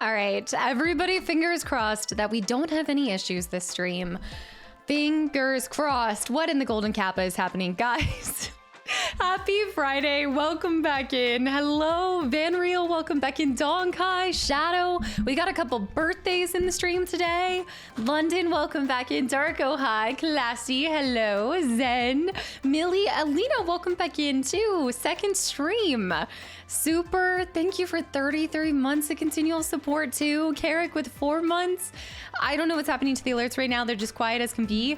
All right, everybody, fingers crossed that we don't have any issues this stream. Fingers crossed. What in the Golden Kappa is happening, guys? Happy Friday. Welcome back in. Hello, Van Real. Welcome back in. Donkai, Shadow. We got a couple birthdays in the stream today. London, welcome back in. Darko, hi. Classy, hello. Zen. Millie, Alina, welcome back in too. Second stream. Super, thank you for 33 months of continual support too. Carrick with 4 months. I don't know what's happening to the alerts right now. They're just quiet as can be.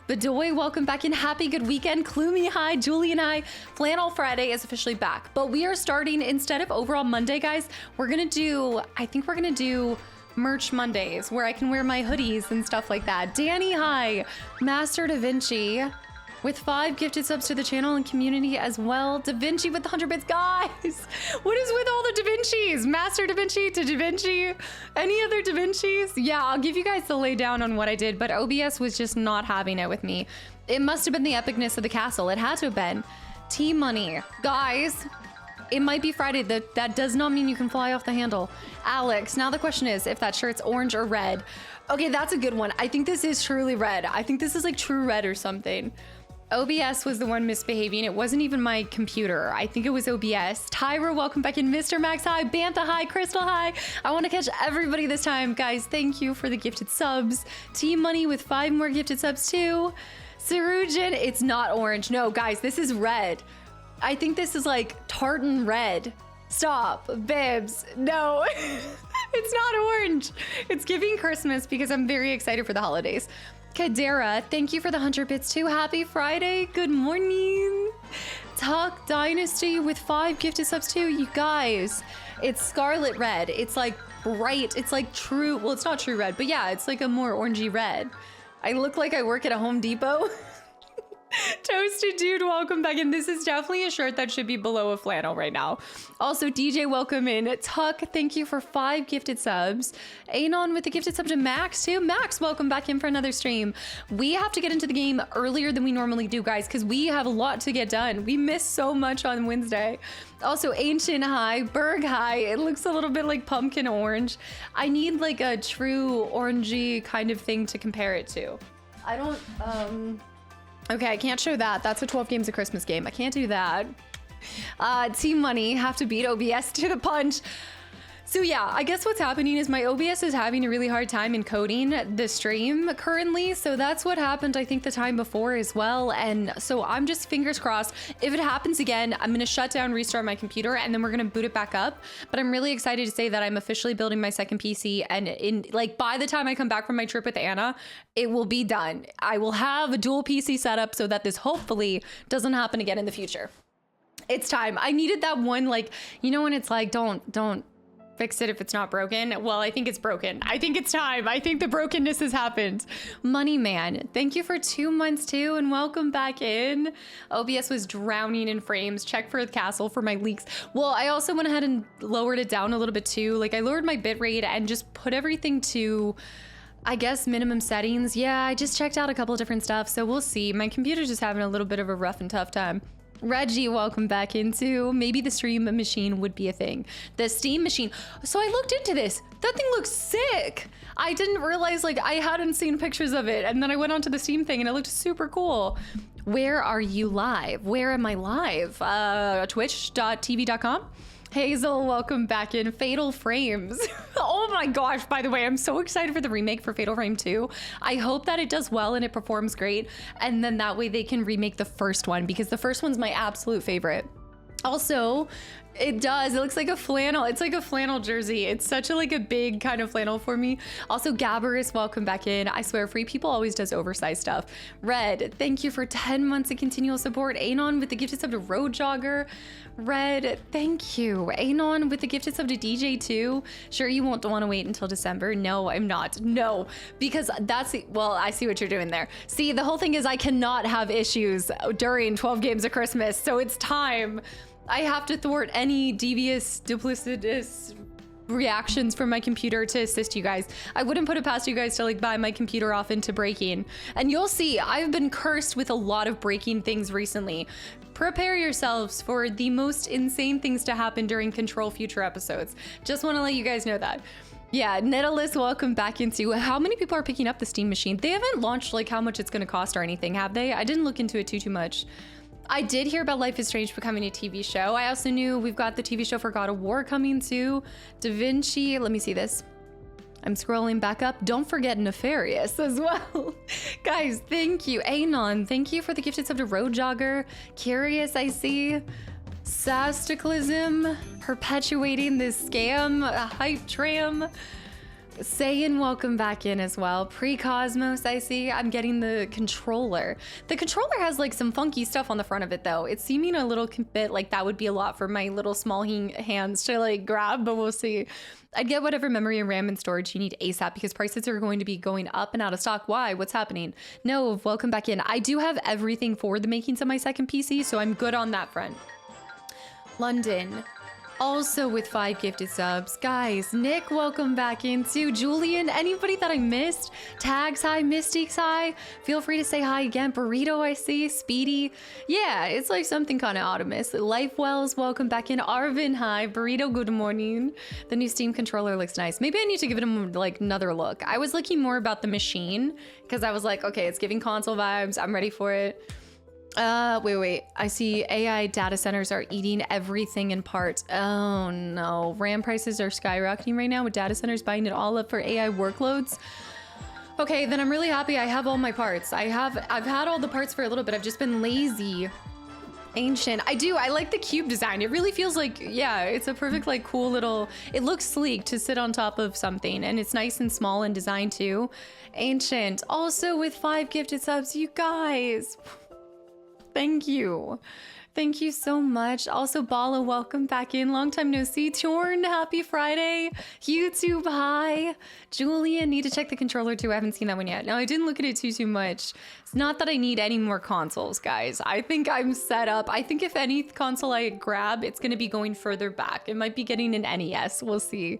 Bedoy, welcome back in. Happy good weekend. Klumi, hi. Julie and I. Flannel Friday is officially back. But we are starting, instead of overall Monday, guys, I think we're gonna do merch Mondays where I can wear my hoodies and stuff like that. Danny, hi. Master Da Vinci with 5 gifted subs to the channel and community as well. Da Vinci with 100 bits. Guys, what is with all the Da Vincis? Master Da Vinci to Da Vinci? Any other Da Vincis? Yeah, I'll give you guys the lay down on what I did, but OBS was just not having it with me. It must have been the epicness of the castle. It had to have been. T-Money. Guys, it might be Friday. That does not mean you can fly off the handle. Alex, now the question is if that shirt's orange or red. Okay, that's a good one. I think this is truly red. I think this is like true red or something. OBS was the one misbehaving. It wasn't even my computer. I think it was OBS. Tyra, welcome back in. Mr. Max, hi. Bantha, hi. Crystal, hi. I want to catch everybody this time. Guys, thank you for the gifted subs. Team Money with 5 more gifted subs too. Sarujin, it's not orange. No, guys, this is red. I think this is like tartan red. Stop, Bibs. No, it's not orange. It's giving Christmas because I'm very excited for the holidays. Kadera, thank you for the 100 bits too. Happy Friday. Good morning. Tuck Dynasty with 5 gifted subs too. You guys, it's scarlet red. It's like bright. It's like true. Well, it's not true red, but yeah, it's like a more orangey red. I look like I work at a Home Depot. Toasted dude, welcome back in. This is definitely a shirt that should be below a flannel right now. Also, DJ, welcome in. Tuck, thank you for 5 gifted subs. Anon with the gifted sub to Max too. Max, welcome back in for another stream. We have to get into the game earlier than we normally do, guys, because we have a lot to get done. We missed so much on Wednesday. Also, Ancient, hi. Berg, hi. It looks a little bit like pumpkin orange. I need like a true orangey kind of thing to compare it to. I don't, okay, I can't show that. That's a 12 games of Christmas game. I can't do that. Team Money, have to beat OBS to the punch. So yeah, I guess what's happening is my OBS is having a really hard time encoding the stream currently. So that's what happened, I think, the time before as well. And so I'm just fingers crossed. If it happens again, I'm gonna shut down, restart my computer, and then we're gonna boot it back up. But I'm really excited to say that I'm officially building my second PC. And by the time I come back from my trip with Anna, it will be done. I will have a dual PC setup so that this hopefully doesn't happen again in the future. It's time. I needed that one, like, you know, when it's like, don't fix it if it's not broken. Well, I think it's broken. I think it's time. I think the brokenness has happened. Money Man, thank you for 2 months too, and welcome back in. OBS was drowning in frames. Check for the castle for my leaks. Well, I also went ahead and lowered it down a little bit too. Like, I lowered my bitrate and just put everything to, I guess, minimum settings. Yeah, I just checked out a couple of different stuff, so we'll see. My computer's just having a little bit of a rough and tough time. Reggie, welcome back into. Maybe the stream machine would be a thing. The Steam machine. So I looked into this. That thing looks sick. I didn't realize, like, I hadn't seen pictures of it. And then I went onto the Steam thing and it looked super cool. Where are you live? Where am I live? Twitch.tv.com. Hazel, welcome back in. Fatal Frames. Oh my gosh, by the way, I'm so excited for the remake for Fatal Frame 2. I hope that it does well and it performs great. And then that way they can remake the first one, because the first one's my absolute favorite. Also, it does. It looks like a flannel. It's like a flannel jersey. It's such a like a big kind of flannel for me. Also, Gabarus, welcome back in. I swear, Free People always does oversized stuff. Red, thank you for 10 months of continual support. Anon with the gifted sub to Road Jogger. Red, thank you. Anon with the gifted sub to DJ too. Sure, you won't want to wait until December. No, I'm not. No, because that's, well, I see what you're doing there. See, the whole thing is I cannot have issues during 12 games of Christmas. So it's time. I have to thwart any devious, duplicitous reactions from my computer to assist you guys. I wouldn't put it past you guys to like buy my computer off into breaking. And you'll see, I've been cursed with a lot of breaking things recently. Prepare yourselves for the most insane things to happen during Control future episodes. Just want to let you guys know that. Yeah, Nettalis, welcome back into how many people are picking up the Steam machine. They haven't launched like how much it's going to cost or anything, have they? I didn't look into it too much. I did hear about Life is Strange becoming a TV show. I also knew we've got the TV show for God of War coming too. Da Vinci, let me see this. I'm scrolling back up. Don't forget Nefarious as well. Guys, thank you. Anon, thank you for the gifted sub to Road Jogger. Curious, I see. Kastaclysm, perpetuating this scam, hype tram. Sayin, welcome back in as well. Pre-Cosmos, I see. I'm getting the controller. The controller has like some funky stuff on the front of it though. It's seeming a little bit like that would be a lot for my little small hands to like grab, but we'll see. I'd get whatever memory and RAM and storage you need ASAP because prices are going to be going up and out of stock. Why? What's happening? No, welcome back in. I do have everything for the makings of my second PC, so I'm good on that front. London, also with 5 gifted subs. Guys, Nick, welcome back in too. Julian, anybody that I missed? Tags, hi. Mystics, hi. Feel free to say hi again. Burrito, I see. Speedy. Yeah, it's like something kind of Optimus. Life Wells, welcome back in. Arvin, hi. Burrito, good morning. The new Steam controller looks nice. Maybe I need to give it like another look. I was looking more about the machine because I was like, okay, it's giving console vibes. I'm ready for it. Wait. I see AI data centers are eating everything in parts. Oh no. RAM prices are skyrocketing right now with data centers buying it all up for AI workloads. Okay, then I'm really happy I have all my parts. I've had all the parts for a little bit. I've just been lazy. Ancient. I like the cube design. It really feels like, yeah, it's a perfect like cool little, it looks sleek to sit on top of something and it's nice and small in design too. Ancient. Also with 5 gifted subs, you guys. Thank you. Thank you so much. Also, Bala, welcome back in. Long time no see. Torn, happy Friday. YouTube, hi. Julian, need to check the controller too. I haven't seen that one yet. No, I didn't look at it too much. It's not that I need any more consoles, guys. I think I'm set up. I think if any console I grab, it's going to be going further back. It might be getting an NES. We'll see.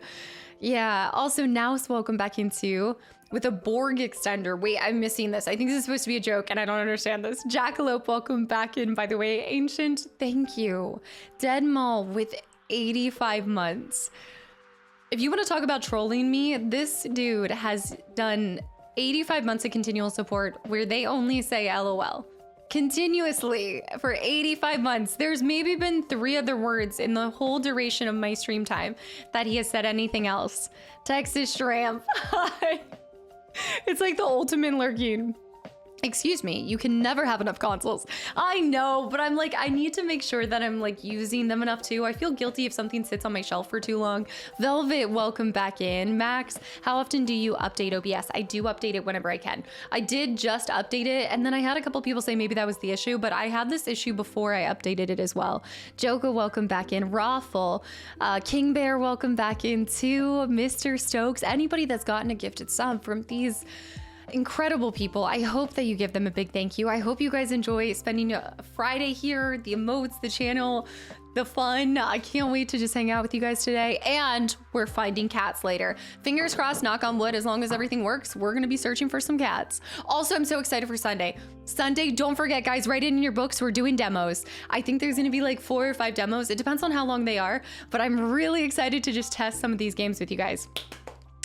Yeah. Also, Nouse, welcome back in too. With a Borg extender. Wait, I'm missing this. I think this is supposed to be a joke and I don't understand this. Jackalope, welcome back in, by the way. Ancient, thank you. Dead Mall with 85 months. If you want to talk about trolling me, this dude has done 85 months of continual support where they only say LOL. Continuously for 85 months. There's maybe been 3 other words in the whole duration of my stream time that he has said anything else. Texas Shrimp. Hi. It's like the ultimate lurking. Excuse me, you can never have enough consoles. I know, but I'm like, I need to make sure that I'm like using them enough too. I feel guilty if something sits on my shelf for too long. Velvet, welcome back in. Max, how often do you update OBS? I do update it whenever I can. I did just update it, and then I had a couple people say maybe that was the issue, but I had this issue before I updated it as well. Joko, welcome back in. Raffle, King Bear, welcome back in too. Mr. Stokes, anybody that's gotten a gifted sub from these incredible people, I hope that you give them a big thank you. I hope you guys enjoy spending a Friday here, the emotes, the channel, the fun. I can't wait to just hang out with you guys today. And we're finding cats later. Fingers crossed, knock on wood, as long as everything works, we're gonna be searching for some cats. Also, I'm so excited for Sunday. Sunday, don't forget guys, write it in your books, we're doing demos. I think there's gonna be like 4 or 5 demos. It depends on how long they are, but I'm really excited to just test some of these games with you guys.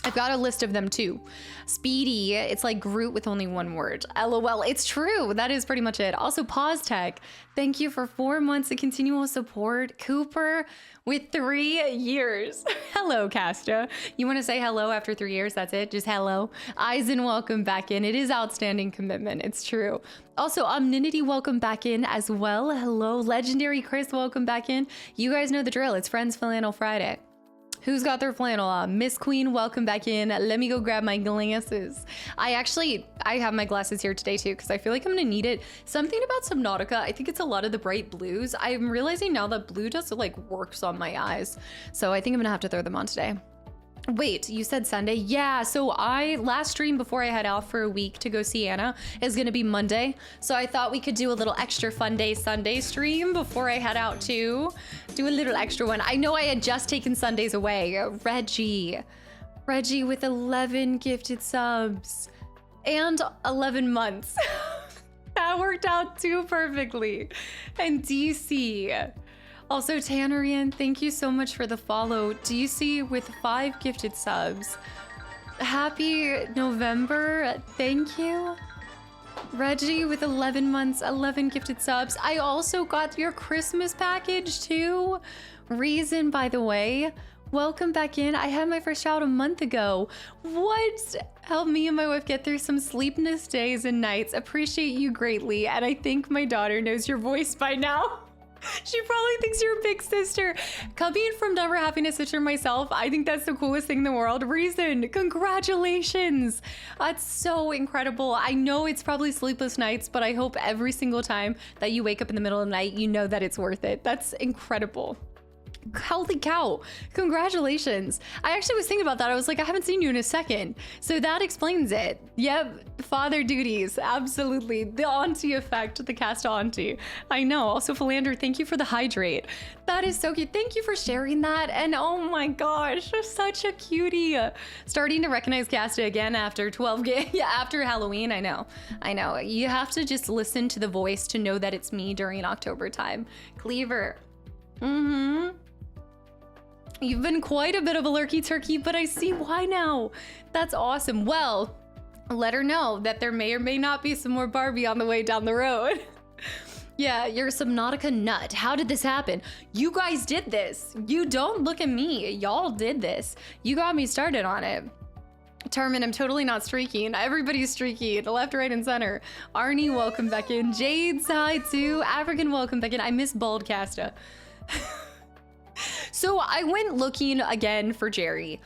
I've got a list of them too. Speedy, it's like Groot with only 1 word. LOL, it's true. That is pretty much it. Also, Pause Tech, thank you for 4 months of continual support. Cooper with 3 years. Hello, Casta. You want to say hello after 3 years? That's it, just hello. Eisen, welcome back in. It is outstanding commitment, it's true. Also, Omninity, welcome back in as well. Hello, Legendary Chris, welcome back in. You guys know the drill, it's Friends Flannel Friday. Who's got their flannel on? Miss Queen, welcome back in. Let me go grab my glasses. I have my glasses here today too, because I feel like I'm gonna need it. Something about Subnautica, I think it's a lot of the bright blues. I'm realizing now that blue just like works on my eyes. So I think I'm gonna have to throw them on today. Wait, you said Sunday? Yeah, so last stream before I head out for a week to go see Anna is gonna be Monday. So I thought we could do a little extra fun day Sunday stream before I head out too. Do a little extra one. I know I had just taken Sundays away. Reggie with 11 gifted subs and 11 months. That worked out too perfectly. And DC. Also, Tannerian, thank you so much for the follow. DC with 5 gifted subs. Happy November. Thank you. Reggie with 11 months, 11 gifted subs. I also got your Christmas package too. Reason, by the way. Welcome back in. I had my first shout a month ago. What? Help me and my wife get through some sleepless days and nights. Appreciate you greatly. And I think my daughter knows your voice by now. She probably thinks you're a big sister. Coming from Never Having a sister myself, I think that's the coolest thing in the world. Reason, congratulations. That's so incredible. I know it's probably sleepless nights, but I hope every single time that you wake up in the middle of the night, you know that it's worth it. That's incredible. Holy cow, congratulations. I actually was thinking about that. I was like, I haven't seen you in a second. So that explains it. Yep, father duties, absolutely. The auntie effect, the cast auntie. I know. Also, Philander, thank you for the hydrate. That is so cute. Thank you for sharing that. And oh my gosh, such a cutie. Starting to recognize Casta again after 12 games. Yeah, after Halloween, I know. You have to just listen to the voice to know that it's me during October time. Cleaver. You've been quite a bit of a lurky turkey, but I see why now. That's awesome. Well, let her know that there may or may not be some more Barbie on the way down the road. Yeah, you're a Subnautica nut. How did this happen? You guys did this. You don't look at me. Y'all did this. You got me started on it. Tarmin, I'm totally not streaking. Everybody's streaky, the left, right, and center. Arnie, welcome back in. Jade's hi too. African, welcome back in. I miss Bald Casta. So I went looking again for Jerry.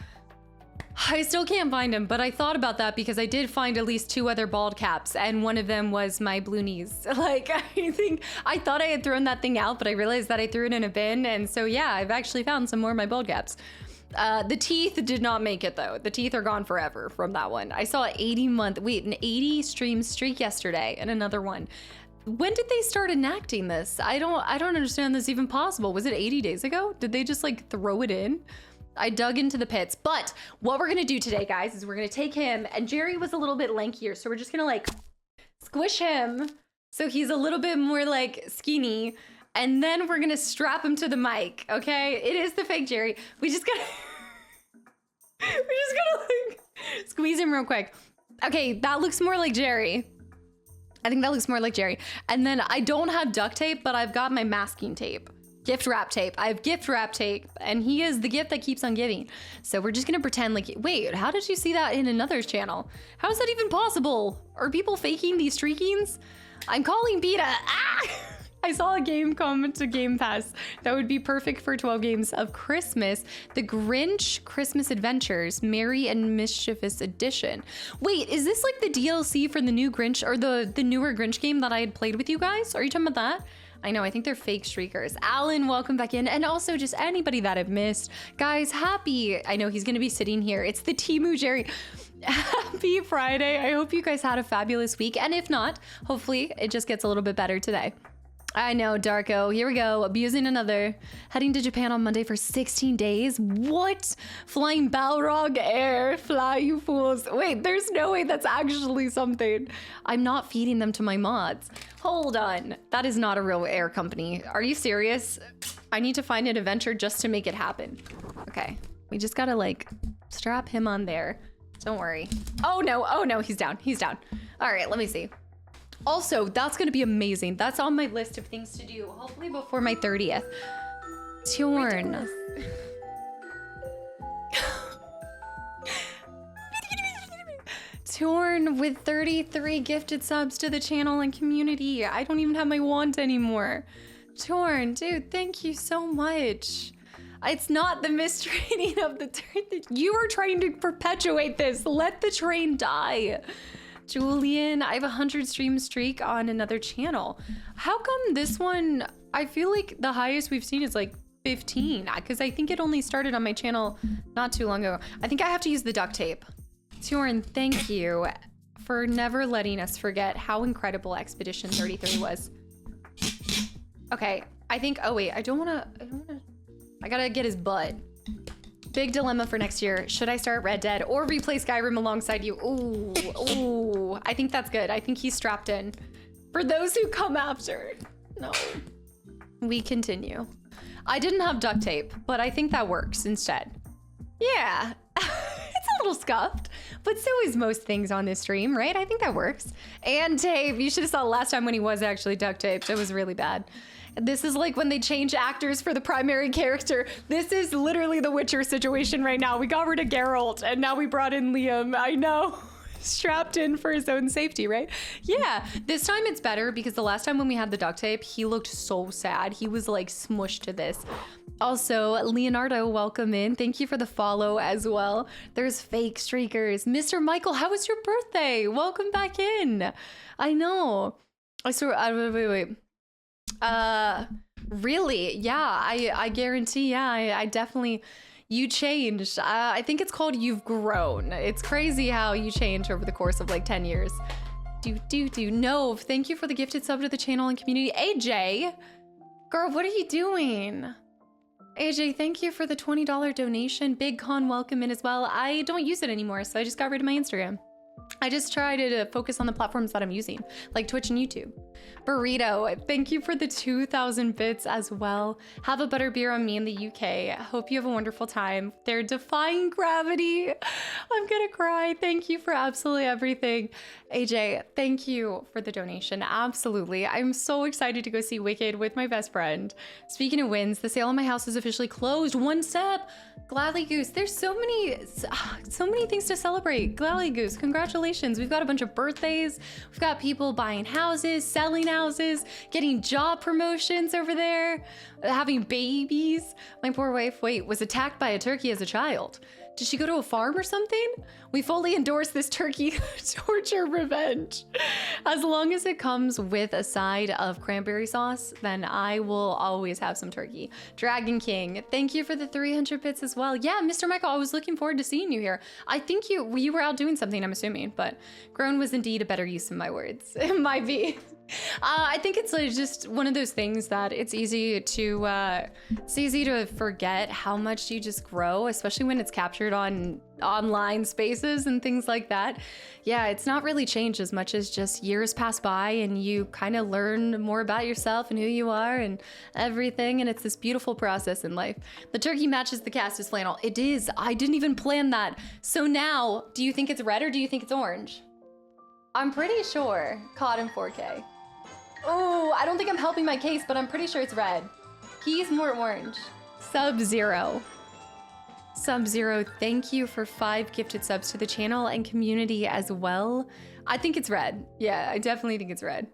I still can't find him, but I thought about that because I did find at least 2 other bald caps, and one of them was my blue knees. Like, I thought I had thrown that thing out, but I realized that I threw it in a bin, and so yeah, I've actually found some more of my bald caps. The teeth did not make it though. The teeth are gone forever from that one. I saw an 80 stream streak yesterday, and another one. When did they start enacting this? I don't understand this even possible. Was it 80 days ago? Did they just like throw it in? I dug into the pits. But what we're gonna do today, guys, is we're gonna take him, and Jerry was a little bit lankier, so we're just gonna like squish him so he's a little bit more like skinny, and then we're gonna strap him to the mic, okay? It is the fake Jerry. We just gotta like squeeze him real quick. Okay, that looks more like Jerry. I think that looks more like Jerry. And then I don't have duct tape, but I've got my masking tape. Gift wrap tape. I have gift wrap tape, and he is the gift that keeps on giving. So we're just gonna pretend like, wait, how did you see that in another channel? How is that even possible? Are people faking these streakings? I'm calling Peta. Ah! I saw a game come to Game Pass that would be perfect for 12 games of Christmas. The Grinch Christmas Adventures, Merry and Mischievous Edition. Wait, is this like the DLC for the new Grinch, or the newer Grinch game that I had played with you guys? Are you talking about that? I know, I think they're fake streakers. Alan, welcome back in. And also just anybody that I've missed. Guys, happy, I know he's gonna be sitting here. It's the Temu Jerry. Happy Friday. I hope you guys had a fabulous week. And if not, hopefully it just gets a little bit better today. I know, Darko. Here we go. Abusing another. Heading to Japan on Monday for 16 days. What? Flying Balrog Air. Fly, you fools. Wait, there's no way that's actually something. I'm not feeding them to my mods. Hold on. That is not a real air company. Are you serious? I need to find an adventure just to make it happen. Okay. We just gotta like strap him on there. Don't worry. Oh no, he's down. He's down. All right, let me see. Also, that's gonna be amazing. That's on my list of things to do, hopefully before my 30th. Tjorn. Tjorn with 33 gifted subs to the channel and community. I don't even have my wand anymore. Tjorn, dude, thank you so much. It's not the mistraining of the train. You are trying to perpetuate this. Let the train die. Julian, I have a 100 stream streak on another channel. How come this one, I feel like the highest we've seen is like 15, because I think it only started on my channel not too long ago. I think I have to use the duct tape. Tjorn, thank you for never letting us forget how incredible Expedition 33 was. Okay, I think, oh wait, I gotta get his butt. Big dilemma for next year. Should I start Red Dead or replay Skyrim alongside you? Ooh, I think that's good. I think he's strapped in. For those who come after. No. We continue. I didn't have duct tape, but I think that works instead. Yeah, it's a little scuffed, but so is most things on this stream, right? I think that works. And tape, you should have saw last time when he was actually duct taped. It was really bad. This is like when they change actors for the primary character. This is literally the Witcher situation right now. We got rid of Geralt and now we brought in Liam. I know. Strapped in for his own safety, right? Yeah, this time it's better because the last time when we had the duct tape, he looked so sad. He was like smushed to this. Also, Leonardo, welcome in. Thank you for the follow as well. There's fake streakers. Mr. Michael, how was your birthday? Welcome back in. I know. I swear, wait. Really? Yeah, I guarantee, yeah, I definitely... You changed. I think it's called You've Grown. It's crazy how you change over the course of like 10 years. No, thank you for the gifted sub to the channel and community. AJ, girl, what are you doing? AJ, thank you for the $20 donation. Big Con, welcome in as well. I don't use it anymore, so I just got rid of my Instagram. I just try to focus on the platforms that I'm using, like Twitch and YouTube. Burrito, thank you for the 2,000 bits as well. Have a butter beer on me in the UK. Hope you have a wonderful time. They're defying gravity. I'm gonna cry. Thank you for absolutely everything. AJ, thank you for the donation. Absolutely. I'm so excited to go see Wicked with my best friend. Speaking of wins, the sale on my house is officially closed. One step. Gladly Goose. There's so many things to celebrate. Gladly Goose, congratulations. We've got a bunch of birthdays. We've got people buying houses, selling houses, getting job promotions over there, having babies. My poor wife, was attacked by a turkey as a child. Did she go to a farm or something? We fully endorse this turkey torture revenge. As long as it comes with a side of cranberry sauce, then I will always have some turkey. Dragon King, thank you for the 300 bits as well. Yeah, Mr. Michael, I was looking forward to seeing you here. I think you were out doing something, I'm assuming, but grown was indeed a better use of my words. It might be. I think it's like just one of those things that it's easy to forget how much you just grow, especially when it's captured on online spaces and things like that. Yeah, it's not really changed as much as just years pass by and you kind of learn more about yourself and who you are and everything, and it's this beautiful process in life. The turkey matches the Castus flannel. It is. I didn't even plan that. So now, do you think it's red or do you think it's orange? I'm pretty sure. Caught in 4K. Oh, I don't think I'm helping my case, but I'm pretty sure it's red. He's more orange. Sub-Zero, thank you for 5 gifted subs to the channel and community as well. I think it's red. Yeah, I definitely think it's red.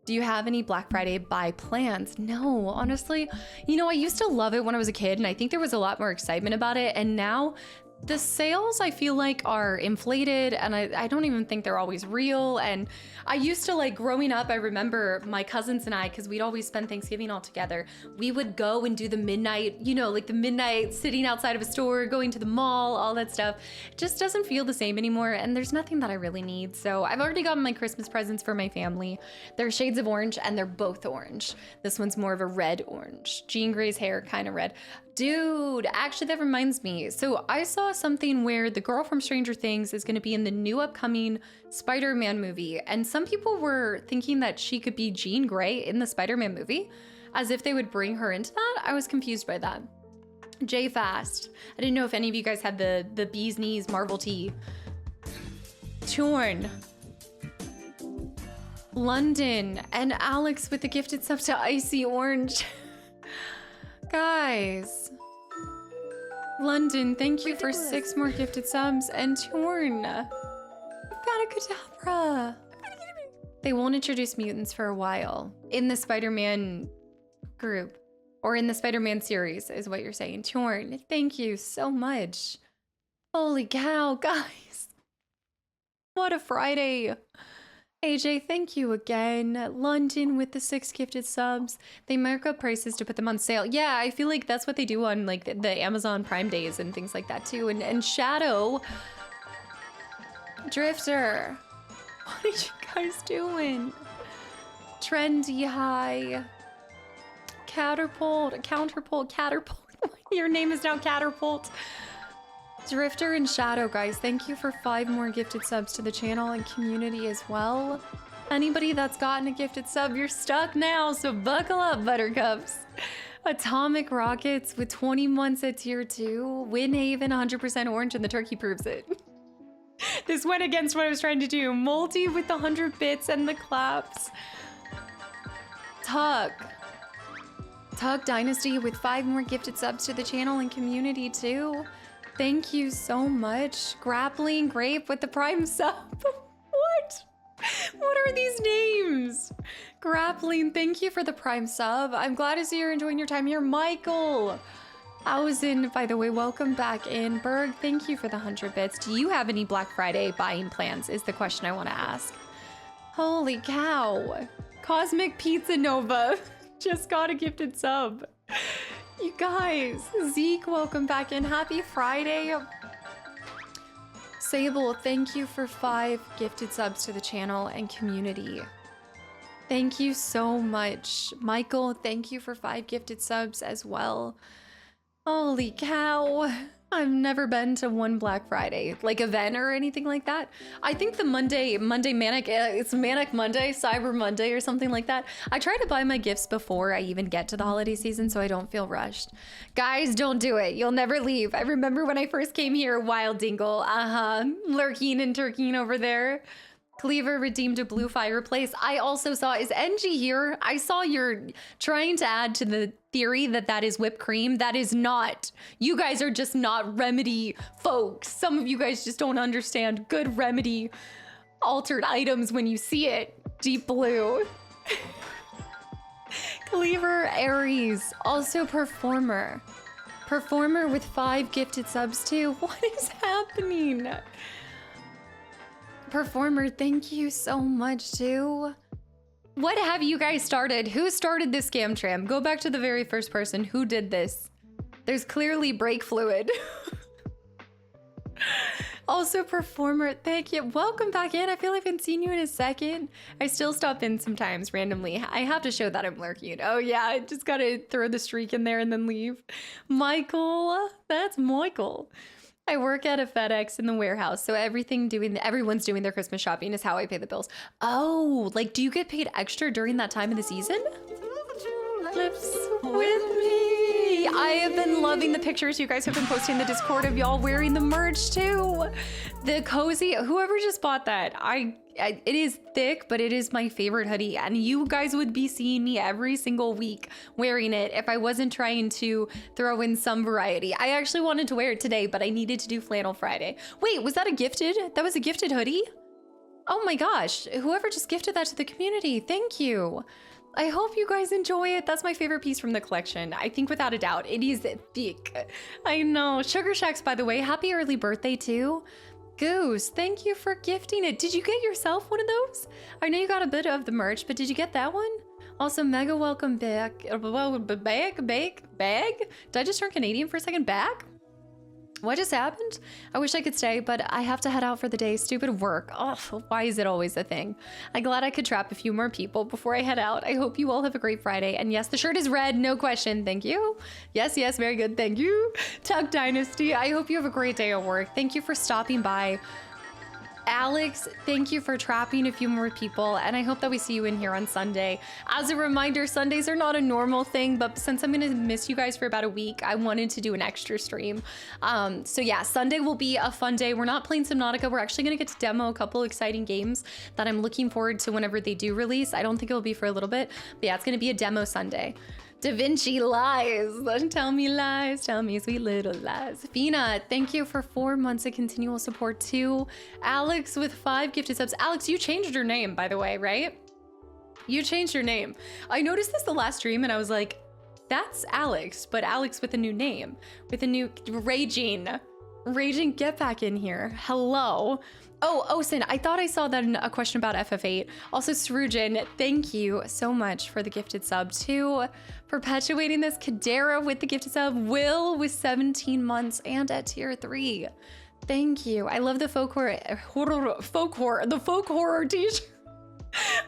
Do you have any Black Friday buy plans? No, honestly. You know, I used to love it when I was a kid, and I think there was a lot more excitement about it, and now the sales I feel like are inflated, and I don't even think they're always real. And I used to, like, growing up, I remember my cousins and I, because we'd always spend Thanksgiving all together, we would go and do the midnight, you know, like the midnight sitting outside of a store, going to the mall, all that stuff. It just doesn't feel the same anymore, and there's nothing that I really need. So I've already gotten my Christmas presents for my family. They're shades of orange, and they're both orange. This one's more of a red orange. Jean Grey's hair, kind of red. Dude, actually that reminds me. So I saw something where the girl from Stranger Things is going to be in the new upcoming Spider-Man movie. And some people were thinking that she could be Jean Grey in the Spider-Man movie, as if they would bring her into that. I was confused by that. J Fast. I didn't know if any of you guys had the Bee's Knees Marvel tee. Torn. London and Alex with the gifted sub to Icy Orange. Guys, London, thank you for 6 more gifted subs, and Torn, we've got a Kadabra. They won't introduce mutants for a while in the Spider-Man group, or in the Spider-Man series, is what you're saying. Torn, thank you so much. Holy cow, guys. What a Friday. AJ, thank you again. London with the 6 gifted subs. They mark up prices to put them on sale. Yeah, I feel like that's what they do on like the Amazon Prime days and things like that too. And Shadow. Drifter. What are you guys doing? Trendy High. Counterpult. Your name is now Catapult. Drifter and Shadow, guys, thank you for 5 more gifted subs to the channel and community as well. Anybody that's gotten a gifted sub, you're stuck now, so buckle up, buttercups. Atomic Rockets with 20 months at tier 2. Windhaven 100% orange and the turkey proves it. This went against what I was trying to do. Multi with the 100 bits and the claps. Tuck Dynasty with 5 more gifted subs to the channel and community too. Thank you so much. Grappling Grape with the prime sub. What are these names? Grappling, thank you for the prime sub. I'm glad to see you're enjoying your time here. Michael Ausen, by the way, welcome back in. Berg, thank you for the 100 bits. Do you have any Black Friday buying plans is the question I want to ask. Holy cow. Cosmic Pizza Nova just got a gifted sub. You guys, Zeke, welcome back in. Happy Friday. Sable, thank you for 5 gifted subs to the channel and community. Thank you so much. Michael, thank you for 5 gifted subs as well. Holy cow. I've never been to one Black Friday, like event or anything like that. I think the Monday Manic, it's Manic Monday, Cyber Monday or something like that. I try to buy my gifts before I even get to the holiday season so I don't feel rushed. Guys, don't do it. You'll never leave. I remember when I first came here, Wild Dingle, lurking and turking over there. Cleaver redeemed a blue fireplace. I also saw, is NG here? I saw you're trying to add to the theory that that is whipped cream. That is not. You guys are just not Remedy folks. Some of you guys just don't understand good Remedy altered items when you see it. Deep blue. Cleaver Aries, also performer. Performer with 5 gifted subs too. What is happening? Performer, thank you so much too. What have you guys started? Who started this scam tram? Go back to the very first person. Who did this? There's clearly brake fluid. Also, performer, thank you. Welcome back in. I feel like I haven't seen you in a second. I still stop in sometimes randomly. I have to show that I'm lurking. Oh yeah, I just gotta throw the streak in there and then leave. Michael, that's Michael. I work at a FedEx in the warehouse, so everyone's doing their Christmas shopping is how I pay the bills. Oh, like, do you get paid extra during that time of the season? Lips with me. I have been loving the pictures you guys have been posting in the Discord of y'all wearing the merch too. The cozy, whoever just bought that, it is thick, but it is my favorite hoodie, and you guys would be seeing me every single week wearing it if I wasn't trying to throw in some variety. I actually wanted to wear it today, but I needed to do Flannel Friday. Wait, was that a gifted? That was a gifted hoodie? Oh my gosh, whoever just gifted that to the community, thank you. I hope you guys enjoy it. That's my favorite piece from the collection. I think without a doubt, it is thick. I know. Sugar Shacks, by the way, happy early birthday too. Goose, thank you for gifting it. Did you get yourself one of those? I know you got a bit of the merch, but did you get that one? Also, mega welcome back. Bag? Did I just turn Canadian for a second? Back? What just happened? I wish I could stay, but I have to head out for the day. Stupid work. Oh, why is it always a thing? I'm glad I could trap a few more people before I head out. I hope you all have a great Friday. And yes, the shirt is red, no question. Thank you. Yes, very good. Thank you. Tuck Dynasty, I hope you have a great day at work. Thank you for stopping by. Alex, thank you for trapping a few more people, and I hope that we see you in here on Sunday. As a reminder, Sundays are not a normal thing, but since I'm gonna miss you guys for about a week, I wanted to do an extra stream. So yeah, Sunday will be a fun day. We're not playing Subnautica. We're actually gonna get to demo a couple exciting games that I'm looking forward to whenever they do release. I don't think it'll be for a little bit, but yeah, it's gonna be a demo Sunday. Da Vinci lies. Tell me lies. Tell me sweet little lies. Fina, thank you for 4 months of continual support too. Alex with 5 gifted subs. Alex, you changed your name, by the way, right? You changed your name. I noticed this the last stream and I was like, that's Alex, but Alex with a new name, with a new Raging, get back in here. Hello. Oh, Osin, I thought I saw that in a question about FF8. Also, Srujin, thank you so much for the gifted sub too. Perpetuating this, Kadera with the gifted sub, Will with 17 months and at tier 3. Thank you. I love the folk horror t-shirt.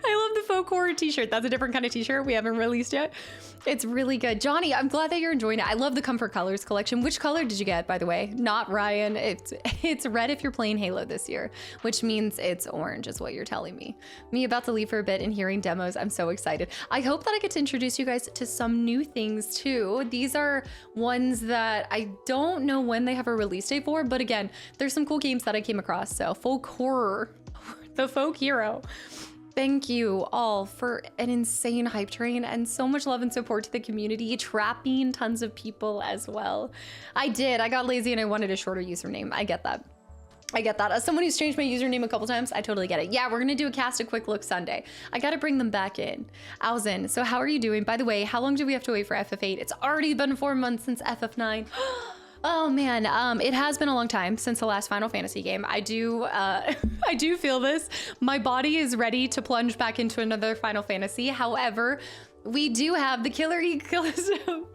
I love the folk horror t-shirt. That's a different kind of t-shirt we haven't released yet. It's really good. Johnny, I'm glad that you're enjoying it. I love the Comfort Colors collection. Which color did you get, by the way? Not Ryan. It's red if you're playing Halo this year, which means it's orange is what you're telling me. Me about to leave for a bit and hearing demos. I'm so excited. I hope that I get to introduce you guys to some new things too. These are ones that I don't know when they have a release date for, but again, there's some cool games that I came across. So folk horror, the folk hero. Thank you all for an insane hype train and so much love and support to the community, trapping tons of people as well. I got lazy and I wanted a shorter username. I get that. I get that. As someone who's changed my username a couple times, I totally get it. Yeah, we're gonna do a cast a quick look Sunday. I gotta bring them back in. Alzin, so how are you doing? By the way, how long do we have to wait for FF8? It's already been 4 months since FF9. Oh man, it has been a long time since the last Final Fantasy game. I do feel this. My body is ready to plunge back into another Final Fantasy. However, we do have the killer ecosystem.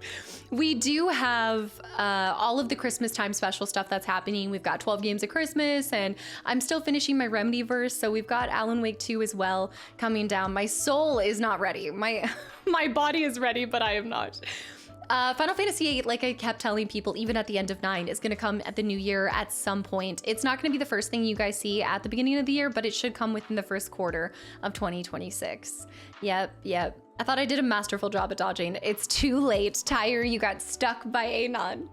We do have all of the Christmas time special stuff that's happening. We've got 12 games of Christmas, and I'm still finishing my Remedy-verse, so we've got Alan Wake 2 as well coming down. My soul is not ready. My body is ready, but I am not. Final Fantasy VIII, like I kept telling people, even at the end of 9, is going to come at the new year at some point. It's not going to be the first thing you guys see at the beginning of the year, but it should come within the first quarter of 2026. Yep. I thought I did a masterful job at dodging. It's too late. Tyre, you got stuck by Anon.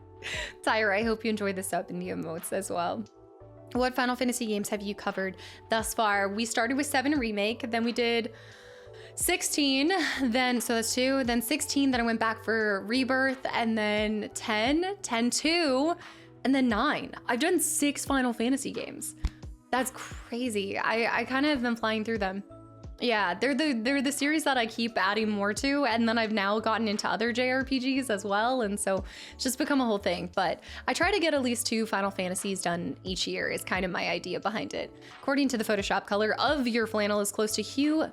Tyre, I hope you enjoyed the sub and the emotes as well. What Final Fantasy games have you covered thus far? We started with 7 Remake, then we did 16, then, so that's 2, then 16, then I went back for Rebirth, and then 10, 10-2, and then 9. I've done 6 Final Fantasy games. That's crazy. I kind of have been flying through them. Yeah, they're the series that I keep adding more to, and then I've now gotten into other JRPGs as well, and so it's just become a whole thing. But I try to get at least 2 Final Fantasies done each year is kind of my idea behind it. According to the Photoshop, color of your flannel is close to hue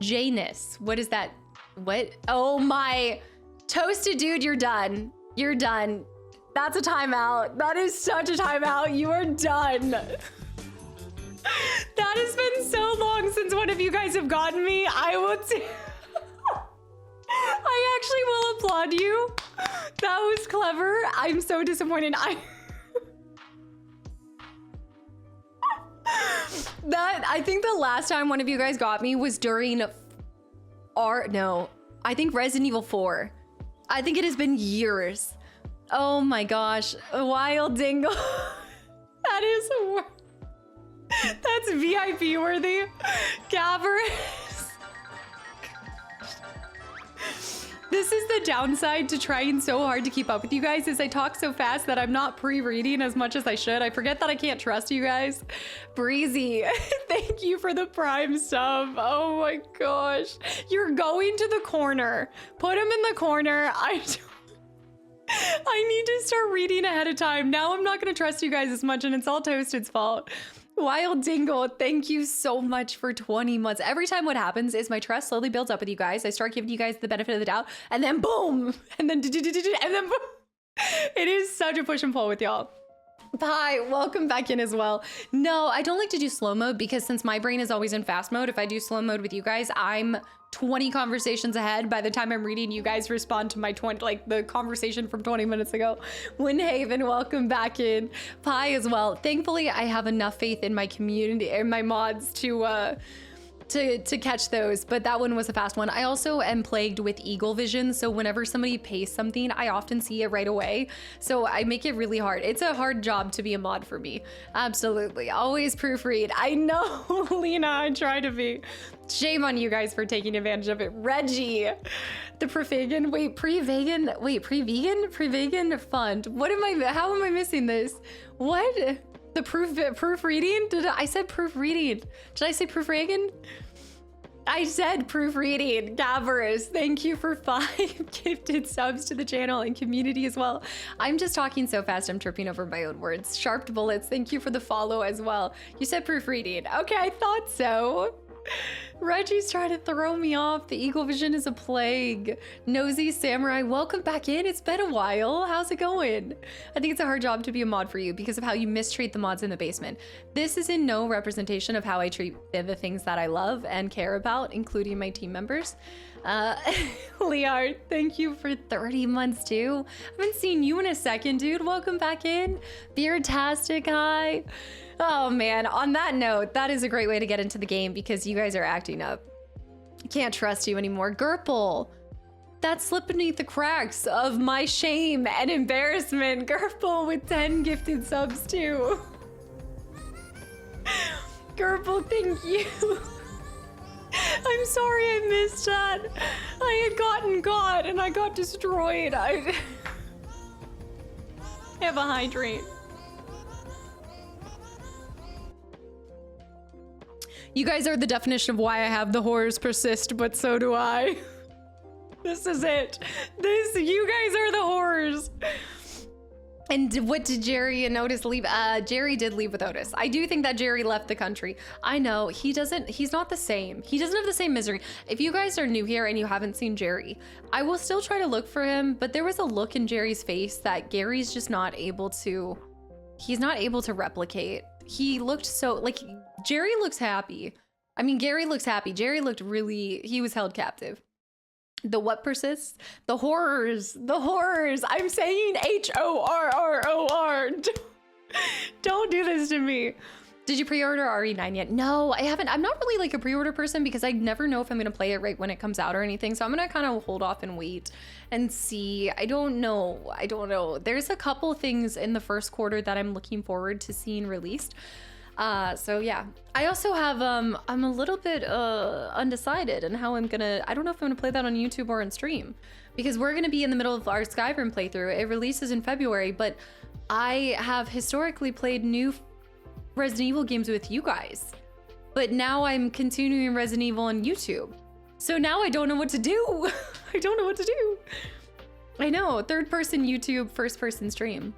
Janus. What is that? What? Oh my. Toasted dude, you're done. You're done. That's a timeout. That is such a timeout. You are done. That has been so long since one of you guys have gotten me. I actually will applaud you. That was clever. I'm so disappointed. I think the last time one of you guys got me was during I think Resident Evil 4. I think it has been years. Oh my gosh. Wild Dingle. That is that's VIP worthy. Gavers. This is the downside to trying so hard to keep up with you guys is I talk so fast that I'm not pre-reading as much as I should. I forget that I can't trust you guys. Breezy, thank you for the Prime sub. Oh my gosh. You're going to the corner. Put him in the corner. I need to start reading ahead of time. Now I'm not going to trust you guys as much, and it's all Toasted's fault. Wild Dingle, thank you so much for 20 months. Every time what happens is my trust slowly builds up with you guys. I start giving you guys the benefit of the doubt, and then boom, and then boom. It is such a push and pull with y'all. Hi, welcome back in as well. No, I don't like to do slow mode because since my brain is always in fast mode, if I do slow mode with you guys, I'm 20 conversations ahead. By the time I'm reading, you guys respond to my the conversation from 20 minutes ago. Windhaven, welcome back in. Pi as well. Thankfully, I have enough faith in my community and my mods to catch those, but that one was a fast one. I also am plagued with eagle vision, so whenever somebody pastes something, I often see it right away. So I make it really hard. It's a hard job to be a mod for me. Absolutely. Always proofread. I know, Lena, I try to be. Shame on you guys for taking advantage of it. Reggie, the pre-vegan fund. How am I missing this? What? The proofreading? I said proofreading. Did I say proofreading? I said proofreading. Gavers, thank you for 5 gifted subs to the channel and community as well. I'm just talking so fast, I'm tripping over my own words. Sharp Bullets, thank you for the follow as well. You said proofreading. Okay, I thought so. Reggie's trying to throw me off. The Eagle Vision is a plague. Nosy Samurai, welcome back in. It's been a while. How's it going? I think it's a hard job to be a mod for you because of how you mistreat the mods in the basement. This is in no representation of how I treat the things that I love and care about, including my team members. Liard, thank you for 30 months too. I haven't seen you in a second, dude. Welcome back in. Beardtastic, hi. Oh man, on that note, that is a great way to get into the game because you guys are acting up. I can't trust you anymore. Gerpel, that slipped beneath the cracks of my shame and embarrassment. Gerpel with 10 gifted subs too. Gerpel, thank you. I'm sorry I missed that. I had gotten caught and I got destroyed. I have a hydrate. You guys are the definition of why I have the horrors persist, but so do I. This is it. You guys are the horrors. And what did Jerry and Otis leave? Jerry did leave with Otis. I do think that Jerry left the country. I know, he's not the same. He doesn't have the same misery. If you guys are new here and you haven't seen Jerry, I will still try to look for him, but there was a look in Jerry's face that Gary's just not able to, he's not able to replicate. He looked so, like, Jerry looks happy. I mean, Gary looks happy. Jerry looked really, he was held captive. The what persists? The horrors. The horrors. I'm saying HORROR. Don't do this to me. Did you pre-order RE9 yet? No, I haven't. I'm not really like a pre-order person because I never know if I'm going to play it right when it comes out or anything. So I'm going to kind of hold off and wait and see. I don't know. There's a couple things in the first quarter that I'm looking forward to seeing released. So yeah, I also have, I'm a little bit, undecided on how I don't know if I'm gonna play that on YouTube or on stream because we're gonna be in the middle of our Skyrim playthrough. It releases in February, but I have historically played new Resident Evil games with you guys, but now I'm continuing Resident Evil on YouTube. So now I don't know what to do. I don't know what to do. I know, third person YouTube, first person stream.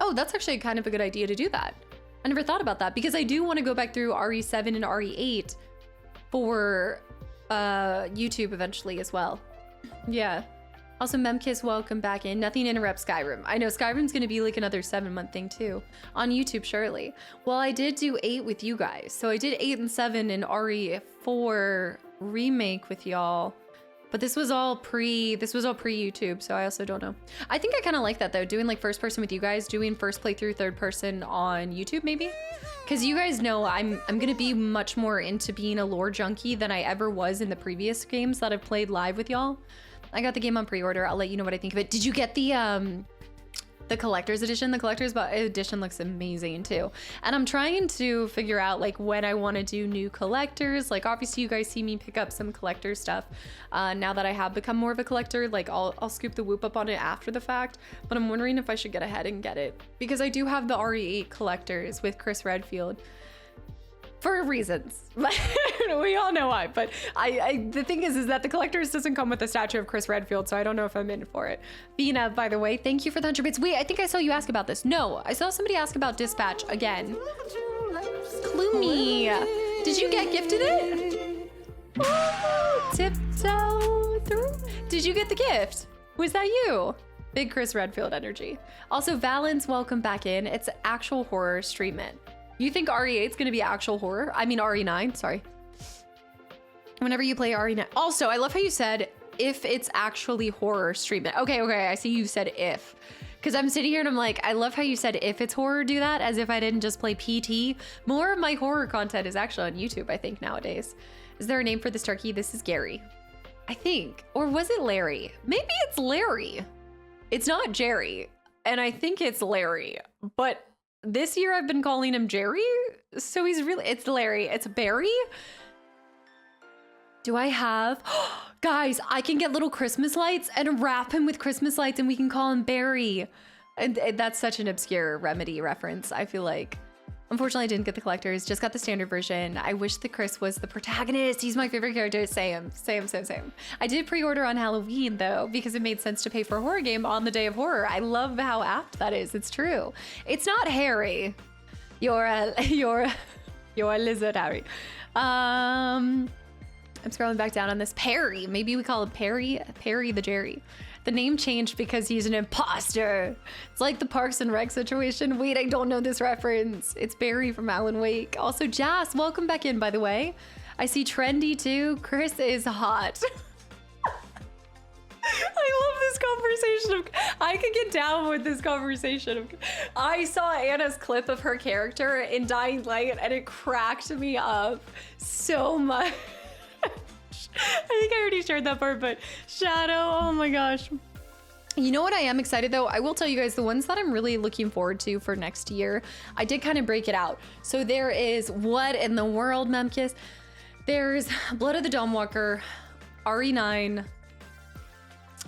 Oh, that's actually kind of a good idea to do that. I never thought about that because I do want to go back through RE7 and RE8 for YouTube eventually as well. Yeah. Also, Memkiss, welcome back in. Nothing interrupts Skyrim. I know Skyrim's going to be like another 7-month thing too on YouTube, surely. Well, I did do 8 with you guys. So I did 8 and 7 in RE4 remake with y'all. But this was all pre-YouTube, so I also don't know. I think I kind of like that though, doing like first person with you guys, doing first playthrough, third person on YouTube maybe? Because you guys know I'm gonna be much more into being a lore junkie than I ever was in the previous games that I've played live with y'all. I got the game on pre-order. I'll let you know what I think of it. Did you get the collector's edition? The collector's edition looks amazing too. And I'm trying to figure out like when I want to do new collectors. Like obviously you guys see me pick up some collector stuff. Now that I have become more of a collector, like I'll scoop the whoop up on it after the fact, but I'm wondering if I should get ahead and get it because I do have the RE8 collectors with Chris Redfield. For reasons, we all know why, but the thing is that the collectors doesn't come with a statue of Chris Redfield, so I don't know if I'm in for it. Bina, by the way, thank you for the 100 bits. Wait, I think I saw you ask about this. No, I saw somebody ask about Dispatch again. Gloomy, did you get gifted it? Oh, tiptoe through. Did you get the gift? Was that you? Big Chris Redfield energy. Also, Valence, welcome back in. It's actual horror stream it. You think RE8 is going to be actual horror? I mean RE9, sorry. Whenever you play RE9. Also, I love how you said, if it's actually horror, stream it. Okay, I see you said if. Because I'm sitting here and I'm like, I love how you said if it's horror, do that, as if I didn't just play PT. More of my horror content is actually on YouTube, I think, nowadays. Is there a name for this turkey? This is Gary, I think. Or was it Larry? Maybe it's Larry. It's not Jerry. And I think it's Larry. But this year I've been calling him Jerry, so it's Larry. It's Barry. Do I have, guys, I can get little Christmas lights and wrap him with Christmas lights and we can call him Barry. And that's such an obscure Remedy reference, I feel like. Unfortunately, I didn't get the collectors, just got the standard version. I wish the Chris was the protagonist. He's my favorite character. Same. I did pre-order on Halloween though, because it made sense to pay for a horror game on the day of horror. I love how apt that is. It's true. It's not Harry. You're a lizard, Harry. I'm scrolling back down on this. Perry. Maybe we call him Perry. Perry the Jerry. The name changed because he's an imposter. It's like the Parks and Rec situation. Wait, I don't know this reference. It's Barry from Alan Wake. Also, Jas, welcome back in, by the way. I see Trendy too. Chris is hot. I love this conversation. I could get down with this conversation. I saw Anna's clip of her character in Dying Light and it cracked me up so much. I think I already shared that part, but Shadow, oh my gosh. You know what I am excited though? I will tell you guys the ones that I'm really looking forward to for next year. I did kind of break it out. So there is what in the world, Memkis? There's Blood of the Dawnwalker, RE9,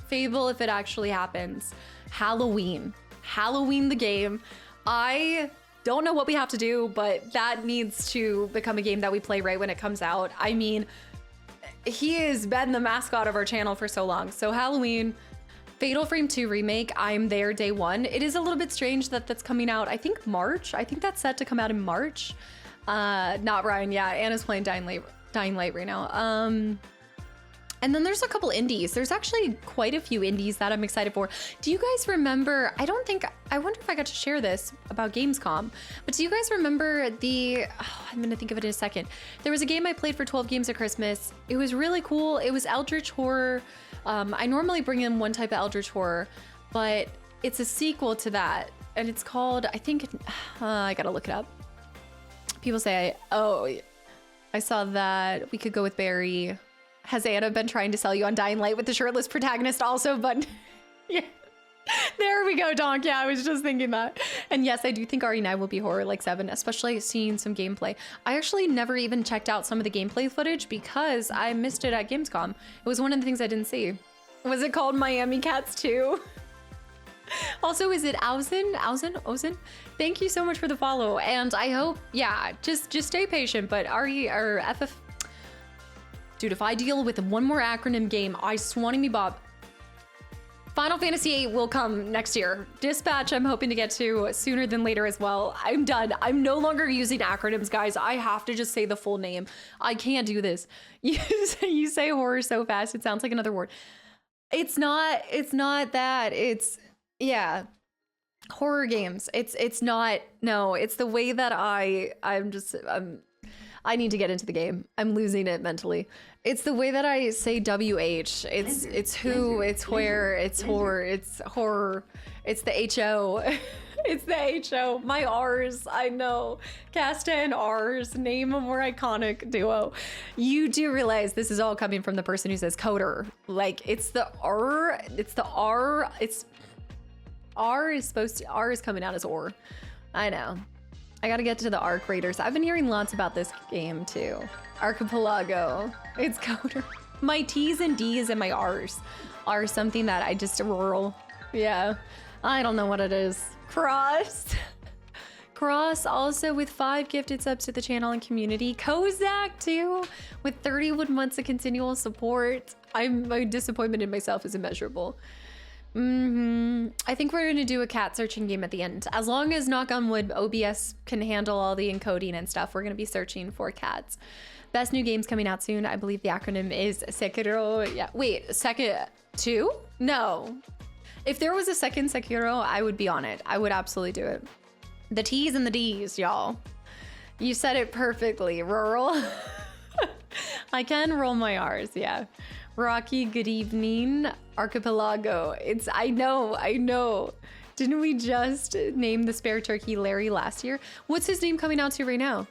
Fable if it actually happens, Halloween the game. I don't know what we have to do, but that needs to become a game that we play right when it comes out. I mean, he has been the mascot of our channel for so long. So Halloween, Fatal Frame 2 remake, I'm there day one. It is a little bit strange that that's coming out, I think March. I think that's set to come out in March. Not Ryan, yeah, Anna's playing Dying Light right now. And then there's a couple indies. There's actually quite a few indies that I'm excited for. Do you guys remember, I wonder if I got to share this about Gamescom, but do you guys remember I'm gonna think of it in a second. There was a game I played for 12 Games at Christmas. It was really cool. It was Eldritch Horror. I normally bring in one type of Eldritch Horror, but it's a sequel to that. And it's called, I think, I gotta look it up. People say, I saw that. We could go with Barry. Has Anna been trying to sell you on Dying Light with the shirtless protagonist also? But yeah, there we go, Donk. Yeah, I was just thinking that. And yes, I do think RE9 will be horror like 7, especially seeing some gameplay. I actually never even checked out some of the gameplay footage because I missed it at Gamescom. It was one of the things I didn't see. Was it called Miami Cats 2? Also, is it Ozen? Thank you so much for the follow. And I hope, yeah, just stay patient, but FF. Dude, if I deal with one more acronym game, I swanning me Bob. Final Fantasy VIII will come next year. Dispatch, I'm hoping to get to sooner than later as well. I'm done. I'm no longer using acronyms, guys. I have to just say the full name. I can't do this. You say horror so fast, it sounds like another word. It's not that. It's, yeah. Horror games. It's not, no, it's the way that I need to get into the game. I'm losing it mentally. It's the way that I say WH. It's who, it's where, it's horror, it's horror, it's the HO. It's the HO. My R's, I know. Kasta and R's, name a more iconic duo. You do realize this is all coming from the person who says coder. Like, it's the R, R is coming out as or. I know. I gotta get to the Arc Raiders. I've been hearing lots about this game too. Archipelago. It's coder. My T's and D's and my R's are something that I just rural. Yeah. I don't know what it is. Cross also with 5 gifted subs to the channel and community. Kozak too with 31 months of continual support. My disappointment in myself is immeasurable. I think we're gonna do a cat searching game at the end. As long as, knock on wood, OBS can handle all the encoding and stuff, we're gonna be searching for cats. Best new games coming out soon. I believe the acronym is Sekiro. Yeah, wait, two? No. If there was a second Sekiro, I would be on it. I would absolutely do it. The T's and the D's, y'all. You said it perfectly, rural. I can roll my R's, yeah. Rocky, good evening. Archipelago. I know. Didn't we just name the spare turkey Larry last year? What's his name coming out to right now?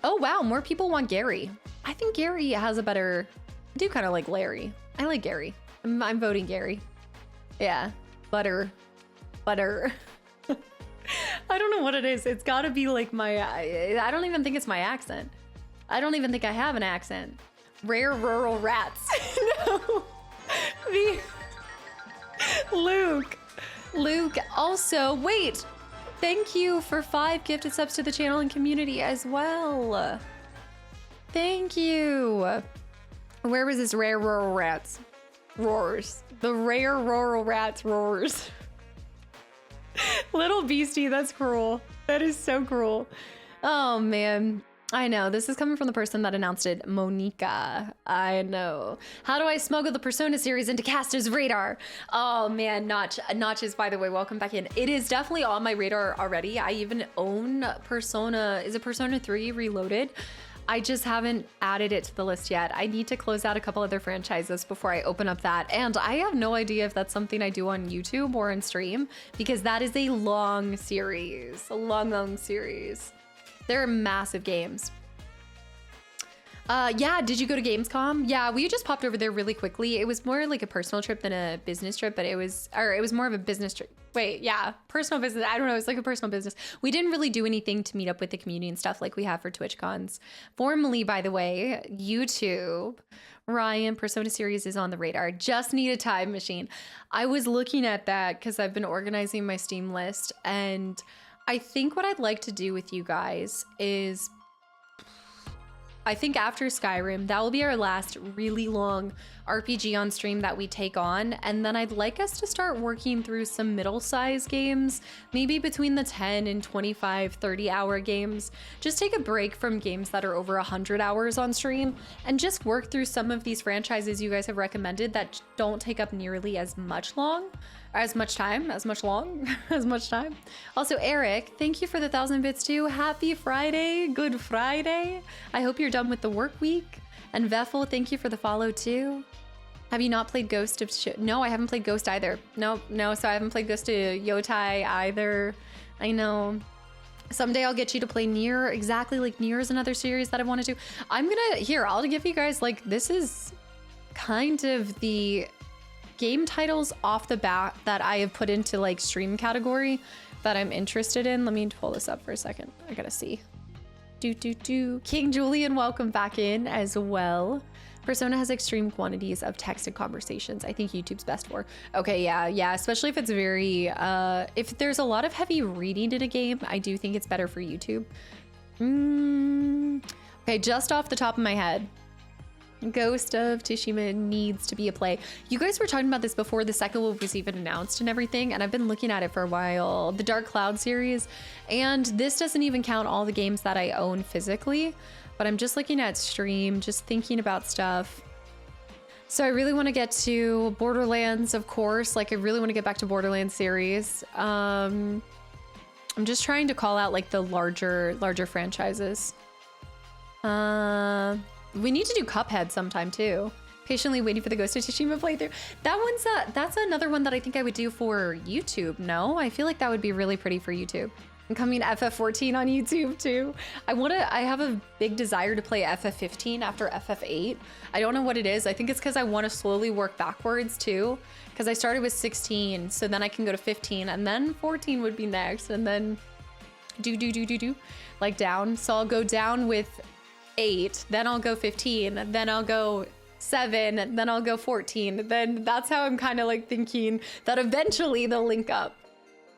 Oh, wow. More people want Gary. I think Gary has a better... I do kind of like Larry. I like Gary. I'm voting Gary. Yeah. Butter. I don't know what it is. It's got to be like my... I don't even think it's my accent. I don't even think I have an accent. Rare rural rats. No. Luke also, wait. Thank you for 5 gifted subs to the channel and community as well. Thank you. Where was this rare rural rats? Roars. The rare rural rats roars. Little beastie, that's cruel. That is so cruel. Oh man. I know, this is coming from the person that announced it, Monica. I know. How do I smuggle the Persona series into Caster's radar? Oh man, Notches, by the way, welcome back in. It is definitely on my radar already. I even own Persona, is it Persona 3 Reloaded? I just haven't added it to the list yet. I need to close out a couple other franchises before I open up that. And I have no idea if that's something I do on YouTube or in stream, because that is a long series, a long series. They're massive games. Yeah, did you go to Gamescom? Yeah, we just popped over there really quickly. It was more like a personal trip than a business trip, but it was more of a business trip. Wait, yeah, personal business. I don't know, it's like a personal business. We didn't really do anything to meet up with the community and stuff like we have for TwitchCons. Formerly, by the way, YouTube, Ryan, Persona series is on the radar. Just need a time machine. I was looking at that because I've been organizing my Steam list, and I think what I'd like to do with you guys is, I think after Skyrim, that will be our last really long RPG on stream that we take on. And then I'd like us to start working through some middle-sized games, maybe between the 10 and 25, 30-hour games. Just take a break from games that are over 100 hours on stream and just work through some of these franchises you guys have recommended that don't take up nearly as much time. Also, Eric, thank you for the 1,000 bits too. Happy Friday, good Friday. I hope you're done with the work week. And Veffel, thank you for the follow too. Have you not played Ghost of No, I haven't played Ghost either. No, so I haven't played Ghost of Yotai either. I know. Someday I'll get you to play Nier. Exactly, like Nier is another series that I want to do. I'll give you guys, like, this is kind of the game titles off the bat that I have put into like stream category that I'm interested in. Let me pull this up for a second. I gotta see. King Julian, welcome back in as well. Persona has extreme quantities of text and conversations. I think YouTube's best for. Okay, yeah, especially if it's very, if there's a lot of heavy reading in a game, I do think it's better for YouTube. Okay, just off the top of my head, Ghost of Tsushima needs to be a play. You guys were talking about this before the second one was even announced and everything, and I've been looking at it for a while. The Dark Cloud series, and this doesn't even count all the games that I own physically, but I'm just looking at stream, just thinking about stuff. So I really want to get to Borderlands, of course. Like, I really want to get back to Borderlands series. I'm just trying to call out like the larger franchises. We need to do Cuphead sometime too. Patiently waiting for the Ghost of Tsushima playthrough. That's another one that I think I would do for YouTube. No, I feel like that would be really pretty for YouTube. And coming FF14 on YouTube too. I have a big desire to play FF15 after FF8. I don't know what it is. I think it's because I want to slowly work backwards too. Because I started with 16, so then I can go to 15, and then 14 would be next, and then like down. So I'll go down with 8, then I'll go 15, then I'll go 7, then I'll go 14. Then that's how I'm kind of like thinking that eventually they'll link up.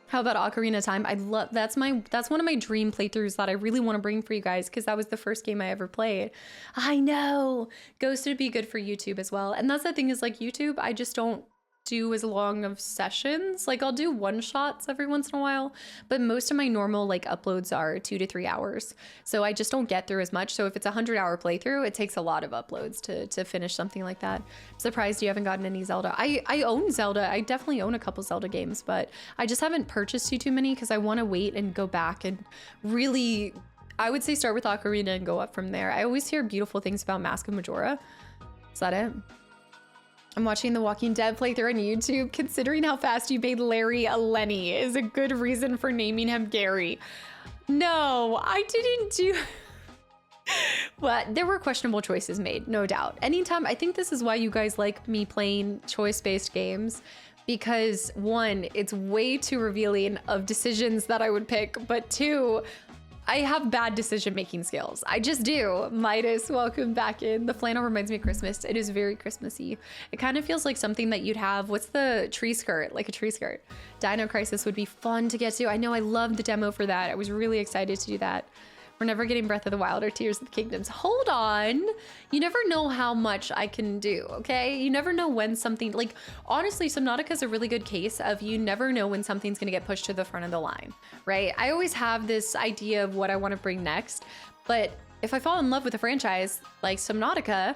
How about Ocarina of Time? I love that's one of my dream playthroughs that I really want to bring for you guys, because that was the first game I ever played. I know Ghost would be good for YouTube as well. And that's the thing, is like YouTube, I just don't do as long of sessions. Like, I'll do one shots every once in a while, but most of my normal like uploads are 2 to 3 hours, so I just don't get through as much. So if it's a 100-hour playthrough, it takes a lot of uploads to finish something like that. I'm surprised you haven't gotten any Zelda. I own Zelda. I definitely own a couple Zelda games, but I just haven't purchased too many because I want to wait and go back and really, I would say start with Ocarina and go up from there. I always hear beautiful things about Mask of Majora. Is that it? I'm watching The Walking Dead playthrough on YouTube. Considering how fast you made Larry a Lenny is a good reason for naming him Gary. No, I didn't do... But there were questionable choices made, no doubt. Anytime, I think this is why you guys like me playing choice-based games, because 1, it's way too revealing of decisions that I would pick, but 2, I have bad decision-making skills. I just do. Midas, welcome back in. The flannel reminds me of Christmas. It is very Christmassy. It kind of feels like something that you'd have. What's the tree skirt? Like a tree skirt. Dino Crisis would be fun to get to. I know, I loved the demo for that. I was really excited to do that. We're never getting Breath of the Wild or Tears of the Kingdoms. Hold on. You never know how much I can do, okay? You never know when something, like, honestly, Subnautica is a really good case of you never know when something's gonna get pushed to the front of the line, right? I always have this idea of what I want to bring next, but if I fall in love with a franchise like Subnautica,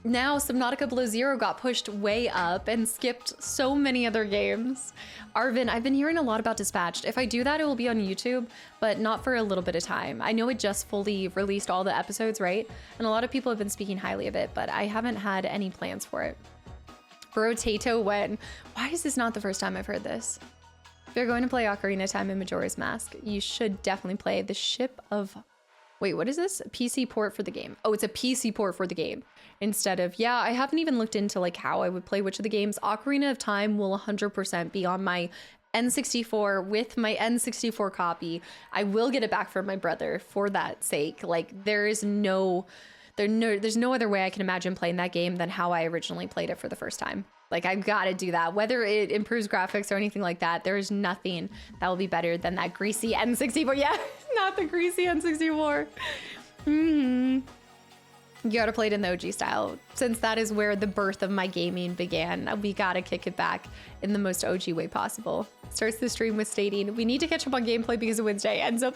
now Subnautica Below Zero got pushed way up and skipped so many other games. Arvin, I've been hearing a lot about Dispatched. If I do that, it will be on YouTube, but not for a little bit of time. I know it just fully released all the episodes, right? And a lot of people have been speaking highly of it, but I haven't had any plans for it. Brotato when? Why is this not the first time I've heard this? If you're going to play Ocarina of Time and Majora's Mask, you should definitely play the Ship of... Wait, what is this? A PC port for the game. Oh, it's a PC port for the game. Instead of, yeah, I haven't even looked into like how I would play which of the games. Ocarina of Time will 100% be on my N64 with my N64 copy. I will get it back from my brother for that sake. Like there's no other way I can imagine playing that game than how I originally played it for the first time. Like I've got to do that. Whether it improves graphics or anything like that, there is nothing that will be better than that greasy N64. Yeah, not the greasy N64. You gotta play it in the OG style. Since that is where the birth of my gaming began, we gotta kick it back in the most OG way possible. Starts the stream with stating, we need to catch up on gameplay because of Wednesday. Ends up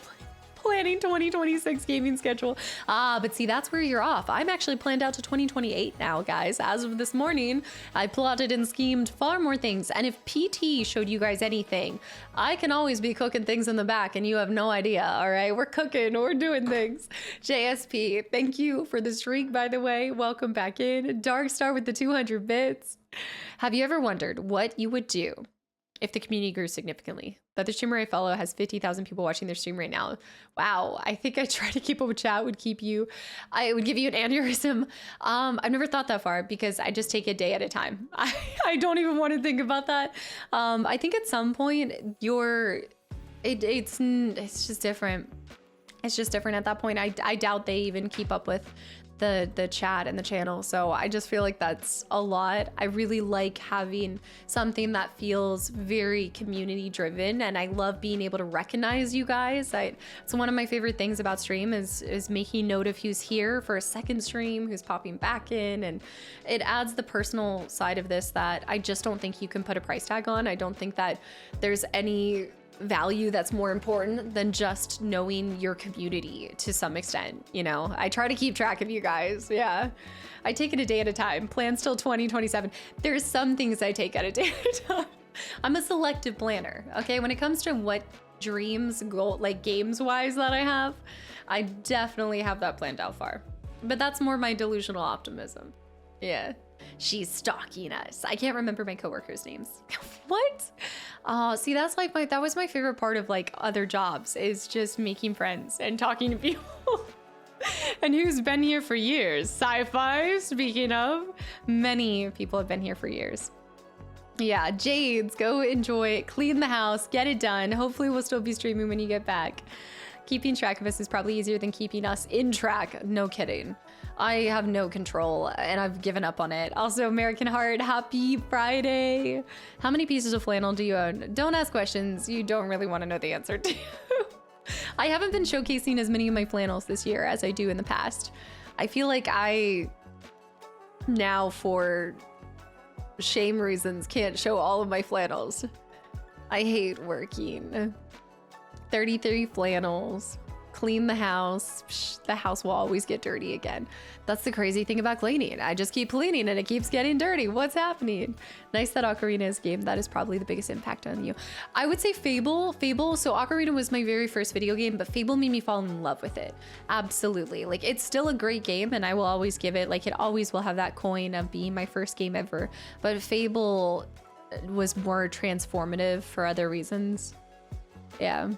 planning 2026 gaming schedule. But see, that's where you're off. I'm actually planned out to 2028 now, guys. As of this morning, I plotted and schemed far more things. And if PT showed you guys anything, I can always be cooking things in the back and you have no idea, all right? We're cooking, we're doing things. JSP, thank you for the streak, by the way. Welcome back in. Darkstar with the 200 bits. Have you ever wondered what you would do if the community grew significantly? The other streamer I follow has 50,000 people watching their stream right now. Wow, I think I try to keep up with chat would give you an aneurysm. I've never thought that far because I just take it day at a time. I don't even want to think about that. I think at some point it's just different. It's just different at that point. I doubt they even keep up with the chat and the channel. So I just feel like that's a lot. I really like having something that feels very community driven, and I love being able to recognize you guys. It's one of my favorite things about stream is making note of who's here for a second stream, who's popping back in, and it adds the personal side of this that I just don't think you can put a price tag on. I don't think that there's any value that's more important than just knowing your community to some extent. You know, I try to keep track of you guys. Yeah, I take it a day at a time. Plans till 2027. There's some things I take at a day at a time. I'm a selective planner. Okay, when it comes to what dreams, like games wise that I have, I definitely have that planned out far. But that's more my delusional optimism. Yeah. She's stalking us. I can't remember my coworkers' names. What? See, that's like that was my favorite part of like other jobs, is just making friends and talking to people. And who's been here for years? Sci-fi, speaking of, many people have been here for years. Yeah, Jades, go enjoy, clean the house, get it done. Hopefully we'll still be streaming when you get back. Keeping track of us is probably easier than keeping us in track. No kidding. I have no control and I've given up on it. Also, American Heart, happy Friday. How many pieces of flannel do you own? Don't ask questions you don't really want to know the answer to. I haven't been showcasing as many of my flannels this year as I do in the past. I feel like I now, for shame reasons, can't show all of my flannels. I hate working. 33 flannels. Clean the house. Psh, the house will always get dirty again. That's the crazy thing about cleaning. I just keep cleaning and it keeps getting dirty. What's happening? Nice that Ocarina is a game that is probably the biggest impact on you. I would say Fable. So Ocarina was my very first video game, but Fable made me fall in love with it. Absolutely. Like, it's still a great game and I will always give it, like, it always will have that coin of being my first game ever. But Fable was more transformative for other reasons. Yeah.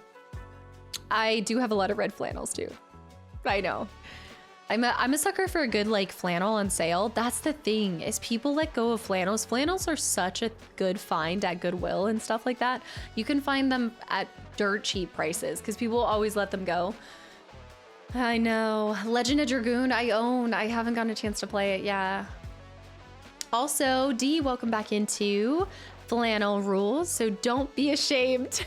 I do have a lot of red flannels too. I know. I'm a sucker for a good like flannel on sale. That's the thing, is people let go of flannels. Flannels are such a good find at Goodwill and stuff like that. You can find them at dirt cheap prices because people always let them go. I know. Legend of Dragoon I own. I haven't gotten a chance to play it. Yeah. Also, D, welcome back into Flannel Rules. So don't be ashamed.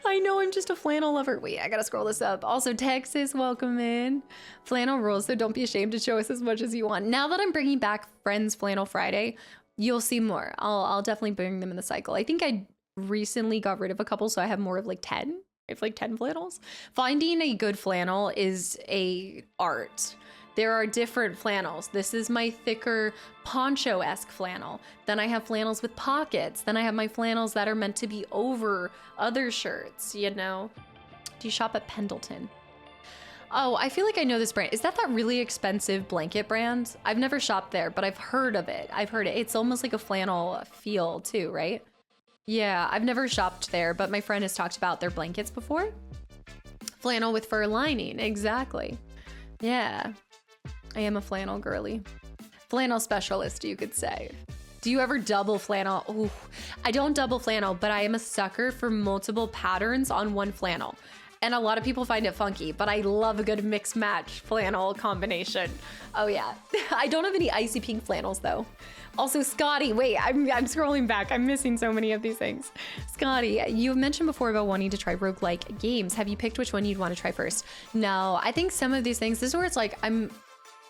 I know I'm just a flannel lover. Wait, I gotta scroll this up. Also, Texas, welcome in. Flannel rules, so don't be ashamed to show us as much as you want. Now that I'm bringing back Friends Flannel Friday, you'll see more. I'll definitely bring them in the cycle. I think I recently got rid of a couple, so I have more of like 10. I have like 10 flannels. Finding a good flannel is a art. There are different flannels. This is my thicker poncho-esque flannel. Then I have flannels with pockets. Then I have my flannels that are meant to be over other shirts, you know? Do you shop at Pendleton? Oh, I feel like I know this brand. Is that really expensive blanket brand? I've never shopped there, but I've heard of it. I've heard it. It's almost like a flannel feel too, right? Yeah, I've never shopped there, but my friend has talked about their blankets before. Flannel with fur lining, exactly. Yeah. I am a flannel girly. Flannel specialist, you could say. Do you ever double flannel? Ooh, I don't double flannel, but I am a sucker for multiple patterns on one flannel. And a lot of people find it funky, but I love a good mix match flannel combination. Oh yeah. I don't have any icy pink flannels though. Also, Scotty, wait, I'm scrolling back. I'm missing so many of these things. Scotty, you mentioned before about wanting to try roguelike games. Have you picked which one you'd want to try first? No, I think some of these things, this is where it's like, I'm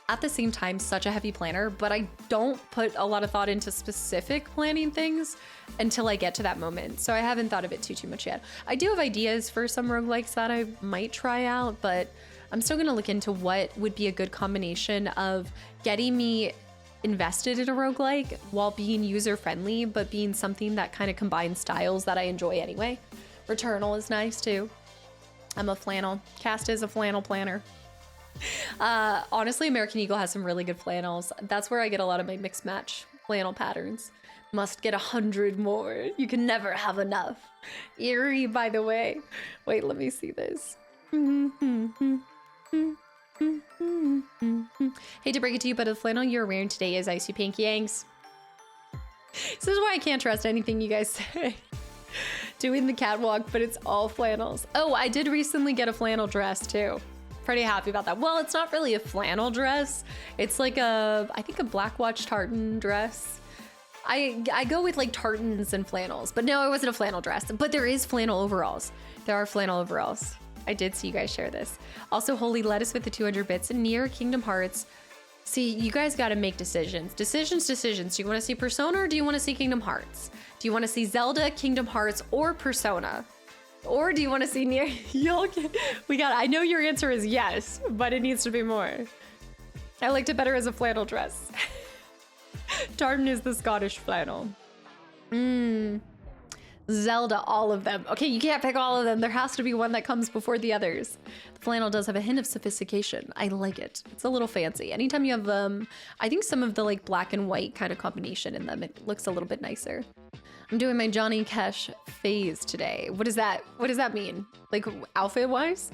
at the same time such a heavy planner, but I don't put a lot of thought into specific planning things until I get to that moment. So I haven't thought of it too much yet. I do have ideas for some roguelikes that I might try out, but I'm still gonna look into what would be a good combination of getting me invested in a roguelike while being user-friendly, but being something that kind of combines styles that I enjoy anyway. Returnal is nice too. I'm a flannel. Cast is a flannel planner. Honestly, American Eagle has some really good flannels. That's where I get a lot of my mixed match flannel patterns. Must get 100 more. You can never have enough. Eerie, by the way. Wait, let me see this. Hate to break it to you, but the flannel you're wearing today is Icy Pink Yanks. This is why I can't trust anything you guys say. Doing the catwalk, but it's all flannels. Oh, I did recently get a flannel dress too. Pretty happy about that. Well, it's not really a flannel dress. It's like I think a Black Watch tartan dress. I go with like tartans and flannels, but no, it wasn't a flannel dress. But there is flannel overalls. There are flannel overalls. I did see you guys share this. Also, Holy Lettuce with the 200 bits near Kingdom Hearts. See, you guys got to make decisions. Decisions. Do you want to see Persona or do you want to see Kingdom Hearts? Do you want to see Zelda, Kingdom Hearts, or Persona? Or do you want to see near? I know your answer is yes, but it needs to be more. I liked it better as a flannel dress. Tartan is the Scottish flannel. Zelda, all of them. Okay, you can't pick all of them. There has to be one that comes before the others. The flannel does have a hint of sophistication. I like it. It's a little fancy. Anytime you have, I think some of the like black and white kind of combination in them, it looks a little bit nicer. I'm doing my Johnny Cash phase today. What does that mean? Like outfit wise?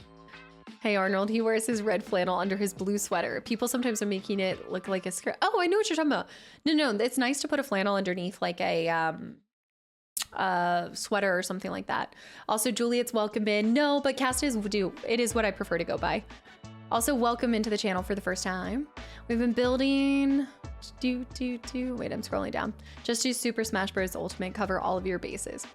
Hey Arnold, he wears his red flannel under his blue sweater. People sometimes are making it look like a skirt. Oh, I know what you're talking about. No, it's nice to put a flannel underneath like a sweater or something like that. Also, Juliet's welcome in. No, but cast is it is what I prefer to go by. Also, welcome into the channel for the first time. We've been building wait, I'm scrolling down. Just do Super Smash Bros. Ultimate, cover all of your bases.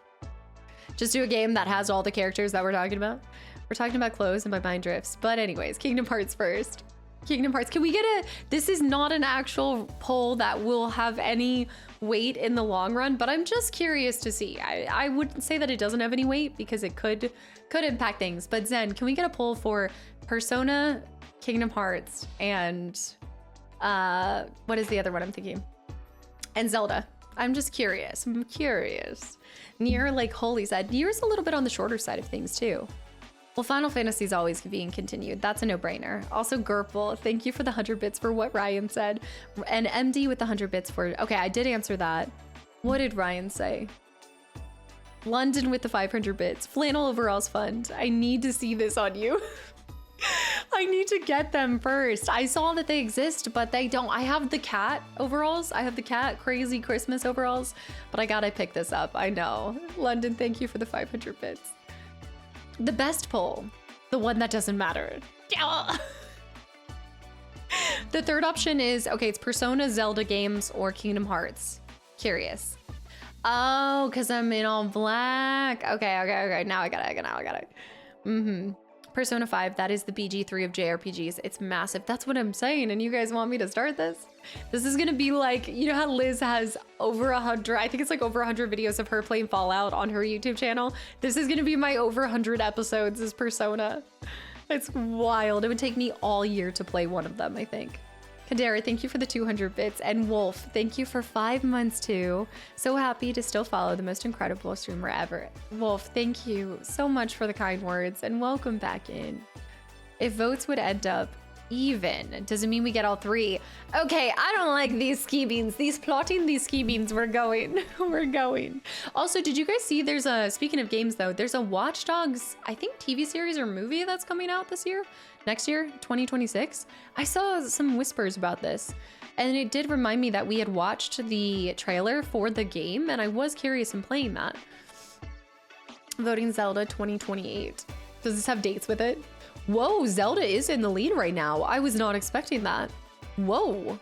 Just do a game that has all the characters that we're talking about. We're talking about clothes and my mind drifts. But anyways, Kingdom Hearts first. Kingdom Hearts, can we get this is not an actual poll that will have any weight in the long run, but I'm just curious to see. I wouldn't say that it doesn't have any weight because it could impact things. But Zen, can we get a poll for Persona, Kingdom Hearts, and what is the other one I'm thinking? And Zelda. I'm just curious. Nier, like Holy said, Nier's a little bit on the shorter side of things too. Well, Final Fantasy is always being continued. That's a no-brainer. Also, Gurple, thank you for the 100 bits for what Ryan said. And MD with the 100 bits for... Okay, I did answer that. What did Ryan say? London with the 500 bits. Flannel Overalls Fund. I need to see this on you. I need to get them first. I saw that they exist, but they don't. I have the cat overalls. I have the cat crazy Christmas overalls, but I gotta pick this up. I know. London, thank you for the 500 bits. The best poll, the one that doesn't matter. The third option is, okay, it's Persona, Zelda games, or Kingdom Hearts. Curious. Oh, because I'm in all black. Okay. Now I got it. Persona 5, that is the BG3 of JRPGs. It's massive. That's what I'm saying. And you guys want me to start this? This is gonna be like, you know how Liz has over 100, I think it's like over 100 videos of her playing Fallout on her YouTube channel. This is gonna be my over 100 episodes as Persona. It's wild. It would take me all year to play one of them, I think. Kadara, thank you for the 200 bits. And Wolf, thank you for 5 months too. So happy to still follow the most incredible streamer ever. Wolf, thank you so much for the kind words and welcome back in. If votes would end up even, doesn't mean we get all 3. Okay, I don't like these ski beans. These ski beans, we're going. We're going. Also, did you guys see there's a, speaking of games though, there's a Watch Dogs, I think TV series or movie that's coming out this year? Next year, 2026. I saw some whispers about this and it did remind me that we had watched the trailer for the game and I was curious in playing that. Voting Zelda 2028. Does this have dates with it? Whoa, Zelda is in the lead right now. I was not expecting that. Whoa.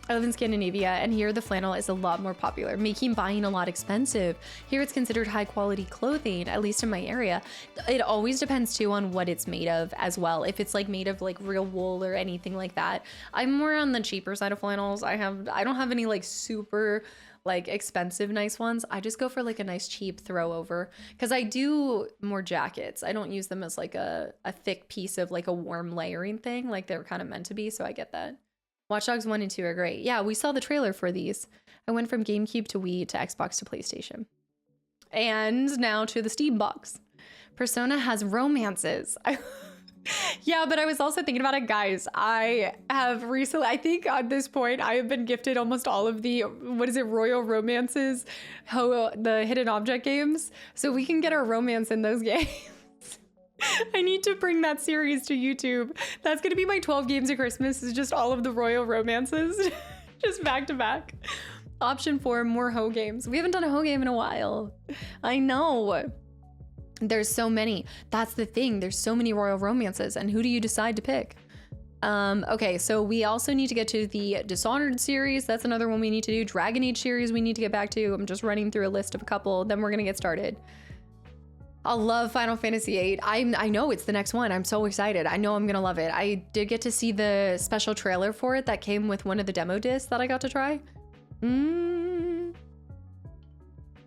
I live in Scandinavia and here the flannel is a lot more popular, making buying a lot expensive. Here it's considered high quality clothing, at least in my area. It always depends too on what it's made of as well. If it's like made of like real wool or anything like that. I'm more on the cheaper side of flannels. I don't have any like super like expensive nice ones. I just go for like a nice cheap throw over because I do more jackets. I don't use them as like a thick piece of like a warm layering thing like they're kind of meant to be, so I get that. Watch Dogs 1 and 2 are great. Yeah, we saw the trailer for these. I went from GameCube to Wii to Xbox to PlayStation. And now to the Steam box. Persona has romances. Yeah, but I was also thinking about it, guys. I have recently, I think at this point, I have been gifted almost all of the, Royal Romances, the hidden object games. So we can get our romance in those games. I need to bring that series to YouTube. That's gonna be my 12 games of Christmas, is just all of the Royal Romances, just back to back. Option 4, more Ho games. We haven't done a Ho game in a while. I know. There's so many. That's the thing. There's so many Royal Romances, and who do you decide to pick? Okay, so we also need to get to the Dishonored series. That's another one we need to do. Dragon Age series we need to get back to. I'm just running through a list of a couple, then we're gonna get started. I'll love Final Fantasy VIII. I know it's the next one. I'm so excited. I know I'm gonna love it. I did get to see the special trailer for it that came with one of the demo discs that I got to try.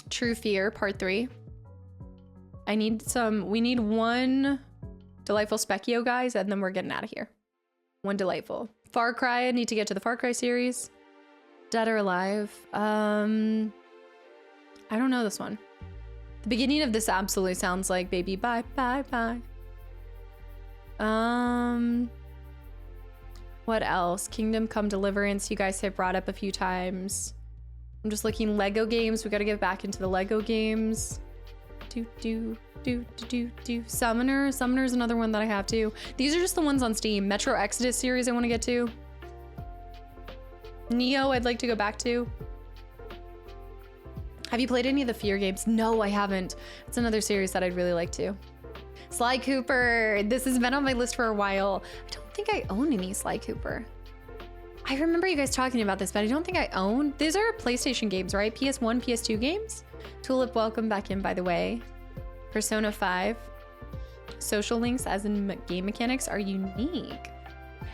True Fear Part 3. We need one Delightful Specchio, guys, and then we're getting out of here. One Delightful. Far Cry, I need to get to the Far Cry series. Dead or Alive. I don't know this one. The beginning of this absolutely sounds like Baby Bye Bye Bye. What else? Kingdom Come Deliverance, you guys have brought up a few times. I'm just looking. Lego games, we gotta get back into the Lego games. Summoner. Summoner's another one that I have to. These are just the ones on Steam. Metro Exodus series I want to get to. Neo I'd like to go back to. Have you played any of the Fear games? No, I haven't. It's another series that I'd really like to. Sly Cooper. This has been on my list for a while. I don't think I own any Sly Cooper. I remember you guys talking about this, but I don't think I own. These are PlayStation games, right? PS1, PS2 games? Tulip, welcome back in, by the way. Persona 5. Social links, as in game mechanics, are unique.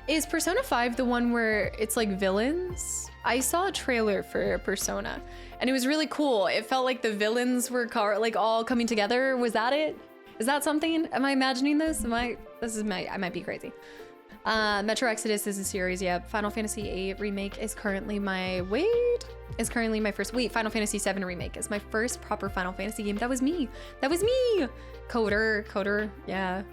Is Persona 5 the one where it's like villains? I saw a trailer for Persona and it was really cool. It felt like the villains were like all coming together. Was that it? Is that something? Am I imagining this? I might be crazy. Metro Exodus is a series. Yeah. Final Fantasy VIII remake is currently my first. Wait, Final Fantasy VII remake is my first proper Final Fantasy game. That was me. Coder. Yeah.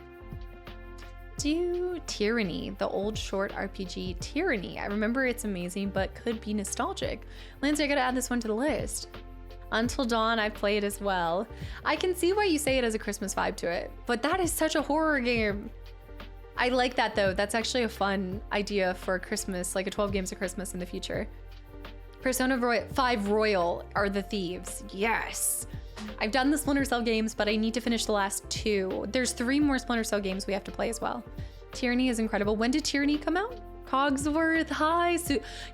Tyranny, the old short RPG Tyranny. I remember it's amazing, but could be nostalgic. Lindsay, I gotta add this one to the list. Until Dawn, I played as well. I can see why you say it has a Christmas vibe to it, but that is such a horror game. I like that though. That's actually a fun idea for Christmas, like a 12 games of Christmas in the future. Persona 5 Royal are the thieves. Yes. I've done the Splinter Cell games, but I need to finish the last 2. There's 3 more Splinter Cell games we have to play as well. Tyranny is incredible. When did Tyranny come out? Cogsworth, hi.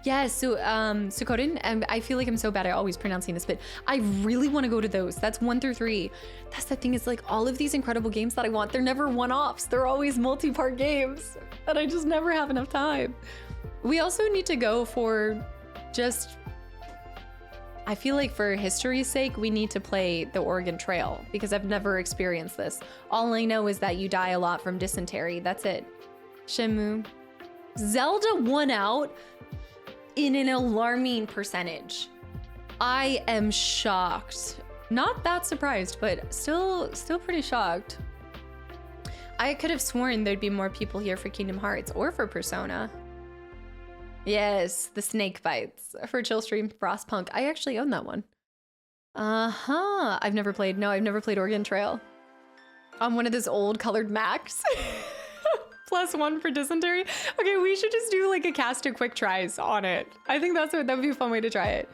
Yes, Sukoden, and I feel like I'm so bad at always pronouncing this, but I really want to go to those. That's 1 through 3. That's the thing, is like all of these incredible games that I want, they're never one-offs. They're always multi-part games, and I just never have enough time. We also need to go for just, I feel like for history's sake, we need to play the Oregon Trail because I've never experienced this. All I know is that you die a lot from dysentery. That's it. Shenmue. Zelda won out in an alarming percentage. I am shocked. Not that surprised, but still pretty shocked. I could have sworn there'd be more people here for Kingdom Hearts or for Persona. Yes, the snake bites for Chillstream Frostpunk. I actually own that one. I've never played Oregon Trail. On one of those old colored Macs. +1 for dysentery. Okay, we should just do like a cast of quick tries on it. I think that would be a fun way to try it.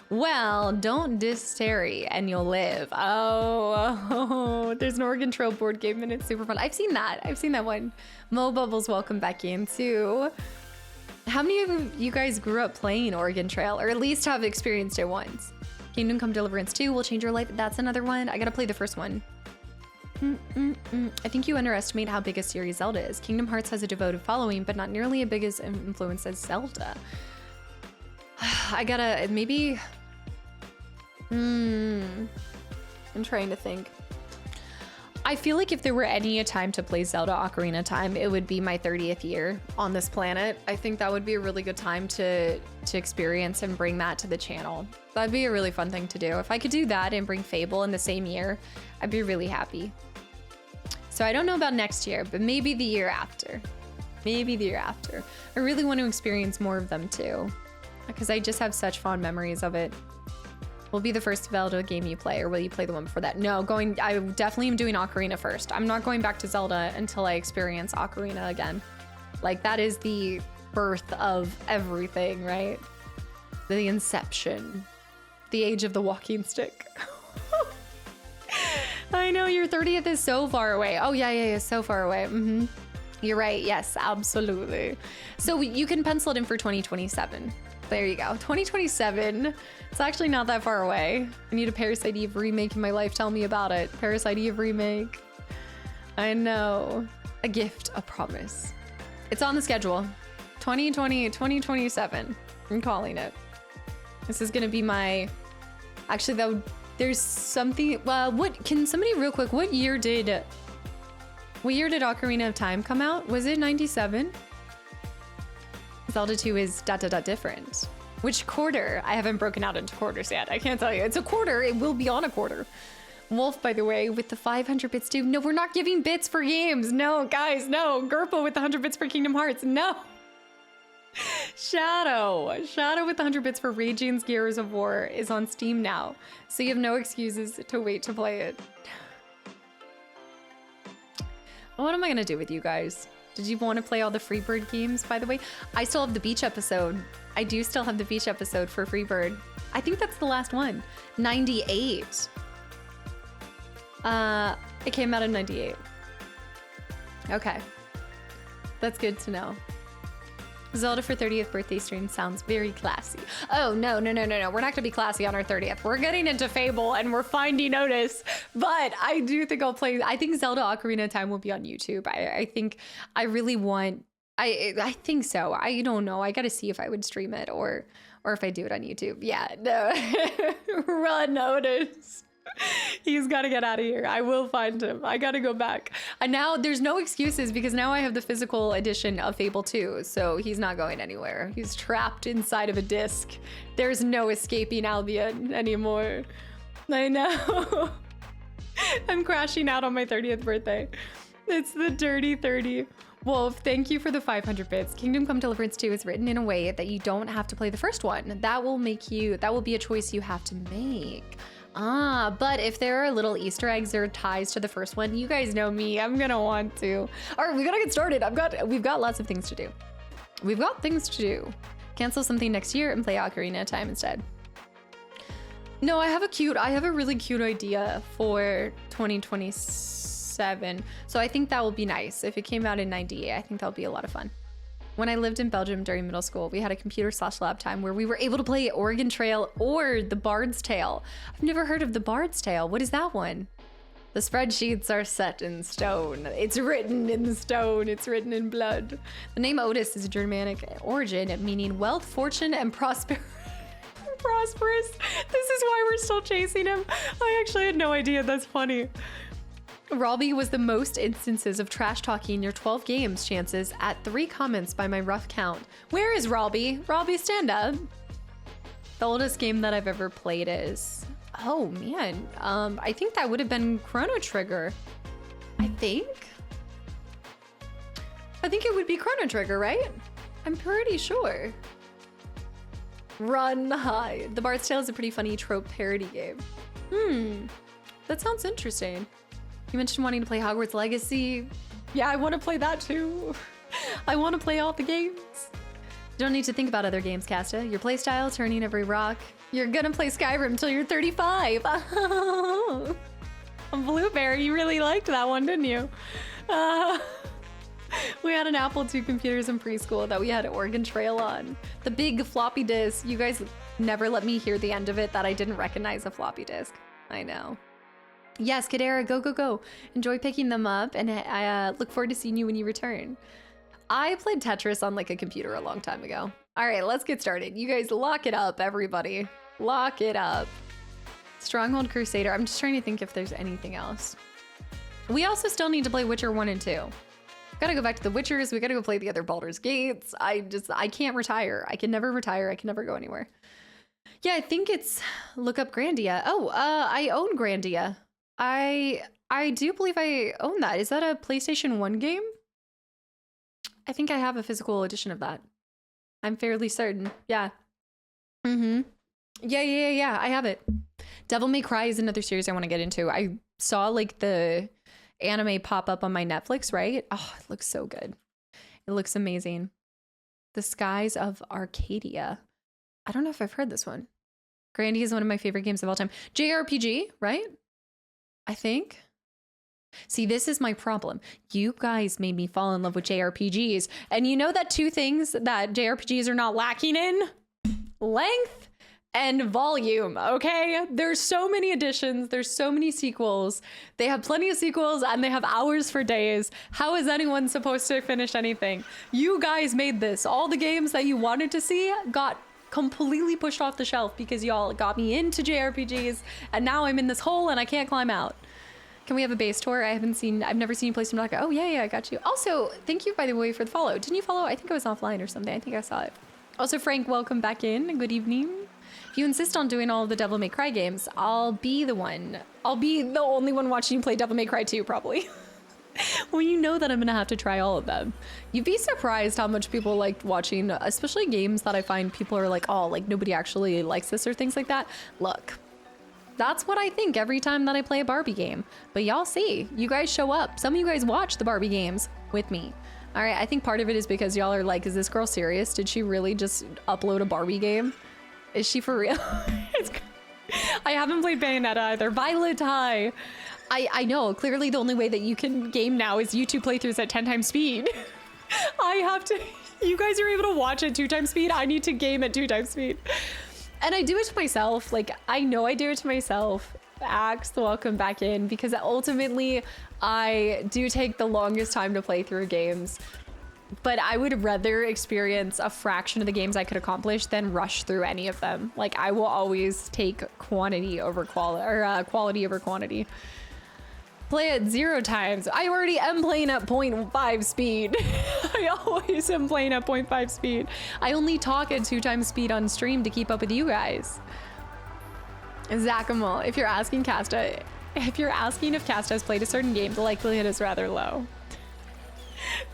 Well, don't dysentery and you'll live. Oh, there's an Oregon Trail board game and it's super fun. I've seen that one. Mo Bubbles, welcome back in too. How many of you guys grew up playing Oregon Trail, or at least have experienced it once? Kingdom Come Deliverance 2 will change your life. That's another one. I gotta play the first one. I think you underestimate how big a series Zelda is. Kingdom Hearts has a devoted following, but not nearly as big as influence as Zelda. I gotta, maybe... I'm trying to think. I feel like if there were any time to play Zelda Ocarina of Time, it would be my 30th year on this planet. I think that would be a really good time to experience and bring that to the channel. That'd be a really fun thing to do. If I could do that and bring Fable in the same year, I'd be really happy. So I don't know about next year, but maybe the year after. Maybe the year after. I really want to experience more of them too, because I just have such fond memories of it. Will be the first Zelda game you play, or will you play the one before that? No, I definitely am doing Ocarina first. I'm not going back to Zelda until I experience Ocarina again. Like, that is the birth of everything, right? The inception. The age of the walking stick. I know, your 30th is so far away. Oh, yeah, so far away. You're right, yes, absolutely. So you can pencil it in for 2027. There you go, 2027. It's actually not that far away. I need a Parasite Eve remake in my life. Tell me about it. Parasite Eve remake. I know. A gift, a promise. It's on the schedule. 2027. I'm calling it. This is gonna be my... Actually, though, there's something... can somebody real quick, what year did Ocarina of Time come out? Was it 97? Zelda 2 is ... different. Which quarter? I haven't broken out into quarters yet. I can't tell you. It's a quarter. It will be on a quarter. Wolf, by the way, with the 500 bits too. No, we're not giving bits for games. No, guys, no. Gerpo with the 100 bits for Kingdom Hearts. No. Shadow with the 100 bits for Raging's Gears of War is on Steam now. So you have no excuses to wait to play it. What am I going to do with you guys? Did you want to play all the Freebird games, by the way? I still have the beach episode. I do still have the beach episode for Freebird. I think that's the last one. 98. It came out in 98. Okay. That's good to know. Zelda for 30th birthday stream sounds very classy. Oh, no. We're not gonna be classy on our 30th. We're getting into Fable and we're finding Otis. But I do think I'll play, I think Zelda Ocarina of Time will be on YouTube. I think I really want, I think so. I don't know. I gotta see if I would stream it or if I do it on YouTube. Yeah, no. Run, Otis. He's got to get out of here. I will find him. I got to go back. And now there's no excuses because now I have the physical edition of Fable 2. So he's not going anywhere. He's trapped inside of a disc. There's no escaping Albion anymore. I know. I'm crashing out on my 30th birthday. It's the dirty 30. Wolf, thank you for the 500 bits. Kingdom Come Deliverance 2 is written in a way that you don't have to play the first one. That will be a choice you have to make. But if there are little Easter eggs or ties to the first one, you guys know me, I'm gonna want to. All right, we gotta get started. We've got lots of things to do. We've got things to do. Cancel something next year and play Ocarina of Time instead. No, I have a really cute idea for 2027. So I think that will be nice. If it came out in 98, I think that'll be a lot of fun. When I lived in Belgium during middle school, we had a computer/lab time where we were able to play Oregon Trail or The Bard's Tale. I've never heard of The Bard's Tale. What is that one? The spreadsheets are set in stone. It's written in stone. It's written in blood. The name Otis is a Germanic origin, meaning wealth, fortune, and prosperous. This is why we're still chasing him. I actually had no idea. That's funny. Robbie was the most instances of trash talking your 12 games chances at 3 comments by my rough count. Where is Robbie? Robbie, stand up. The oldest game that I've ever played is... Oh, man. I think that would have been Chrono Trigger. I think it would be Chrono Trigger, right? I'm pretty sure. Run high. The Bard's Tale is a pretty funny trope parody game. That sounds interesting. You mentioned wanting to play Hogwarts Legacy. Yeah, I want to play that too. I want to play all the games. You don't need to think about other games, Casta. Your playstyle, turning every rock. You're gonna play Skyrim until you're 35. Blueberry, you really liked that one, didn't you? We had an Apple II computers in preschool that we had Oregon Trail on. The big floppy disk. You guys never let me hear the end of it that I didn't recognize a floppy disk. I know. Yes, Kadera, go, go, go. Enjoy picking them up, and I look forward to seeing you when you return. I played Tetris on like a computer a long time ago. All right, let's get started. You guys lock it up, everybody. Lock it up. Stronghold Crusader. I'm just trying to think if there's anything else. We also still need to play Witcher 1 and 2. Gotta go back to the Witchers. We gotta go play the other Baldur's Gates. I can't retire. I can never retire. I can never go anywhere. Yeah, I think it's look up Grandia. Oh, I own Grandia. I do believe I own that. Is that a PlayStation 1 game? I think I have a physical edition of that. I'm fairly certain. Yeah. Yeah. I have it. Devil May Cry is another series I want to get into. I saw like the anime pop up on my Netflix, right? Oh, it looks so good. It looks amazing. The Skies of Arcadia. I don't know if I've heard this one. Grandia is one of my favorite games of all time. JRPG, right? I think. See, this is my problem. You guys made me fall in love with JRPGs. And you know that 2 things that JRPGs are not lacking in? Length and volume, okay? There's so many editions. There's so many sequels. They have plenty of sequels and they have hours for days. How is anyone supposed to finish anything? You guys made this. All the games that you wanted to see got completely pushed off the shelf because y'all got me into JRPGs, and now I'm in this hole and I can't climb out. Can we have a base tour? I've never seen you play Subnautica. Oh yeah, I got you. Also, thank you by the way for the follow. Didn't you follow? I think I was offline or something. I think I saw it. Also, Frank, welcome back in. Good evening. If you insist on doing all of the Devil May Cry games, I'll be the one. I'll be the only one watching you play Devil May Cry 2, probably. Well, you know that I'm gonna have to try all of them. You'd be surprised how much people liked watching, especially games that I find people are like, oh, like nobody actually likes this or things like that. Look, that's what I think every time that I play a Barbie game. But y'all see, you guys show up. Some of you guys watch the Barbie games with me. All right, I think part of it is because y'all are like, is this girl serious? Did she really just upload a Barbie game? Is she for real? I haven't played Bayonetta either. Violet High. I know, clearly the only way that you can game now is YouTube playthroughs at 10 times speed. I have to, you guys are able to watch at 2 times speed. I need to game at 2 times speed. And I do it to myself. Like, I know I do it to myself. Axe, welcome back in, because ultimately I do take the longest time to play through games. But I would rather experience a fraction of the games I could accomplish than rush through any of them. Like, I will always take quantity over quality, or quality over quantity. Play it 0 times. I already am playing at 0.5 speed. I always am playing at 0.5 speed. I only talk at 2 times speed on stream to keep up with you guys. Zachamal, if you're asking if Casta has played a certain game, the likelihood is rather low.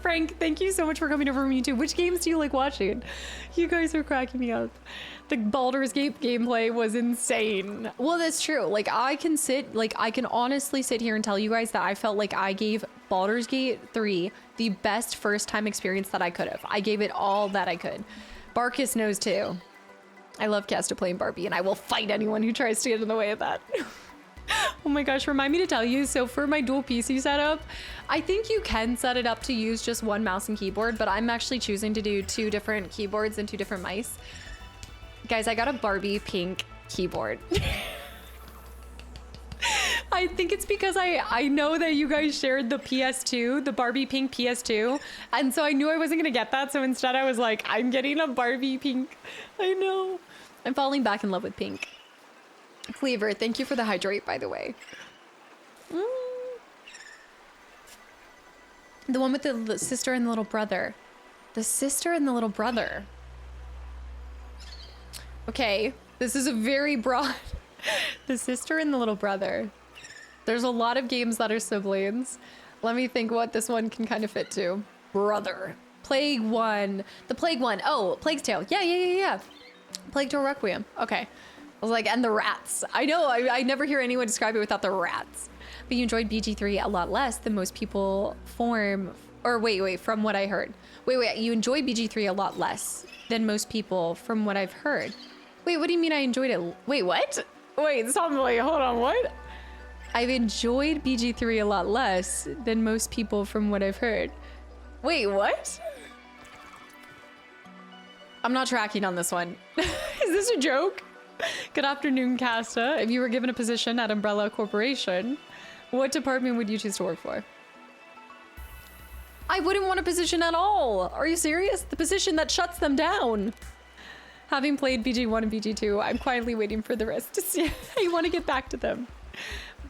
Frank, thank you so much for coming over from YouTube. Which games do you like watching? You guys are cracking me up. The Baldur's Gate gameplay was insane. Well, that's true. Like, I can honestly sit here and tell you guys that I felt like I gave Baldur's Gate 3 the best first time experience that I could have. I gave it all that I could. Barkus knows too. I love Casta playing Barbie, and I will fight anyone who tries to get in the way of that. Oh my gosh, remind me to tell you. So for my dual PC setup, I think you can set it up to use just one mouse and keyboard, but I'm actually choosing to do 2 different keyboards and 2 different mice. Guys, I got a Barbie pink keyboard. I think it's because I know that you guys shared the PS2, the Barbie pink PS2. And so I knew I wasn't gonna get that. So instead I was like, I'm getting a Barbie pink. I know. I'm falling back in love with pink. Cleaver, thank you for the hydrate, by the way. The one with the sister and the little brother. The sister and the little brother. Okay, this is a very broad... The sister and the little brother. There's a lot of games that are siblings. Let me think what this one can kind of fit to. Brother. Plague One. The Plague One. Oh, Plague's Tale. Yeah. Plague Tale Requiem. Okay. I was like, and the rats. I know, I never hear anyone describe it without the rats. But you enjoyed BG3 a lot less than most people from what I heard. Wait, you enjoyed BG3 a lot less than most people from what I've heard. Wait, what do you mean I enjoyed it? Wait, what? Wait, stop, wait, hold on, what? I've enjoyed BG3 a lot less than most people from what I've heard. Wait, what? I'm not tracking on this one. Is this a joke? Good afternoon, Casta. If you were given a position at Umbrella Corporation, what department would you choose to work for? I wouldn't want a position at all. Are you serious? The position that shuts them down. Having played BG1 and BG2, I'm quietly waiting for the rest to see. I want to get back to them.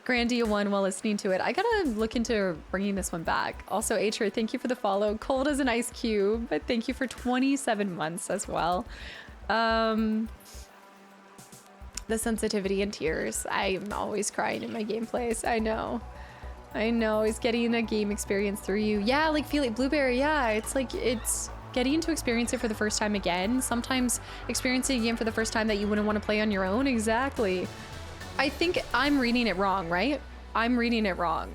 Grandia won while listening to it. I gotta look into bringing this one back. Also, Atria, thank you for the follow. Cold as an ice cube, but thank you for 27 months as well. The sensitivity and tears. I'm always crying in my gameplays. I know. It's getting a game experience through you. Yeah, like feel it, Blueberry. Yeah, it's like it's getting to experience it for the first time again. Sometimes experiencing a game for the first time that you wouldn't want to play on your own. Exactly. I think I'm reading it wrong, right? I'm reading it wrong.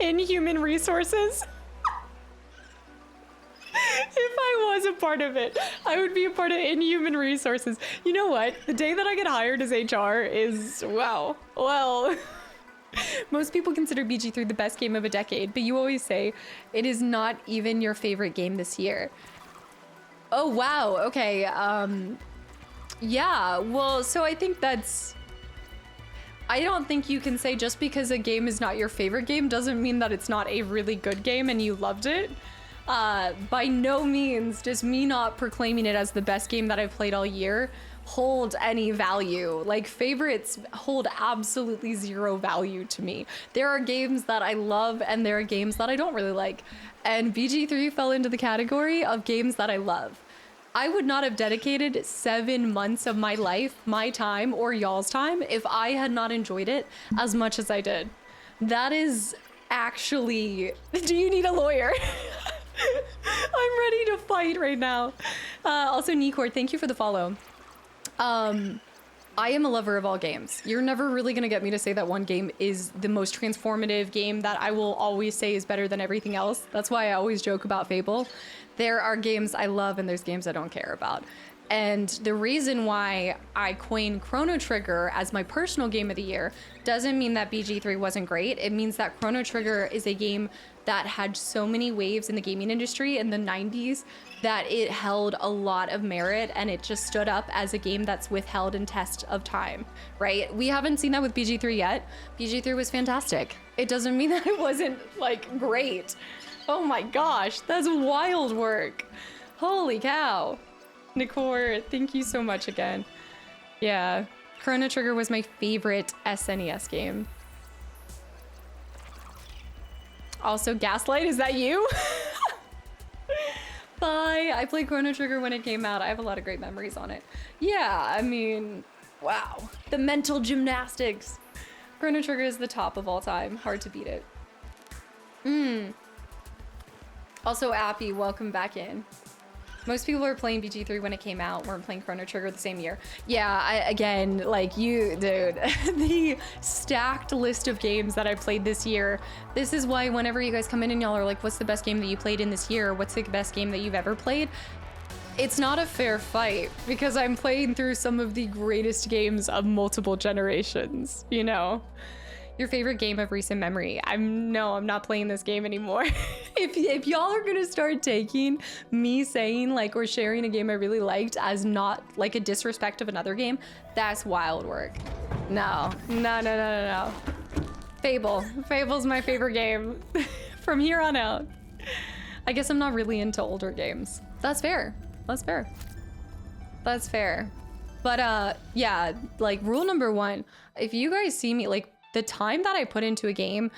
Inhuman Resources. If I was a part of it, I would be a part of Inhuman Resources. You know what? The day that I get hired as HR is, wow. Well, most people consider BG3 the best game of a decade, but you always say it is not even your favorite game this year. Oh, wow. Okay. Yeah, well, so I think I don't think you can say just because a game is not your favorite game doesn't mean that it's not a really good game and you loved it. By no means does me not proclaiming it as the best game that I've played all year hold any value. Like, favorites hold absolutely zero value to me. There are games that I love and there are games that I don't really like. And BG3 fell into the category of games that I love. I would not have dedicated 7 months of my life, my time, or y'all's time if I had not enjoyed it as much as I did. That is actually... Do you need a lawyer? I'm ready to fight right now. Also, Nikor, thank you for the follow. I am a lover of all games. You're never really gonna get me to say that one game is the most transformative game that I will always say is better than everything else. That's why I always joke about Fable. There are games I love and there's games I don't care about. And the reason why I coined Chrono Trigger as my personal game of the year doesn't mean that BG3 wasn't great. It means that Chrono Trigger is a game that had so many waves in the gaming industry in the 90s that it held a lot of merit and it just stood up as a game that's withheld in test of time, right? We haven't seen that with BG3 yet. BG3 was fantastic. It doesn't mean that it wasn't like great. Oh my gosh, that's wild work. Holy cow. Nikor, thank you so much again. Yeah, Chrono Trigger was my favorite SNES game. Also, Gaslight, is that you? Bye. I played Chrono Trigger when it came out. I have a lot of great memories on it. Yeah, I mean, wow. The mental gymnastics. Chrono Trigger is the top of all time. Hard to beat it. Also, Appy, welcome back in. Most people were playing BG3 when it came out, weren't playing Chrono Trigger the same year. Yeah, again, like you, dude, the stacked list of games that I played this year. This is why whenever you guys come in and y'all are like, what's the best game that you played in this year? What's the best game that you've ever played? it's not a fair fight because I'm playing through some of the greatest games of multiple generations, you know? Your favorite game of recent memory. I'm not playing this game anymore. if y'all are gonna start taking me saying like or sharing a game I really liked as not like a disrespect of another game, that's wild work. No. Fable's my favorite game from here on out. I guess I'm not really into older games. That's fair. But yeah, like rule number one, if you guys see me, like the time that I put into a game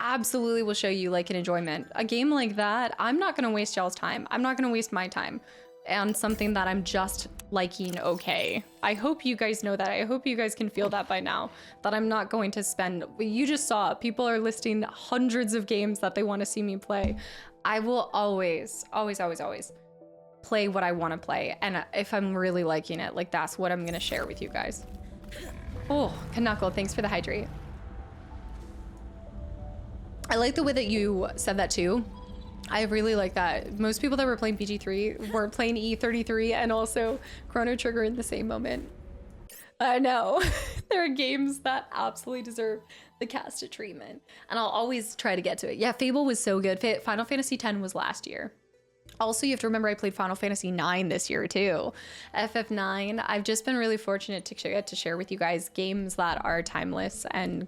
absolutely will show you like an enjoyment. A game like that, I'm not gonna waste y'all's time. I'm not gonna waste my time on something that I'm just liking okay. I hope you guys know that. I hope you guys can feel that by now, that I'm not going to spend, you just saw, people are listing hundreds of games that they want to see me play. I will always play what I want to play. And if I'm really liking it, like that's what I'm gonna share with you guys. Oh, Knuckle, thanks for the hydrate. I like the way that you said that too. I really like that. Most people that were playing BG3 were playing E33 and also Chrono Trigger in the same moment. I know. There are games that absolutely deserve the Casta treatment. And I'll always try to get to it. Yeah, Fable was so good. Final Fantasy X was last year. Also, you have to remember I played Final Fantasy IX this year too. FF9. I've just been really fortunate to get to share with you guys games that are timeless and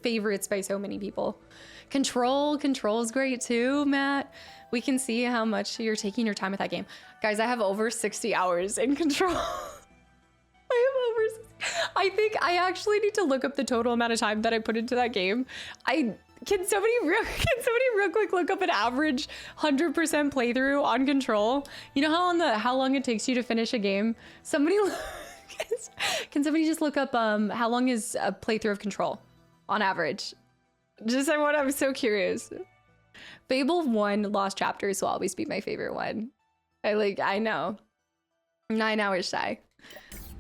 favorites by so many people. Control's great too, Matt. We can see how much you're taking your time with that game. Guys, I have over 60 hours in Control. I think I actually need to look up the total amount of time that I put into that game. Can somebody real quick look up an average 100% playthrough on Control? You know how long it takes you to finish a game? Can somebody just look up how long is a playthrough of Control on average? I'm so curious. Fable 1 Lost Chapters will always be my favorite one. I know. 9 hours shy.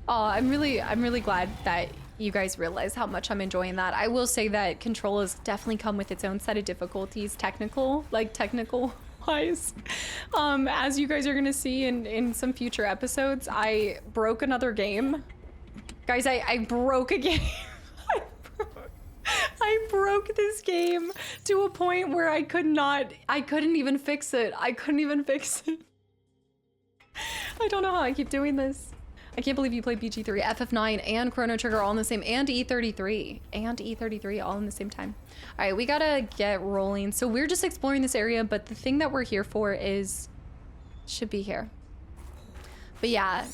Oh, I'm really glad that you guys realize how much I'm enjoying that. I will say that Control has definitely come with its own set of difficulties, technical wise. As you guys are gonna see in some future episodes, I broke another game. Guys, I broke a game. I broke this game to a point where I couldn't even fix it. I don't know how I keep doing this. I can't believe you played BG3, FF9, and Chrono Trigger all in the same, and E33 all in the same time. All right, we gotta get rolling. So we're just exploring this area, but the thing that we're here for should be here. But yeah,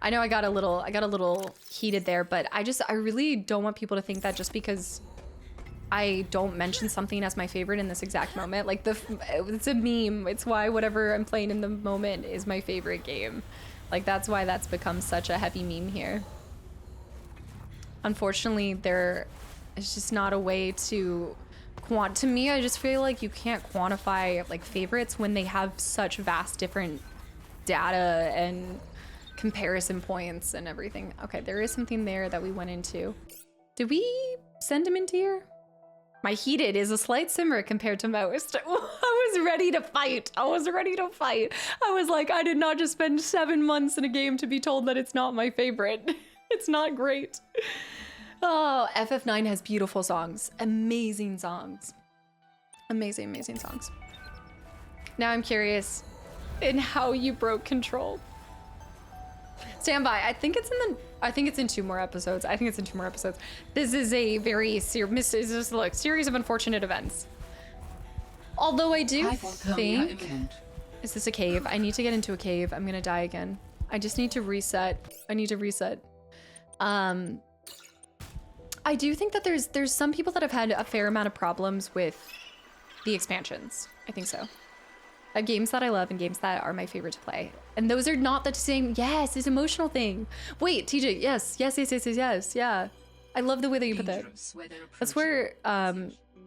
I know I got a little heated there, but I really don't want people to think that just because I don't mention something as my favorite in this exact moment, like it's a meme. It's why whatever I'm playing in the moment is my favorite game. Like that's why that's become such a heavy meme here. Unfortunately, there is just not a way to me, I just feel like you can't quantify like favorites when they have such vast different data and comparison points and everything. Okay, there is something there that we went into. Did we send him into here? My heated is a slight simmer compared to most. I was ready to fight. I was like, I did not just spend 7 months in a game to be told that it's not my favorite. It's not great. Oh, FF9 has beautiful songs. Amazing songs. Amazing songs. Now I'm curious in how you broke Control. Stand by. I think it's in 2 more episodes. This is a very series of unfortunate events. Although I do think... Is this a cave? I need to get into a cave. I'm gonna die again. I just need to reset. I do think that there's some people that have had a fair amount of problems with the expansions. I think so. I have games that I love and games that are my favorite to play. And those are not the same. Yes, it's an emotional thing. Wait, TJ, yes, yeah. I love the way that you put that. That's where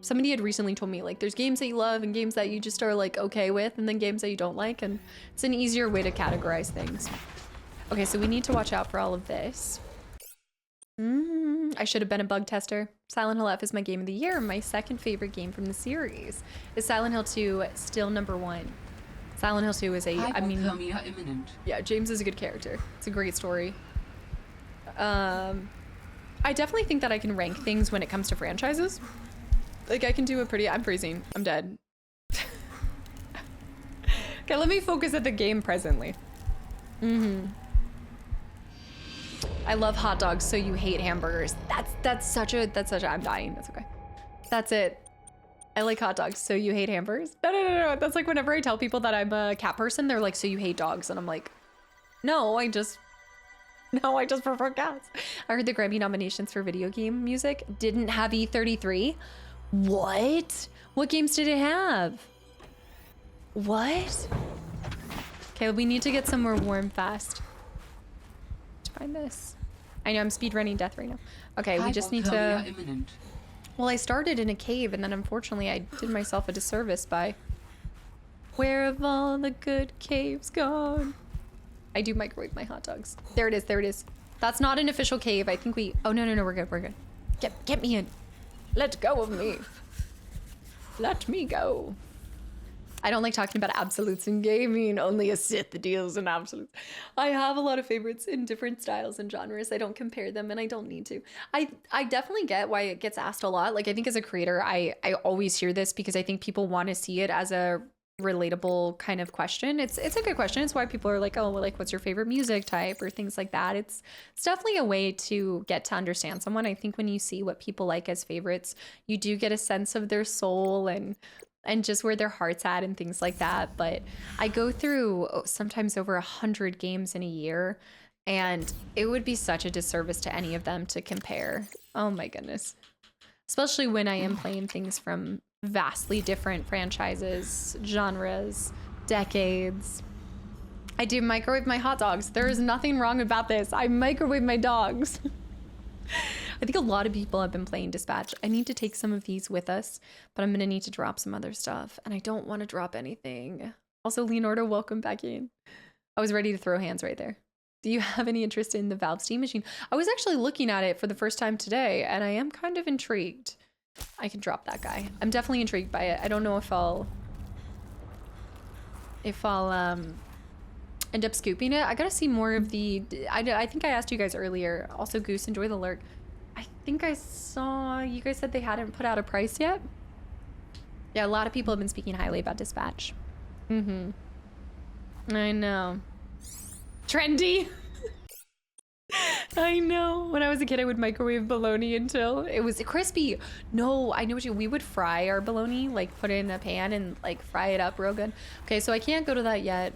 somebody had recently told me, like, there's games that you love and games that you just are like okay with, and then games that you don't like, and it's an easier way to categorize things. Okay, so we need to watch out for all of this. I should have been a bug tester. Silent Hill F is my game of the year. My second favorite game from the series. Is Silent Hill 2 still #1? Silent Hill 2 is I mean, Hypothermia imminent. yeah, James is a good character. It's a great story. I definitely think that I can rank things when it comes to franchises. Like I can do a pretty, I'm freezing, I'm dead. Okay, let me focus at the game presently. I love hot dogs, so you hate hamburgers. That's such a, I'm dying, that's okay. That's it. I like hot dogs, so you hate hamburgers? No. That's like whenever I tell people that I'm a cat person, they're like, so you hate dogs? And I'm like, no, I just prefer cats. I heard the Grammy nominations for video game music didn't have E33. What? What games did it have? What? Okay, we need to get somewhere warm fast. Let's find this. I know I'm speedrunning death right now. Okay, we just need to... Imminent. Well, I started in a cave and then unfortunately I did myself a disservice by... Where have all the good caves gone? I do microwave my hot dogs. There it is, there it is. That's not an official cave. I think we... Oh, no, we're good, we're good. Get me in. Let go of me. Let me go. I don't like talking about absolutes in gaming. Only a Sith deals in absolutes. I have a lot of favorites in different styles and genres. I don't compare them and I don't need to. I definitely get why it gets asked a lot. Like I think as a creator, I always hear this because I think people want to see it as a relatable kind of question. It's a good question. It's why people are like, oh, well, like what's your favorite music type or things like that. It's definitely a way to get to understand someone. I think when you see what people like as favorites, you do get a sense of their soul and just where their heart's at and things like that. But I go through sometimes over 100 games in a year, and it would be such a disservice to any of them to compare. Oh my goodness. Especially when I am playing things from vastly different franchises, genres, decades. I do microwave my hot dogs. There is nothing wrong about this. I microwave my dogs. I think a lot of people have been playing Dispatch. I need to take some of these with us, but I'm gonna need to drop some other stuff, and I don't want to drop anything. Also, Leonardo, welcome back in. I was ready to throw hands right there. Do you have any interest in the Valve Steam machine? I was actually looking at it for the first time today, and I am kind of intrigued. I can drop that guy. I'm definitely intrigued by it. I don't know if I'll end up scooping it. I gotta see more of the... I think I asked you guys earlier. Also, Goose, enjoy the lurk. I think I saw you guys said they hadn't put out a price yet. Yeah, a lot of people have been speaking highly about Dispatch. I know. Trendy. I know. When I was a kid, I would microwave bologna until it was crispy. No, I know what we would fry our bologna, like put it in a pan and like fry it up real good. Okay, so I can't go to that yet,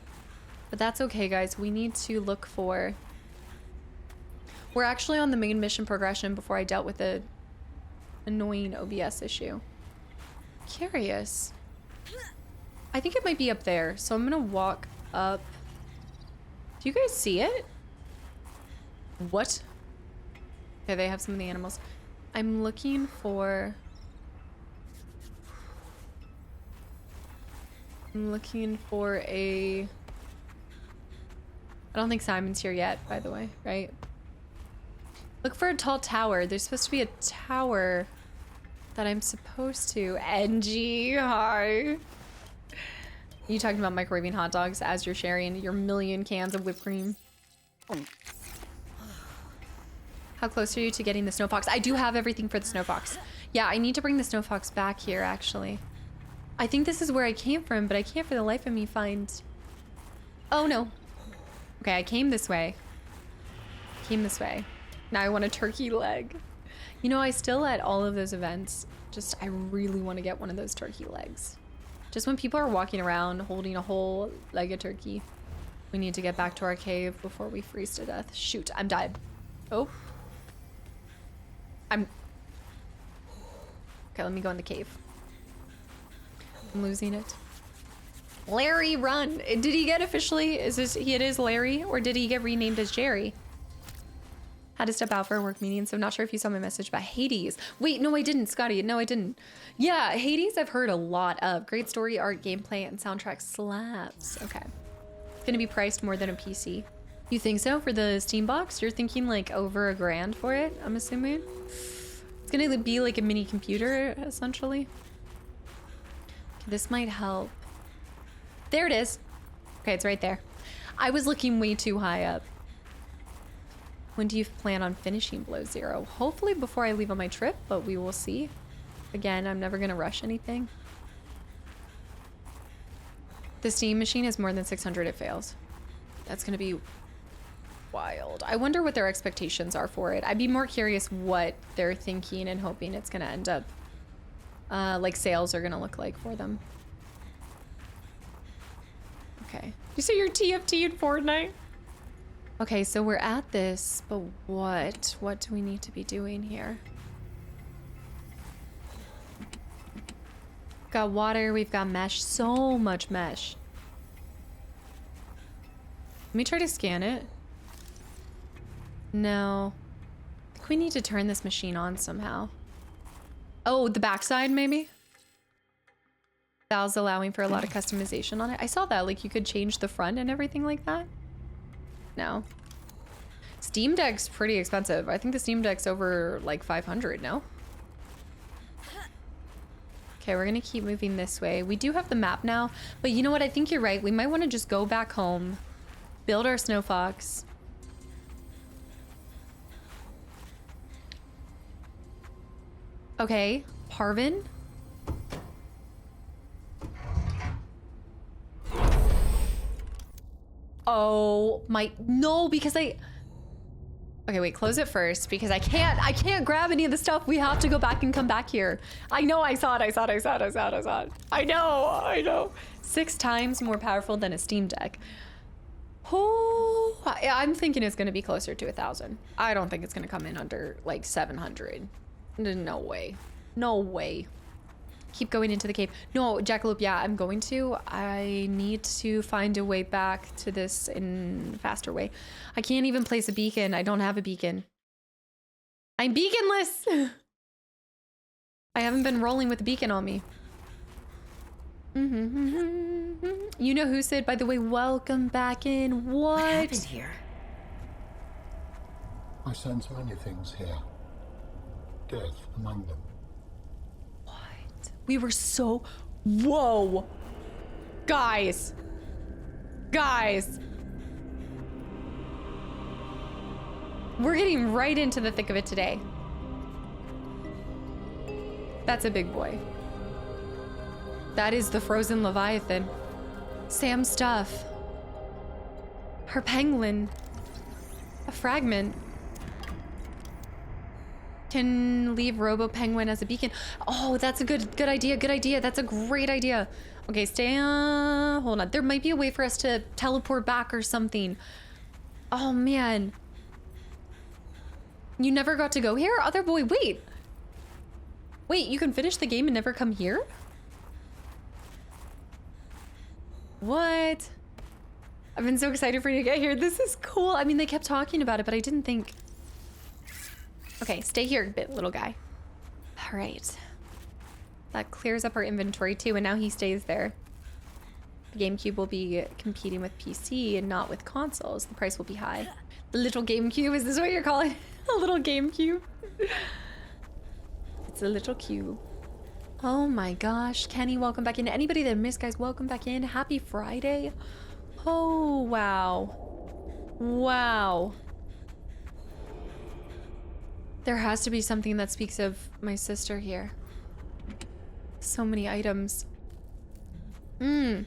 but that's okay, guys. We need to look for... We're actually on the main mission progression before I dealt with the annoying OBS issue. Curious. I think it might be up there, so I'm gonna walk up. Do you guys see it? What? Okay, they have some of the animals. I'm looking for... a... I don't think Simon's here yet, by the way, right? Look for a tall tower. There's supposed to be a tower that I'm supposed to. NG, hi. You talking about microwaving hot dogs as you're sharing your million cans of whipped cream? How close are you to getting the snow fox? I do have everything for the snow fox. Yeah, I need to bring the snow fox back here, actually. I think this is where I came from, but I can't for the life of me find... Oh, no. Okay, I came this way. Now I want a turkey leg. You know, I still at all of those events, I really want to get one of those turkey legs. Just when people are walking around holding a whole leg of turkey. We need to get back to our cave before we freeze to death. Shoot, I'm dead. Oh. Okay, let me go in the cave. I'm losing it. Larry, run. Did he get officially, it is Larry, or did he get renamed as Jerry? Had to step out for a work meeting, so I'm not sure if you saw my message about Hades. Wait, no, I didn't, Scotty. No, I didn't. Yeah, Hades I've heard a lot of. Great story, art, gameplay, and soundtrack slaps. Okay. It's gonna be priced more than a PC. You think so for the Steam box? You're thinking like over $1,000 for it, I'm assuming? It's gonna be like a mini computer, essentially. Okay, this might help. There it is. Okay, it's right there. I was looking way too high up. When do you plan on finishing Below Zero? Hopefully before I leave on my trip, but we will see. Again, I'm never gonna rush anything. The steam machine is more than 600, it fails. That's gonna be wild. I wonder what their expectations are for it. I'd be more curious what they're thinking and hoping it's gonna end up, like sales are gonna look like for them. Okay. You say your TFT in Fortnite? Okay, so we're at this, but what? What do we need to be doing here? Got water, we've got mesh, so much mesh. Let me try to scan it. No. I think we need to turn this machine on somehow. Oh, the backside maybe? That was allowing for a lot of customization on it. I saw that, like you could change the front and everything like that. No. Steam Deck's pretty expensive. I think the Steam Deck's over like 500, no? Okay, we're gonna keep moving this way. We do have the map now, but you know what? I think you're right. We might want to just go back home, build our snow fox. Okay, Parvin. Oh my, no, because okay, wait, close it first because I can't grab any of the stuff. We have to go back and come back here. I know, I saw it. I know. 6 times more powerful than a Steam Deck. Oh, I'm thinking it's gonna be closer to 1,000. I don't think it's gonna come in under like 700. No way. No way. Keep going into the cave. No, Jackalope, yeah, I'm going to. I need to find a way back to this in a faster way. I can't even place a beacon. I don't have a beacon. I'm beaconless! I haven't been rolling with a beacon on me. You know who said, by the way, welcome back in. What happened here? I sense many things here. Death among them. We were so... Whoa! Guys! We're getting right into the thick of it today. That's a big boy. That is the frozen Leviathan. Sam's stuff. Her penguin. A fragment. Can leave Robo Penguin as a beacon. Oh, that's a good idea. That's a great idea. Okay, stay hold on. There might be a way for us to teleport back or something. Oh man. You never got to go here? Other boy, wait. Wait, you can finish the game and never come here? What? I've been so excited for you to get here. This is cool. I mean, they kept talking about it, but I didn't think. Okay, stay here a bit, little guy. All right. That clears up our inventory too, and now he stays there. The GameCube will be competing with PC and not with consoles. The price will be high. The little GameCube, is this what you're calling it? A little GameCube? It's a little cube. Oh my gosh, Kenny, welcome back in. Anybody that missed, guys, welcome back in. Happy Friday. Oh, wow. Wow. There has to be something that speaks of my sister here. So many items. This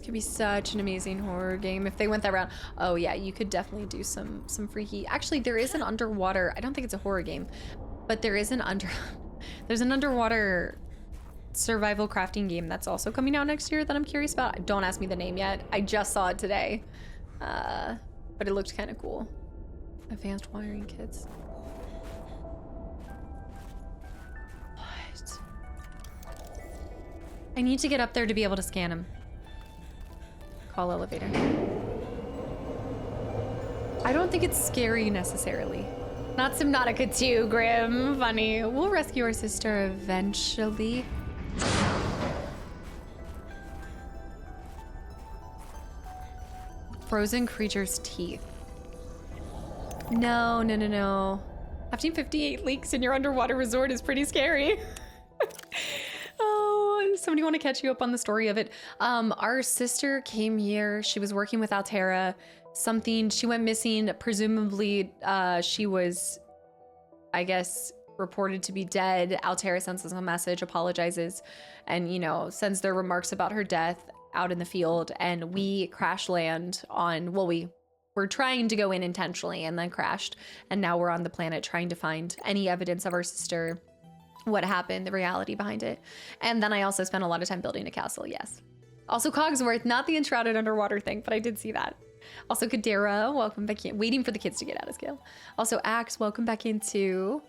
could be such an amazing horror game if they went that route. Oh yeah, you could definitely do some freaky. Actually, there is an underwater. I don't think it's a horror game, but there is there's an underwater survival crafting game that's also coming out next year that I'm curious about. Don't ask me the name yet. I just saw it today. But it looked kind of cool. Advanced wiring kits. What? I need to get up there to be able to scan him. Call elevator. I don't think it's scary necessarily. Not Subnautica 2, Grim. Funny. We'll rescue our sister eventually. Frozen creature's teeth. No. 1558 leaks in your underwater resort is pretty scary. Oh Somebody want to catch you up on the story of it? Our sister came here. She was working with Altera. She went missing. Presumably, she was, I guess, reported to be dead. Altera sends us a message, apologizes, and, you know, sends their remarks about her death out in the field. And we crash land on, well, we were trying to go in intentionally and then crashed. And now we're on the planet trying to find any evidence of our sister, what happened, the reality behind it. And then I also spent a lot of time building a castle, yes. Also Cogsworth, not the enshrouded underwater thing, but I did see that. Also Kadera, welcome back in. Waiting for the kids to get out of scale. Also Axe, welcome back into...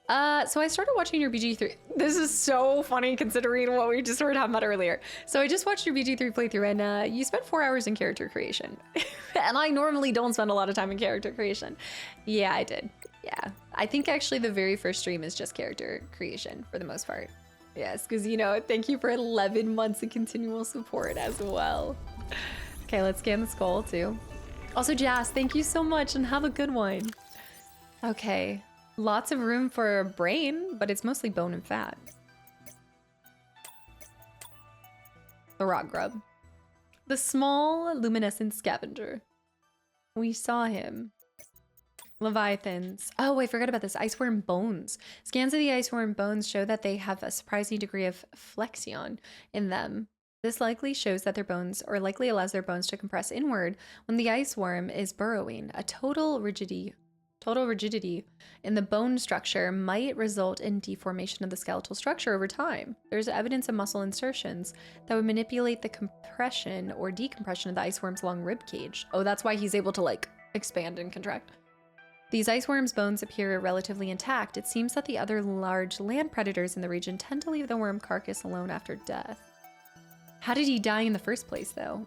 So I started watching your BG3. This is so funny considering what we just were talking about earlier. So I just watched your BG3 playthrough and you spent 4 hours in character creation. And I normally don't spend a lot of time in character creation. Yeah, I did. Yeah. I think actually the very first stream is just character creation for the most part. Yes, because, you know, thank you for 11 months of continual support as well. Okay, let's scan the skull too. Also, Jas, thank you so much and have a good one. Okay. Lots of room for a brain, but it's mostly bone and fat. The rock grub. The small luminescent scavenger. We saw him. Leviathans. Oh, I forgot about this. Iceworm bones. Scans of the iceworm bones show that they have a surprising degree of flexion in them. This likely shows that their bones, or likely allows their bones to compress inward when the iceworm is burrowing. A total rigidity in the bone structure might result in deformation of the skeletal structure over time. There's evidence of muscle insertions that would manipulate the compression or decompression of the iceworm's long rib cage. Oh, that's why he's able to like expand and contract. These iceworm's bones appear relatively intact. It seems that the other large land predators in the region tend to leave the worm carcass alone after death. How did he die in the first place, though?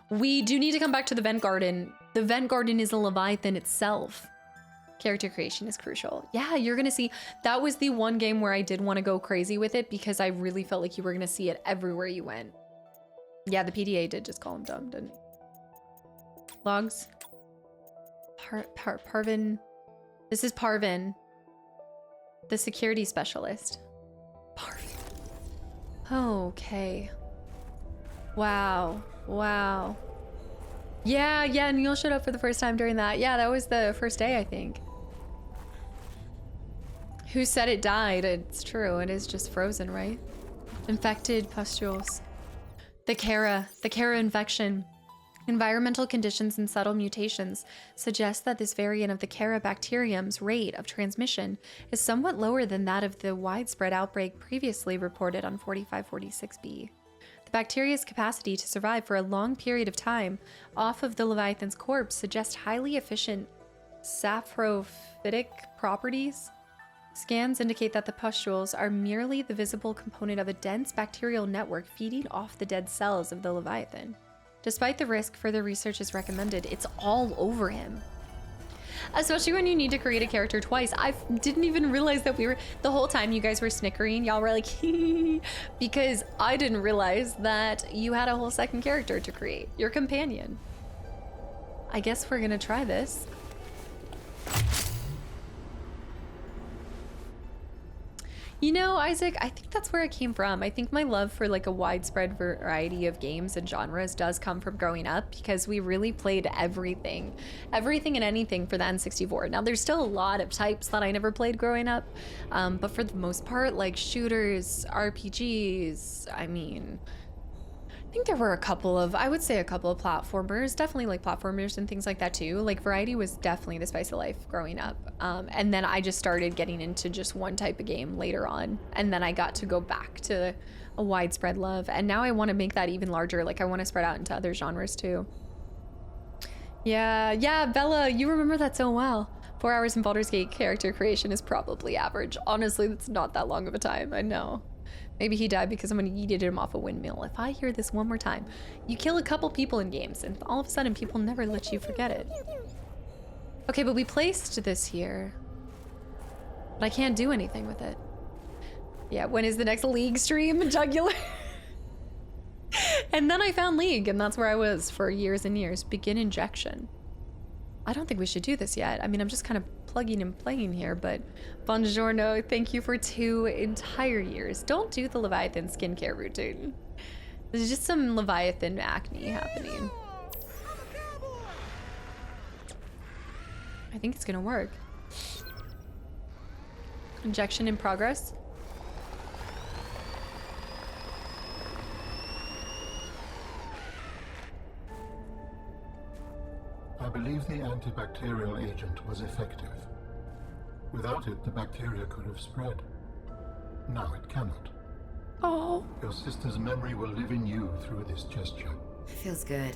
We do need to come back to the vent garden. The vent garden is a Leviathan itself. Character creation is crucial. Yeah, you're gonna see. That was the one game where I did want to go crazy with it because I really felt like you were gonna see it everywhere you went. Yeah, the PDA did just call him dumb, didn't he? Logs. Parvin. This is Parvin, the security specialist. Parvin. Okay. Wow. Wow. Yeah, Neil showed up for the first time during that. Yeah, that was the first day, I think. Who said it died? It's true. It is just frozen, right? Infected pustules. The Kara infection. Environmental conditions and subtle mutations suggest that this variant of the Kara bacterium's rate of transmission is somewhat lower than that of the widespread outbreak previously reported on 4546b. The bacteria's capacity to survive for a long period of time off of the Leviathan's corpse suggests highly efficient saprophytic properties. Scans indicate that the pustules are merely the visible component of a dense bacterial network feeding off the dead cells of the Leviathan. Despite the risk, further research is recommended. It's all over him. Especially when you need to create a character twice. I didn't even realize that the whole time you guys were snickering, y'all were like, because I didn't realize that you had a whole second character to create, your companion. I guess we're gonna try this. You know, Isaac, I think that's where it came from. I think my love for like a widespread variety of games and genres does come from growing up because we really played everything and anything for the N64. Now, there's still a lot of types that I never played growing up, but for the most part, like shooters, RPGs, I mean, I think there were I would say a couple of platformers, definitely like platformers and things like that too. Like variety was definitely the spice of life growing up. And then I just started getting into just one type of game later on. And then I got to go back to a widespread love. And now I want to make that even larger. Like I want to spread out into other genres too. Yeah, Bella, you remember that so well. 4 hours in Baldur's Gate character creation is probably average. Honestly, that's not that long of a time, I know. Maybe he died because someone yeeted him off a windmill. If I hear this one more time, you kill a couple people in games and all of a sudden people never let you forget it. Okay, but we placed this here, but I can't do anything with it. Yeah, when is the next League stream? Jugular. And then I found League and that's where I was for years and years. Begin injection. I don't think we should do this yet. I mean, I'm just kind of plugging and playing here, but buongiorno, thank you for 2 entire years. Don't do the Leviathan skincare routine. There's just some Leviathan acne happening. I think it's gonna work. Injection in progress. I believe the antibacterial agent was effective. Without it, the bacteria could have spread. Now it cannot. Oh. Your sister's memory will live in you through this gesture. It feels good.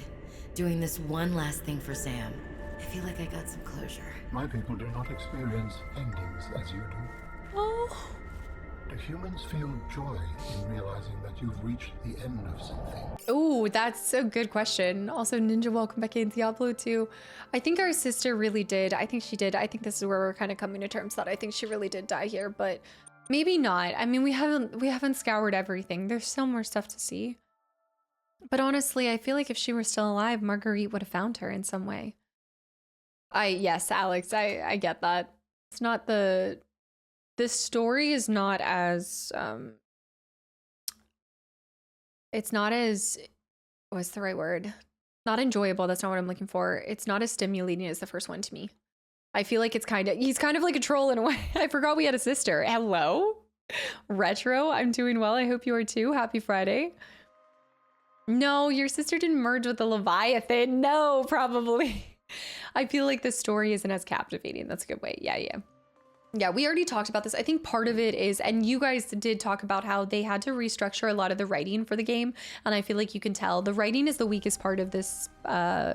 Doing this one last thing for Sam. I feel like I got some closure. My people do not experience endings as you do. Oh. Do humans feel joy in realizing that you've reached the end of something? Oh, that's a good question. Also, Ninja, welcome back in Diablo 2. I think our sister really did. I think she did. I think this is where we're kind of coming to terms that I think she really did die here, but maybe not. I mean, we haven't scoured everything. There's still more stuff to see. But honestly, I feel like if she were still alive, Marguerite would have found her in some way. Yes, Alex, I get that. It's not this story is not as it's not as, what's the right word? Not enjoyable. That's not what I'm looking for. It's not as stimulating as the first one to me. I feel like he's kind of like a troll in a way. I forgot we had a sister. Hello? Retro, I'm doing well. I hope you are too. Happy Friday. No, your sister didn't merge with the Leviathan. No, probably. I feel like the story isn't as captivating. That's a good way. Yeah, we already talked about this. I think part of it is, and you guys did talk about how they had to restructure a lot of the writing for the game. And I feel like you can tell the writing is the weakest part of this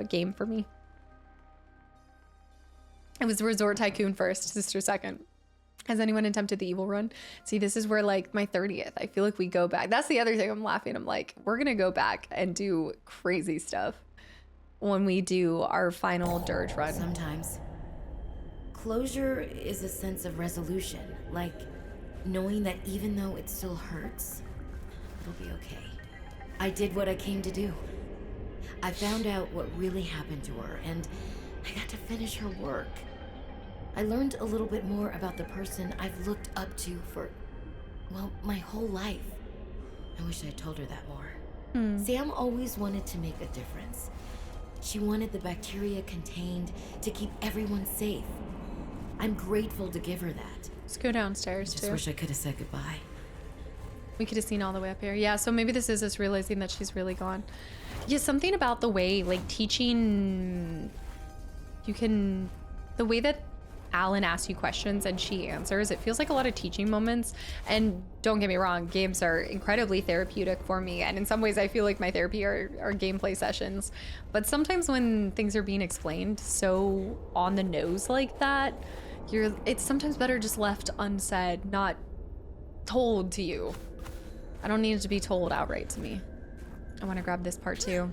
game for me. It was Resort Tycoon first, Sister second. Has anyone attempted the evil run? See, this is where like my 30th, I feel like we go back. That's the other thing I'm laughing. I'm like, we're gonna go back and do crazy stuff when we do our final dirge run. Sometimes. Closure is a sense of resolution, like knowing that even though it still hurts, it'll be okay. I did what I came to do. I found out what really happened to her, and I got to finish her work. I learned a little bit more about the person I've looked up to for, well, my whole life. I wish I'd told her that more. Sam always wanted to make a difference. She wanted the bacteria contained to keep everyone safe. I'm grateful to give her that. Let's go downstairs Just wish I could have said goodbye. We could have seen all the way up here. Yeah, so maybe this is us realizing that she's really gone. Yeah, something about the way, like, teaching, the way that Alan asks you questions and she answers, it feels like a lot of teaching moments. And don't get me wrong, games are incredibly therapeutic for me. And in some ways, I feel like my therapy are gameplay sessions. But sometimes when things are being explained so on the nose like that, it's sometimes better just left unsaid, not told to you. I don't need it to be told outright to me. I want to grab this part too.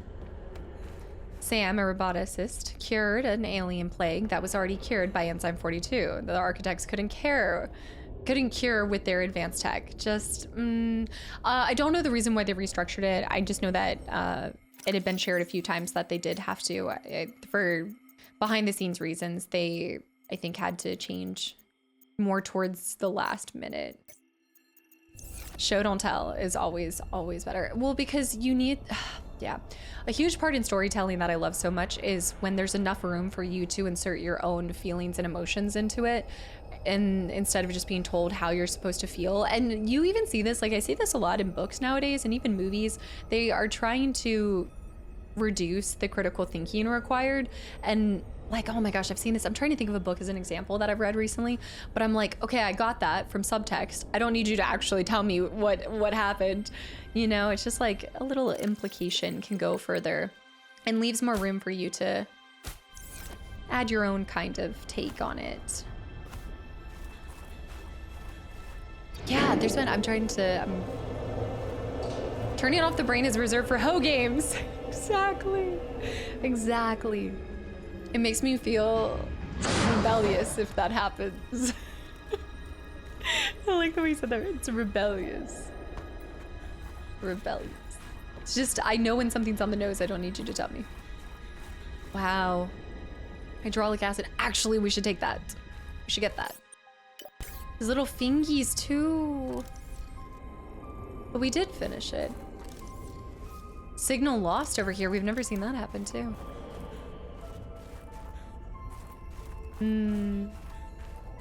Sam, a roboticist, cured an alien plague that was already cured by Enzyme 42. The architects couldn't cure with their advanced tech. I don't know the reason why they restructured it. I just know that it had been shared a few times that they did have to, for behind the scenes reasons, they, I think, had to change more towards the last minute. Show don't tell is always better. Well, because you need, yeah. A huge part in storytelling that I love so much is when there's enough room for you to insert your own feelings and emotions into it, and instead of just being told how you're supposed to feel. And you even see this, like I see this a lot in books nowadays and even movies. They are trying to reduce the critical thinking required, and like, oh my gosh, I've seen this. I'm trying to think of a book as an example that I've read recently, but I'm like, okay, I got that from subtext. I don't need you to actually tell me what happened. You know, it's just like a little implication can go further and leaves more room for you to add your own kind of take on it. Yeah, there's been, I'm turning off the brain is reserved for hoe games. Exactly. It makes me feel rebellious if that happens. I like the way you said that. It's rebellious. It's just, I know when something's on the nose, I don't need you to tell me. Wow. Hydraulic acid. Actually, we should take that. We should get that. There's little fingies too. But we did finish it. Signal lost over here. We've never seen that happen too.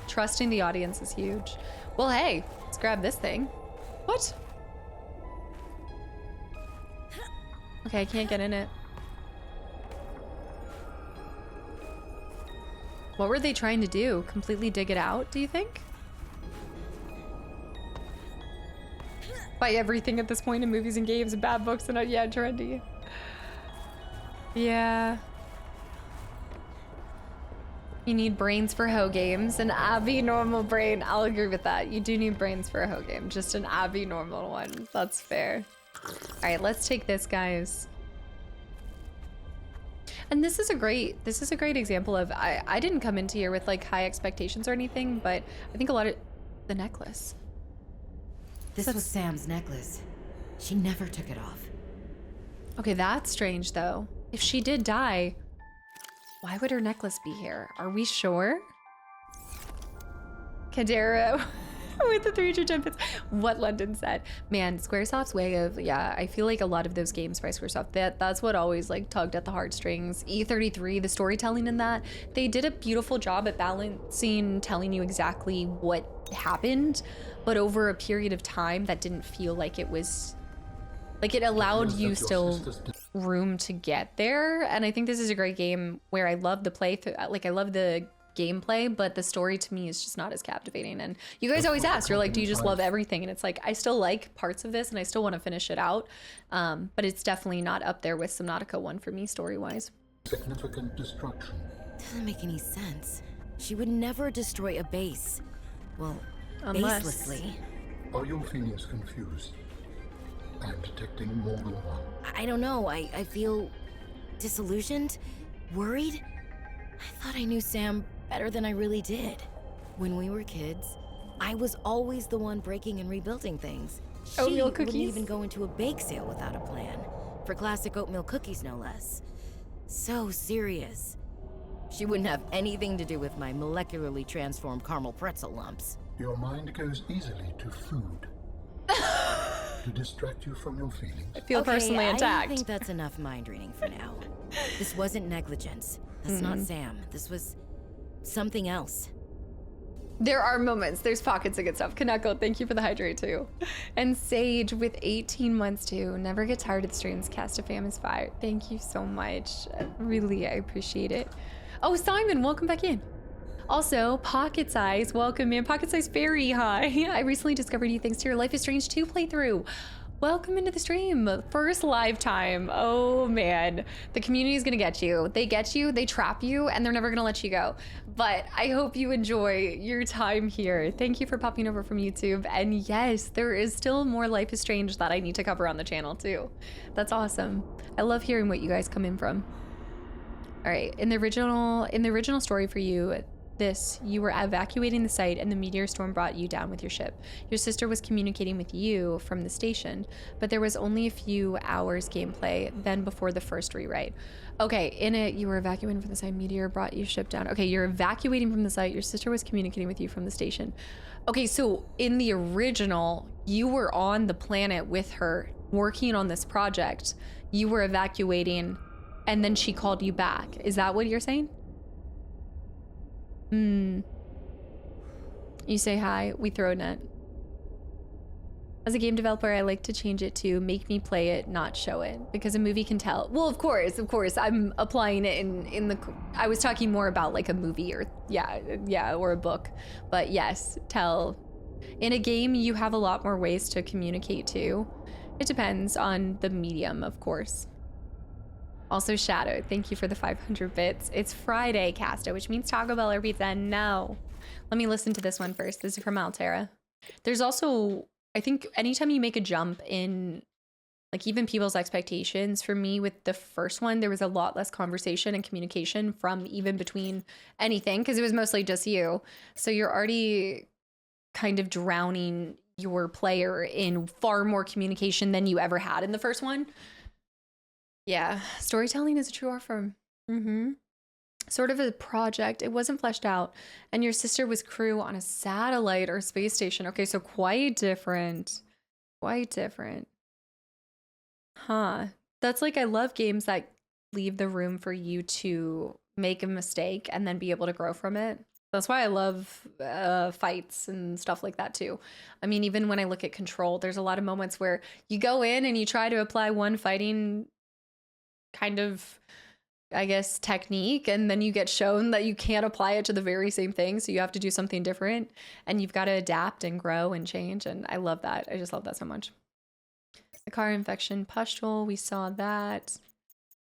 Trusting the audience is huge. Well, hey, let's grab this thing. What? Okay, I can't get in it. What were they trying to do? Completely dig it out, do you think? Buy everything at this point in movies and games and bad books and yeah, trendy. Yeah. You need brains for hoe games. An Abby normal brain. I'll agree with that. You do need brains for a hoe game. Just an Abby normal one. That's fair. All right, let's take this, guys. And this is a great example of, I didn't come into here with like high expectations or anything, but I think a lot of the necklace. This was Sam's necklace. She never took it off. Okay, that's strange though. If she did die, why would her necklace be here? Are we sure? Kadero with the 310 bits. What London said. Man, Squaresoft's way of, yeah, I feel like a lot of those games by Squaresoft, that's what always like tugged at the heartstrings. E33, the storytelling in that, they did a beautiful job at balancing, telling you exactly what happened, but over a period of time that didn't feel like it was, like it allowed you still room to get there. And I think this is a great game where I love the play, like I love the gameplay, but the story to me is just not as captivating. And you guys always ask, you're like, do you just love everything? And it's like, I still like parts of this and I still want to finish it out. But it's definitely not up there with Subnautica 1 for me story-wise. Significant destruction. Doesn't make any sense. She would never destroy a base. Well, Unless... baselessly. Are your feelings confused? I am detecting more than one. I don't know. I feel disillusioned, worried. I thought I knew Sam better than I really did. When we were kids, I was always the one breaking and rebuilding things. She wouldn't even go into a bake sale without a plan. For classic oatmeal cookies, no less. So serious. She wouldn't have anything to do with my molecularly transformed caramel pretzel lumps. Your mind goes easily to food. To distract you from your feelings. I feel personally attacked. I think that's enough mind reading for now. This wasn't negligence. That's not Sam. This was something else. There are moments. There's pockets of good stuff. Kaneko, thank you for the hydrate too. And Sage with 18 months too. Never get tired of the streams. Cast of Fam is fire. Thank you so much. Really, I appreciate it. Oh, Simon, welcome back in. Also, Pocket Size, welcome in. Pocket Size Fairy, hi. I recently discovered you thanks to your Life is Strange 2 playthrough. Welcome into the stream. First live time. Oh man, the community is gonna get you. They get you, they trap you, and they're never gonna let you go. But I hope you enjoy your time here. Thank you for popping over from YouTube. And yes, there is still more Life is Strange that I need to cover on the channel too. That's awesome. I love hearing what you guys come in from. All right, in the original story for you, you were evacuating the site and the meteor storm brought you down with your ship. Your sister was communicating with you from the station, but there was only a few hours gameplay then before the first rewrite. Okay, in it, you were evacuating from the site, meteor brought your ship down. Okay, you're evacuating from the site, your sister was communicating with you from the station. Okay, so in the original, you were on the planet with her, working on this project. You were evacuating, and then she called you back. Is that what you're saying? You say hi, we throw a net. As a game developer, I like to change it to make me play it, not show it, because a movie can tell. Well, of course, I'm applying it in the, I was talking more about like a movie or or a book, but yes, tell. In a game, you have a lot more ways to communicate too. It depends on the medium, of course. Also, Shadow, thank you for the 500 bits. It's Friday, Casta, which means Taco Bell or pizza. No. Let me listen to this one first. This is from Altera. There's also, I think, anytime you make a jump in, like, even people's expectations, for me, with the first one, there was a lot less conversation and communication from even between anything, because it was mostly just you. So you're already kind of drowning your player in far more communication than you ever had in the first one. Yeah, storytelling is a true art form. sort of a project. It wasn't fleshed out. And your sister was crew on a satellite or space station. Okay, so quite different. Quite different. Huh. That's like, I love games that leave the room for you to make a mistake and then be able to grow from it. That's why I love fights and stuff like that too. I mean, even when I look at Control, there's a lot of moments where you go in and you try to apply one fighting kind of, I guess, technique, and then you get shown that you can't apply it to the very same thing. So you have to do something different, and you've got to adapt and grow and change. And I love that. I just love that so much. The car infection pustule, we saw that.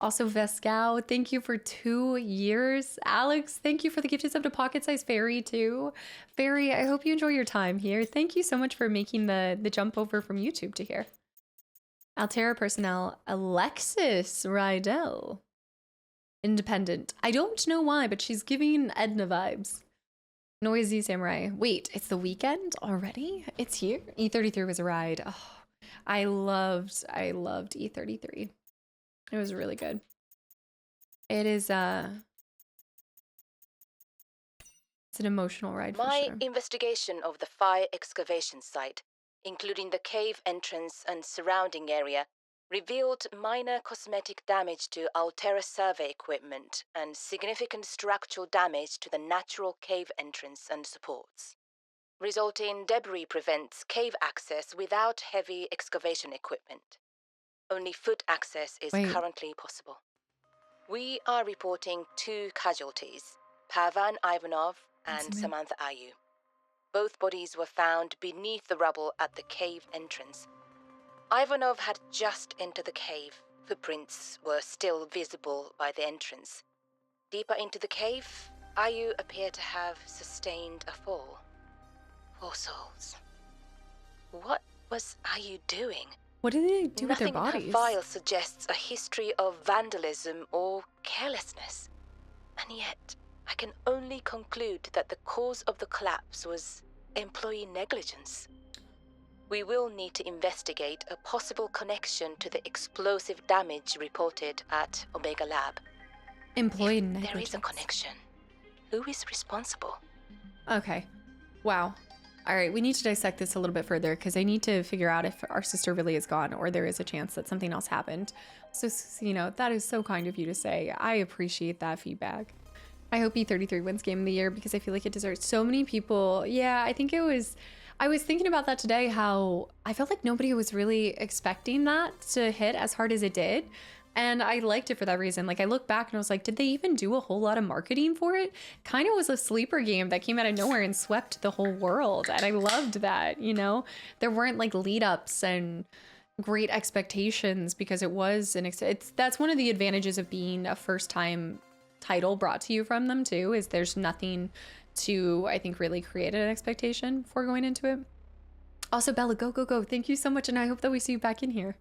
Also, Vescal, thank you for 2 years. Alex, thank you for the gifted sub to Pocket Size Fairy too. Fairy, I hope you enjoy your time here. Thank you so much for making the jump over from YouTube to here. Altera personnel, Alexis Rydell. Independent. I don't know why, but she's giving Edna vibes. Noisy Samurai. Wait, it's the weekend already? It's here? E33 was a ride. Oh, I loved E33. It was really good. It is, it's an emotional ride for My sure. investigation of the fire excavation site, including the cave entrance and surrounding area, revealed minor cosmetic damage to Altera survey equipment and significant structural damage to the natural cave entrance and supports. Resulting debris prevents cave access without heavy excavation equipment. Only foot access is currently possible. We are reporting 2 casualties, Pavan Ivanov and Samantha Ayu. Both bodies were found beneath the rubble at the cave entrance. Ivanov had just entered the cave. Footprints were still visible by the entrance. Deeper into the cave, Ayu appeared to have sustained a fall. Poor souls. What was Ayu doing? What did they do with their bodies? Nothing in her file suggests a history of vandalism or carelessness. And yet, I can only conclude that the cause of the collapse was employee negligence. We will need to investigate a possible connection to the explosive damage reported at Omega Lab. Employee If negligence. there is a connection, who is responsible? Okay. Wow. All right, we need to dissect this a little bit further because I need to figure out if our sister really is gone or there is a chance that something else happened. So, you know, that is so kind of you to say. I appreciate that feedback. I hope E33 wins Game of the Year because I feel like it deserves so many people. Yeah, I think it was... I was thinking about that today, how I felt like nobody was really expecting that to hit as hard as it did. And I liked it for that reason. Like, I look back and I was like, did they even do a whole lot of marketing for it? Kind of was a sleeper game that came out of nowhere and swept the whole world. And I loved that, you know? There weren't like lead ups and great expectations because it was that's one of the advantages of being a first time title brought to you from them too, is there's nothing to, I think, really create an expectation before going into it. Also, Bella, go, go, go. Thank you so much. And I hope that we see you back in here.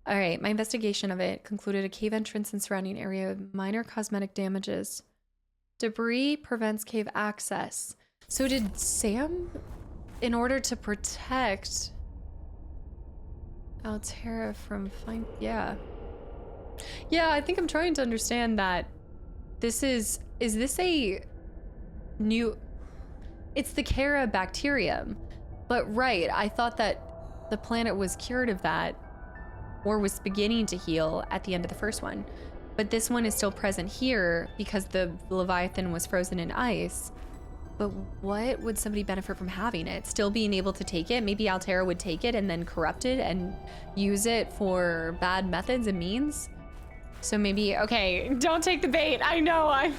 All right, my investigation of it concluded a cave entrance and surrounding area with minor cosmetic damages. Debris prevents cave access. So did Sam, in order to protect Altera from Yeah, I think I'm trying to understand that this is this a new... It's the Kara bacterium. But right, I thought that the planet was cured of that, or was beginning to heal at the end of the first one. But this one is still present here because the Leviathan was frozen in ice. But what would somebody benefit from having it? Still being able to take it? Maybe Altera would take it and then corrupt it and use it for bad methods and means? So maybe, okay, don't take the bait. I know, I'm...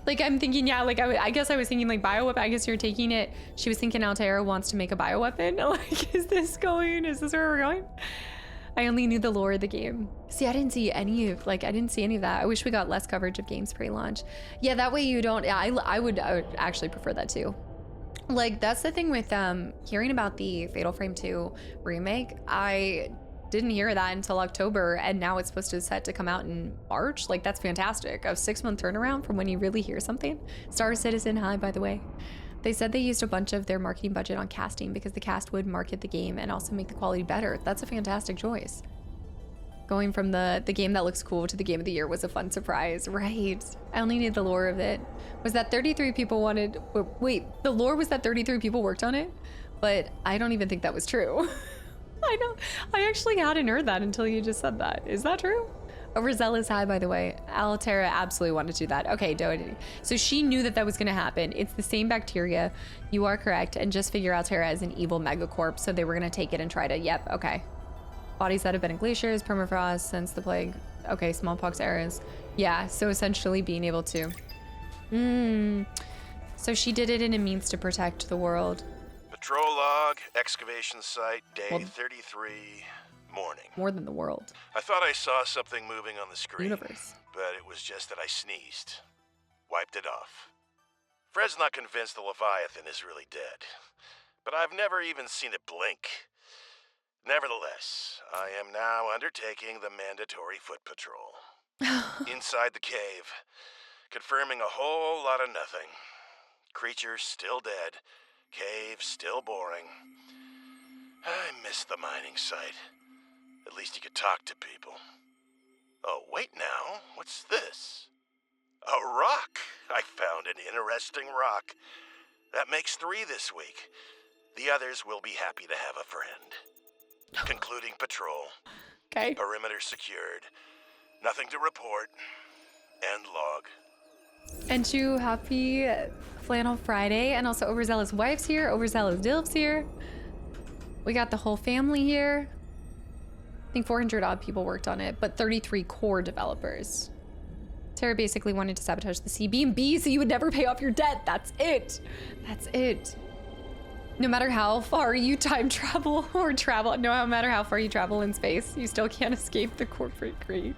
like, I'm thinking, yeah, like, I guess I was thinking, like, bioweapon. I guess you're taking it. She was thinking Altera wants to make a bioweapon. Like, is this where we're going? I only knew the lore of the game. See, I didn't see any of that. I wish we got less coverage of games pre-launch. Yeah, that way you don't, yeah, I would actually prefer that too. Like, that's the thing with hearing about the Fatal Frame 2 remake. I didn't hear that until October, and now it's supposed to set to come out in March. Like, that's fantastic. A 6-month turnaround from when you really hear something. Star Citizen, hi, by the way. They said they used a bunch of their marketing budget on casting because the cast would market the game and also make the quality better. That's a fantastic choice. Going from the game that looks cool to the game of the year was a fun surprise. Right. I only need the lore of it. Was that 33 people wanted... Wait, the lore was that 33 people worked on it? But I don't even think that was true. I know. I actually hadn't heard that until you just said that. Is that true? Overzealous high, by the way. Altera absolutely wanted to do that. Okay, Doty. So she knew that that was going to happen. It's the same bacteria. You are correct. And just figure Altera as an evil megacorp. So they were going to take it and try to... Yep, okay. Bodies that have been in glaciers, permafrost, since the plague. Okay, smallpox eras. Yeah, so essentially being able to... So she did it in a means to protect the world. Patrol log, excavation site, day 33, morning. More than the world. I thought I saw something moving on the screen. Universe. But it was just that I sneezed. Wiped it off. Fred's not convinced the Leviathan is really dead. But I've never even seen it blink. Nevertheless, I am now undertaking the mandatory foot patrol. Inside the cave, confirming a whole lot of nothing. Creatures still dead, cave still boring. I miss the mining site. At least you could talk to people. Oh, wait now, what's this? A rock! I found an interesting rock. That makes 3 this week. The others will be happy to have a friend. Concluding patrol. Okay. Perimeter secured. Nothing to report. End log. And to happy Flannel Friday. And also Overzealous Wife's here. Overzealous Dilf's here. We got the whole family here. I think 400 odd people worked on it, but 33 core developers. Terra basically wanted to sabotage the CB&B so you would never pay off your debt. That's it. That's it. No matter how far you time travel or no matter how far you travel in space, you still can't escape the corporate greed.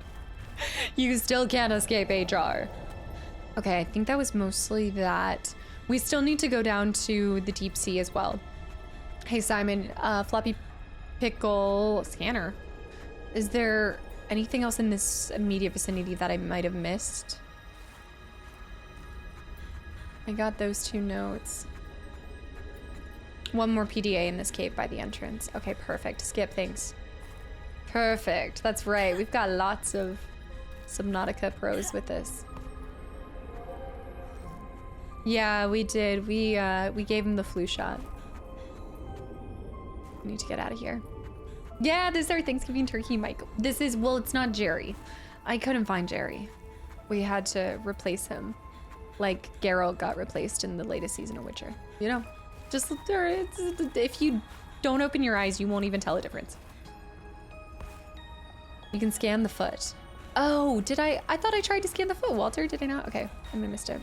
You still can't escape HR. Okay, I think that was mostly that. We still need to go down to the deep sea as well. Hey, Simon, Floppy Pickle Scanner. Is there anything else in this immediate vicinity that I might have missed? I got those 2 notes. 1 more PDA in this cave by the entrance. Okay, perfect. Skip, thanks. Perfect. That's right. We've got lots of Subnautica pros with this. Yeah, we did. We gave him the flu shot. We need to get out of here. Yeah, this is our Thanksgiving turkey, Mike. This is, well, it's not Jerry. I couldn't find Jerry. We had to replace him. Like Geralt got replaced in the latest season of Witcher. You know? Just, if you don't open your eyes, you won't even tell a difference. You can scan the foot. Oh, did I thought I tried to scan the foot, Walter. Did I not? Okay, I missed it.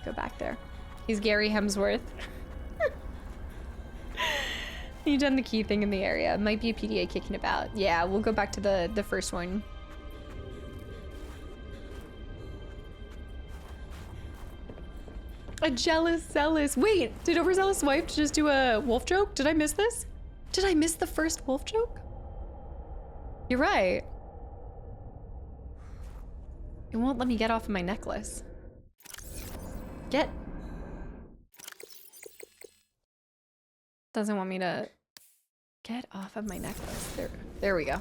Go back there. He's Gary Hemsworth. You done the key thing in the area. Might be a PDA kicking about. Yeah, we'll go back to the first one. A jealous zealous. Wait, did Overzealous Wife just do a wolf joke? Did I miss this? Did I miss the first wolf joke? You're right. It won't let me get off of my necklace. Get. Doesn't want me to get off of my necklace. There we go.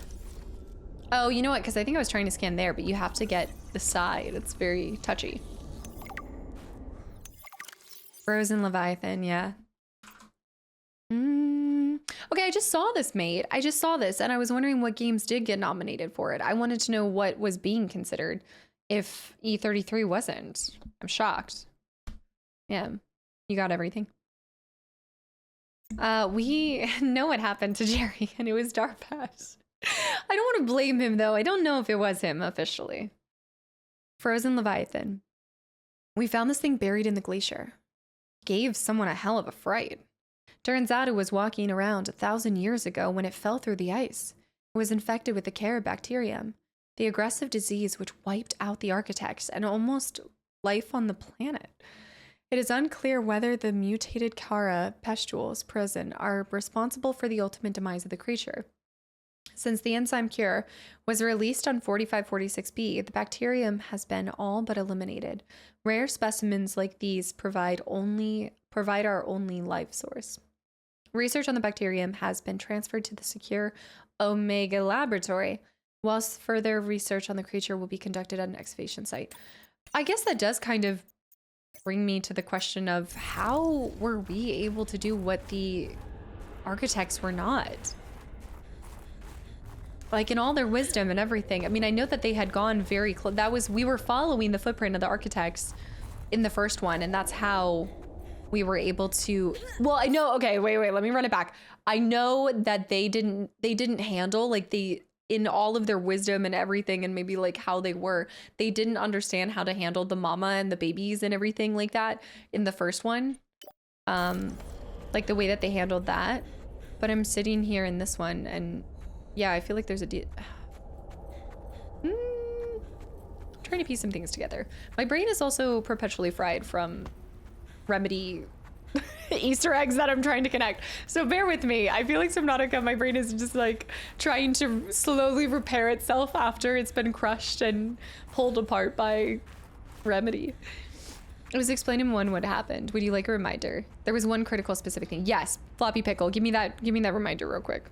Oh, you know what? Because I think I was trying to scan there, but you have to get the side. It's very touchy. Frozen Leviathan, yeah. Okay, I just saw this, mate. I just saw this, and I was wondering what games did get nominated for it. I wanted to know what was being considered if E33 wasn't. I'm shocked. Yeah, you got everything. We know what happened to Jerry, and it was Darpash. I don't want to blame him, though. I don't know if it was him officially. Frozen Leviathan. We found this thing buried in the glacier. Gave someone a hell of a fright. Turns out it was walking around 1,000 years ago when it fell through the ice. It was infected with the Caribacterium, the aggressive disease which wiped out the architects and almost life on the planet. It is unclear whether the mutated Cara pustules present are responsible for the ultimate demise of the creature. Since the enzyme cure was released on 4546b, the bacterium has been all but eliminated. Rare specimens like these provide our only life source. Research on the bacterium has been transferred to the secure Omega laboratory, whilst further research on the creature will be conducted at an excavation site. I guess that does kind of bring me to the question of how were we able to do what the architects were not? Like, in all their wisdom and everything. I mean, I know that they had gone very close. We were following the footprint of the architects in the first one, and that's how we were able to, well, I know, okay, wait, let me run it back. I know that they didn't handle, like, in all of their wisdom and everything, and maybe like how they didn't understand how to handle the mama and the babies and everything like that in the first one. Like the way that they handled that. But I'm sitting here in this one, and yeah, I feel like there's trying to piece some things together. My brain is also perpetually fried from Remedy Easter eggs that I'm trying to connect. So bear with me. I feel like Subnautica, my brain is just like trying to slowly repair itself after it's been crushed and pulled apart by Remedy. It was explaining one what happened. Would you like a reminder? There was one critical specific thing. Yes, Floppy Pickle. Give me that reminder real quick.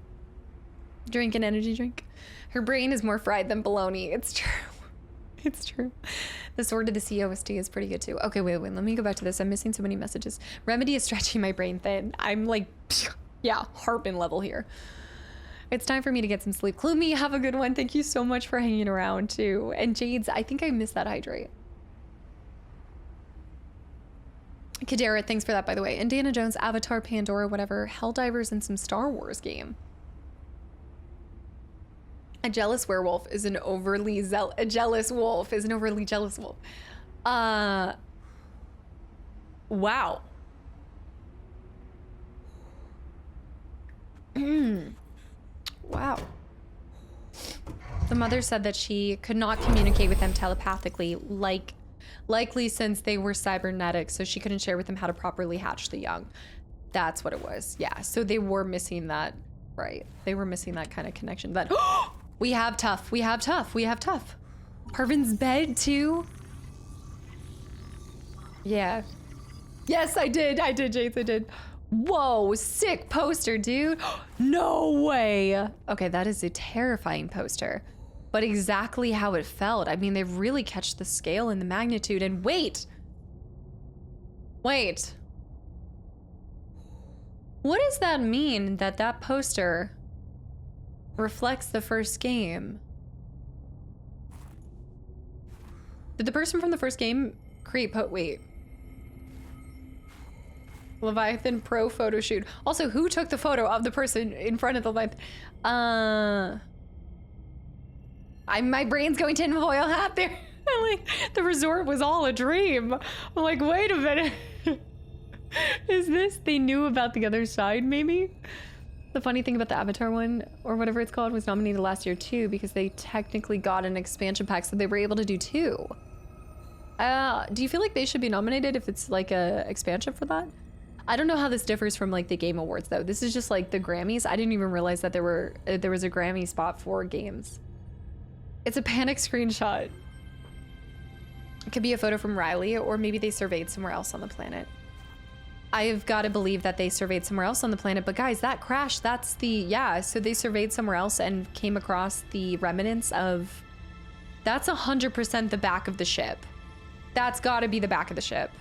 Drink an energy drink. Her brain is more fried than bologna. It's true. It's true. The Sword of the Sea OST is pretty good too. Okay, wait. Let me go back to this. I'm missing so many messages. Remedy is stretching my brain thin. I'm like, yeah, Harpin level here. It's time for me to get some sleep. Gloomy, have a good one. Thank you so much for hanging around too. And Jade's, I think I missed that hydrate. Kadera, thanks for that, by the way. Indiana Jones, Avatar, Pandora, whatever. Helldivers, and some Star Wars game. A jealous wolf is an overly jealous wolf. Wow. Wow. The mother said that she could not communicate with them telepathically, likely since they were cybernetic, so she couldn't share with them how to properly hatch the young. That's what it was. Yeah, so they were missing that, right? They were missing that kind of connection. But we have tough. Parvin's bed too. Yeah. Yes, I did, Jace, I did. Whoa, sick poster, dude. No way. Okay, that is a terrifying poster, but exactly how it felt. I mean, they really catch the scale and the magnitude. And wait. What does that mean that poster reflects the first game? Did the person from the first game create wait. Leviathan Pro photo shoot. Also, who took the photo of the person in front of the Leviathan? My brain's going tinfoil hat there. Like, the resort was all a dream. I'm like, wait a minute. Is this, they knew about the other side, maybe? The funny thing about the Avatar one, or whatever it's called, was nominated last year too, because they technically got an expansion pack, so they were able to do 2. Do you feel like they should be nominated if it's like a expansion for that? I don't know how this differs from like the Game Awards though. This is just like the Grammys. I didn't even realize that there was a Grammy spot for games. It's a panic screenshot. It could be a photo from Riley, or maybe they surveyed somewhere else on the planet. I've got to believe that they surveyed somewhere else on the planet, but guys, that crash, that's so they surveyed somewhere else and came across the remnants of, that's 100% the back of the ship. That's got to be the back of the ship.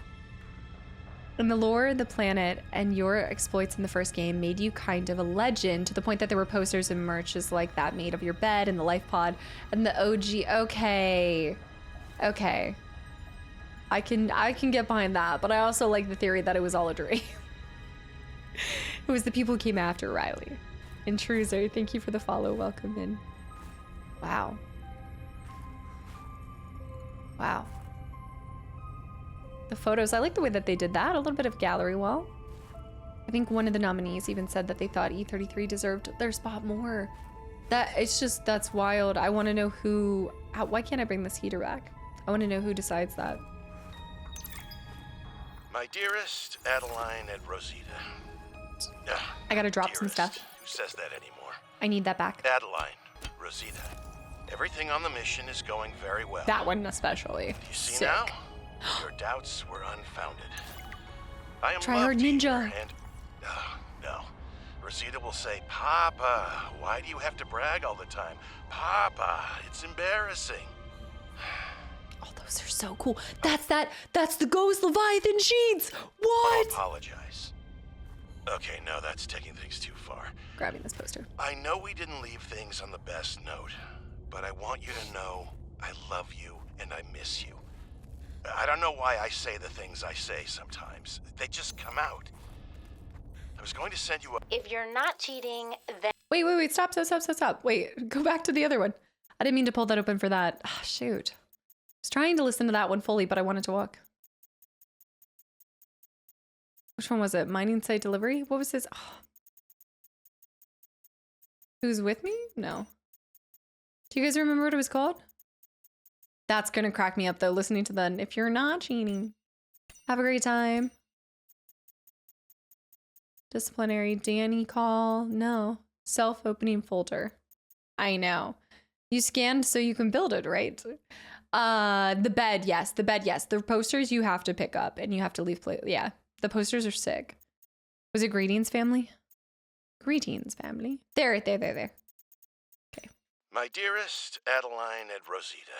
And the lore of the planet and your exploits in the first game made you kind of a legend, to the point that there were posters and merches like that made of your bed and the life pod and the OG. Okay. I can get behind that, but I also like the theory that it was all a dream. It was the people who came after Riley. Intruser, thank you for the follow. Welcome in. Wow. The photos, I like the way that they did that. A little bit of gallery wall. I think one of the nominees even said that they thought E33 deserved their spot more. That's wild. I want to know why can't I bring this heater back? I want to know who decides that. My dearest Adeline and Rosita. I gotta drop some stuff. Who says that anymore? I need that back. Adeline, Rosita. Everything on the mission is going very well. That one especially. Do you see now? Your doubts were unfounded. I am Tryhard Ninja. And no. Rosita will say, Papa, why do you have to brag all the time? Papa, it's embarrassing. Oh, those are so cool. That's the Ghost Leviathan sheets. What? I'll apologize. Okay, no, that's taking things too far. Grabbing this poster. I know we didn't leave things on the best note, but I want you to know I love you and I miss you. I don't know why I say the things I say sometimes. They just come out. I was going to send you a... If you're not cheating, then... Wait. Stop. Wait, go back to the other one. I didn't mean to pull that open for that. Ah, shoot. I was trying to listen to that one fully, but I wanted to walk. Which one was it? Mining site delivery? What was this? Oh. Who's with me? No. Do you guys remember what it was called? That's gonna crack me up though, listening to the if you're not cheating. Have a great time. Disciplinary Danny call. No. Self-opening folder. I know. You scanned so you can build it, right? The bed, yes. The posters you have to pick up and you have to leave play. Yeah. The posters are sick. Was it Greetings Family? Greetings Family. There. Okay. My dearest Adeline and Rosita.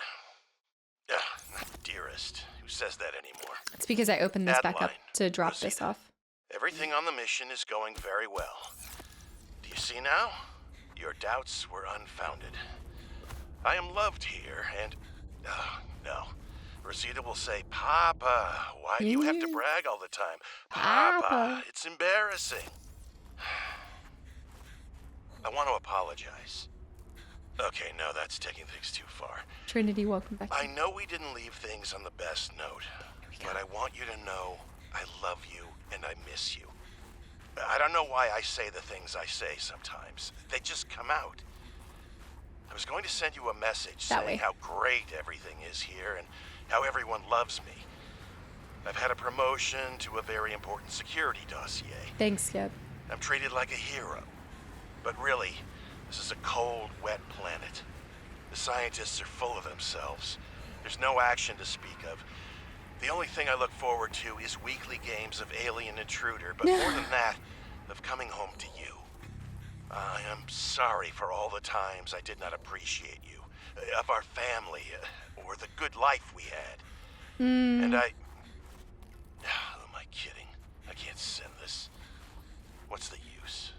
Not dearest. Who says that anymore? It's because I opened this back up Adeline, to drop Rosita. this off. Everything on the mission is going very well. Do you see now? Your doubts were unfounded. I am loved here, and... no. Rosita will say, Papa, why do you have to brag all the time? Papa, it's embarrassing. I want to apologize. Okay, no, that's taking things too far. Trinity, welcome back. I know we didn't leave things on the best note, but I want you to know I love you and I miss you. I don't know why I say the things I say sometimes. They just come out. I was going to send you a message saying how great everything is here and how everyone loves me. I've had a promotion to a very important security dossier. Thanks, Skip. I'm treated like a hero. But really, this is a cold, wet planet. The scientists are full of themselves. There's no action to speak of. The only thing I look forward to is weekly games of Alien Intruder, but more than that, of coming home to you. I am sorry for all the times I did not appreciate you, of our family, or the good life we had. And I... Who am I kidding? I can't send this. What's the use?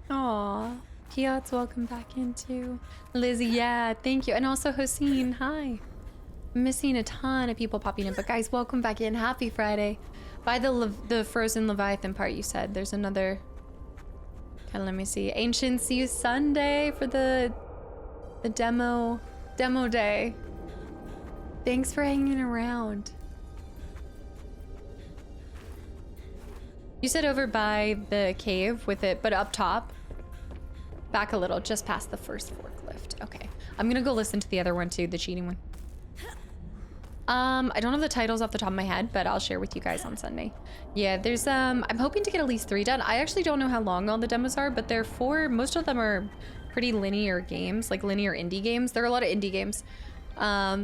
Aw. Kiat's welcome back in too. Lizzie, yeah, thank you. And also Hossein, hi. I'm missing a ton of people popping in, but guys, welcome back in. Happy Friday. By the Frozen Leviathan part you said, there's another... Let me see. Ancient see you Sunday for the demo day. Thanks for hanging around. You said over by the cave with it, but up top. Back a little, just past the first forklift. Okay. I'm gonna go listen to the other one too, the cheating one. I don't have the titles off the top of my head, but I'll share with you guys on Sunday. Yeah, there's I'm hoping to get at least 3 done. I actually don't know how long all the demos are, but they're 4. Most of them are pretty linear games, like linear indie games. There are a lot of indie games. Back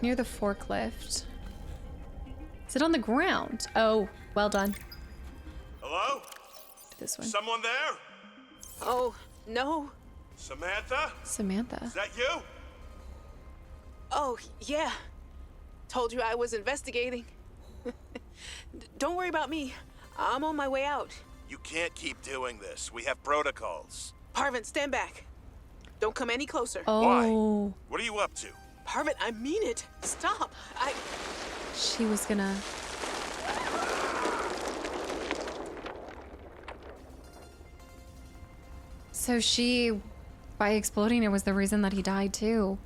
near the forklift. Is it on the ground? Oh, well done. Hello? This one. Someone there? Oh, no. Samantha? Samantha. Is that you? Oh, yeah. Told you I was investigating. Don't worry about me. I'm on my way out. You can't keep doing this. We have protocols. Parvin, stand back. Don't come any closer. Oh. Why? What are you up to? Parvin, I mean it. Stop. She was gonna... So she, by exploding it, was the reason that he died too.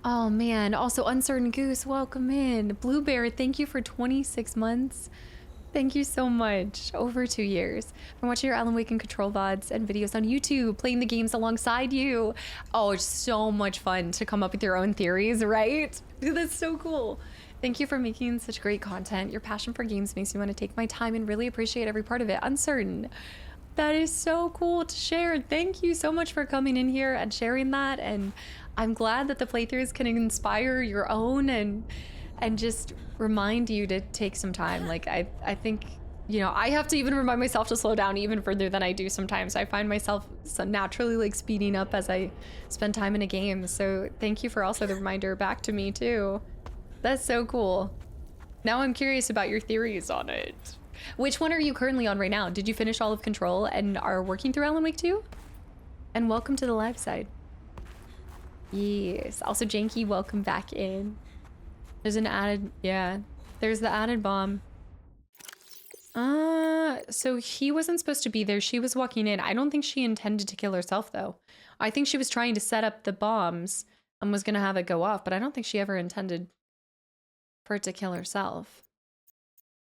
Oh man, also Uncertain Goose, welcome in. Bluebear, thank you for 26 months. Thank you so much. Over 2 years. I'm watching your Alan Wake and Control VODs and videos on YouTube, playing the games alongside you. Oh, it's so much fun to come up with your own theories, right? That's so cool. Thank you for making such great content. Your passion for games makes me want to take my time and really appreciate every part of it. Uncertain. That is so cool to share. Thank you so much for coming in here and sharing that. And I'm glad that the playthroughs can inspire your own and just remind you to take some time. Like I think you know, I have to even remind myself to slow down even further than I do sometimes. I find myself naturally like speeding up as I spend time in a game. So thank you for also the reminder back to me too. That's so cool. Now I'm curious about your theories on it. Which one are you currently on right now? Did you finish all of Control and are working through Alan Wake 2? And welcome to the live side. Yes. Also, Janky, welcome back in. There's an added, yeah. There's the added bomb. So he wasn't supposed to be there. She was walking in. I don't think she intended to kill herself, though. I think she was trying to set up the bombs and was gonna have it go off, but I don't think she ever intended for it to kill herself.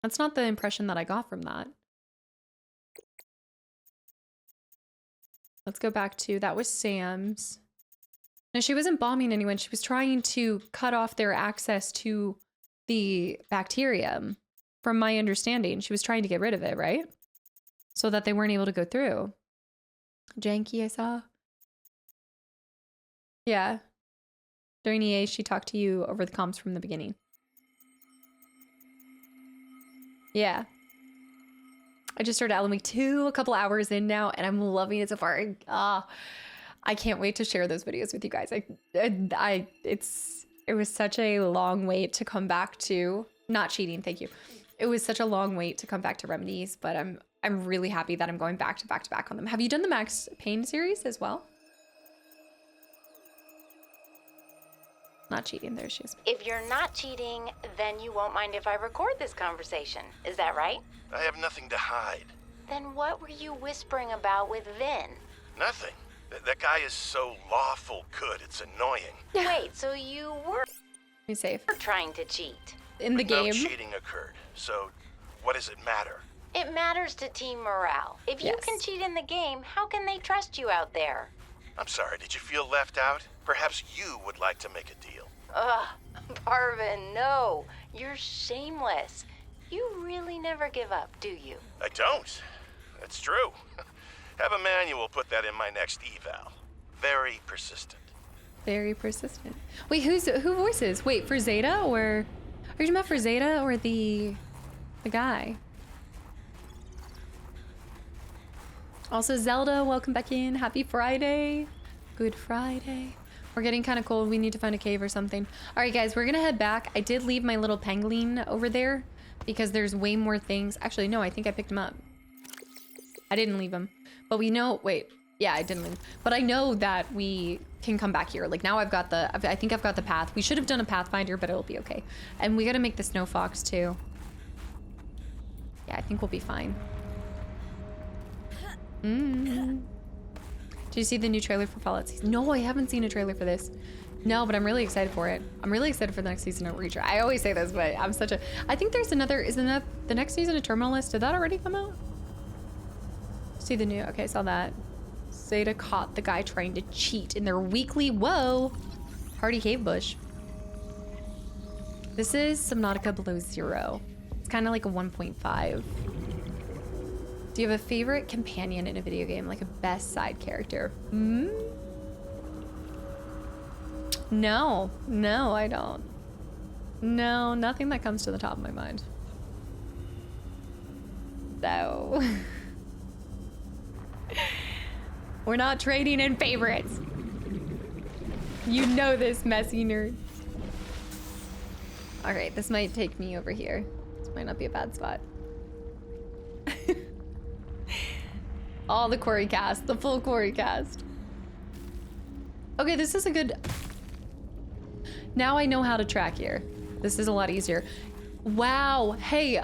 That's not the impression that I got from that. Let's go back to, that was Sam's. No, she wasn't bombing anyone. She was trying to cut off their access to the bacterium. From my understanding, she was trying to get rid of it, right? So that they weren't able to go through. Janky, I saw. Yeah. During EA, she talked to you over the comms from the beginning. Yeah. I just started Alan Wake 2 a couple hours in now, and I'm loving it so far. I can't wait to share those videos with you guys. It was such a long wait to come back to, not cheating, thank you. It was such a long wait to come back to Remedies, but I'm really happy that I'm going back to back on them. Have you done the Max Payne series as well? Not cheating, there she is. If you're not cheating, then you won't mind if I record this conversation. Is that right? I have nothing to hide. Then what were you whispering about with Vin? Nothing. That guy is so lawful good, it's annoying. Wait, so you were Be safe. trying to cheat? In the game. No cheating occurred, so what does it matter? It matters to team morale. If you Yes. can cheat in the game, how can they trust you out there? I'm sorry, did you feel left out? Perhaps you would like to make a deal. Ugh, Parvin, no. You're shameless. You really never give up, do you? I don't. That's true. Have Emmanuel put that in my next eval. Very persistent. Very persistent. Wait, who voices? Wait, for Zeta or are you talking about for Zeta or the guy? Also, Zelda, welcome back in. Happy Friday. Good Friday. We're getting kind of cold. We need to find a cave or something. All right, guys, we're gonna head back. I did leave my little pangolin over there because there's way more things. Actually, no, I think I picked him up. I didn't leave him, but we know, wait, yeah, I didn't leave. But I know that we can come back here. Like now I've got the, I think I've got the path. We should have done a pathfinder, but it'll be okay. And we gotta make the snow fox too. Yeah, I think we'll be fine. Did you see the new trailer for Fallout season? No, I haven't seen a trailer for this. No, but I'm really excited for it. I'm really excited for the next season of Reacher. I always say this, but I'm such a, I think there's another, isn't that the next season of Terminalist? Did that already come out? See the new, okay, saw that. Zeta caught the guy trying to cheat in their weekly, whoa, Hardy Cave Bush. This is Subnautica Below Zero. It's kind of like a 1.5. Do you have a favorite companion in a video game, like a best side character? No, I don't. No, nothing that comes to the top of my mind. No. We're not trading in favorites. You know this, messy nerd. All right, this might take me over here. This might not be a bad spot. All the quarry cast, the full quarry cast. Okay, this is a good... Now I know how to track here. This is a lot easier. Wow, hey,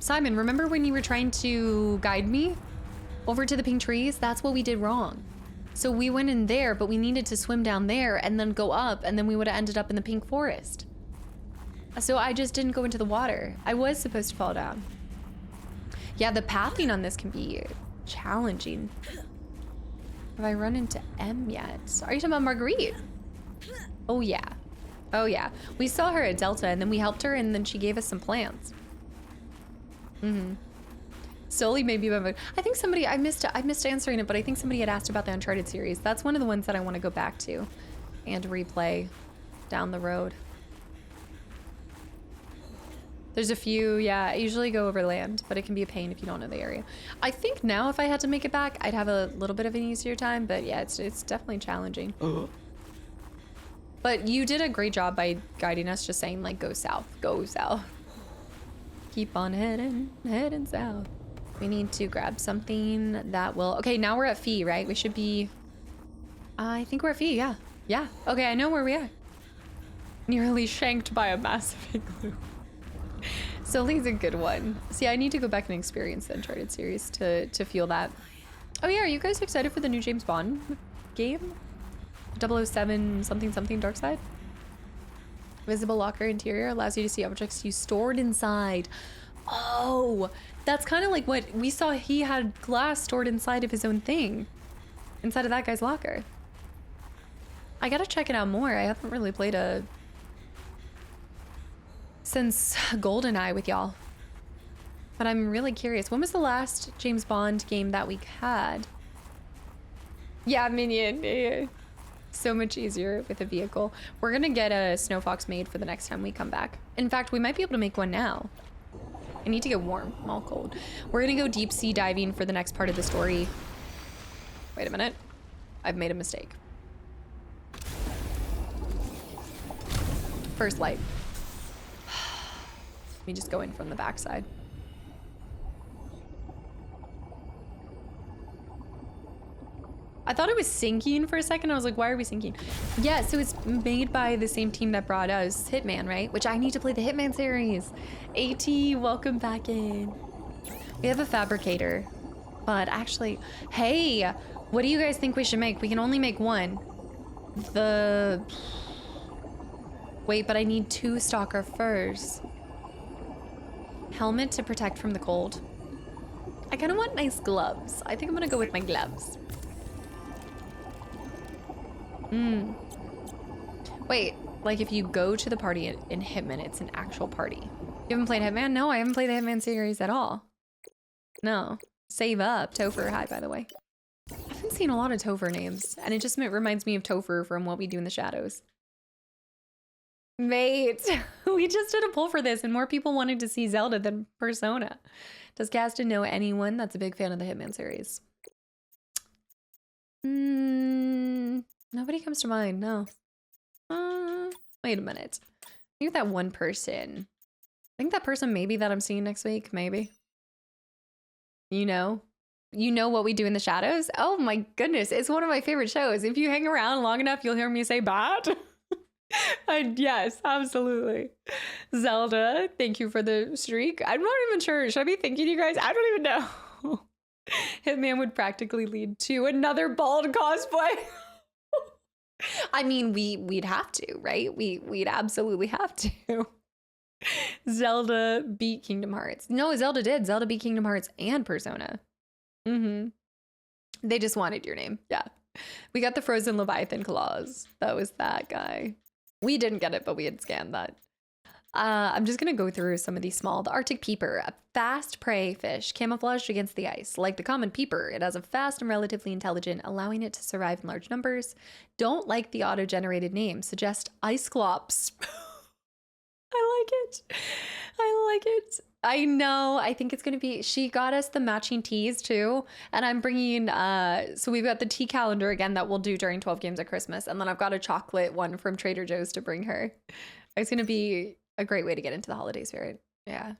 Simon, remember when you were trying to guide me over to the pink trees? That's what we did wrong. So we went in there, but we needed to swim down there and then go up, and then we would have ended up in the pink forest. So I just didn't go into the water. I was supposed to fall down. Yeah, the pathing on this can be challenging. Have I run into M yet? Are you talking about Marguerite? Oh yeah. Oh yeah. We saw her at Delta and then we helped her and then she gave us some plants. Solely maybe I think somebody, I missed answering it, but I think somebody had asked about the Uncharted series. That's one of the ones that I want to go back to and replay down the road. There's a few, yeah, I usually go over land, but it can be a pain if you don't know the area. I think now if I had to make it back, I'd have a little bit of an easier time, but yeah, it's definitely challenging. But you did a great job by guiding us, just saying like, go south, go south. Keep on heading south. We need to grab something that will, okay, now we're at Fee, right? We should be, I think we're at Fee, yeah. Yeah, okay, I know where we are. Nearly shanked by a massive igloo. Sully's a good one. See, I need to go back and experience the Uncharted series to feel that. Oh yeah, are you guys excited for the new James Bond game? 007 something something dark side? Visible locker interior allows you to see objects you stored inside. Oh, that's kind of like what we saw. He had glass stored inside of his own thing. Inside of that guy's locker. I gotta check it out more. I haven't really played since GoldenEye with y'all. But I'm really curious. When was the last James Bond game that we had? Yeah, Minion. Yeah. So much easier with a vehicle. We're gonna get a Snow Fox made for the next time we come back. In fact, we might be able to make one now. I need to get warm. I'm all cold. We're gonna go deep sea diving for the next part of the story. Wait a minute. I've made a mistake. First light. Let me just go in from the backside. I thought it was sinking for a second. I was like, why are we sinking? Yeah, so it's made by the same team that brought us Hitman, right? Which I need to play the Hitman series. AT, welcome back in. We have a fabricator, but actually, hey, what do you guys think we should make? We can only make one. Wait, but I need 2 stalker furs. Helmet to protect from the cold. I kind of want nice gloves. I think I'm gonna go with my gloves. Wait, like if you go to the party in Hitman, it's an actual party. You haven't played Hitman? No, I haven't played the Hitman series at all. No. Save up. Topher, hi, by the way. I haven't seen a lot of Topher names, and it just reminds me of Topher from What We Do in the Shadows. Mate, we just did a poll for this, and more people wanted to see Zelda than Persona. Does Gaston know anyone that's a big fan of the Hitman series? Nobody comes to mind, no. Wait a minute. I think that one person. I think that person maybe that I'm seeing next week, maybe. You know What We Do in the Shadows? Oh my goodness, it's one of my favorite shows. If you hang around long enough, you'll hear me say bad. Yes, absolutely. Zelda, thank you for the streak. I'm not even sure. Should I be thanking you guys? I don't even know. Hitman would practically lead to another bald cosplay. I mean, we'd have to, right? We'd absolutely have to. Zelda beat Kingdom Hearts. No, Zelda did. Zelda beat Kingdom Hearts and Persona. They just wanted your name. Yeah. We got the frozen Leviathan claws. That was that guy. We didn't get it, but we had scanned that. I'm just going to go through some of these small. The Arctic peeper, a fast prey fish camouflaged against the ice. Like the common peeper, it has a fast and relatively intelligent, allowing it to survive in large numbers. Don't like the auto-generated name. Suggest ice clops. I like it. I like it. I know. I think it's going to be, she got us the matching teas too. And I'm bringing, so we've got the tea calendar again that we'll do during 12 Games at Christmas. And then I've got a chocolate one from Trader Joe's to bring her. It's going to be a great way to get into the holiday spirit. Yeah.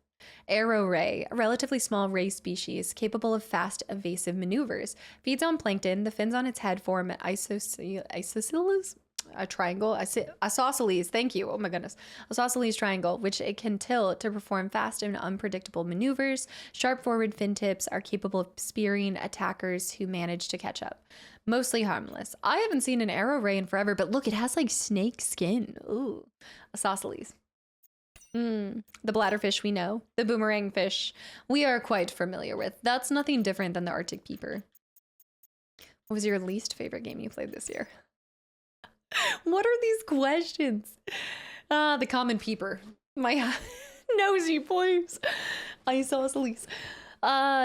Arrow ray, a relatively small ray species capable of fast, evasive maneuvers. Feeds on plankton. The fins on its head form an isosceles? A triangle, isosceles, thank you. Oh my goodness. Isosceles triangle, which it can tilt to perform fast and unpredictable maneuvers. Sharp forward fin tips are capable of spearing attackers who manage to catch up. Mostly harmless. I haven't seen an arrow ray in forever, but look, it has like snake skin. Ooh, isosceles. The bladderfish we know. The boomerang fish we are quite familiar with. That's nothing different than the Arctic peeper. What was your least favorite game you played this year? What are these questions? The common peeper. My nosy boys. Isosceles.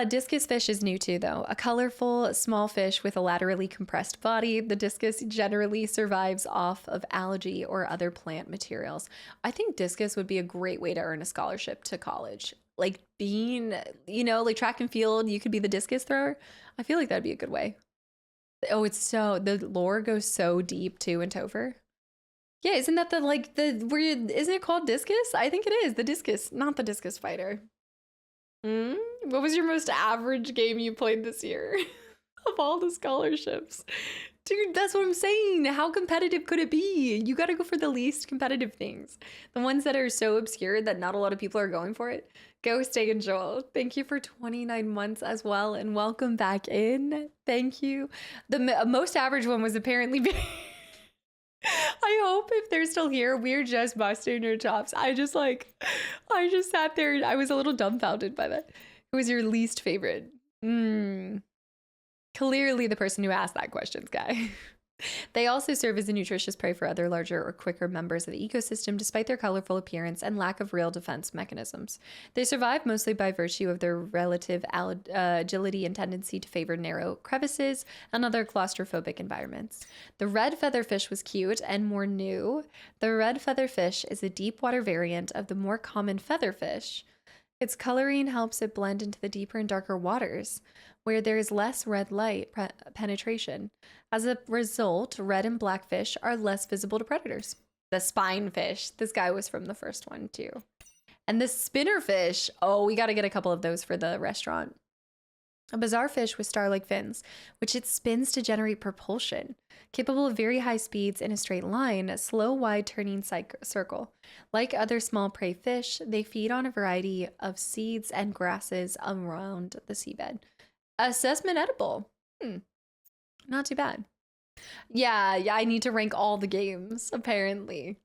Discus fish is new too, though. A colorful, small fish with a laterally compressed body. The discus generally survives off of algae or other plant materials. I think discus would be a great way to earn a scholarship to college. Like being, like track and field, you could be the discus thrower. I feel like that'd be a good way. Oh, the lore goes so deep too in Topher. Yeah, isn't that isn't it called discus? I think it is the discus, not the discus fighter. What was your most average game you played this year of all the scholarships? Dude, that's what I'm saying. How competitive could it be? You got to go for the least competitive things. The ones that are so obscure that not a lot of people are going for it. Go Stay and Joel. Thank you for 29 months as well. And welcome back in. Thank you. The most average one was apparently... I hope if they're still here, we're just busting your chops. I just sat there and I was a little dumbfounded by that. Who was your least favorite? Clearly the person who asked that question, Sky. They also serve as a nutritious prey for other larger or quicker members of the ecosystem, despite their colorful appearance and lack of real defense mechanisms. They survive mostly by virtue of their relative agility and tendency to favor narrow crevices and other claustrophobic environments. The red featherfish was cute and more new. The red featherfish is a deep water variant of the more common featherfish. Its coloring helps it blend into the deeper and darker waters, where there is less red light penetration. As a result, red and black fish are less visible to predators. The spinefish, this guy was from the first one too. And the spinnerfish, oh, we got to get a couple of those for the restaurant. A bizarre fish with star-like fins, which it spins to generate propulsion. Capable of very high speeds in a straight line, a slow, wide turning circle. Like other small prey fish, they feed on a variety of seeds and grasses around the seabed. Assessment edible. Not too bad. Yeah, I need to rank all the games, apparently.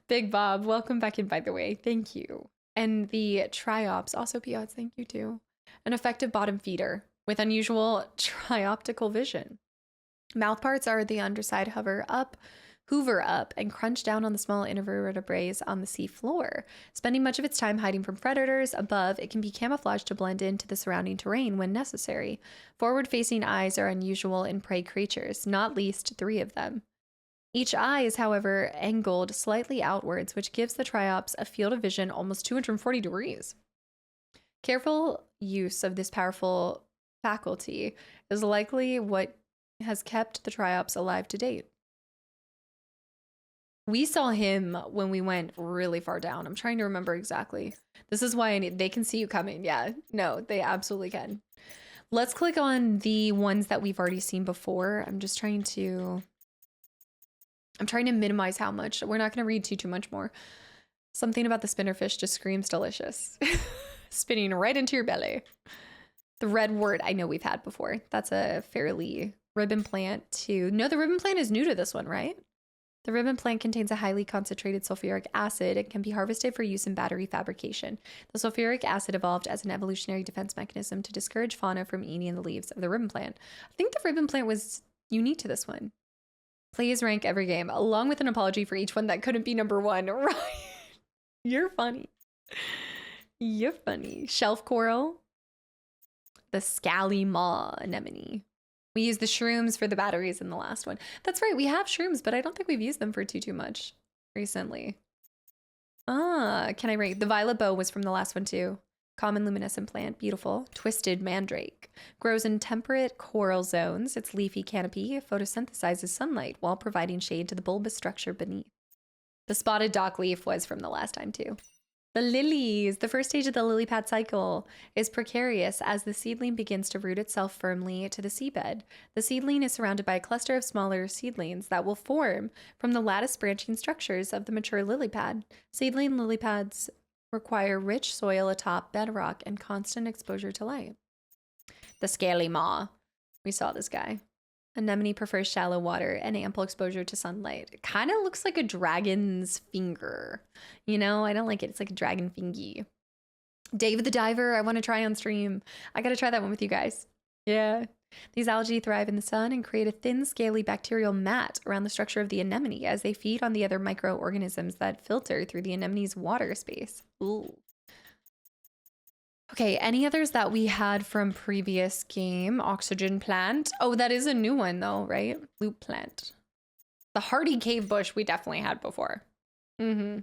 Big Bob, welcome back in, by the way. Thank you. And the Triops, also Piots, thank you too. An effective bottom feeder with unusual trioptical vision. Mouthparts are the underside hoover up, and crunch down on the small invertebrates on the sea floor. Spending much of its time hiding from predators above, it can be camouflaged to blend into the surrounding terrain when necessary. Forward-facing eyes are unusual in prey creatures, not least 3 of them. Each eye is, however, angled slightly outwards, which gives the Triops a field of vision almost 240 degrees. Careful use of this powerful faculty is likely what has kept the Triops alive to date. We saw him when we went really far down. I'm trying to remember exactly. This is why they can see you coming. Yeah, no, they absolutely can. Let's click on the ones that we've already seen before. I'm trying to minimize how much. We're not going to read too much more. Something about the spinnerfish just screams delicious. Spinning right into your belly. The red wort I know we've had before. That's a fairly ribbon plant too. No, the ribbon plant is new to this one, right? The ribbon plant contains a highly concentrated sulfuric acid and can be harvested for use in battery fabrication. The sulfuric acid evolved as an evolutionary defense mechanism to discourage fauna from eating the leaves of the ribbon plant. I think the ribbon plant was unique to this one. Please rank every game, along with an apology for each one that couldn't be number 1. Right? You're funny. You're funny. Shelf coral. The scaly maw anemone. We used the shrooms for the batteries in the last one. That's right, we have shrooms, but I don't think we've used them for too much recently. Can I rate? The violet bow was from the last one too. Common luminescent plant, beautiful. Twisted mandrake. Grows in temperate coral zones. Its leafy canopy photosynthesizes sunlight while providing shade to the bulbous structure beneath. The spotted dock leaf was from the last time too. The lilies. The first stage of the lily pad cycle is precarious as the seedling begins to root itself firmly to the seabed. The seedling is surrounded by a cluster of smaller seedlings that will form from the lattice branching structures of the mature lily pad. Seedling lily pads require rich soil atop bedrock and constant exposure to light. The scaly maw. We saw this guy. Anemone prefers shallow water and ample exposure to sunlight. It kind of looks like a dragon's finger. You know, I don't like it. It's like a dragon fingy. Dave the Diver, I want to try on stream. I got to try that one with you guys. Yeah. These algae thrive in the sun and create a thin, scaly bacterial mat around the structure of the anemone as they feed on the other microorganisms that filter through the anemone's water space. Ooh. Okay, any others that we had from previous game? Oxygen plant. Oh, that is a new one though, right? Loop plant. The hardy cave bush we definitely had before. Mm-hmm.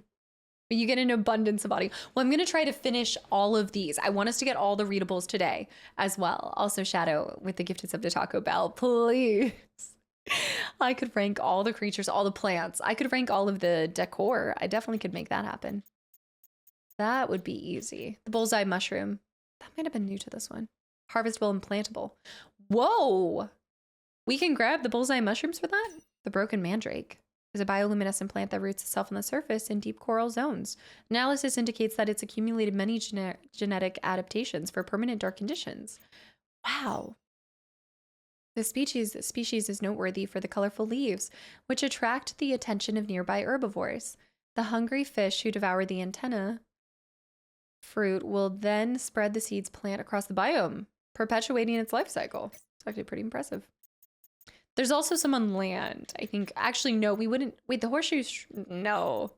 But you get an abundance of body. Well, I'm going to try to finish all of these. I want us to get all the readables today as well. Also, Shadow with the gifted sub to Taco Bell, please. I could rank all the creatures, all the plants. I could rank all of the decor. I definitely could make that happen. That would be easy. The bullseye mushroom. That might have been new to this one. Harvestable and plantable. Whoa! We can grab the bullseye mushrooms for that? The broken mandrake is a bioluminescent plant that roots itself on the surface in deep coral zones. Analysis indicates that it's accumulated many genetic adaptations for permanent dark conditions. Wow. The species is noteworthy for the colorful leaves, which attract the attention of nearby herbivores. The hungry fish who devour the antenna fruit will then spread the seeds plant across the biome, perpetuating its life cycle. It's actually pretty impressive. There's also some on land. I think, actually, no, we wouldn't. Wait, the horseshoes, no.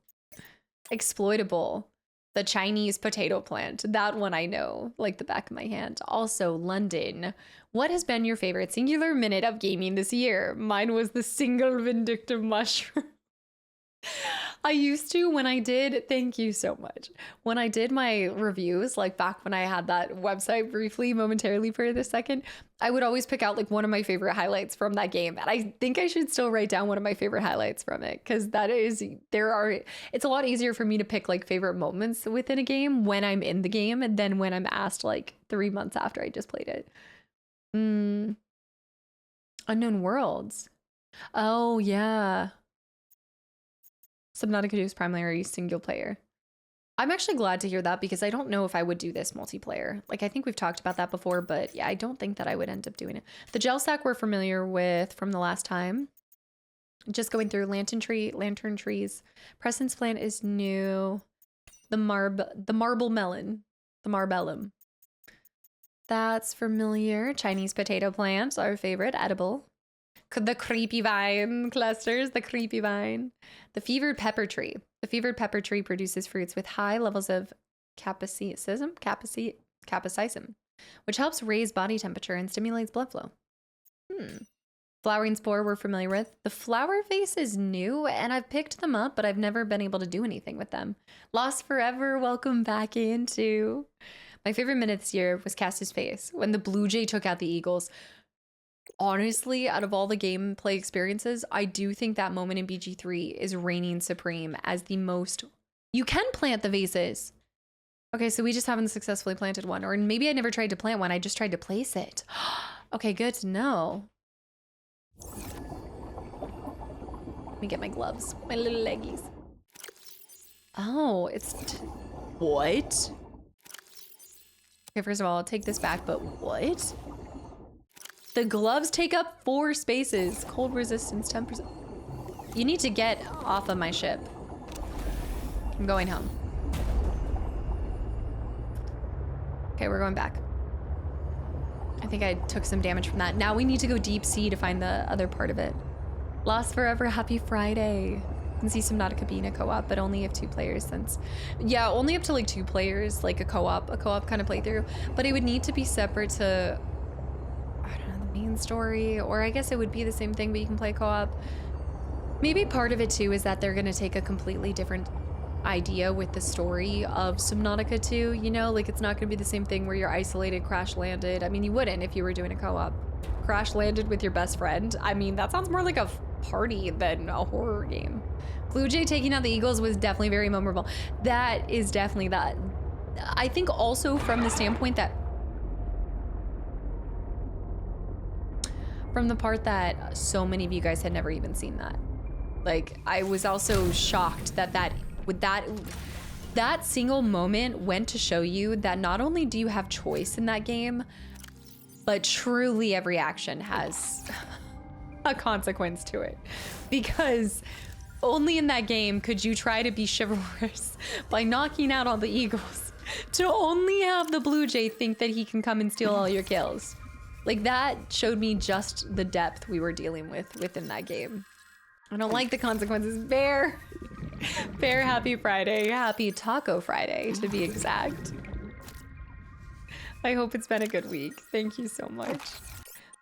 Exploitable. The Chinese potato plant. That one I know, like the back of my hand. Also, London. What has been your favorite singular minute of gaming this year? Mine was the single vindictive mushroom. I used to, when I did, thank you so much. When I did my reviews, like back when I had that website briefly, momentarily for this second, I would always pick out like one of my favorite highlights from that game. And I think I should still write down one of my favorite highlights from it, because it's a lot easier for me to pick like favorite moments within a game when I'm in the game than when I'm asked like 3 months after I just played it. Unknown Worlds. Oh, yeah. Subnautica 2 is primarily single player. I'm actually glad to hear that, because I don't know if I would do this multiplayer. Like, I think we've talked about that before, but yeah, I don't think that I would end up doing it. The gel sack we're familiar with from the last time. Just going through lantern trees. Presence plant is new. The marble melon. The marbellum. That's familiar. Chinese potato plants, our favorite, edible. The creepy vine clusters, the creepy vine. The fevered pepper tree. The fevered pepper tree produces fruits with high levels of capsaicin, which helps raise body temperature and stimulates blood flow. Flowering spore we're familiar with. The flower vase is new, and I've picked them up, but I've never been able to do anything with them. Lost Forever, welcome back into. My favorite minute this year was Cast's face, when the blue jay took out the eagles. Honestly, out of all the gameplay experiences, I do think that moment in BG3 is reigning supreme as the most... You can plant the vases. Okay, so we just haven't successfully planted one. Or maybe I never tried to plant one, I just tried to place it. Okay, good to know. Let me get my gloves. My little leggies. Oh, it's... What? Okay, first of all, I'll take this back, but what? The gloves take up 4 spaces. Cold resistance 10%. You need to get off of my ship. I'm going home. Okay, we're going back. I think I took some damage from that. Now we need to go deep sea to find the other part of it. Lost Forever, happy Friday. You can see Subnautica being a co-op, but only if 2 players since... Yeah, only up to like 2 players, like a co-op kind of playthrough. But it would need to be separate to... main story, or I guess it would be the same thing, but you can play co-op. Maybe part of it too is that they're going to take a completely different idea with the story of Subnautica 2, you know, like it's not going to be the same thing where you're isolated, crash landed. I mean, you wouldn't if you were doing a co-op. Crash landed with your best friend. I mean, that sounds more like a party than a horror game. Blue Jay taking out the eagles was definitely very memorable. That is definitely that. I think also from the standpoint that from the part that so many of you guys had never even seen that. Like, I was also shocked that that single moment went to show you that not only do you have choice in that game, but truly every action has a consequence to it. Because only in that game could you try to be chivalrous by knocking out all the eagles to only have the blue jay think that he can come and steal all your kills. Like, that showed me just the depth we were dealing with within that game. I don't like the consequences. Bear, happy Friday. Happy Taco Friday, to be exact. I hope it's been a good week. Thank you so much.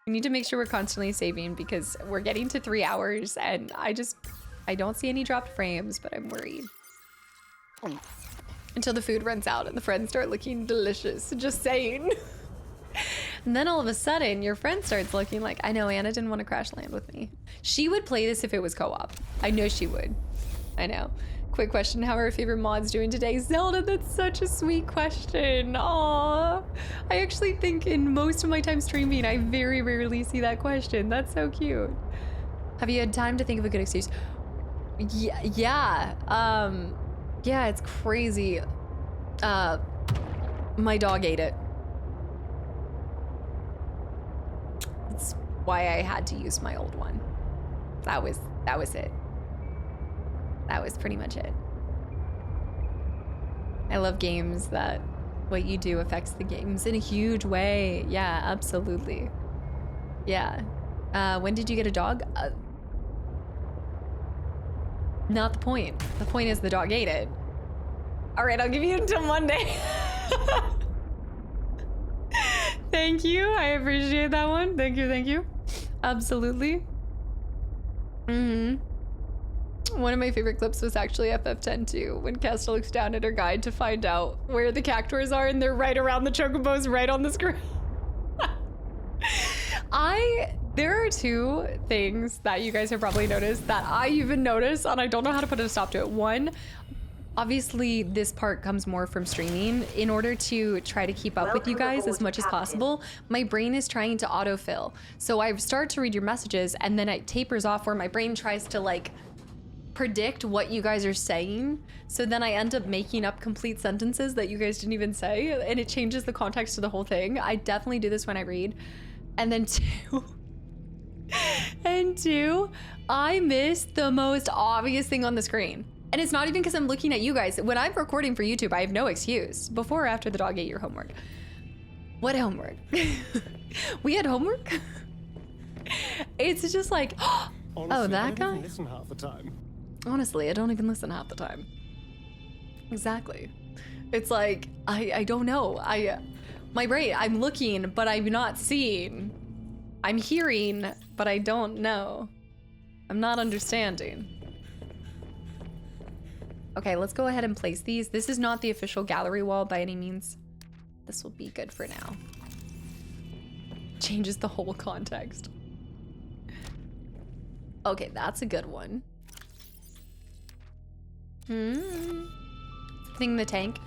We need to make sure we're constantly saving because we're getting to 3 hours and I don't see any dropped frames, but I'm worried. Until the food runs out and the friends start looking delicious. Just saying. And then all of a sudden, your friend starts looking like, I know Anna didn't want to crash land with me. She would play this if it was co-op. I know she would. I know. Quick question, how are our favorite mods doing today? Zelda, that's such a sweet question. Aww. I actually think in most of my time streaming, I very rarely see that question. That's so cute. Have you had time to think of a good excuse? Yeah. Yeah, it's crazy. My dog ate it. That's why I had to use my old one. That was it. That was pretty much it. I love games that what you do affects the games in a huge way. Yeah, absolutely. Yeah. When did you get a dog? Not the point. The point is the dog ate it. All right, I'll give you until Monday. Thank you. I appreciate that one. Thank you. Thank you. Absolutely. One of my favorite clips was actually FF10 too, when Kesta looks down at her guide to find out where the cactuars are and they're right around the chocobos right on the screen. There are two things that you guys have probably noticed that I even noticed, and I don't know how to put a stop to it. One, obviously this part comes more from streaming. In order to try to keep up with you guys as much as possible, my brain is trying to autofill. So I start to read your messages and then it tapers off where my brain tries to like predict what you guys are saying. So then I end up making up complete sentences that you guys didn't even say, and it changes the context of the whole thing. I definitely do this when I read. And then two, I miss the most obvious thing on the screen. And it's not even because I'm looking at you guys. When I'm recording for YouTube, I have no excuse. Before or after the dog ate your homework? What homework? We had homework? It's just like, Honestly, oh, that I don't guy? even listen half the time. Honestly, I don't even listen half the time. Exactly. It's like, I don't know. My brain, I'm looking, but I'm not seeing. I'm hearing, but I don't know. I'm not understanding. Okay, let's go ahead and place these. This is not the official gallery wall by any means. This will be good for now. Changes the whole context. Okay, that's a good one. Thing in the tank.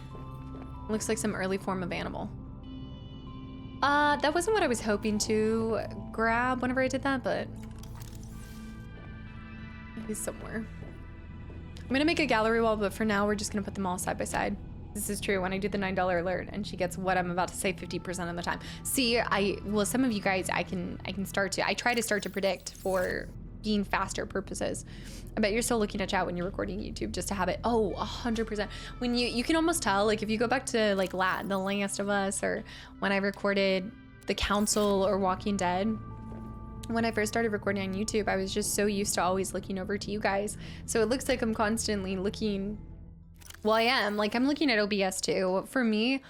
Looks like some early form of animal. That wasn't what I was hoping to grab whenever I did that, but he's somewhere. I'm gonna make a gallery wall, but for now we're just gonna put them all side by side. This is true when I do the $9 alert and she gets what I'm about to say 50% of the time. See, well, some of you guys, I try to start to predict for being faster purposes. I bet you're still looking at chat when you're recording YouTube just to have it. Oh, 100%. When you can almost tell, like if you go back to like The Last of Us, or when I recorded The Council or Walking Dead, when I first started recording on YouTube, I was just so used to always looking over to you guys. So it looks like I'm constantly looking, well, I am, like I'm looking at OBS too. For me,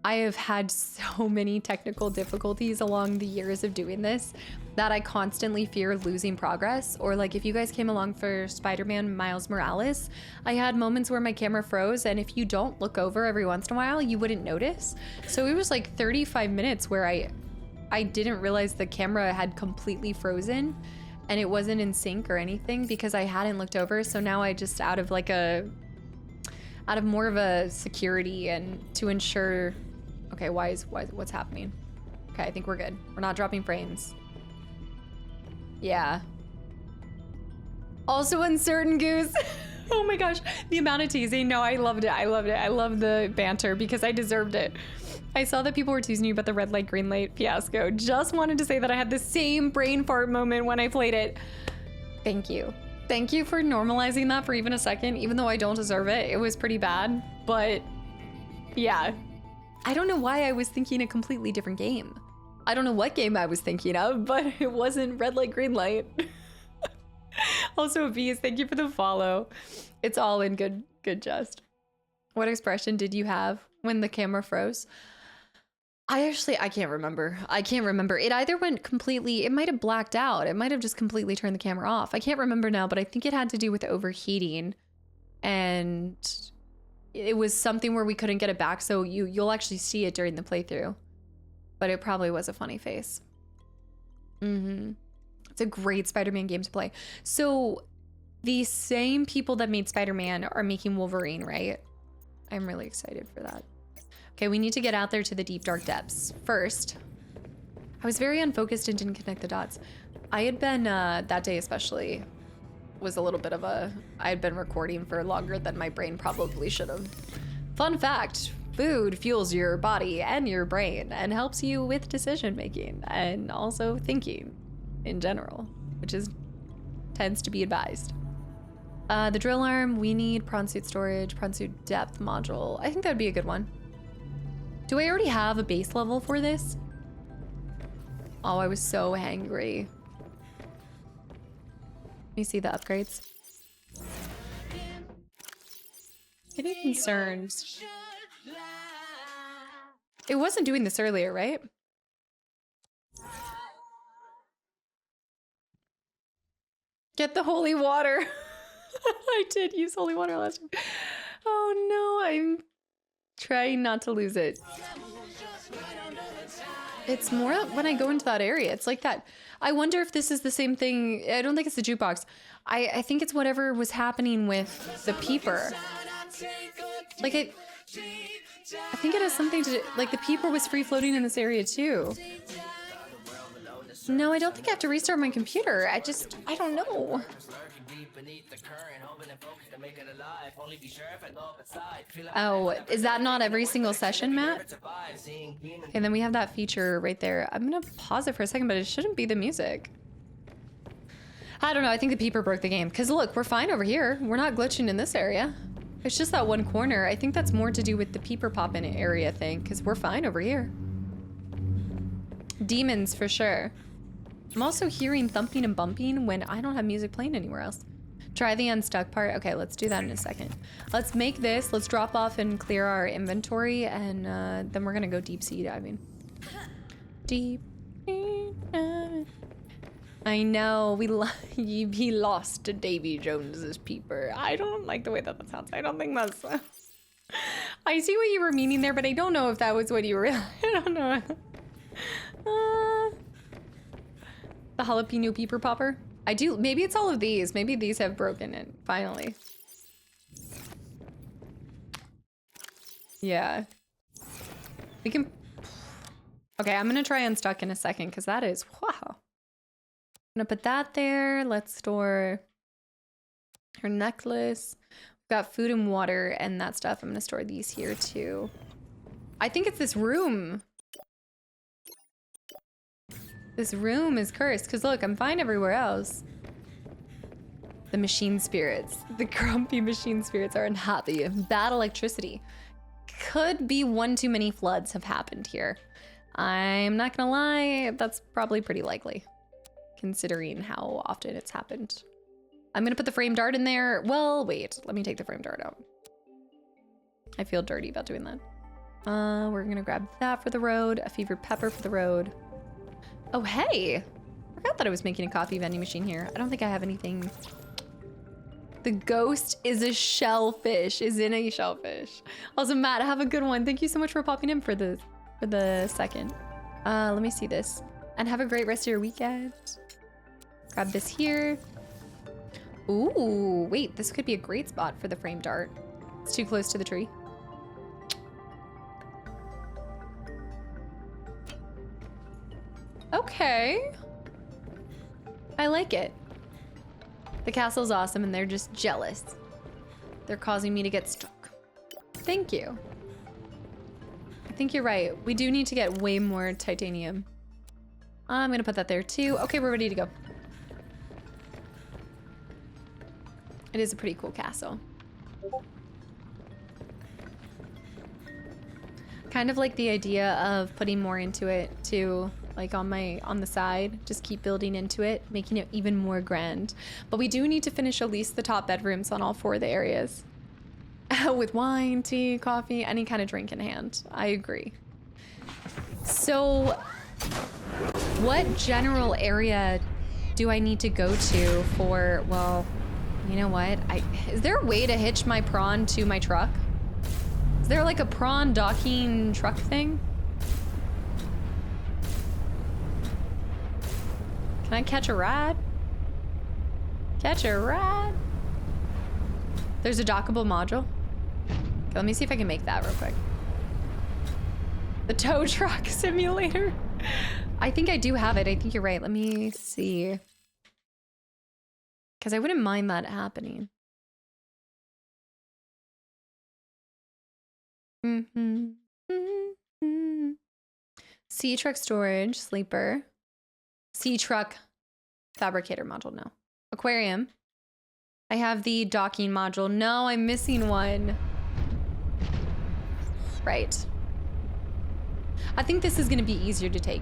I have had so many technical difficulties along the years of doing this that I constantly fear losing progress. Or like if you guys came along for Spider-Man Miles Morales, I had moments where my camera froze, and if you don't look over every once in a while, you wouldn't notice. So it was like 35 minutes where I didn't realize the camera had completely frozen and it wasn't in sync or anything because I hadn't looked over. So now I just out of more of a security and to ensure, okay, what's happening? Okay, I think we're good. We're not dropping frames. Yeah. Also uncertain, Goose. Oh my gosh, the amount of teasing. No, I loved it. I love the banter because I deserved it. I saw that people were teasing you about the red light, green light fiasco. Just wanted to say that I had the same brain fart moment when I played it. Thank you. Thank you for normalizing that for even a second, even though I don't deserve it. It was pretty bad, but yeah. I don't know why I was thinking a completely different game. I don't know what game I was thinking of, but it wasn't red light, green light. Also, Bees, thank you for the follow. It's all in good jest. What expression did you have when the camera froze? I can't remember. I can't remember. It either went completely, it might have blacked out. It might have just completely turned the camera off. I can't remember now, but I think it had to do with overheating. And it was something where we couldn't get it back. So you'll actually see it during the playthrough. But it probably was a funny face. It's a great Spider-Man game to play. So the same people that made Spider-Man are making Wolverine, right? I'm really excited for that. Okay, we need to get out there to the deep, dark depths. First, I was very unfocused and didn't connect the dots. I had been, that day especially, was a little bit of a... I had been recording for longer than my brain probably should have. Fun fact, food fuels your body and your brain and helps you with decision making and also thinking in general, which tends to be advised. The drill arm, we need prawn suit storage, prawn suit depth module. I think that'd be a good one. Do I already have a base level for this? Oh, I was so hangry. Let me see the upgrades. Getting concerned. It wasn't doing this earlier, right? Get the holy water. I did use holy water last time. Oh no, I'm trying not to lose it. It's more when I go into that area. It's like that. I wonder if this is the same thing. I don't think it's the jukebox. I think it's whatever was happening with the peeper. Like I think it has something to do, like the peeper was free floating in this area too. No, I don't think I have to restart my computer. I don't know. Oh, is that not every single session, Matt? And then we have that feature right there. I'm gonna pause it for a second, but it shouldn't be the music. I don't know, I think the peeper broke the game. Cause look, we're fine over here. We're not glitching in this area. It's just that one corner. I think that's more to do with the peeper poppin' area thing, cause we're fine over here. Demons for sure. I'm also hearing thumping and bumping when I don't have music playing anywhere else. Try the unstuck part. Okay, let's do that in a second. Let's make this. Let's drop off and clear our inventory, and then we're gonna go deep sea diving. Deep sea diving. I know he lost to Davy Jones's peeper. I don't like the way that sounds. I don't think that's. I see what you were meaning there, but I don't know if that was what you were. I don't know. The jalapeno peeper popper. I do. Maybe it's all of these. Maybe these have broken it finally. Yeah. We can. Okay, I'm gonna try unstuck in a second because that is wow. I'm gonna put that there. Let's store her necklace. We've got food and water and that stuff. I'm gonna store these here too. I think it's this room. This room is cursed, because look, I'm fine everywhere else. The machine spirits. The grumpy machine spirits are unhappy. Bad electricity. Could be one too many floods have happened here. I'm not gonna lie, that's probably pretty likely, considering how often it's happened. I'm gonna put the frame dart in there. Well, wait, let me take the frame dart out. I feel dirty about doing that. We're gonna grab that for the road, a fevered pepper for the road. Oh, hey! Forgot that I was making a coffee vending machine here. I don't think I have anything. The ghost is a shellfish, is in a shellfish. Also, Matt, have a good one. Thank you so much for popping in for the second. Let me see this. And have a great rest of your weekend. Grab this here. Ooh, wait, this could be a great spot for the frame dart. It's too close to the tree. Okay. I like it. The castle's awesome and they're just jealous. They're causing me to get stuck. Thank you. I think you're right. We do need to get way more titanium. I'm gonna put that there too. Okay, we're ready to go. It is a pretty cool castle. Kind of like the idea of putting more into it too. Like on the side, just keep building into it, making it even more grand. But we do need to finish at least the top bedrooms on all 4 of the areas. With wine, tea, coffee, any kind of drink in hand. I agree. So, what general area do I need to go to for, well, you know what? Is there a way to hitch my prawn to my truck? Is there like a prawn docking truck thing? Can I catch a ride? Catch a ride? There's a dockable module. Okay, let me see if I can make that real quick. The tow truck simulator. I think I do have it. I think you're right. Let me see. Because I wouldn't mind that happening. Sea truck storage, sleeper. Sea truck fabricator module, no. Aquarium. I have the docking module. No, I'm missing one. Right. I think this is gonna be easier to take.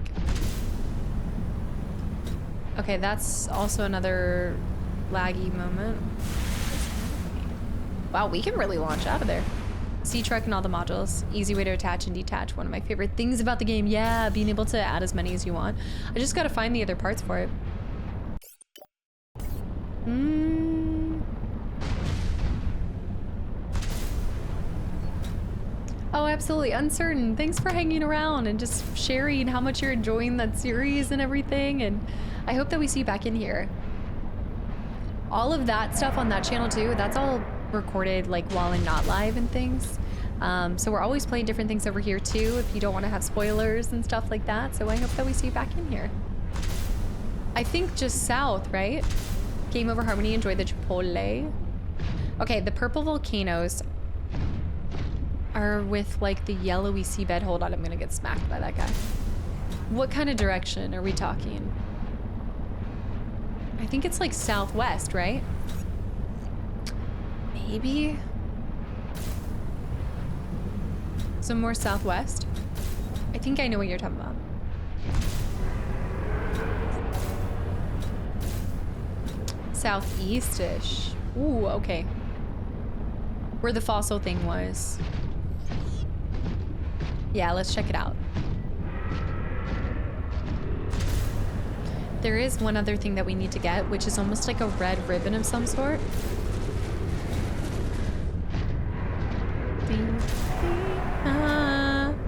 Okay, that's also another laggy moment. Wow, we can really launch out of there. Sea truck and all the modules. Easy way to attach and detach. One of my favorite things about the game. Yeah, being able to add as many as you want. I just gotta find the other parts for it. Oh, absolutely. Uncertain. Thanks for hanging around and just sharing how much you're enjoying that series and everything. And I hope that we see you back in here. All of that stuff on that channel too, that's all recorded like while I'm not live and things. So we're always playing different things over here too if you don't want to have spoilers and stuff like that. So I hope that we see you back in here. I think just south, right? Game Over Harmony, enjoy the Chipotle. Okay, the purple volcanoes are with like the yellowy seabed. Hold on, I'm gonna get smacked by that guy. What kind of direction are we talking? I think it's like southwest, right? Maybe? Some more southwest? I think I know what you're talking about. Southeast-ish. Ooh, okay. Where the fossil thing was. Yeah, let's check it out. There is one other thing that we need to get, which is almost like a red ribbon of some sort.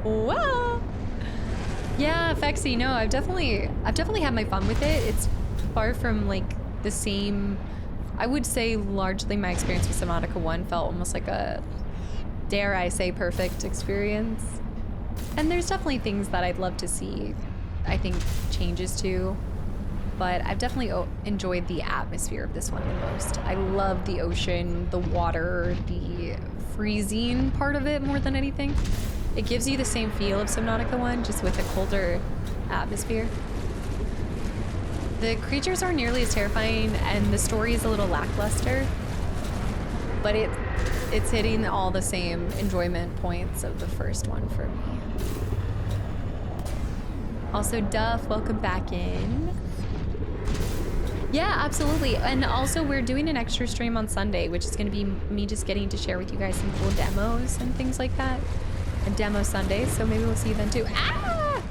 Whoa! Yeah, Fexy, no, I've definitely had my fun with it. It's far from like the same. I would say largely my experience with Subnautica 1 felt almost like a, dare I say, perfect experience. And there's definitely things that I'd love to see, I think, changes to. But I've definitely enjoyed the atmosphere of this one the most. I love the ocean, the water, the freezing part of it more than anything. It gives you the same feel of Subnautica 1, just with a colder atmosphere. The creatures aren't nearly as terrifying, and the story is a little lackluster. But it's hitting all the same enjoyment points of the first one for me. Also, Duff, welcome back in. Yeah, absolutely. And also we're doing an extra stream on Sunday, which is going to be me just getting to share with you guys some cool demos and things like that. A demo Sunday, so maybe we'll see you then too. Ah!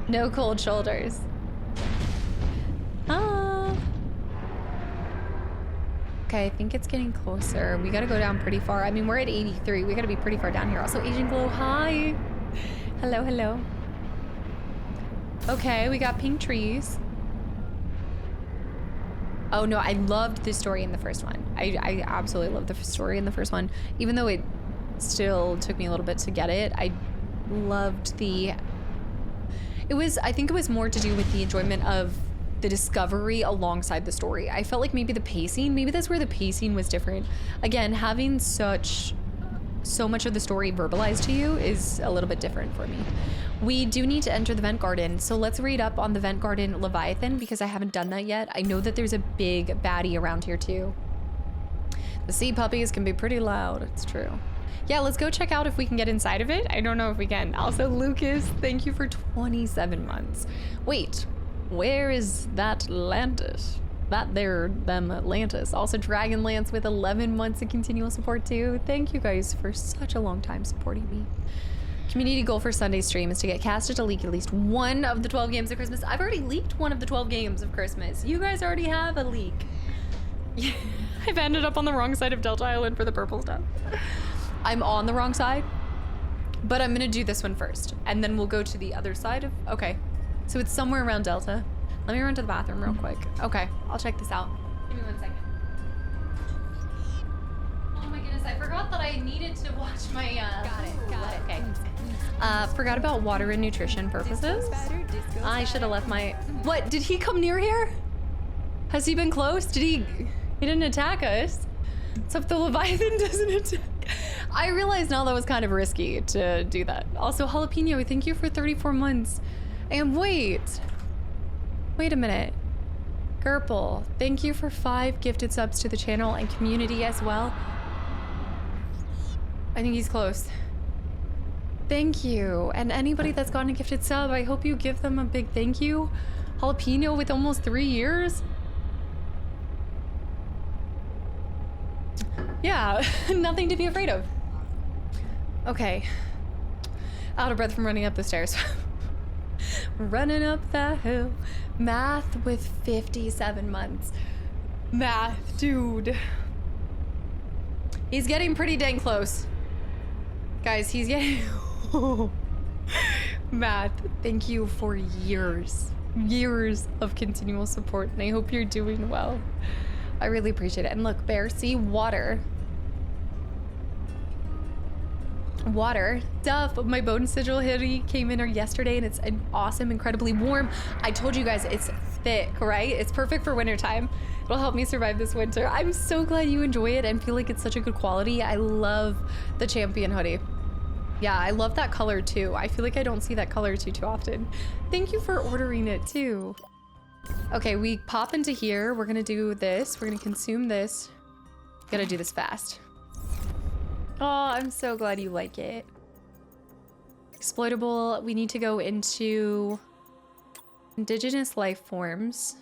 No cold shoulders. Ah. Okay, I think it's getting closer. We got to go down pretty far. I mean, we're at 83. We got to be pretty far down here. Also, Asian Glow, hi. Hello, hello. Okay, we got pink trees. Oh no, I loved the story in the first one. I absolutely loved the story in the first one. Even though it still took me a little bit to get it, I loved I think it was more to do with the enjoyment of the discovery alongside the story. I felt like maybe that's where the pacing was different. Again, having so much of the story verbalized to you is a little bit different for me. We do need to enter the vent garden, so let's read up on the vent garden Leviathan because I haven't done that yet. I know that there's a big baddie around here too. The sea puppies can be pretty loud, it's true. Yeah, let's go check out if we can get inside of it. I don't know if we can. Also, Lucas, thank you for 27 months. Wait, where is that Atlantis? Them Atlantis. Also, Dragonlance with 11 months of continual support too. Thank you guys for such a long time supporting me. Community goal for Sunday stream is to get Casta to leak at least one of the 12 games of Christmas. I've already leaked one of the 12 games of Christmas. You guys already have a leak. I've ended up on the wrong side of Delta Island for the purple stuff. I'm on the wrong side, but I'm gonna do this one first, and then we'll go to the other side of, okay. So it's somewhere around Delta. Let me run to the bathroom real quick. Okay, I'll check this out. Give me 1 second. Oh my goodness, I forgot that I needed to watch my, Got it. Okay. Forgot about water and nutrition purposes. I should have left my... What, did he come near here? Has he been close? He didn't attack us. Except the Leviathan doesn't attack. I realize now that was kind of risky to do that. Also, Jalapeno, thank you for 34 months. And wait a minute. Gerpel, thank you for 5 gifted subs to the channel and community as well. I think he's close. Thank you. And anybody that's gotten a gifted sub, I hope you give them a big thank you. Jalapeno with almost 3 years. Yeah, nothing to be afraid of. Okay. Out of breath from running up the stairs. Running up that hill. Math with 57 months. Math, dude. He's getting pretty dang close. Guys, he's getting... Math, thank you for years of continual support, and I hope you're doing well. I really appreciate it. And look, Bear, see, water. Duff, my bone sigil hoodie came in yesterday, and it's awesome, incredibly warm. I told you guys, it's thick, right? It's perfect for wintertime. It'll help me survive this winter. I'm so glad you enjoy it and feel like it's such a good quality. I love the Champion hoodie. Yeah, I love that color too. I feel like I don't see that color too often. Thank you for ordering it too. Okay, we pop into here. We're gonna do this. We're gonna consume this. Gotta do this fast. Oh, I'm so glad you like it. Exploitable. We need to go into indigenous life forms.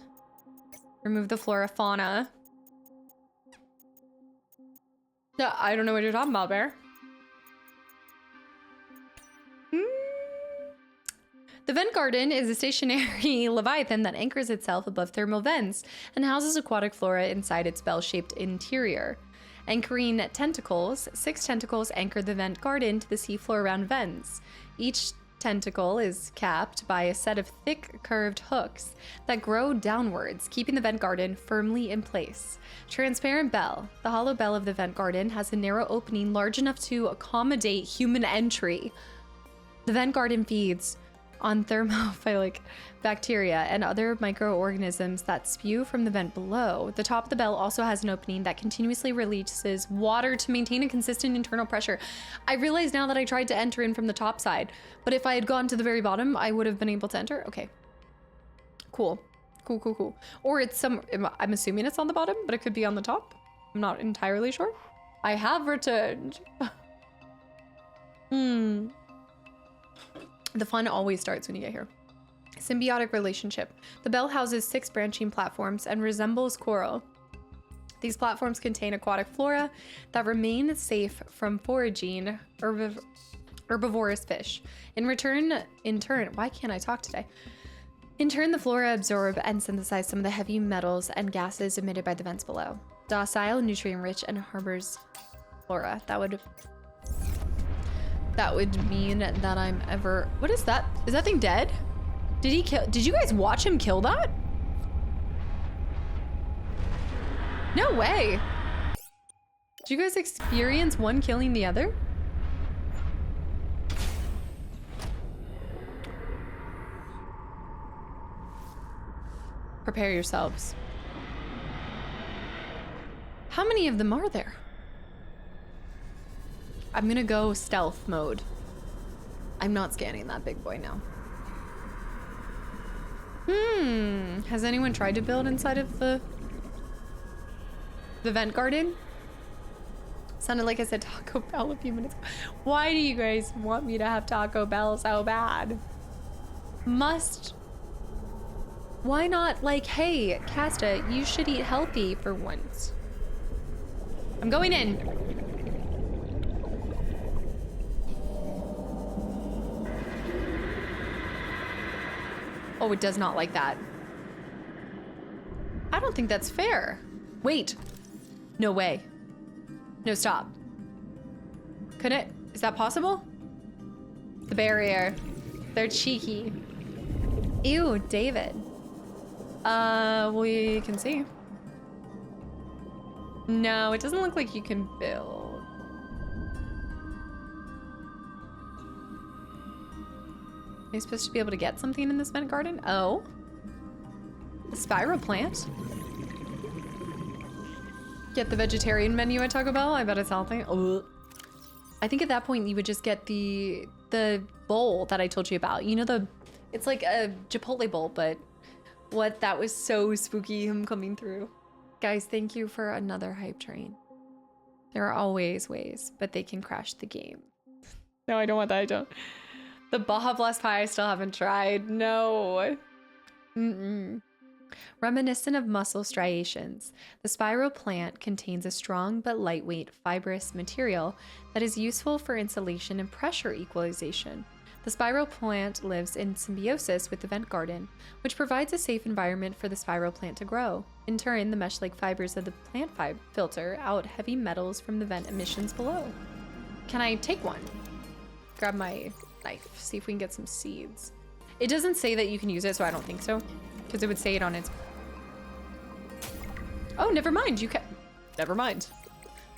Remove the flora fauna. Yeah, I don't know what you're talking about, Bear. The vent garden is a stationary leviathan that anchors itself above thermal vents and houses aquatic flora inside its bell-shaped interior. Anchoring tentacles, 6 tentacles anchor the vent garden to the seafloor around vents. Each tentacle is capped by a set of thick, curved hooks that grow downwards, keeping the vent garden firmly in place. Transparent bell. The hollow bell of the vent garden has a narrow opening large enough to accommodate human entry. The vent garden feeds on thermophilic bacteria and other microorganisms that spew from the vent below. The top of the bell also has an opening that continuously releases water to maintain a consistent internal pressure. I realize now that I tried to enter in from the top side, but if I had gone to the very bottom, I would have been able to enter. Okay. Cool. Cool. Or it's I'm assuming it's on the bottom, but it could be on the top. I'm not entirely sure. I have returned. The fun always starts when you get here. Symbiotic relationship. The bell houses 6 branching platforms and resembles coral. These platforms contain aquatic flora that remain safe from foraging herbivorous fish. In turn, why can't I talk today? In turn, the flora absorb and synthesize some of the heavy metals and gases emitted by the vents below. Docile, nutrient-rich, and harbors flora. That would mean that I'm ever... What is that? Is that thing dead? Did you guys watch him kill that? No way. Did you guys experience one killing the other? Prepare yourselves. How many of them are there? I'm gonna go stealth mode. I'm not scanning that big boy now. Has anyone tried to build inside of the vent garden? Sounded like I said Taco Bell a few minutes ago. Why do you guys want me to have Taco Bell so bad? Why not, like, hey, Casta, you should eat healthy for once. I'm going in. Oh, it does not like that. I don't think that's fair. Wait. No way. No, stop. Could it? Is that possible? The barrier. They're cheeky. Ew, David. We can see. No, it doesn't look like you can build. Are you supposed to be able to get something in this vent garden? Oh. A spiral plant? Get the vegetarian menu at Taco Bell? I bet it's healthy. Oh. I think at that point you would just get the bowl that I told you about. You know, it's like a Chipotle bowl, but what? That was so spooky, him coming through. Guys, thank you for another hype train. There are always ways, but they can crash the game. No, I don't want that. I don't. The Baja Blast pie I still haven't tried. No. Reminiscent of mussel striations, the spiral plant contains a strong but lightweight fibrous material that is useful for insulation and pressure equalization. The spiral plant lives in symbiosis with the vent garden, which provides a safe environment for the spiral plant to grow. In turn, the mesh-like fibers of the plant filter out heavy metals from the vent emissions below. Can I take one? Grab my knife, see if we can get some seeds. It doesn't say that you can use it, so I don't think so. Because it would say it on its... Oh, never mind. You can... Never mind.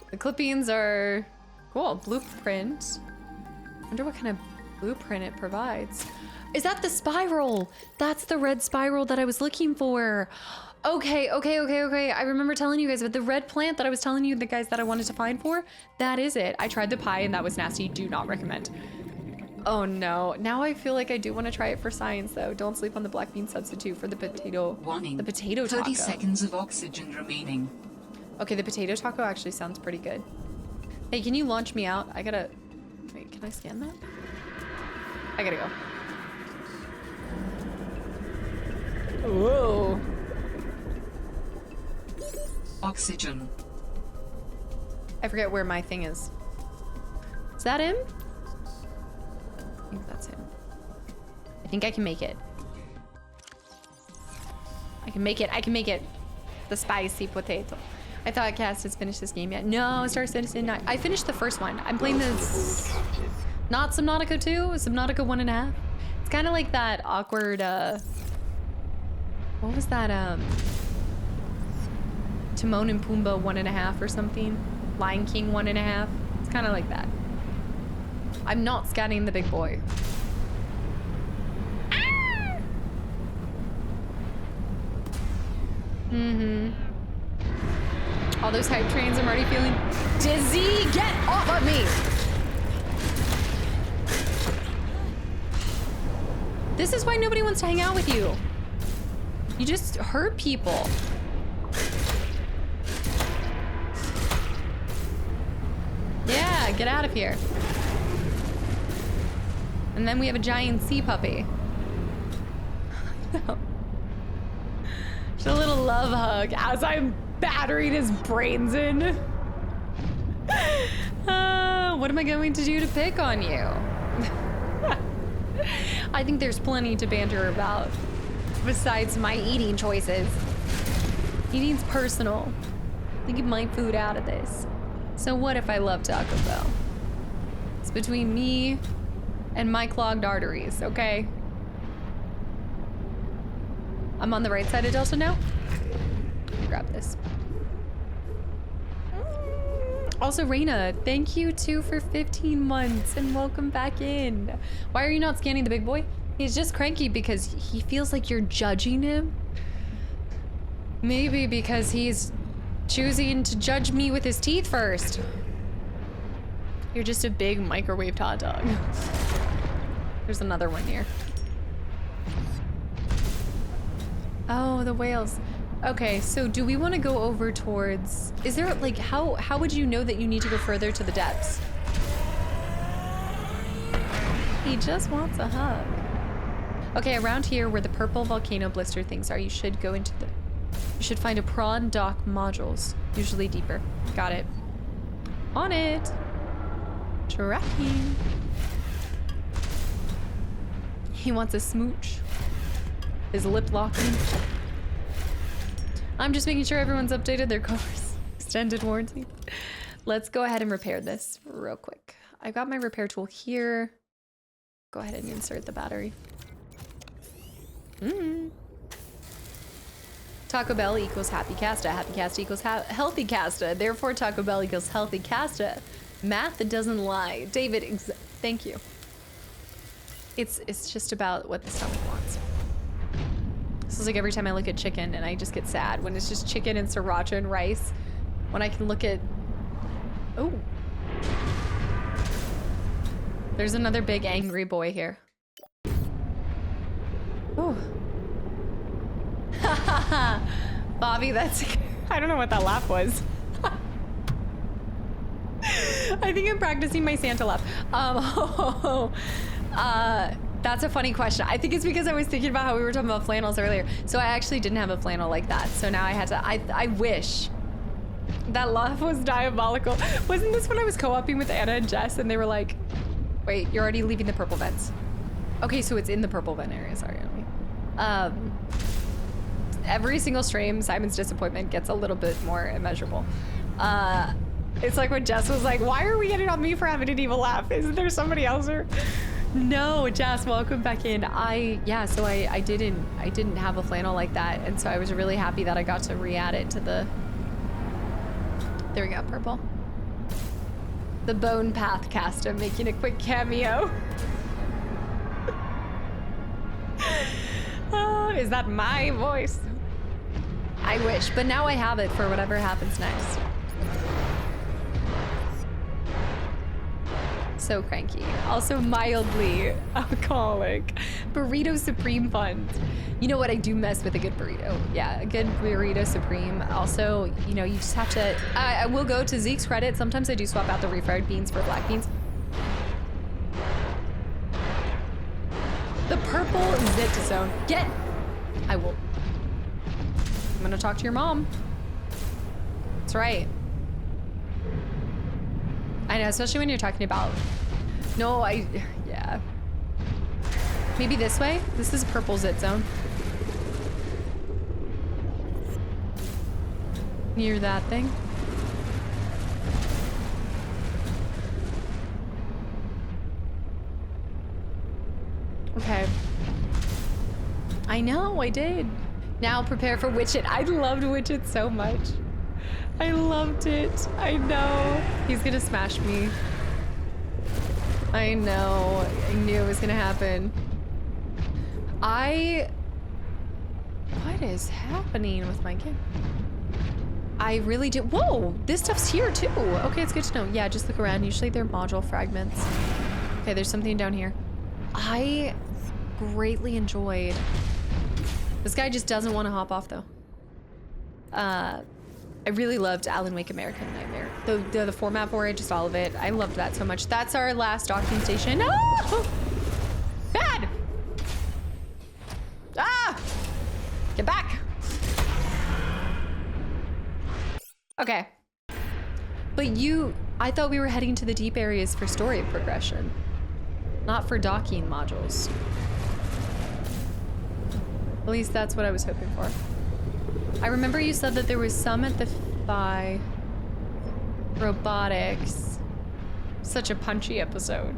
The clippings are... Cool. Blueprint. Wonder what kind of blueprint it provides. Is that the spiral? That's the red spiral that I was looking for. Okay. I remember telling you guys about the red plant that I was telling you the guys that I wanted to find for. That is it. I tried the pie and that was nasty. Do not recommend. Oh no, now I feel like I do want to try it for science though. Don't sleep on the black bean substitute for the potato. Warning. The potato taco. 30 seconds of oxygen remaining. Okay, the potato taco actually sounds pretty good. Hey, can you launch me out? I gotta, wait, can I scan that? I gotta go. Whoa. Oxygen. I forget where my thing is. Is that him? I think that's him. I think I can make it. I can make it. The spicy potato. I thought Cass has finished this game yet. No, Star Citizen 9. I finished the first one. I'm playing this... Not Subnautica 2, Subnautica 1.5. It's kind of like that awkward, what was that, Timon and Pumbaa 1.5 or something? Lion King 1.5. It's kind of like that. I'm not scanning the big boy. Ah! All those hype trains, I'm already feeling dizzy. Get off of me! This is why nobody wants to hang out with you. You just hurt people. Yeah, get out of here. And then we have a giant sea puppy. Just a little love hug as I'm battering his brains in. What am I going to do to pick on you? I think there's plenty to banter about besides my eating choices. Eating's personal. Leave my food out of this. So what if I love Taco Bell? It's between me and my clogged arteries, okay? I'm on the right side of Delta now. Grab this. Also, Reina, thank you too for 15 months and welcome back in. Why are you not scanning the big boy? He's just cranky because he feels like you're judging him. Maybe because he's choosing to judge me with his teeth first. You're just a big microwave hot dog. There's another one here. Oh, the whales. Okay, so do we want to go over towards... Is there, like, how would you know that you need to go further to the depths? He just wants a hug. Okay, around here where the purple volcano blister things are, you should go into the... You should find a prawn dock modules, usually deeper. Got it. On it. Tracking. He wants a smooch. is lip locking. I'm just making sure everyone's updated their cars. Extended warranty. Let's go ahead and repair this real quick. I've got my repair tool here. Go ahead and insert the battery. Taco Bell equals happy Casta. Happy Casta equals healthy Casta. Therefore, Taco Bell equals healthy Casta. Math doesn't lie. David, thank you. It's just about what the stomach wants. This is like every time I look at chicken and I just get sad when it's just chicken and sriracha and rice. When I can look at... Oh. There's another big angry boy here. Oh. Bobby, that's... I don't know what that laugh was. I think I'm practicing my Santa laugh. That's a funny question. I think it's because I was thinking about how we were talking about flannels earlier. So I actually didn't have a flannel like that. So now I had to... I wish... That laugh was diabolical. Wasn't this when I was co-oping with Anna and Jess and they were like, wait, you're already leaving the purple vents. Okay, so it's in the purple vent area, sorry. Every single stream, Simon's disappointment gets a little bit more immeasurable. It's like when Jess was like, why are we getting on me for having an evil laugh? Isn't there somebody else here? No, Jess, welcome back in. I didn't have a flannel like that. And so I was really happy that I got to re-add it to the... There we go, purple. The Bone Path Casta making a quick cameo. Oh, is that my voice? I wish, but now I have it for whatever happens next. So cranky. Also mildly alcoholic. Burrito Supreme Fund. You know what? I do mess with a good burrito. Yeah, a good burrito Supreme. Also, you know, you just have to... I will go to Zeke's credit. Sometimes I do swap out the refried beans for black beans. The purple zit zone. Get... I will... I'm gonna talk to your mom. That's right. I know, especially when you're talking about... No, yeah. Maybe this way? This is purple zit zone. Near that thing. Okay. I know, I did. Now prepare for Witchit. I loved Witchit so much. I loved it. I know. He's gonna smash me. I know. I knew it was gonna happen. What is happening with my game? I really do. Whoa, this stuff's here too. Okay, it's good to know. Yeah, just look around. Usually they're module fragments. Okay, there's something down here. I greatly enjoyed. This guy just doesn't want to hop off though. I really loved Alan Wake American Nightmare. The format for it, just all of it. I loved that so much. That's our last docking station. Oh! Bad! Ah! Get back! Okay. But I thought we were heading to the deep areas for story progression. Not for docking modules. At least that's what I was hoping for. I remember you said that there was some at the Phi Robotics. Such a punchy episode.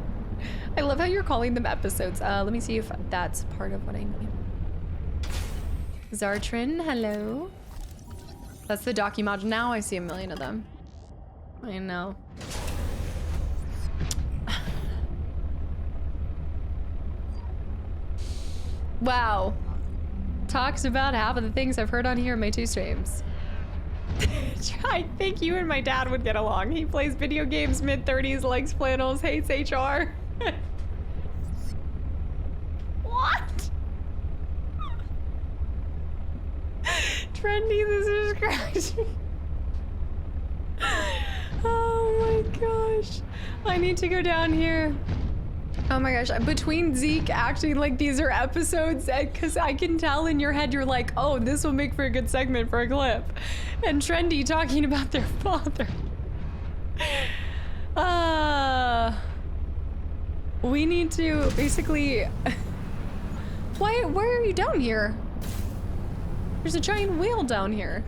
I love how you're calling them episodes. Let me see if that's part of what I need. Zartrin, hello. That's the docu module. Now I see a million of them. I know. Wow. Talks about half of the things I've heard on here in my 2 streams. I think you and my dad would get along. He plays video games, mid-30s, likes flannels, hates HR. What? Trendy, this is crazy. Oh my gosh. I need to go down here. Oh my gosh, between Zeke acting like these are episodes, because I can tell in your head you're like, oh, this will make for a good segment for a clip. And Trendy talking about their father. We need to basically... Why are you down here? There's a giant whale down here.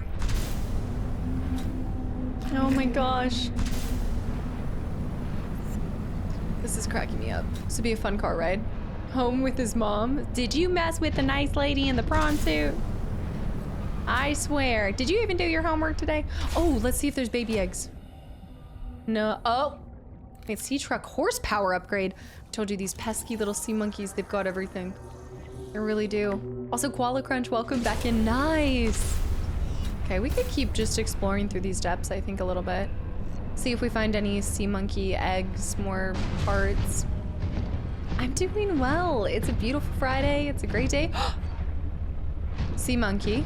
Oh my gosh. This is cracking me up. This would be a fun car ride. Home with his mom. Did you mess with the nice lady in the prawn suit? I swear. Did you even do your homework today? Oh, let's see if there's baby eggs. No. Oh. It's sea truck horsepower upgrade. I told you these pesky little sea monkeys, they've got everything. They really do. Also, Koala Crunch, welcome back in. Nice. Okay, we could keep just exploring through these depths, I think, a little bit. See if we find any sea monkey eggs, more parts. I'm doing well. It's a beautiful Friday. It's a great day. Sea monkey.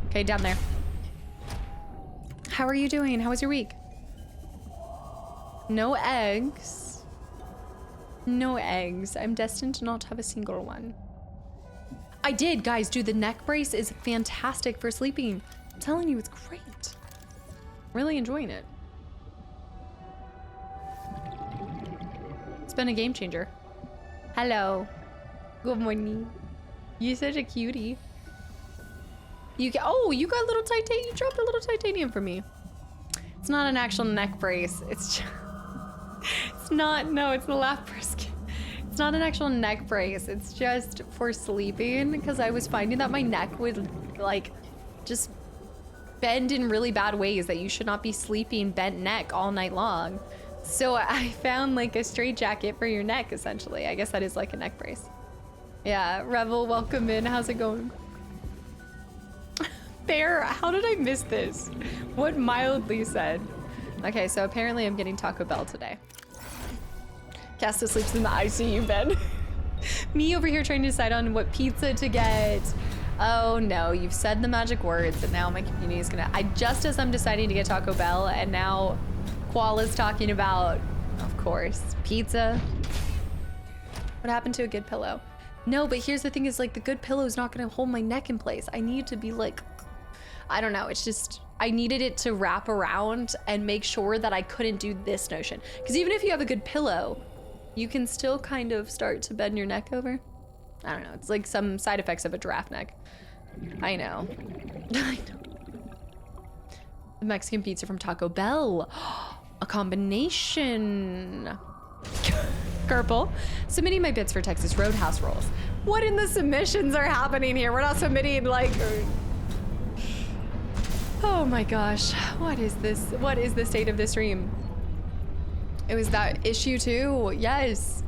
Okay, down there. How are you doing? How was your week? No eggs. No eggs. I'm destined to not have a single one. I did, guys. Dude, the neck brace is fantastic for sleeping. I'm telling you, it's great. Really enjoying it. It's been a game changer. Hello. Good morning. You're such a cutie. You got little titanium. You dropped a little titanium for me. It's not an actual neck brace. It's just, it's not, no, it's the lap brisket. It's not an actual neck brace. It's just for sleeping because I was finding that my neck would like just bend in really bad ways that you should not be sleeping bent neck all night long. So I found like a straight jacket for your neck, essentially. I guess that is like a neck brace. Yeah, Revel, welcome in. How's it going? Bear, how did I miss this? What mildly said? Okay, so apparently I'm getting Taco Bell today. Casta sleeps in the ICU bed. Me over here trying to decide on what pizza to get. Oh no, you've said the magic words and now my community is gonna, just as I'm deciding to get Taco Bell and now Koala's talking about, of course, pizza. What happened to a good pillow? No, but here's the thing is like the good pillow is not gonna hold my neck in place. I need to be like, I don't know, it's just, I needed it to wrap around and make sure that I couldn't do this notion. Because even if you have a good pillow, you can still kind of start to bend your neck over. I don't know, it's like some side effects of a giraffe neck. I know. I know. The Mexican pizza from Taco Bell. A combination. Purple. Submitting my bits for Texas Roadhouse rolls. What in the submissions are happening here? We're not submitting like... Oh my gosh. What is this? What is the state of this stream? It was that issue too. Yes.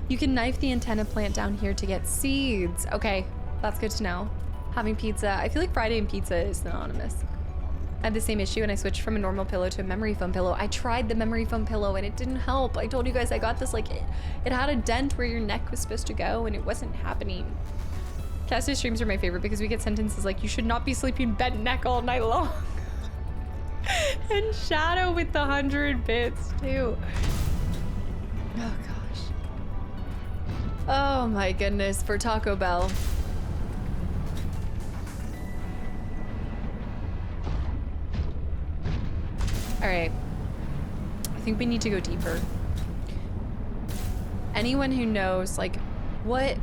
You can knife the antenna plant down here to get seeds. Okay, that's good to know. Having pizza. I feel like Friday and pizza is synonymous. I had the same issue and I switched from a normal pillow to a memory foam pillow. I tried the memory foam pillow and it didn't help. I told you guys I got this like, it had a dent where your neck was supposed to go and it wasn't happening. Cassie streams are my favorite because we get sentences like, you should not be sleeping bent neck all night long. And Shadow with the 100 bits too. Oh gosh. Oh my goodness, for Taco Bell. All right, I think we need to go deeper. Anyone who knows, like, what,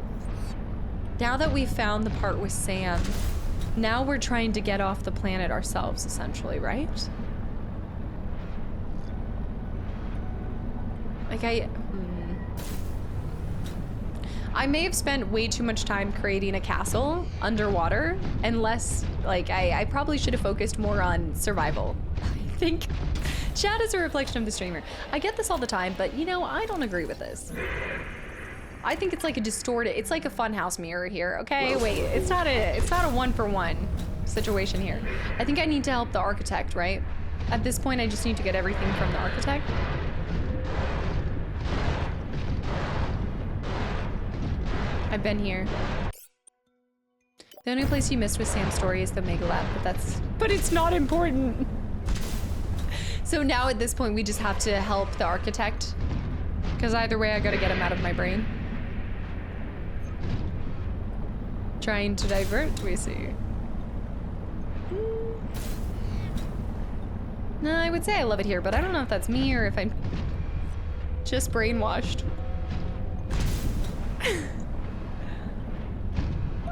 now that we found the part with Sam, now we're trying to get off the planet ourselves, essentially, right? Like, I may have spent way too much time creating a castle underwater, and less, like, I probably should have focused more on survival. I think chat is a reflection of the streamer. I get this all the time, but you know, I don't agree with this. I think it's like a distorted, it's like a funhouse mirror here, okay? Wait, it's not a one-for-one situation here. I think I need to help the architect, right? At this point, I just need to get everything from the architect. I've been here. The only place you missed with Sam's story is the Mega Lab, but it's not important. So now at this point, we just have to help the architect. Because either way, I gotta get him out of my brain. Trying to divert, we see. No, I would say I love it here, but I don't know if that's me or if I'm just brainwashed.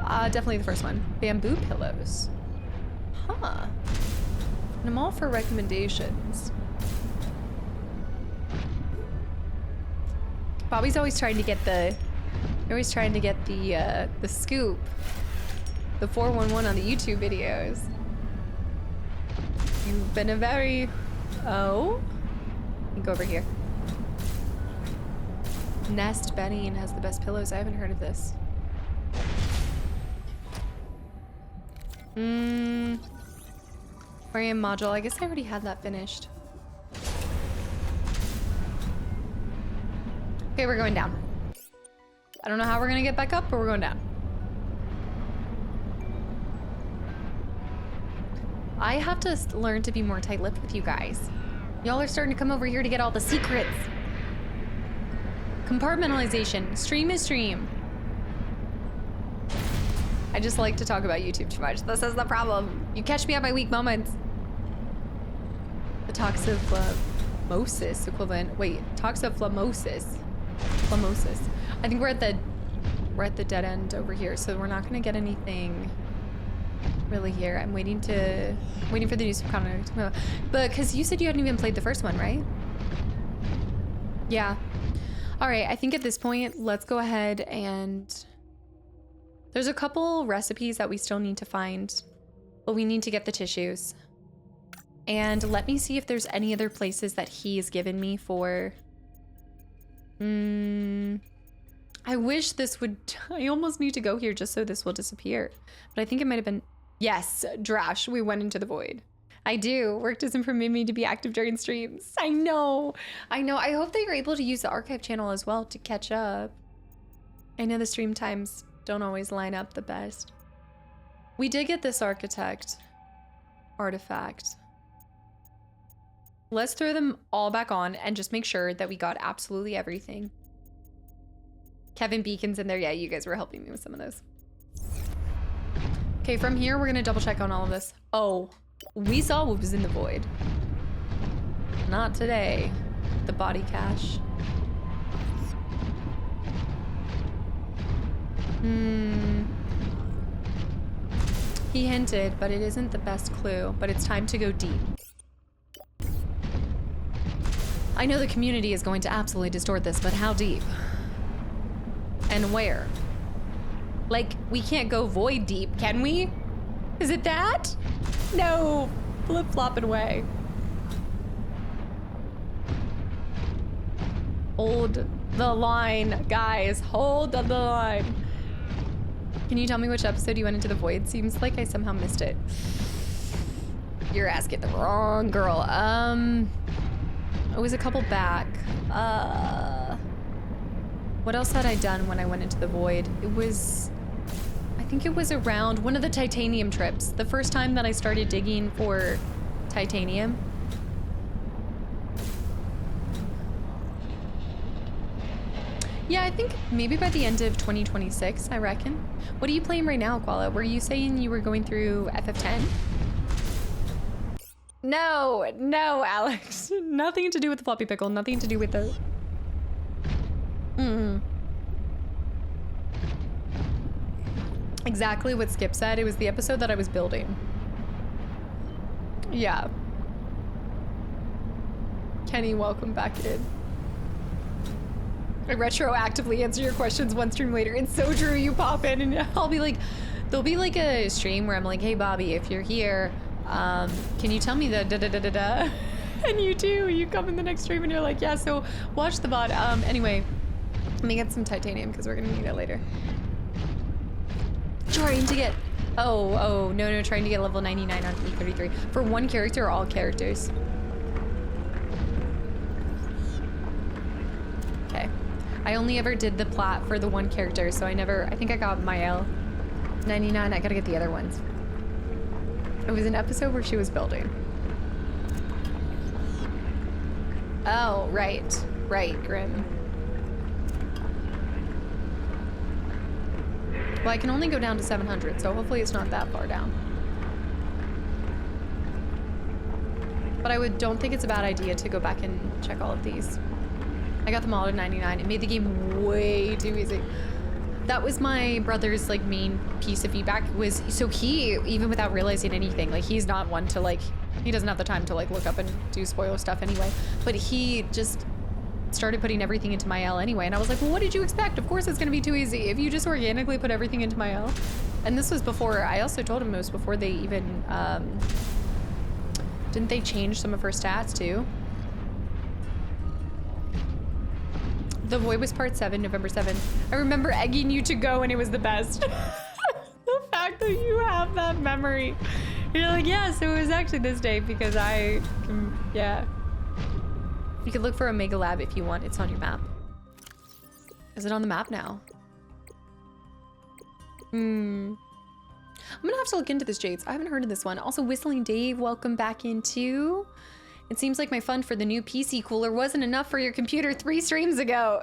Definitely the first one. Bamboo pillows. Huh. And I'm all for recommendations. Bobby's always trying to get the scoop. The 411 on the YouTube videos. You've been a very... Oh? You can go over here. Nest bedding has the best pillows. I haven't heard of this. Aquarium module. I guess I already had that finished. Okay, we're going down. I don't know how we're gonna get back up, but we're going down. I have to learn to be more tight-lipped with you guys. Y'all are starting to come over here to get all the secrets. Compartmentalization. Stream is stream. I just like to talk about YouTube too much. This is the problem. You catch me at my weak moments. The toxoplasmosis equivalent. Wait, toxoplasmosis. Flamosis. I think we're at the dead end over here, so we're not gonna get anything really here. I'm waiting for the new subcontinent to come out. But because you said you hadn't even played the first one, right? Yeah. All right, I think at this point, let's go ahead and... There's a couple recipes that we still need to find, but we need to get the tissues. And let me see if there's any other places that he's given me for... I wish this would... I almost need to go here just so this will disappear. But I think it might have been... Yes, Drash, we went into the void. I do. Work doesn't permit me to be active during streams. I know. I hope that you're able to use the archive channel as well to catch up. I know the stream times don't always line up the best. We did get this architect artifact. Let's throw them all back on and just make sure that we got absolutely everything. Kevin Beacon's in there. Yeah, you guys were helping me with some of those. Okay, from here, we're gonna double check on all of this. Oh, we saw what was in the void. Not today. The body cache. He hinted, but it isn't the best clue. But it's time to go deep. I know the community is going to absolutely distort this, but how deep? And where? Like, we can't go void deep, can we? Is it that? No, flip-flopping away. Hold the line, guys, hold the line. Can you tell me which episode you went into the void? Seems like I somehow missed it. You're asking the wrong girl. It was a couple back. What else had I done when I went into the void? I think it was around one of the titanium trips. The first time that I started digging for titanium. Yeah, I think maybe by the end of 2026, I reckon. What are you playing right now, Koala? Were you saying you were going through FF10? No, Alex. Nothing to do with the floppy pickle. Nothing to do with the... Exactly what Skip said. It was the episode that I was building. Yeah. Kenny, welcome back in. I retroactively answer your questions one stream later. It's so true. You pop in and I'll be like, there'll be like a stream where I'm like, hey Bobby, if you're here, can you tell me the da-da-da-da-da? And you do. You come in the next stream and you're like, yeah, so watch the VOD. Anyway, let me get some titanium because we're gonna need it later. Trying to get, no, trying to get level 99 on E33. For one character or all characters? Okay. I only ever did the plat for the one character, so I think I got Mael 99. I gotta get the other ones. It was an episode where she was building. Oh, right, Grim. Well, I can only go down to 700, so hopefully it's not that far down. But I don't think it's a bad idea to go back and check all of these. I got them all to 99. It made the game way too easy. that was my brother's like main piece of feedback was, so he, even without realizing anything, like he's not one to like, he doesn't have the time to like look up and do spoiler stuff anyway, but he just started putting everything into my L anyway. And I was like, well, what did you expect? Of course it's gonna be too easy if you just organically put everything into my L. And this was before, I also told him it was before they even, didn't they change some of her stats too? The Void was part 7, November 7th. I remember egging you to go and it was the best. The fact that you have that memory. You're like, yeah, so it was actually this day because yeah. You could look for Omega Lab if you want. It's on your map. Is it on the map now? I'm gonna have to look into this, Jades. I haven't heard of this one. Also, Whistling Dave, welcome back in too. It seems like my fund for the new PC cooler wasn't enough for your computer 3 streams ago.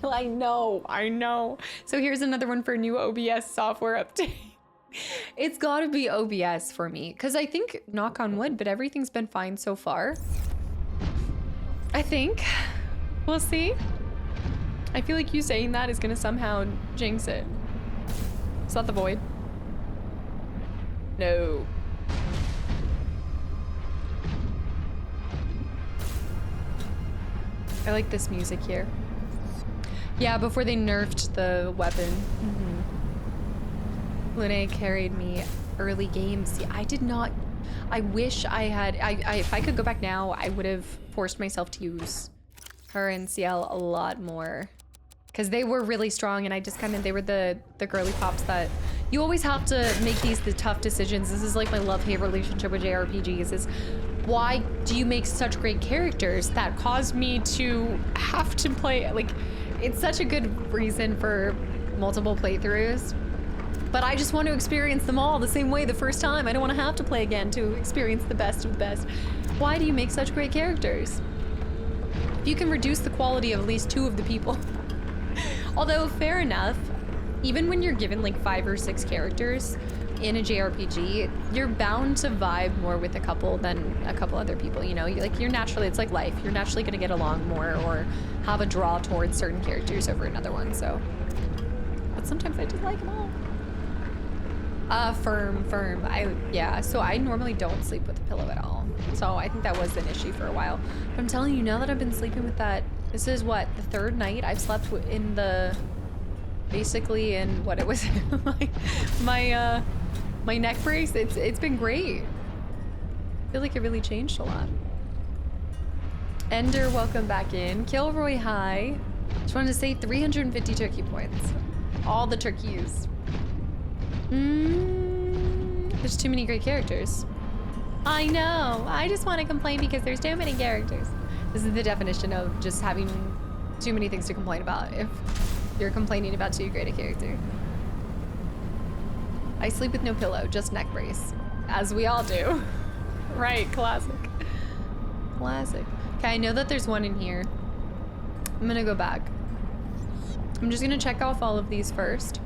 I know. So here's another one for new OBS software update. It's gotta be OBS for me, because I think, knock on wood, but everything's been fine so far. I think. We'll see. I feel like you saying that is gonna somehow jinx it. Is that the Void? No. I like this music here. Yeah, before they nerfed the weapon. Lune carried me early games. See, I did not. I wish I had. If I could go back now, I would have forced myself to use her and CL a lot more. Because they were really strong, and I just they were the girly pops that you always have to make the tough decisions. This is like my love-hate relationship with JRPGs is, why do you make such great characters that cause me to have to play, like, it's such a good reason for multiple playthroughs, but I just want to experience them all the same way the first time. I don't want to have to play again to experience the best of the best. Why do you make such great characters? If you can reduce the quality of at least 2 of the people. Although, fair enough, even when you're given like 5 or 6 characters in a JRPG, you're bound to vibe more with a couple than a couple other people, you know? You're naturally, it's like life. You're naturally gonna get along more or have a draw towards certain characters over another one, so. But sometimes I just like them all. Firm. Yeah, so I normally don't sleep with a pillow at all. So I think that was an issue for a while. But I'm telling you, now that I've been sleeping with that, this is what, the 3rd night I've slept in the, basically in what it was, my neck brace. It's been great. I feel like it really changed a lot. Ender, welcome back in. Kilroy, hi. Just wanted to say 350 turkey points. All the turkeys. There's too many great characters. I know. I just want to complain because there's too many characters. This is the definition of just having too many things to complain about if you're complaining about too great a character. I sleep with no pillow, just neck brace. As we all do. Right, classic. Classic. Okay, I know that there's one in here. I'm gonna go back. I'm just gonna check off all of these first.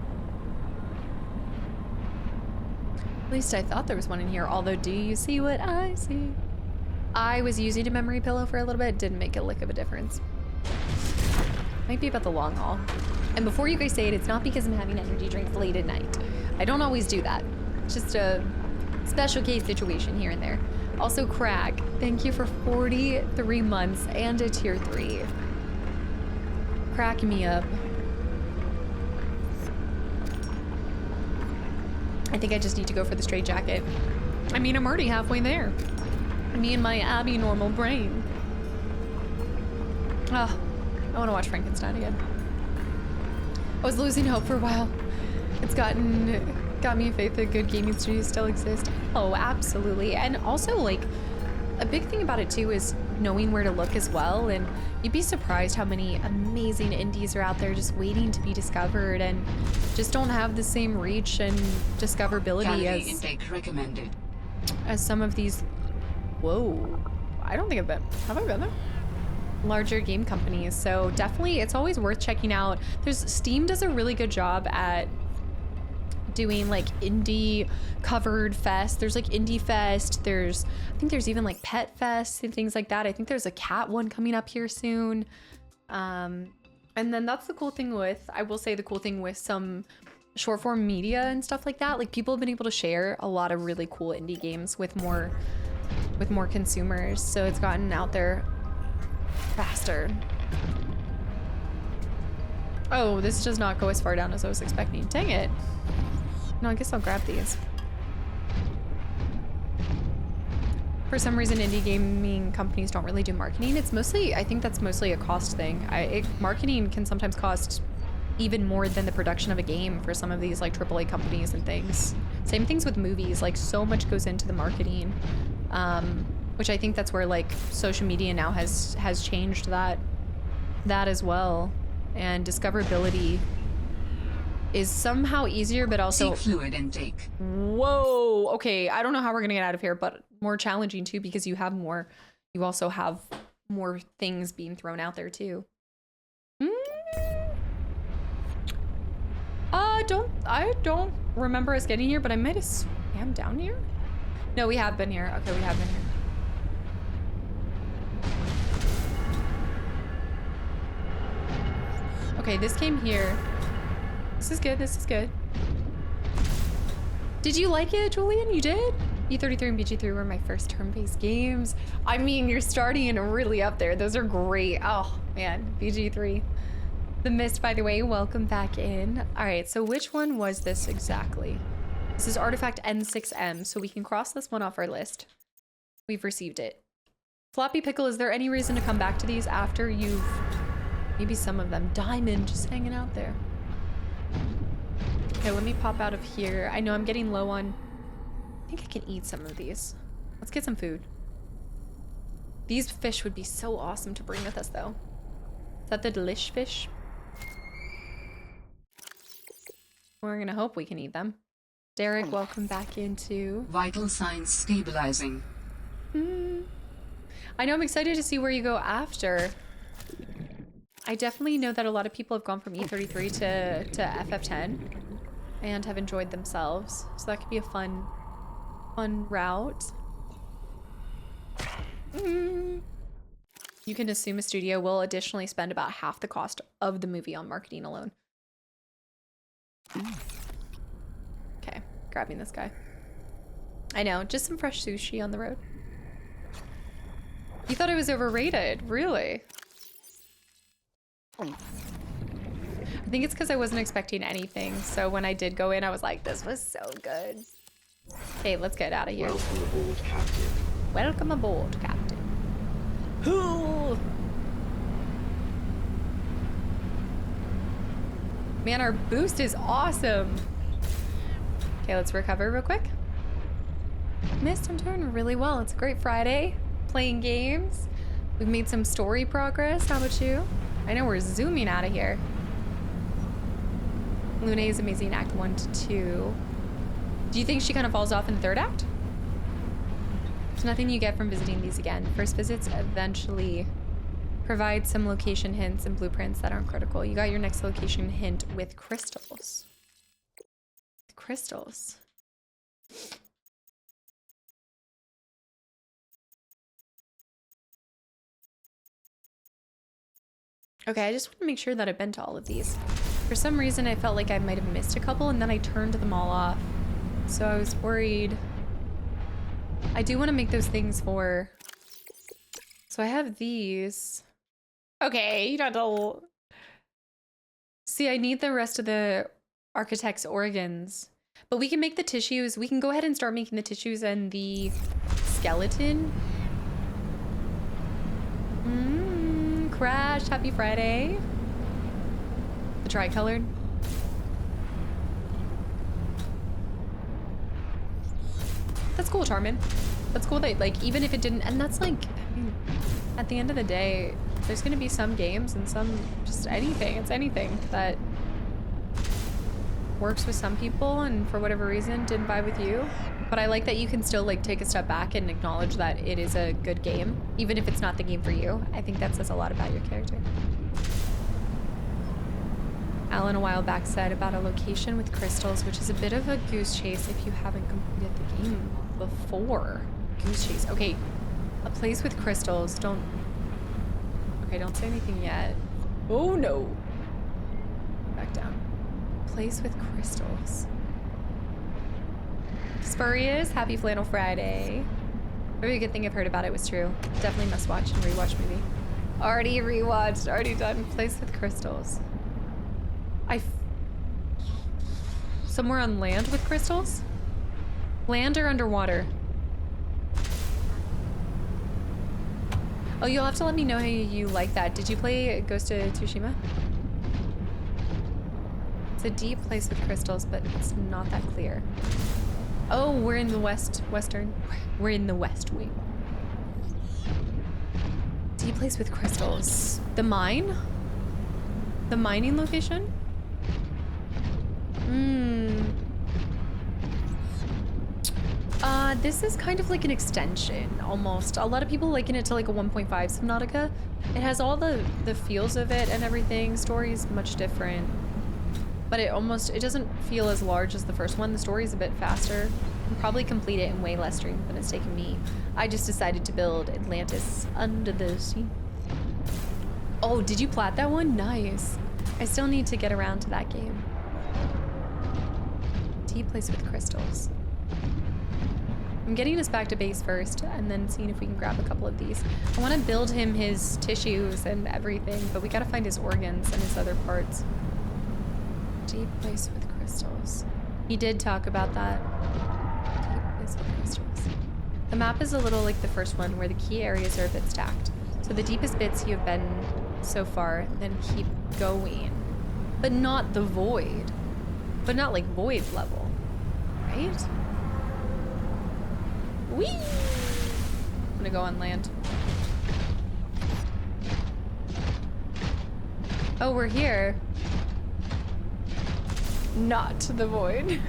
At least I thought there was one in here, although do you see what I see? I was using a memory pillow for a little bit, didn't make a lick of a difference. Might be about the long haul. And before you guys say it, it's not because I'm having energy drinks late at night. I don't always do that. It's just a special case situation here and there. Also, Crag, thank you for 43 months and a tier 3. Cracking me up. I think I just need to go for the straight jacket. I mean, I'm already halfway there. Me and my Abby normal brain. Oh, I want to watch Frankenstein again. I was losing hope for a while. It's got me faith that good gaming studios still exist. Oh, absolutely. And also, like, a big thing about it too is knowing where to look as well. And you'd be surprised how many amazing indies are out there just waiting to be discovered and just don't have the same reach and discoverability as some of these. Whoa, I don't think I've been. Have I been there? Larger game companies. So definitely, it's always worth checking out. Steam does a really good job at doing like indie covered fest. There's like Indie Fest. I think there's even like Pet Fest and things like that. I think there's a cat one coming up here soon. I And then that's the cool thing with, I will say the cool thing with some short form media and stuff like that. Like people have been able to share a lot of really cool indie games with more consumers. So it's gotten out there faster. Oh, this does not go as far down as I was expecting. Dang it. No, I guess I'll grab these. For some reason, indie gaming companies don't really do marketing. It's mostly, I think that's mostly a cost thing. Marketing can sometimes cost even more than the production of a game for some of these like AAA companies and things. Same things with movies, like so much goes into the marketing, which I think that's where like social media now has changed that as well. And discoverability is somehow easier, but also Take fluid intake. Whoa, okay, I don't know how we're gonna get out of here, but more challenging too, because you also have more things being thrown out there too. I don't remember us getting here, but I might have swam down here. No, we have been here. Okay, we have been here. Okay, this came here. This is good, this is good. Did you like it, Julian? You did? E33 and BG3 were my first turn-based games. I mean, you're starting really up there. Those are great. Oh, man, BG3. The Mist, by the way, welcome back in. All right, so which one was this exactly? This is Artifact N6M, so we can cross this one off our list. We've received it. Floppy Pickle, is there any reason to come back to these after you've... Maybe some of them. Diamond, just hanging out there. Okay, let me pop out of here. I know I'm getting low on... I think I can eat some of these. Let's get some food. These fish would be so awesome to bring with us, though. Is that the delish fish? We're gonna hope we can eat them. Derek, welcome back into... Vital signs stabilizing. I know, I'm excited to see where you go after. I definitely know that a lot of people have gone from E33 to FF10 and have enjoyed themselves. So that could be a fun route. You can assume a studio will additionally spend about half the cost of the movie on marketing alone. Okay, grabbing this guy. I know, just some fresh sushi on the road. You thought it was overrated, really? I think it's because I wasn't expecting anything, so when I did go in, I was like, this was so good. Okay, let's get out of here. Welcome aboard, Captain. Welcome aboard, Captain. Man, our boost is awesome. Okay, let's recover real quick. Mist, I'm doing really well. It's a great Friday. Playing games. We've made some story progress. How about you? I know we're zooming out of here. Luna is amazing, Act 1 to 2. Do you think she kind of falls off in the third act? There's nothing you get from visiting these again. First visits eventually provide some location hints and blueprints that aren't critical. You got your next location hint with crystals. Crystals. Okay, I just want to make sure that I've been to all of these. For some reason, I felt like I might have missed a couple, and then I turned them all off. So I was worried. I do want to make those things for... So I have these. Okay, you don't know. See, I need the rest of the architect's organs. But we can make the tissues. We can go ahead and start making the tissues and the skeleton. Crash, happy Friday. The tri-colored. That's cool, Charmin. That's cool that, like, even if it didn't, and that's like, I mean, at the end of the day, there's gonna be some games and some, just anything, it's anything that works with some people and for whatever reason didn't vibe with you. But I like that you can still like take a step back and acknowledge that it is a good game, even if it's not the game for you. I think that says a lot about your character. Alan a while back said about a location with crystals, which is a bit of a goose chase if you haven't completed the game before. Goose chase. Okay, a place with crystals. Don't say anything yet. Oh no. back down. Place with crystals. Spurious, happy Flannel Friday. Every good thing I've heard about it was true. Definitely must watch and rewatch movie. Already rewatched, already done. Place with crystals. Somewhere on land with crystals? Land or underwater? Oh, you'll have to let me know how you like that. Did you play Ghost of Tsushima? It's a deep place with crystals, but it's not that clear. Oh, we're in the western. We're in the West Wing. Deep place with crystals. The mine? The mining location? This is kind of like an extension, almost. A lot of people liken it to like a 1.5 Subnautica. It has all the feels of it and everything. Story is much different. But it doesn't feel as large as the first one. The story is a bit faster. I'll probably complete it in way less stream than it's taken me. I just decided to build Atlantis under the sea. Oh, did you plat that one? Nice. I still need to get around to that game. Deep place with crystals. I'm getting us back to base first and then seeing if we can grab a couple of these. I want to build him his tissues and everything, but we got to find his organs and his other parts. Deep place with crystals. He did talk about that. Deep place with crystals. The map is a little like the first one where the key areas are a bit stacked. So the deepest bits you have been so far, then keep going. But not the void. But not like void level, right? Whee! I'm gonna go on land. Oh, we're here. Not the void.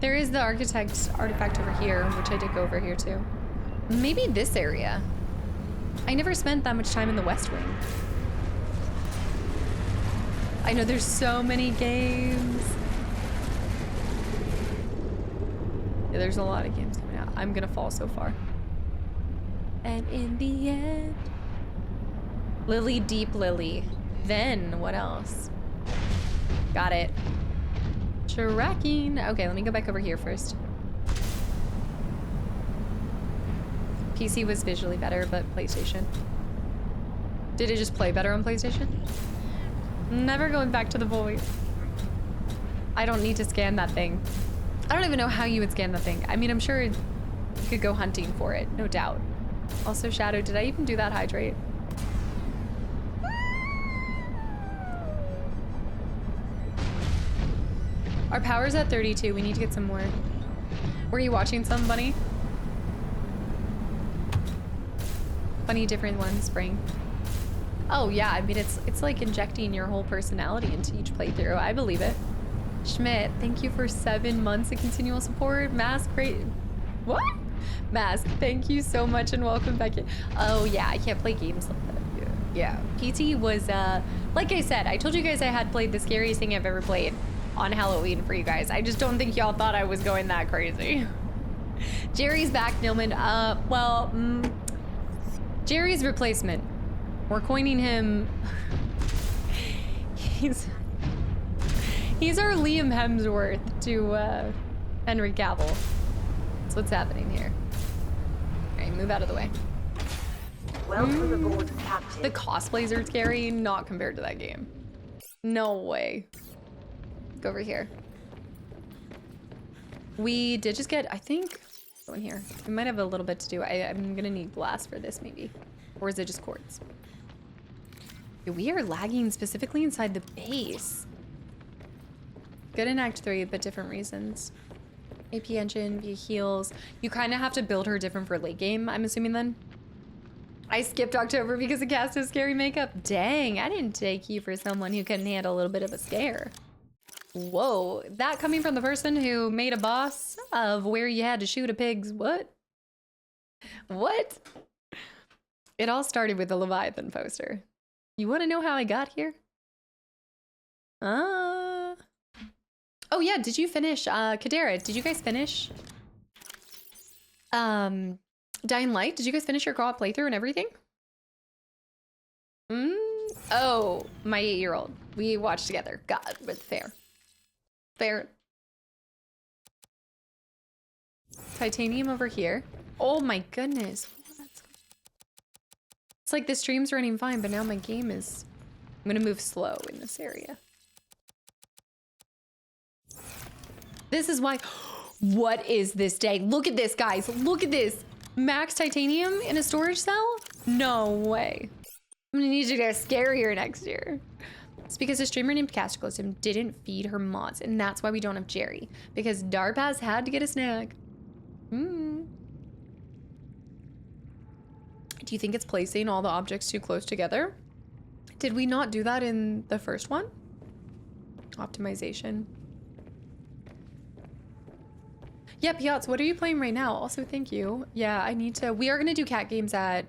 There is the architect's artifact over here, which I did go over here too. Maybe this area. I never spent that much time in the West Wing. I know there's so many games. Yeah, there's a lot of games coming out. I'm gonna fall so far. And in the end, Lily, deep Lily. Then what else? Got it. Tracking. Okay, let me go back over here first. PC was visually better, but PlayStation. Did it just play better on PlayStation? Never going back to the void. I don't need to scan that thing. I don't even know how you would scan the thing. I mean, I'm sure you could go hunting for it, no doubt. Also, Shadow, did I even do that hydrate? Our power's at 32. We need to get some more. Were you watching some, Bunny? Funny, different ones, Spring. Oh yeah, I mean, it's like injecting your whole personality into each playthrough. I believe it. Schmidt, thank you for 7 months of continual support. Mask, great. What? Mask, thank you so much and welcome back in. Oh yeah, I can't play games like that. Yeah. PT was, like I said, I told you guys I had played the scariest thing I've ever played on Halloween for you guys. I just don't think y'all thought I was going that crazy. Jerry's back, Nilman. Jerry's replacement. We're coining him. He's our Liam Hemsworth to Henry Cavill. That's what's happening here. All right, move out of the way. Welcome aboard, Captain. The cosplays are scary, not compared to that game. No way. Go over here. We did just get, I think, go in here. We might have a little bit to do. I'm gonna need glass for this maybe. Or is it just quartz? We are lagging specifically inside the base. Good in Act 3, but different reasons. AP engine, via heals. You kind of have to build her different for late game, I'm assuming then. I skipped October because of cast of scary makeup. Dang, I didn't take you for someone who couldn't handle a little bit of a scare. Whoa, that coming from the person who made a boss of where you had to shoot a pig's what? What? It all started with the Leviathan poster. You want to know how I got here? Oh yeah, did you finish, Kadera, did you guys finish? Dying Light, did you guys finish your co-op playthrough and everything? Oh, my 8-year-old. We watched together. God, but fair. Fair. Titanium over here. Oh my goodness. It's like the stream's running fine, but now my game is... I'm gonna move slow in this area. This is why... What is this day? Look at this, guys. Look at this. Max titanium in a storage cell? No way. I'm gonna need to get scarier next year. It's because a streamer named Kastaclysm didn't feed her mods, and that's why we don't have Jerry. Because Darpaz had to get a snack. Do you think it's placing all the objects too close together? Did we not do that in the first one? Optimization. Yeah, Piotz, what are you playing right now? Also, thank you. Yeah, I need to... We are going to do cat games at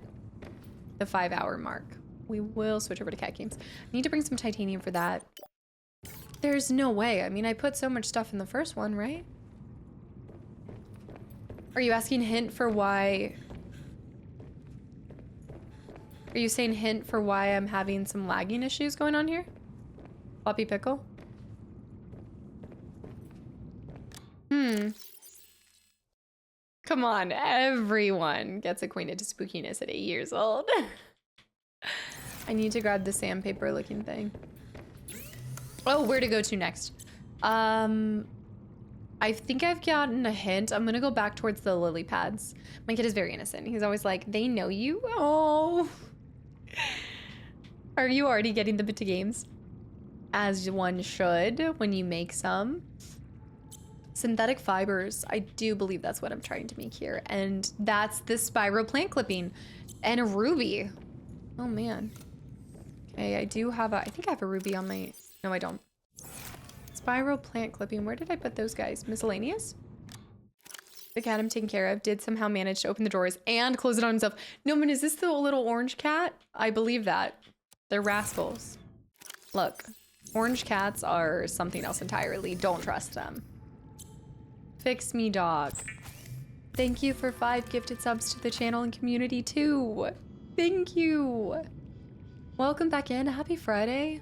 the 5-hour mark. We will switch over to cat games. I need to bring some titanium for that. There's no way. I mean, I put so much stuff in the first one, right? Are you asking hint for why... Are you saying hint for why I'm having some lagging issues going on here? Floppy pickle? Come on, everyone gets acquainted to spookiness at 8 years old. I need to grab the sandpaper looking thing. Oh, where to go to next? I think I've gotten a hint. I'm gonna go back towards the lily pads. My kid is very innocent. He's always like, they know you? Oh. Are you already getting the Pt games? As one should when you make some. Synthetic fibers. I do believe that's what I'm trying to make here. And that's the spiral plant clipping. And a ruby. Oh man. Okay, I do have a... I think I have a ruby on my... No, I don't. Spiral plant clipping. Where did I put those guys? Miscellaneous? The cat I'm taking care of did somehow manage to open the drawers and close it on himself. No, man, is this the little orange cat? I believe that. They're rascals. Look, orange cats are something else entirely. Don't trust them. Fix me, dog. Thank you for 5 gifted subs to the channel and community too. Thank you. Welcome back in. Happy Friday.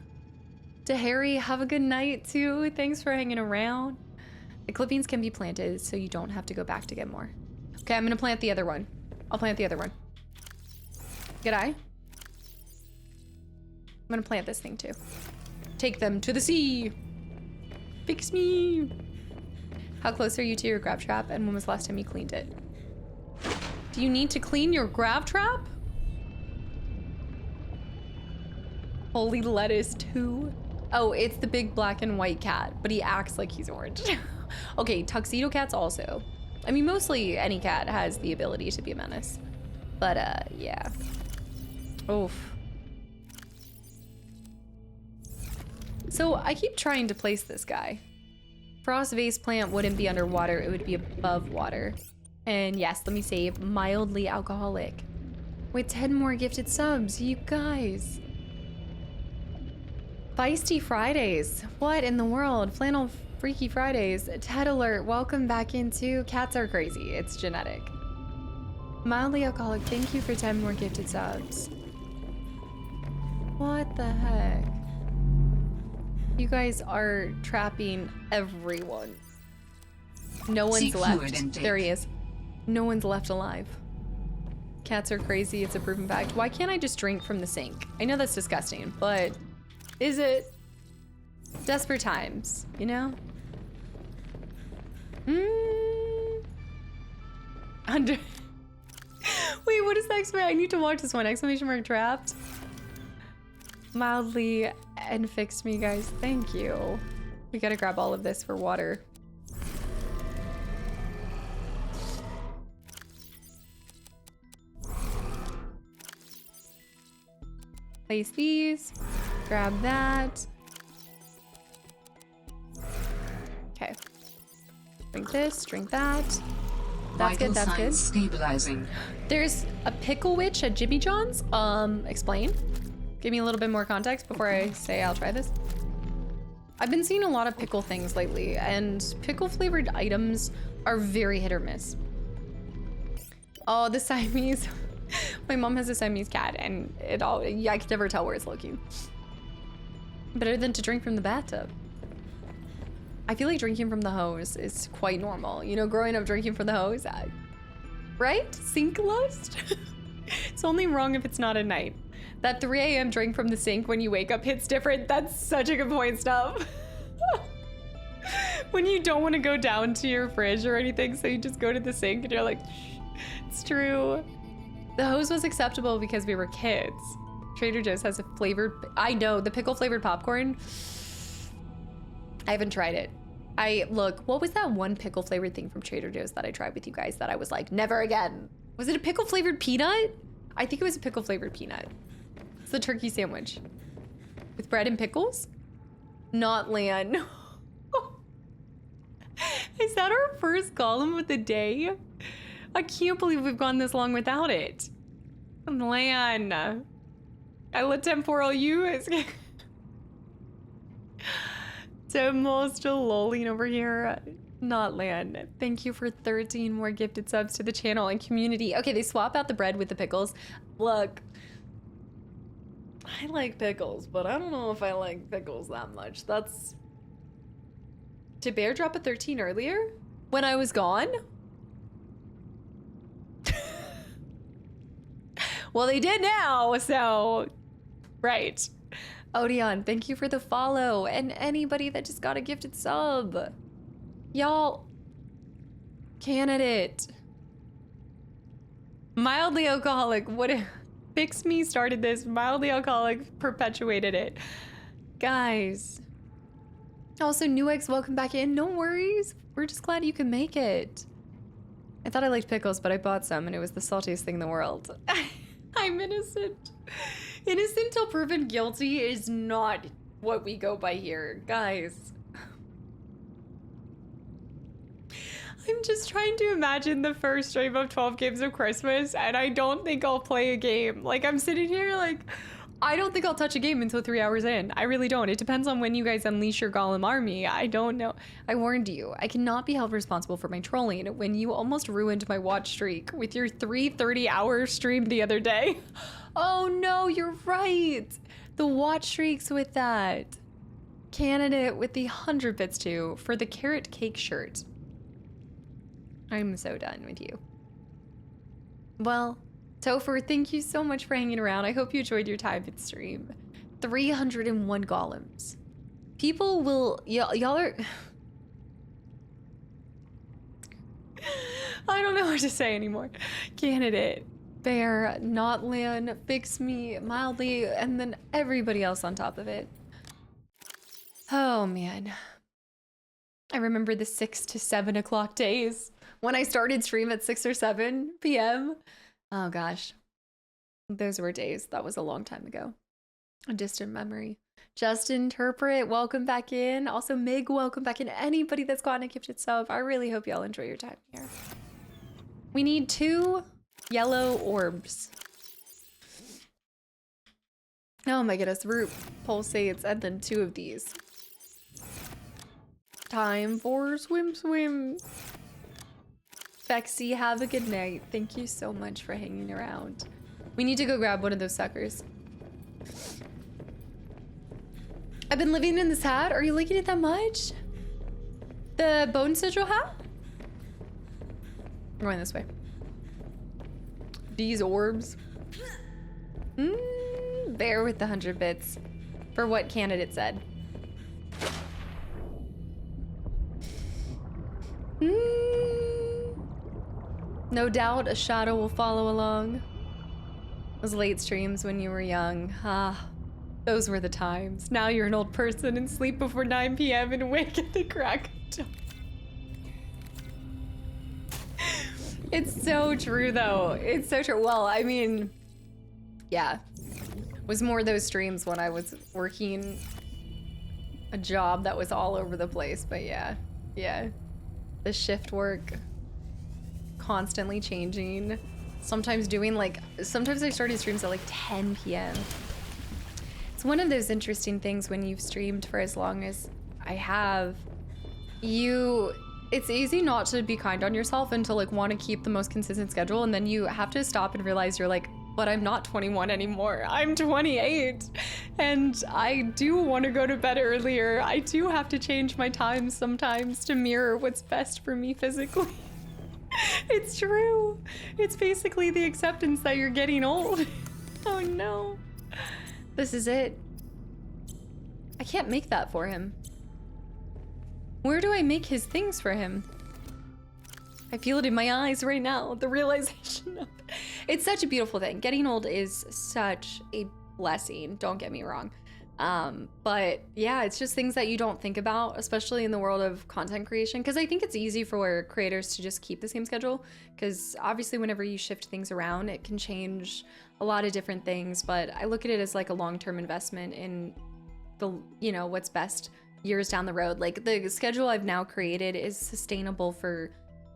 To Harry, have a good night too. Thanks for hanging around. The clippings can be planted so you don't have to go back to get more. Okay, I'm gonna plant the other one. I'll plant the other one. Good eye. I'm gonna plant this thing too. Take them to the sea. Fix me. How close are you to your grab trap, and when was the last time you cleaned it? Do you need to clean your grab trap? Holy lettuce too. Oh, it's the big black and white cat, but he acts like he's orange. Okay, tuxedo cats also. I mean, mostly any cat has the ability to be a menace. But, yeah. Oof. So, I keep trying to place this guy. Frost vase plant wouldn't be underwater, it would be above water. And yes, let me save, mildly alcoholic. With 10 more gifted subs, you guys. Feisty Fridays. What in the world? Flannel Freaky Fridays. Ted alert, welcome back into Cats Are Crazy. It's genetic. Mildly alcoholic, thank you for 10 more gifted subs. What the heck? You guys are trapping everyone. No one's left. There he is. No one's left alive. Cats are crazy, it's a proven fact. Why can't I just drink from the sink? I know that's disgusting, but is it? Desperate times, you know? Under... Wait, what is the exclamation? I need to watch this one. Exclamation mark trapped. Mildly and fixed me, guys. Thank you. We gotta grab all of this for water. Place these. Grab that. Okay. Drink this, drink that. That's good, that's good. Stabilizing. There's a pickle witch at Jimmy John's. Explain. Give me a little bit more context before I say I'll try this. I've been seeing a lot of pickle things lately, and pickle flavored items are very hit or miss. Oh, the Siamese. My mom has a Siamese cat, and I can never tell where it's looking. Better than to drink from the bathtub. I feel like drinking from the hose is quite normal. You know, growing up drinking from the hose, right? Sink lust? It's only wrong if it's not at night. That 3 a.m. drink from the sink when you wake up hits different. That's such a good point, Stuff. When you don't want to go down to your fridge or anything, so you just go to the sink and you're like, shh, it's true. The hose was acceptable because we were kids. Trader Joe's has a flavored, I know, the pickle flavored popcorn. I haven't tried it. Look, what was that one pickle flavored thing from Trader Joe's that I tried with you guys that I was like, never again? Was it a pickle flavored peanut? I think it was a pickle flavored peanut. It's the turkey sandwich. With bread and pickles? Not Lan. Is that our first column of the day? I can't believe we've gone this long without it. Lan. I let temporal use. Temporal still lolling over here. Not Lan. Thank you for 13 more gifted subs to the channel and community. Okay, they swap out the bread with the pickles. Look. I like pickles, but I don't know if I like pickles that much. That's... Did Bear drop a 13 earlier? When I was gone? Well, they did now, so... Right. Odeon, thank you for the follow. And anybody that just got a gifted sub. Y'all... Candidate. Mildly alcoholic. What... Fix Me started this. Mildly alcoholic perpetuated it. Guys... Also, Neweggs, welcome back in. No worries. We're just glad you can make it. I thought I liked pickles, but I bought some and it was the saltiest thing in the world. I'm innocent. Innocent till proven guilty is not what we go by here. Guys. I'm just trying to imagine the first stream of 12 Games of Christmas and I don't think I'll play a game. Like, I'm sitting here like... I don't think I'll touch a game until 3 hours in. I really don't. It depends on when you guys unleash your Golem army. I don't know. I warned you. I cannot be held responsible for my trolling when you almost ruined my watch streak with your 3:30-hour stream the other day. Oh no, you're right. The watch streaks with that. Candidate with the 100 bits too for the carrot cake shirt. I'm so done with you. Well... Topher, thank you so much for hanging around. I hope you enjoyed your time in stream. 301 golems. People will... Y'all are... I don't know what to say anymore. Candidate, Bear, Not Lan, Fix Me, Mildly, and then everybody else on top of it. Oh, man. I remember the 6 to 7 o'clock days when I started stream at 6 or 7 p.m. Oh gosh, those were days. That was a long time ago. A distant memory. Just Interpret, welcome back in. Also Mig, welcome back in. Anybody that's gotten a gifted sub, I really hope y'all enjoy your time here. We need 2 yellow orbs. Oh my goodness, root pulsates and then 2 of these. Time for swim. Bexy, have a good night. Thank you so much for hanging around. We need to go grab one of those suckers. I've been living in this hat. Are you liking it that much? The bone sigil hat? I'm going this way. These orbs. Bear with the 100 bits. For what Candidate said. No doubt a shadow will follow along. Those late streams when you were young. Those were the times. Now you're an old person and sleep before 9 p.m. and wake at the crack of dawn. It's so true though. It's so true. Well, I mean, yeah. It was more those streams when I was working a job that was all over the place, but yeah. The shift work. Constantly changing. Sometimes I started streams at like 10 p.m. It's one of those interesting things when you've streamed for as long as I have. You it's easy not to be kind on yourself and to like want to keep the most consistent schedule, and then you have to stop and realize you're like, but I'm not 21 anymore. I'm 28, and I do want to go to bed earlier. I do have to change my time sometimes to mirror what's best for me physically. It's true. It's basically the acceptance that you're getting old. Oh no. This is it. I can't make that for him. Where do I make his things for him? I feel it in my eyes right now, the realization of it. It's such a beautiful thing. Getting old is such a blessing, don't get me wrong. But yeah, it's just things that you don't think about, especially in the world of content creation, because I think it's easy for creators to just keep the same schedule, because obviously whenever you shift things around, it can change a lot of different things, but I look at it as like a long-term investment in the, you know, what's best years down the road. Like the schedule I've now created is sustainable for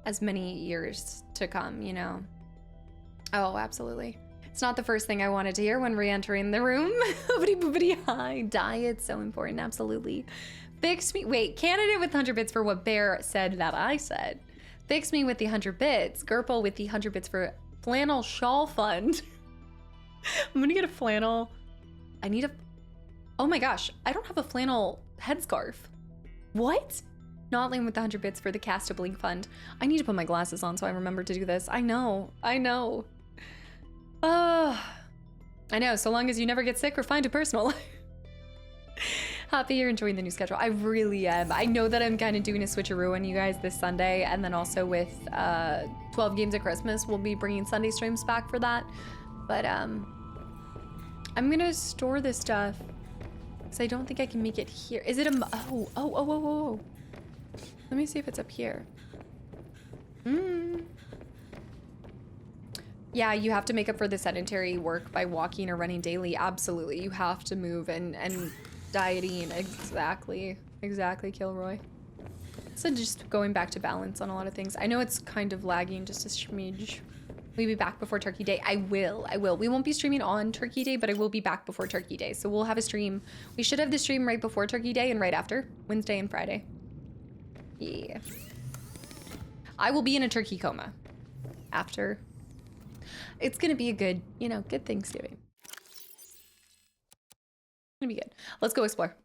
as many years to come, you know? Oh, absolutely. It's not the first thing I wanted to hear when re-entering the room. Boopity boopity hi. Diet's so important, absolutely. Fix me, wait, candidate with 100 bits for what Bear said that I said. Fix me with the 100 bits. Gerpel with the 100 bits for flannel shawl fund. I'm gonna get a flannel. I need a, oh my gosh, I don't have a flannel headscarf. What? Notling with the 100 bits for the Kastaclysm fund. I need to put my glasses on so I remember to do this. I know. I know, so long as you never get sick or find it personal. Happy you're enjoying the new schedule. I really am. I know that I'm kind of doing a switcheroo on you guys this Sunday, and then also with 12 Games at Christmas, we'll be bringing Sunday streams back for that. But I'm gonna store this stuff because I don't think I can make it here. Is it a, oh. Let me see if it's up here. Yeah, you have to make up for the sedentary work by walking or running daily. Absolutely, you have to move and dieting. Exactly, Kilroy. So just going back to balance on a lot of things. I know it's kind of lagging just a smidge. We'll be back before Turkey Day. I will. We won't be streaming on Turkey Day, but I will be back before Turkey Day. So we'll have a stream. We should have the stream right before Turkey Day and right after, Wednesday and Friday. Yeah. I will be in a turkey coma after. It's gonna be a good, you know, good Thanksgiving. It's gonna be good. Let's go explore.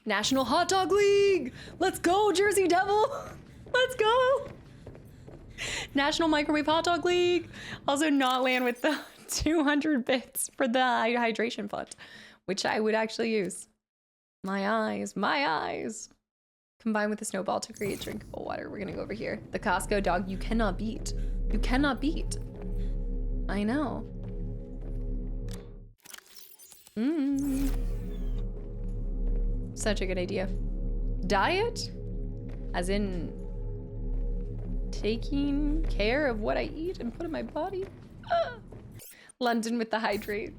National Hot Dog League! Let's go, Jersey Devil! Let's go! National Microwave Hot Dog League! Also not land with the 200 bits for the hydration fund, which I would actually use. My eyes. Combine with the snowball to create drinkable water. We're gonna go over here. The Costco dog you cannot beat. You cannot beat. I know. Such a good idea. Diet? As in taking care of what I eat and put in my body? London with the hydrate.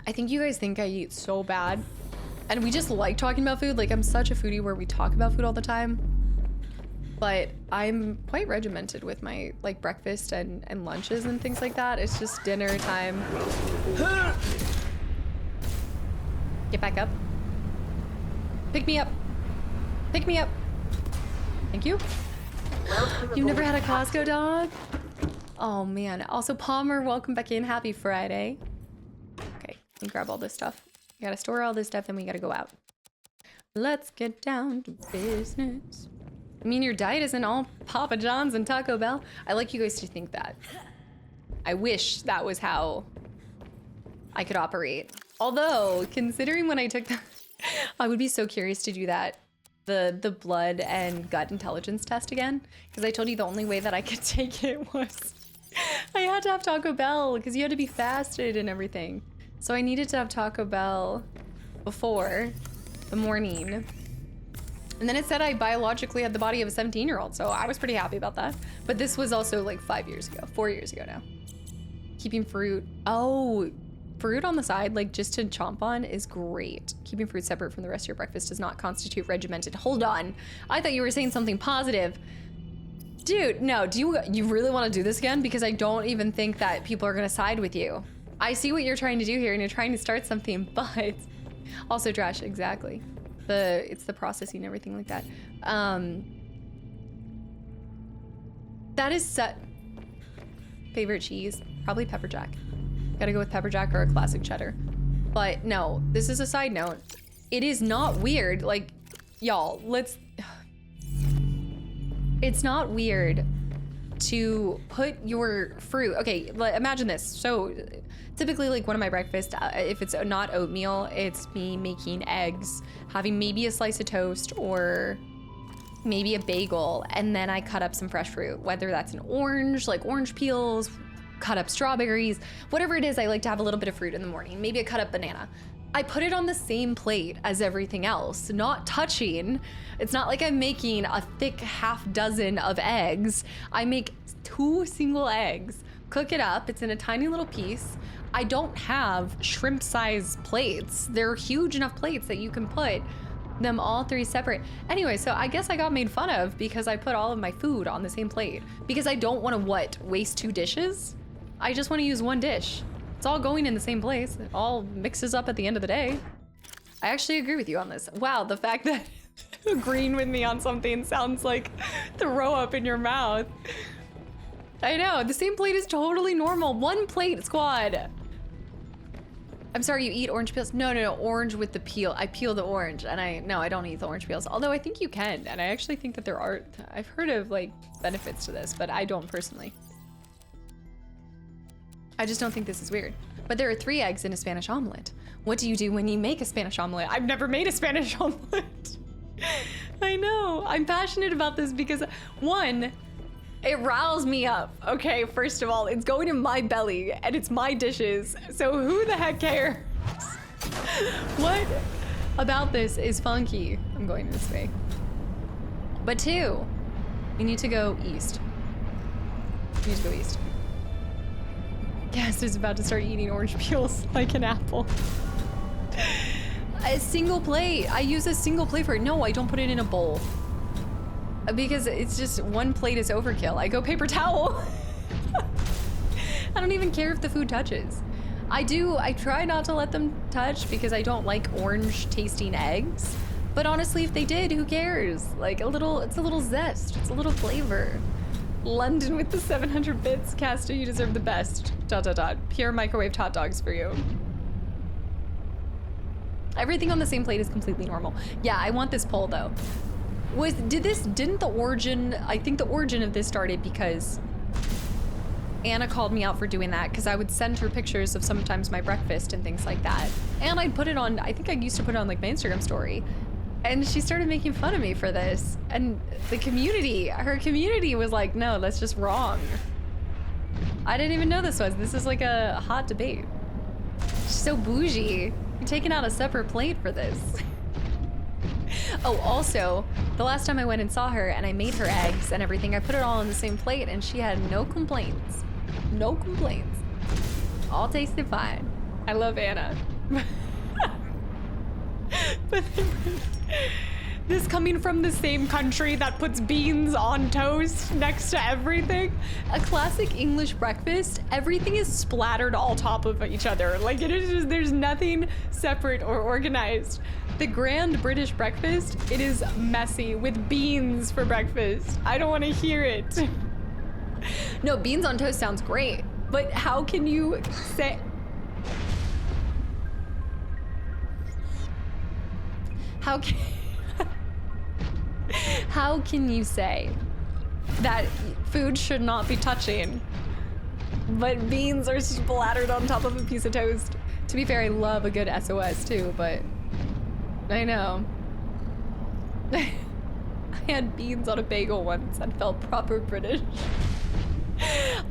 I think you guys think I eat so bad, and we just like talking about food. Like, I'm such a foodie where we talk about food all the time, but I'm quite regimented with my like breakfast and lunches and things like that. It's just dinner time. Get back up. Pick me up. Pick me up. Thank you. You've never had a Costco dog? Oh man. Also, Palmer, welcome back in. Happy Friday. Okay, let me grab all this stuff. We gotta store all this stuff, then we gotta go out. Let's get down to business. I mean, your diet isn't all Papa John's and Taco Bell. I like you guys to think that. I wish that was how I could operate. Although, considering when I took the... I would be so curious to do that. The blood and gut intelligence test again. Because I told you the only way that I could take it was... I had to have Taco Bell because you had to be fasted and everything. So I needed to have Taco Bell before the morning. And then it said I biologically had the body of a 17-year-old, so I was pretty happy about that. But this was also like 4 years ago now. Keeping fruit. Oh, fruit on the side, like just to chomp on, is great. Keeping fruit separate from the rest of your breakfast does not constitute regimented. Hold on. I thought you were saying something positive. Dude, no, do you really want to do this again? Because I don't even think that people are going to side with you. I see what you're trying to do here, and you're trying to start something, but also trash, exactly. It's the processing and everything like that. That is set. Favorite cheese, probably pepper jack. Gotta go with pepper jack or a classic cheddar. But no, this is a side note. It is not weird, like, y'all, it's not weird to put your fruit, okay, imagine this. So typically, like, one of my breakfasts, if it's not oatmeal, it's me making eggs, having maybe a slice of toast or maybe a bagel, and then I cut up some fresh fruit, whether that's an orange, like orange peels, cut up strawberries, whatever it is. I like to have a little bit of fruit in the morning, maybe a cut up banana. I put it on the same plate as everything else, not touching. It's not like I'm making a thick half dozen of eggs. I make 2 single eggs, cook it up. It's in a tiny little piece. I don't have shrimp size plates. They're huge enough plates that you can put them all 3 separate. Anyway, so I guess I got made fun of because I put all of my food on the same plate because I don't want to waste 2 dishes. I just want to use 1 dish. It's all going in the same place. It all mixes up at the end of the day. I actually agree with you on this. Wow, the fact that agreeing with me on something sounds like throw up in your mouth. I know, the same plate is totally normal. 1 plate, squad. I'm sorry, you eat orange peels? No, orange with the peel. I peel the orange, and I don't eat the orange peels. Although I think you can, and I actually think that there are, I've heard of like benefits to this, but I don't personally. I just don't think this is weird. But there are 3 eggs in a Spanish omelet. What do you do when you make a Spanish omelet? I've never made a Spanish omelet. I know, I'm passionate about this because 1, it riles me up. Okay, first of all, it's going in my belly and it's my dishes. So who the heck cares? What about this is funky? I'm going this way. But 2, we need to go east. We need to go east. Cass is about to start eating orange peels like an apple. A single plate. I use a single plate for it. No, I don't put it in a bowl. Because it's just 1 plate is overkill. I go paper towel. I don't even care if the food touches. I try not to let them touch because I don't like orange tasting eggs. But honestly, if they did, who cares? Like it's a little zest. It's a little flavor. London with the 700 bits. Casta, you deserve the best. ... Pure microwaved hot dogs for you. Everything on the same plate is completely normal. Yeah, I want this poll though. I think the origin of this started because Anna called me out for doing that because I would send her pictures of sometimes my breakfast and things like that. And I'd put it on, I think I used to put it on like my Instagram story. And she started making fun of me for this. And her community was like, no, that's just wrong. I didn't even know this is like a hot debate. She's so bougie. You're taking out a separate plate for this. Oh, also, the last time I went and saw her and I made her eggs and everything, I put it all on the same plate and she had no complaints. No complaints. All tasted fine. I love Anna. But this coming from the same country that puts beans on toast next to everything. A classic English breakfast, everything is splattered all top of each other. Like it is just, there's nothing separate or organized. The grand British breakfast, it is messy with beans for breakfast. I don't want to hear it. No, beans on toast sounds great, but how can you say... How can you say that food should not be touching, but beans are splattered on top of a piece of toast? To be fair, I love a good SOS too, but I know. I had beans on a bagel once and felt proper British.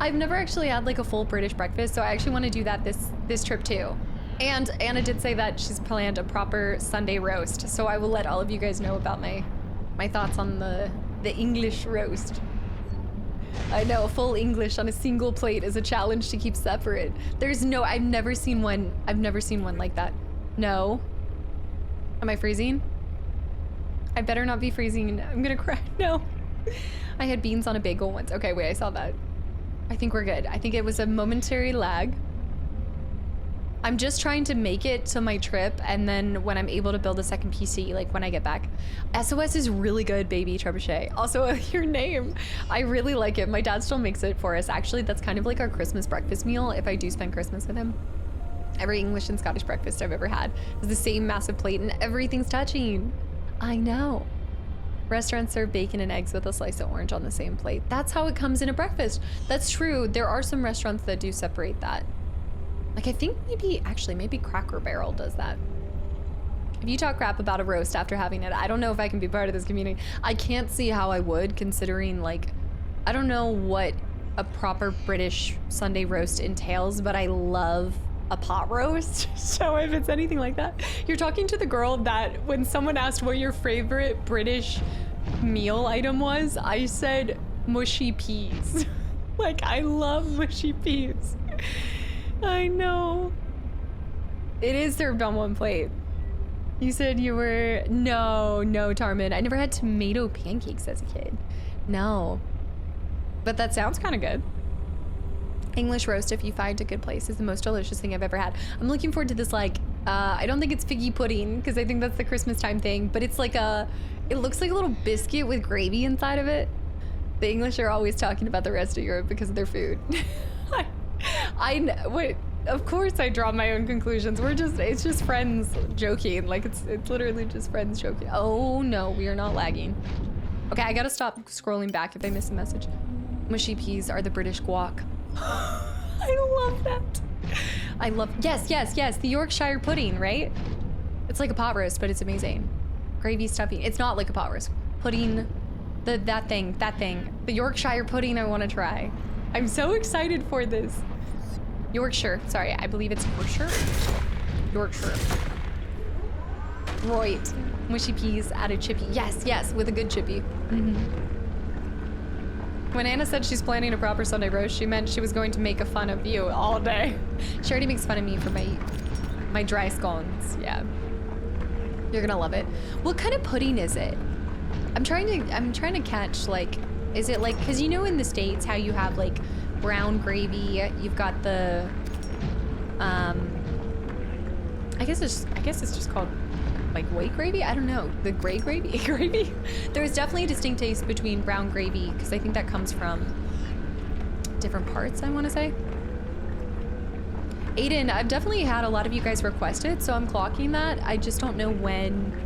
I've never actually had like a full British breakfast, so I actually want to do that this trip too. And Anna did say that she's planned a proper Sunday roast, so I will let all of you guys know about my thoughts on the English roast. I know, full English on a single plate is a challenge to keep separate. I've never seen one like that. No. Am I freezing? I better not be freezing. I'm gonna cry. No. I had beans on a bagel once. Okay, wait, I saw that. I think we're good. I think it was a momentary lag. I'm just trying to make it to my trip, and then when I'm able to build a second PC, like when I get back. SOS is really good, baby Trebuchet. Also, your name, I really like it. My dad still makes it for us. Actually, that's kind of like our Christmas breakfast meal if I do spend Christmas with him. Every English and Scottish breakfast I've ever had is the same massive plate and everything's touching. I know. Restaurants serve bacon and eggs with a slice of orange on the same plate. That's how it comes in a breakfast. That's true. There are some restaurants that do separate that. Like I think maybe Cracker Barrel does that. If you talk crap about a roast after having it, I don't know if I can be part of this community. I can't see how I would, considering like, I don't know what a proper British Sunday roast entails, but I love a pot roast. So if it's anything like that, you're talking to the girl that when someone asked what your favorite British meal item was, I said mushy peas. Like I love mushy peas. I know. It is served on one plate. You said you were... No, Tarmin. I never had tomato pancakes as a kid. No. But that sounds kind of good. English roast, if you find a good place, is the most delicious thing I've ever had. I'm looking forward to this, like, I don't think it's figgy pudding, because I think that's the Christmas time thing, but it's like it looks like a little biscuit with gravy inside of it. The English are always talking about the rest of Europe because of their food. Wait, of course I draw my own conclusions. It's just friends joking. Like it's literally just friends joking. Oh no, we are not lagging. Okay, I gotta stop scrolling back if I miss a message. Mushy peas are the British guac. I love that. Yes, the Yorkshire pudding, right? It's like a pot roast, but it's amazing. Gravy stuffing. It's not like a pot roast. Pudding, that thing. The Yorkshire pudding I want to try. I'm so excited for this. Yorkshire. Sorry, I believe it's Yorkshire. Right. Mushy peas, added chippy. Yes, with a good chippy. When Anna said she's planning a proper Sunday roast, she meant she was going to make a fun of you all day. She already makes fun of me for my dry scones. Yeah. You're gonna love it. What kind of pudding is it? I'm trying to catch, like, is it like, cause you know in the States how you have like brown gravy, you've got the I guess it's just called like white gravy. I don't know, the gray gravy. There's definitely a distinct taste between brown gravy, because I think that comes from different parts, I want to say. Aiden, I've definitely had a lot of you guys request it, so I'm clocking that. I just don't know when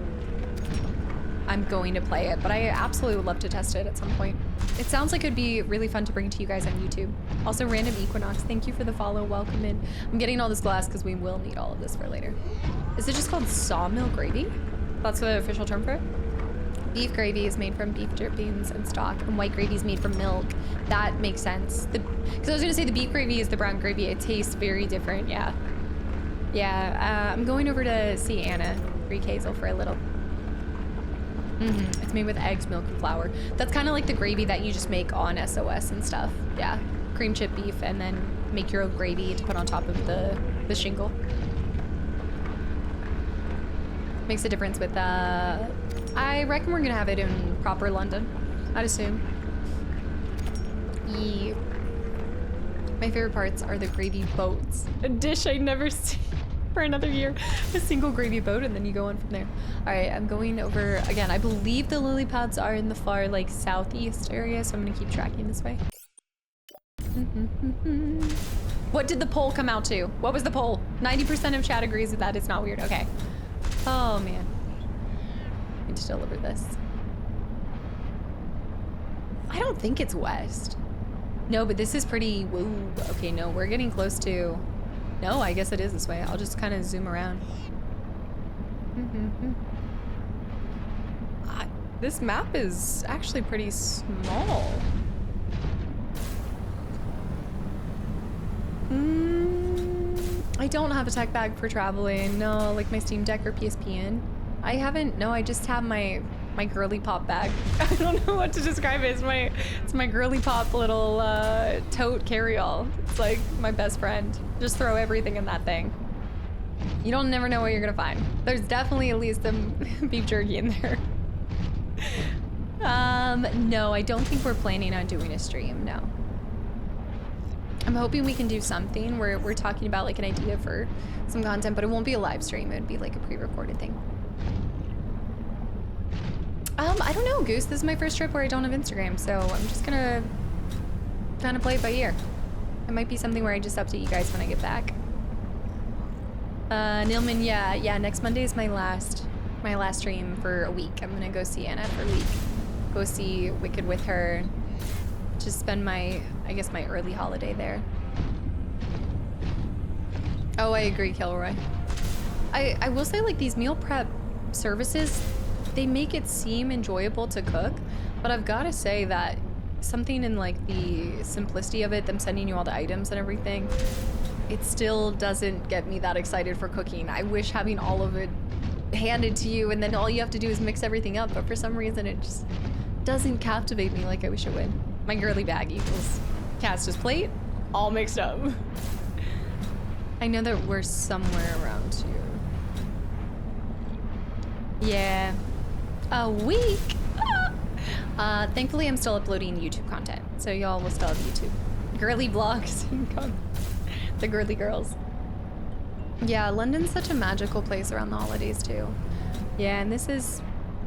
I'm going to play it, but I absolutely would love to test it at some point. It sounds like it'd be really fun to bring to you guys on YouTube. Also, Random Equinox, thank you for the follow. Welcome in. I'm getting all this glass because we will need all of this for later. Is it just called sawmill gravy? That's the official term for it? Beef gravy is made from beef drippings and stock, and white gravy is made from milk. That makes sense. Because I was going to say the beef gravy is the brown gravy. It tastes very different, yeah. Yeah, I'm going over to see Anna, Greek Hazel, for a little. It's made with eggs, milk, and flour. That's kind of like the gravy that you just make on SOS and stuff. Yeah, cream chip beef, and then make your own gravy to put on top of the shingle. Makes a difference with, I reckon we're gonna have it in proper London, I'd assume. Yeah. My favorite parts are the gravy boats. A dish I'd never seen for another year. A single gravy boat, and then you go on from there. All right, I'm going over, again, I believe the lily pads are in the far, like, southeast area, so I'm gonna keep tracking this way. What did the poll come out to? What was the poll? 90% of chat agrees with that. It's not weird. Okay. Oh, man. I need to deliver this. I don't think it's west. No, but this is pretty... Whoa. Okay, no, we're getting close to... No, I guess it is this way. I'll just kind of zoom around. This map is actually pretty small. I don't have a tech bag for traveling. No, like my Steam Deck or PSPN. I haven't. No, I just have my girly pop bag. I don't know what to describe it. It's my girly pop little tote carry-all. It's like my best friend. Just throw everything in that thing. You don't never know what you're gonna find. There's definitely at least some beef jerky in there. No, I don't think we're planning on doing a stream, no. I'm hoping we can do something. We're talking about like an idea for some content, but it won't be a live stream. It would be like a pre-recorded thing. I don't know, Goose. This is my first trip where I don't have Instagram, so I'm just gonna kind of play it by ear. It might be something where I just update you guys when I get back. Nilman, yeah, next Monday is my last stream for a week. I'm gonna go see Anna for a week. Go see Wicked with her. Just spend my early holiday there. Oh, I agree, Kilroy. I will say, like, these meal prep services, they make it seem enjoyable to cook, but I've got to say that something in like the simplicity of it, them sending you all the items and everything, it still doesn't get me that excited for cooking. I wish having all of it handed to you and then all you have to do is mix everything up, but for some reason it just doesn't captivate me like I wish it would. My girly bag equals Casta's plate, all mixed up. I know that we're somewhere around here. Yeah. A week? Thankfully I'm still uploading YouTube content, so y'all will still have YouTube. Girly vlogs. The girly girls. Yeah, London's such a magical place around the holidays too. Yeah, and this is,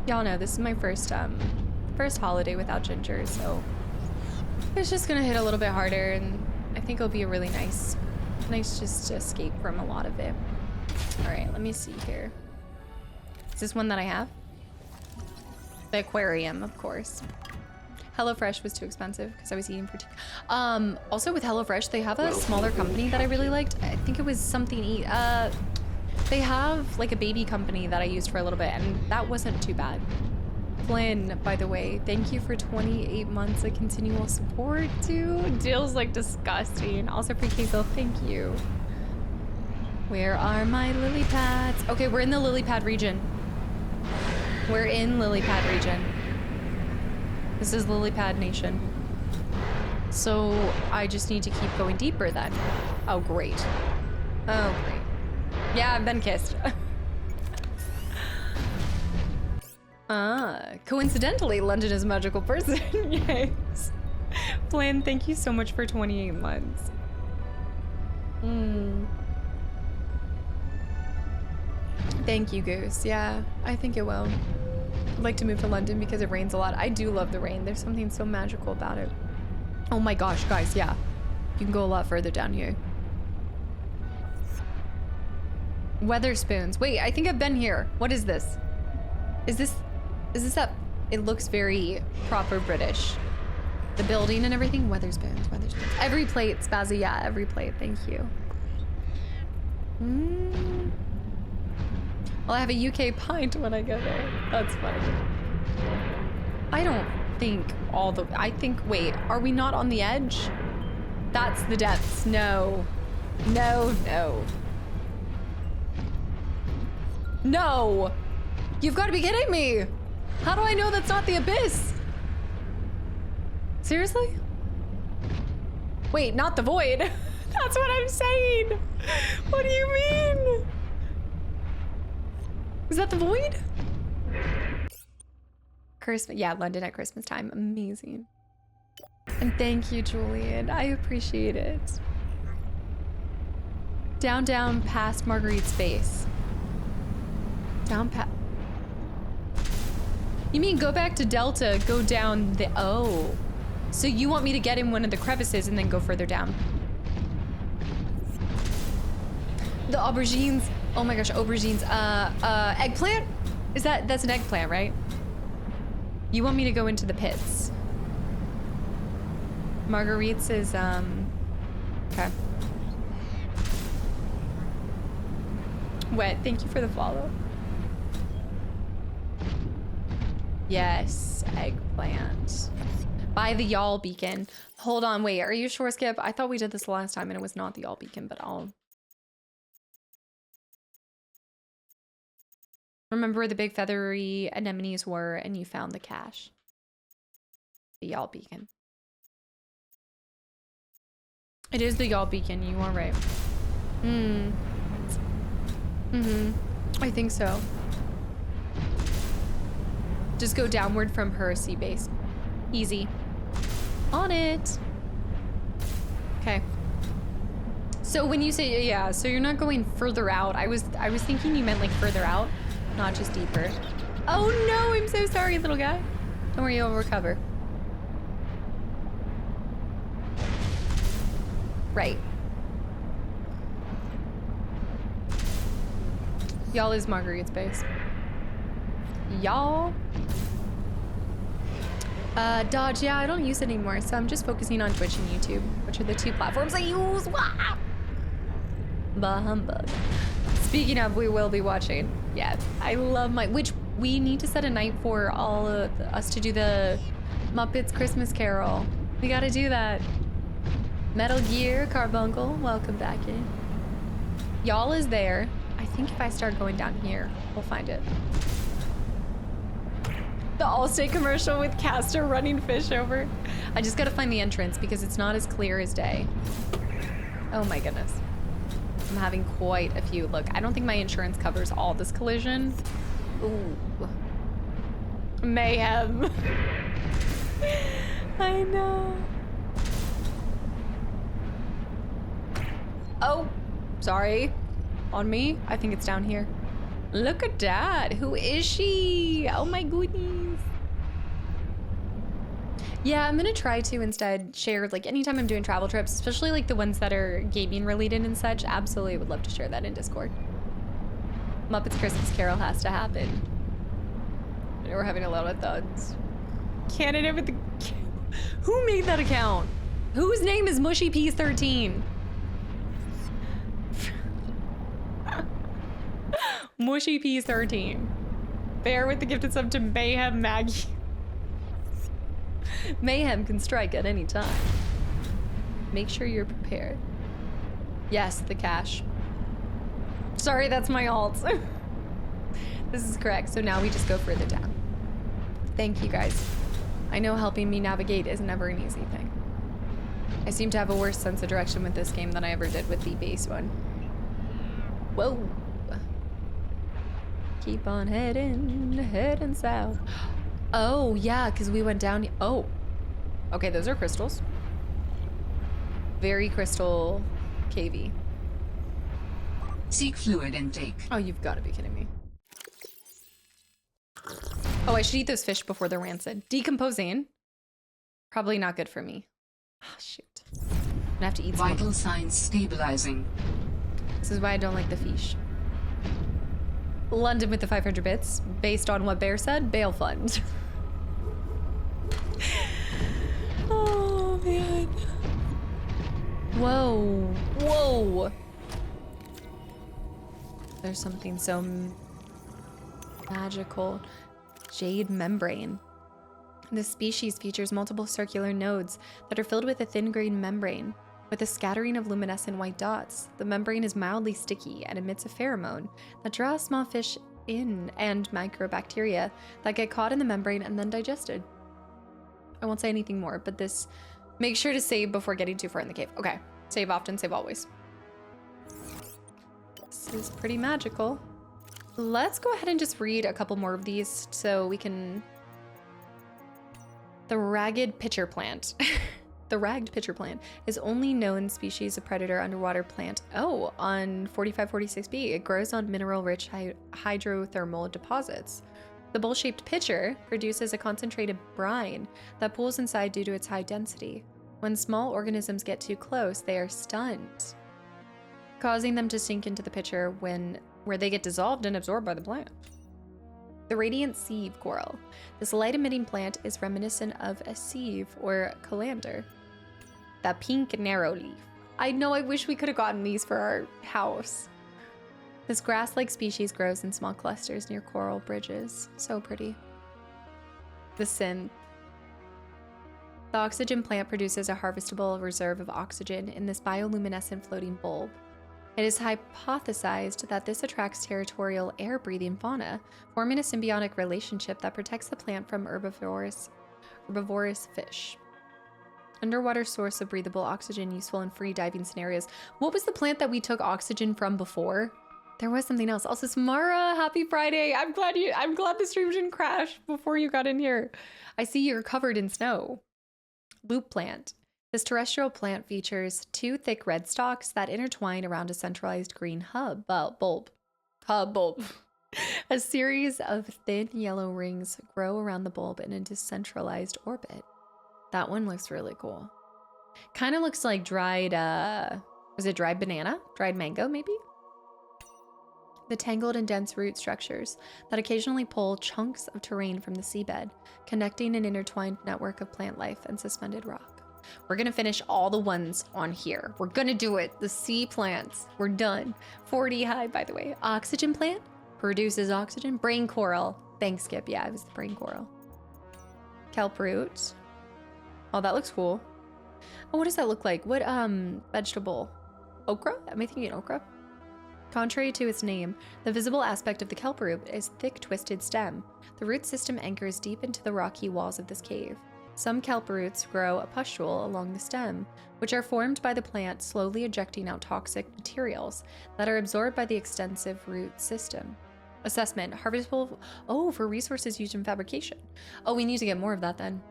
y'all know, this is my first holiday without Ginger, so it's just gonna hit a little bit harder, and I think it'll be a really nice just to escape from a lot of it. All right, let me see here. Is this one that I have? The aquarium, of course. HelloFresh was too expensive because I was eating for tea. Also with HelloFresh, they have a smaller company that I really liked. I think it was something eat. They have like a baby company that I used for a little bit, and that wasn't too bad. Flynn, by the way, thank you for 28 months of continual support, dude. Dill's like disgusting. Also for Kiesel, thank you. Where are my lily pads? Okay, we're in the lily pad region. We're in lily pad region. This is lily pad nation. So I just need to keep going deeper then. Oh, great. Oh, great. Yeah, I've been kissed. Coincidentally, London is a magical person. Yes. Plan, thank you so much for 28 months. Thank you, Goose. Yeah, I think it will. I'd like to move to London because it rains a lot. I do love the rain. There's something so magical about it. Oh my gosh, guys, yeah. You can go a lot further down here. Weatherspoons. Wait, I think I've been here. What is this? Is this that? It looks very proper British. The building and everything. Weatherspoons. Every plate, Spazzy. Yeah, every plate. Thank you. Well, I have a UK pint when I go there. That's funny. I don't think I think, wait, are we not on the edge? That's the depths. No. No. No! You've got to be kidding me! How do I know that's not the abyss? Seriously? Wait, not the void. That's what I'm saying. What do you mean? Is that the void? Christmas, yeah, London at Christmas time, amazing. And thank you, Julian, I appreciate it. Down past Marguerite's base. Down past. You mean go back to Delta, go down the, oh. So you want me to get in one of the crevices and then go further down? The aubergines, oh my gosh, aubergines, eggplant? That's an eggplant, right? You want me to go into the pits? Marguerite's is, okay. Wet, thank you for the follow. Yes, eggplant. By the Y'all beacon. Hold on, wait, are you sure, Skip? I thought we did this last time and it was not the Y'all beacon, but I'll... Remember where the big feathery anemones were and you found the cache. The Y'all beacon. It is the Y'all beacon, you are right. I think so. Just go downward from her sea base. Easy. On it. Okay. So when you say, yeah, so you're not going further out. I was thinking you meant like further out, not just deeper. Oh no, I'm so sorry, little guy. Don't worry, you'll recover. Right. Y'all is Marguerite's base. Y'all. Dodge, yeah, I don't use it anymore, so I'm just focusing on Twitch and YouTube, which are the two platforms I use. Wah! Bah humbug. Speaking of, we will be watching. Yeah, I love which we need to set a night for all of us to do the Muppets Christmas Carol. We gotta do that. Metal Gear, Carbuncle, welcome back in. Y'all is there. I think if I start going down here, we'll find it. The Allstate commercial with Castor running fish over. I just gotta find the entrance because it's not as clear as day. Oh my goodness. I'm having quite a few. Look, I don't think my insurance covers all this collision. Ooh. Mayhem. I know. Oh, sorry. On me? I think it's down here. Look at that. Who is she? Oh my goodness. Yeah, I'm gonna try to instead share, like, anytime I'm doing travel trips, especially like the ones that are gaming related and such, absolutely would love to share that in Discord. Muppets Christmas Carol has to happen. We're having a lot of thuds. Candidate with the... Who made that account? Whose name is Mushy P13? Mushy P13. Bear with the gifted sub to Mayhem Maggie. Mayhem can strike at any time. Make sure you're prepared. Yes, the cash. Sorry, that's my alt. This is correct. So now we just go further down. Thank you guys. I know helping me navigate is never an easy thing. I seem to have a worse sense of direction with this game than I ever did with the base one. Whoa. Keep on heading south. Oh, yeah, because we went down. Oh. Okay, those are crystals. Very crystal cavey. Seek fluid intake. Oh, you've got to be kidding me. Oh, I should eat those fish before they're rancid. Decomposing. Probably not good for me. Oh, shoot. I'm gonna have to eat some. Vital signs stabilizing. This is why I don't like the fish. London with the 500 bits. Based on what Bear said, bail fund. Oh, man. Whoa. Whoa. There's something so magical. Jade membrane. This species features multiple circular nodes that are filled with a thin green membrane with a scattering of luminescent white dots. The membrane is mildly sticky and emits a pheromone that draws small fish in and microbacteria that get caught in the membrane and then digested. I won't say anything more, but this, make sure to save before getting too far in the cave. Okay, save often, save always. This is pretty magical. Let's go ahead and just read a couple more of these so we can... The ragged pitcher plant. The ragged pitcher plant is only known species of predator underwater plant. Oh, on 4546b, it grows on mineral-rich hydrothermal deposits. The bowl-shaped pitcher produces a concentrated brine that pools inside due to its high density. When small organisms get too close, they are stunned, causing them to sink into the pitcher where they get dissolved and absorbed by the plant. The radiant sieve coral. This light-emitting plant is reminiscent of a sieve or colander. The pink narrow leaf. I know, I wish we could have gotten these for our house. This grass-like species grows in small clusters near coral bridges. So pretty. The synth. The oxygen plant produces a harvestable reserve of oxygen in this bioluminescent floating bulb. It is hypothesized that this attracts territorial air-breathing fauna, forming a symbiotic relationship that protects the plant from herbivorous fish. Underwater source of breathable oxygen useful in free diving scenarios. What was the plant that we took oxygen from before? There was something else. Also, Samara, happy Friday. I'm glad the stream didn't crash before you got in here. I see you're covered in snow. Loop plant. This terrestrial plant features 2 thick red stalks that intertwine around a centralized green bulb. A series of thin yellow rings grow around the bulb in a decentralized orbit. That one looks really cool. Kind of looks like dried, was it dried banana? Dried mango, maybe? The tangled and dense root structures that occasionally pull chunks of terrain from the seabed, connecting an intertwined network of plant life and suspended rock. We're gonna finish all the ones on here. We're gonna do it. The sea plants. We're done. 40 high, by the way. Oxygen plant produces oxygen. Brain coral. Thanks, Skip. Yeah, it was the brain coral. Kelp root. Oh, that looks cool. Oh, what does that look like? What vegetable? Okra? Am I thinking okra? Contrary to its name, the visible aspect of the kelp root is thick, twisted stem. The root system anchors deep into the rocky walls of this cave. Some kelp roots grow a pustule along the stem, which are formed by the plant slowly ejecting out toxic materials that are absorbed by the extensive root system. Assessment, harvestable, for resources used in fabrication. Oh, we need to get more of that then.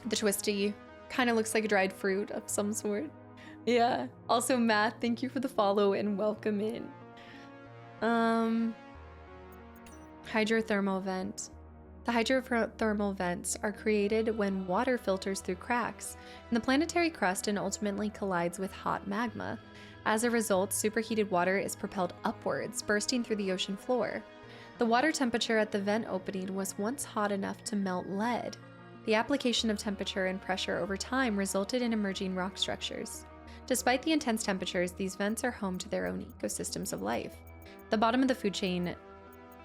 The twisty kind of looks like a dried fruit of some sort. Yeah. Also, Matt, thank you for the follow and welcome in. Hydrothermal vent. The hydrothermal vents are created when water filters through cracks in the planetary crust and ultimately collides with hot magma. As a result, superheated water is propelled upwards, bursting through the ocean floor. The water temperature at the vent opening was once hot enough to melt lead. The application of temperature and pressure over time resulted in emerging rock structures. Despite the intense temperatures, these vents are home to their own ecosystems of life. At the bottom of the food chain,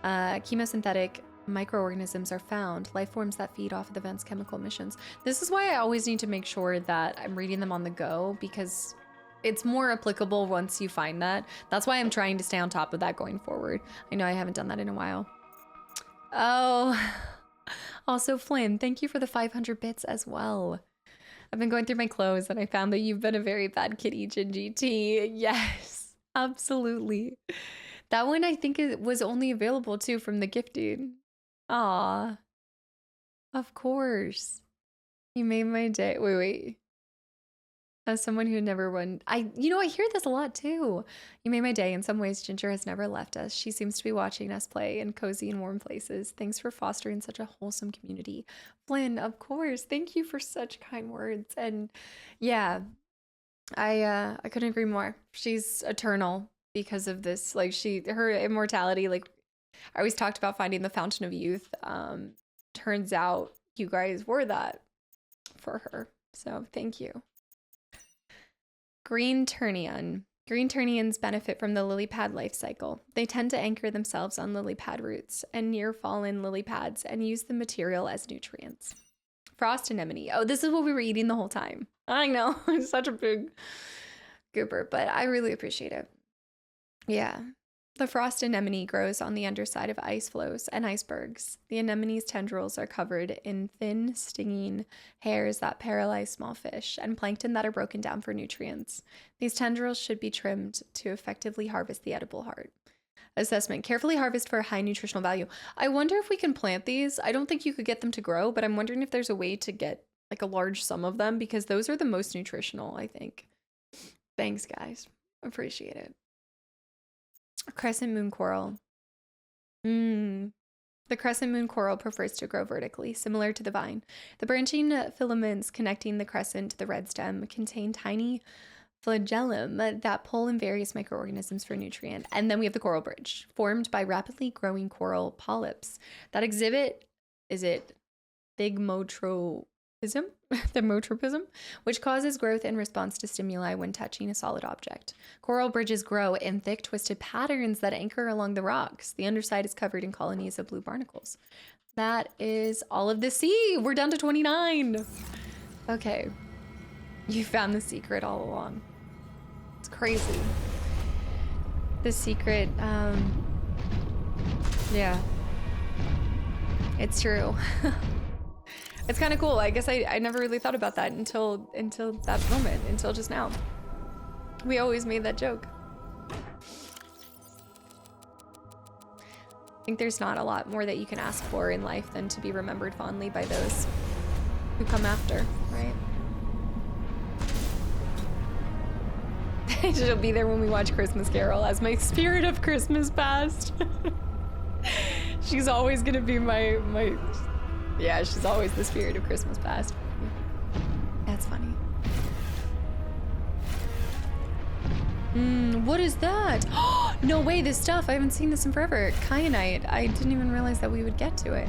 chemosynthetic microorganisms are found, life forms that feed off of the vent's chemical emissions. This is why I always need to make sure that I'm reading them on the go, because it's more applicable once you find that. That's why I'm trying to stay on top of that going forward. I know I haven't done that in a while. Oh, also Flynn, thank you for the 500 bits as well. I've been going through my clothes and I found that you've been a very bad kitty, GT. Yes, absolutely. That one I think it was only available too from the gifted. Aw, of course. You made my day. Wait. As someone who never won, I hear this a lot too. You made my day. In some ways, Ginger has never left us. She seems to be watching us play in cozy and warm places. Thanks for fostering such a wholesome community. Flynn, of course. Thank you for such kind words. And yeah, I couldn't agree more. She's eternal because of this. Like her immortality, like I always talked about finding the fountain of youth. Turns out you guys were that for her. So thank you. Green Turnian. Green Turnians benefit from the lily pad life cycle. They tend to anchor themselves on lily pad roots and near fallen lily pads and use the material as nutrients. Frost anemone. Oh, this is what we were eating the whole time. I know, it's such a big goober, but I really appreciate it. Yeah. The frost anemone grows on the underside of ice floes and icebergs. The anemone's tendrils are covered in thin, stinging hairs that paralyze small fish and plankton that are broken down for nutrients. These tendrils should be trimmed to effectively harvest the edible heart. Assessment. Carefully harvest for a high nutritional value. I wonder if we can plant these. I don't think you could get them to grow, but I'm wondering if there's a way to get like a large sum of them because those are the most nutritional, I think. Thanks, guys. Appreciate it. Crescent moon coral. The crescent moon coral prefers to grow vertically, similar to the vine. The branching filaments connecting the crescent to the red stem contain tiny flagellum that pull in various microorganisms for nutrient. And then we have the coral bridge, formed by rapidly growing coral polyps that exhibit, thigmotropism, which causes growth in response to stimuli when touching a solid object. Coral bridges grow in thick, twisted patterns that anchor along the rocks. The underside is covered in colonies of blue barnacles. That is all of the sea. We're down to 29. Okay. You found the secret all along. It's crazy. The secret, yeah. It's true. It's kind of cool. I guess I never really thought about that until that moment, until just now. We always made that joke. I think there's not a lot more that you can ask for in life than to be remembered fondly by those who come after, right? She'll be there when we watch Christmas Carol as my spirit of Christmas past. She's always gonna be my yeah, she's always the spirit of Christmas past. That's funny. What is that? No way, this stuff. I haven't seen this in forever. Kyanite. I didn't even realize that we would get to it.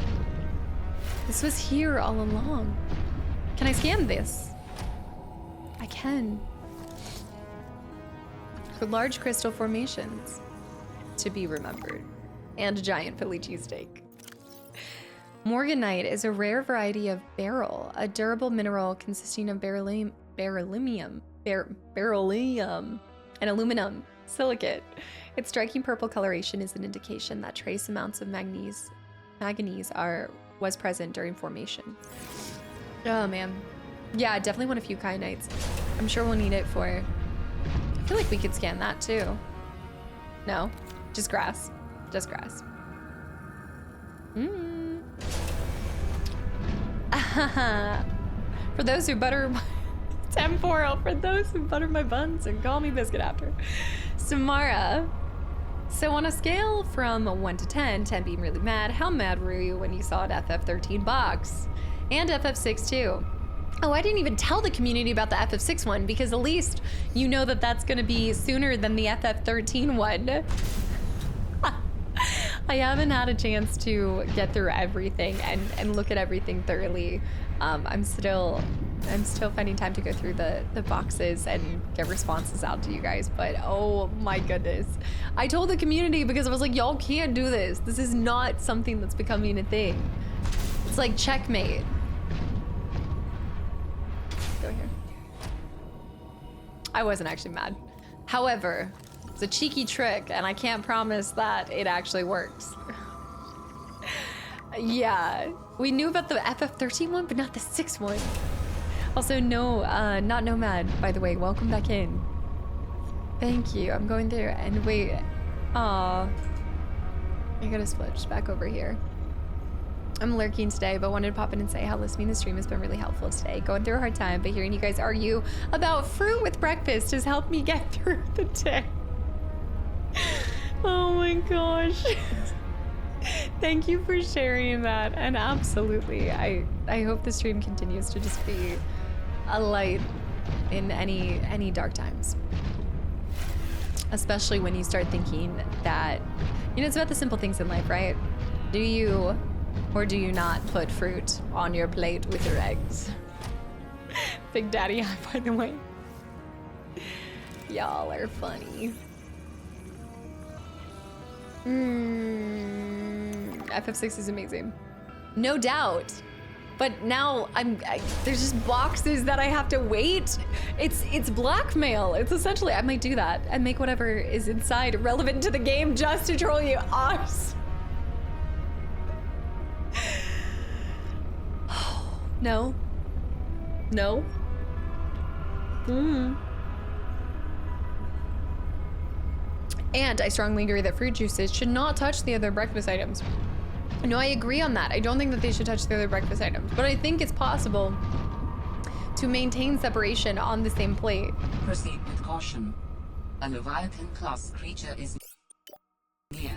This was here all along. Can I scan this? I can. For large crystal formations. To be remembered. And a giant Philly cheesesteak. Morganite is a rare variety of beryl, a durable mineral consisting of beryllium and aluminum silicate. Its striking purple coloration is an indication that trace amounts of manganese was present during formation. Oh man. Yeah, I definitely want a few kyanites. I'm sure we'll need it for... I feel like we could scan that too. No, just grass. Just grass. For those who butter temporal, for those who butter my buns and call me biscuit after. Samara. So on a scale from 1 to 10, 10 being really mad, how mad were you when you saw an FF13 box? And FF6 too. Oh, I didn't even tell the community about the FF6 one because at least you know that that's gonna be sooner than the FF13 one. I haven't had a chance to get through everything and look at everything thoroughly. I'm still finding time to go through the boxes and get responses out to you guys, but oh my goodness. I told the community because I was like, y'all can't do this. This is not something that's becoming a thing. It's like checkmate. Go here. I wasn't actually mad. However, it's a cheeky trick and I can't promise that it actually works. Yeah, we knew about the FF13 one, but not the 6 one. Also, no, not Nomad, by the way. Welcome back in. Thank you. I'm going there and wait. Aw. I gotta switch back over here. I'm lurking today, but wanted to pop in and say how listening to the stream has been really helpful today. Going through a hard time, but hearing you guys argue about fruit with breakfast has helped me get through the day. Oh my gosh. Thank you for sharing that. And absolutely, I hope the stream continues to just be a light in any dark times. Especially when you start thinking that, you know, it's about the simple things in life, right? Do you or do you not put fruit on your plate with your eggs? Big Daddy High, by the way. Y'all are funny. FF6 is amazing. No doubt. But now there's just boxes that I have to wait. It's blackmail. It's essentially, I might do that and make whatever is inside relevant to the game just to troll you. No. No. And I strongly agree that fruit juices should not touch the other breakfast items. No, I agree on that. I don't think that they should touch the other breakfast items, but I think it's possible to maintain separation on the same plate. Proceed with caution. A Leviathan class creature is near.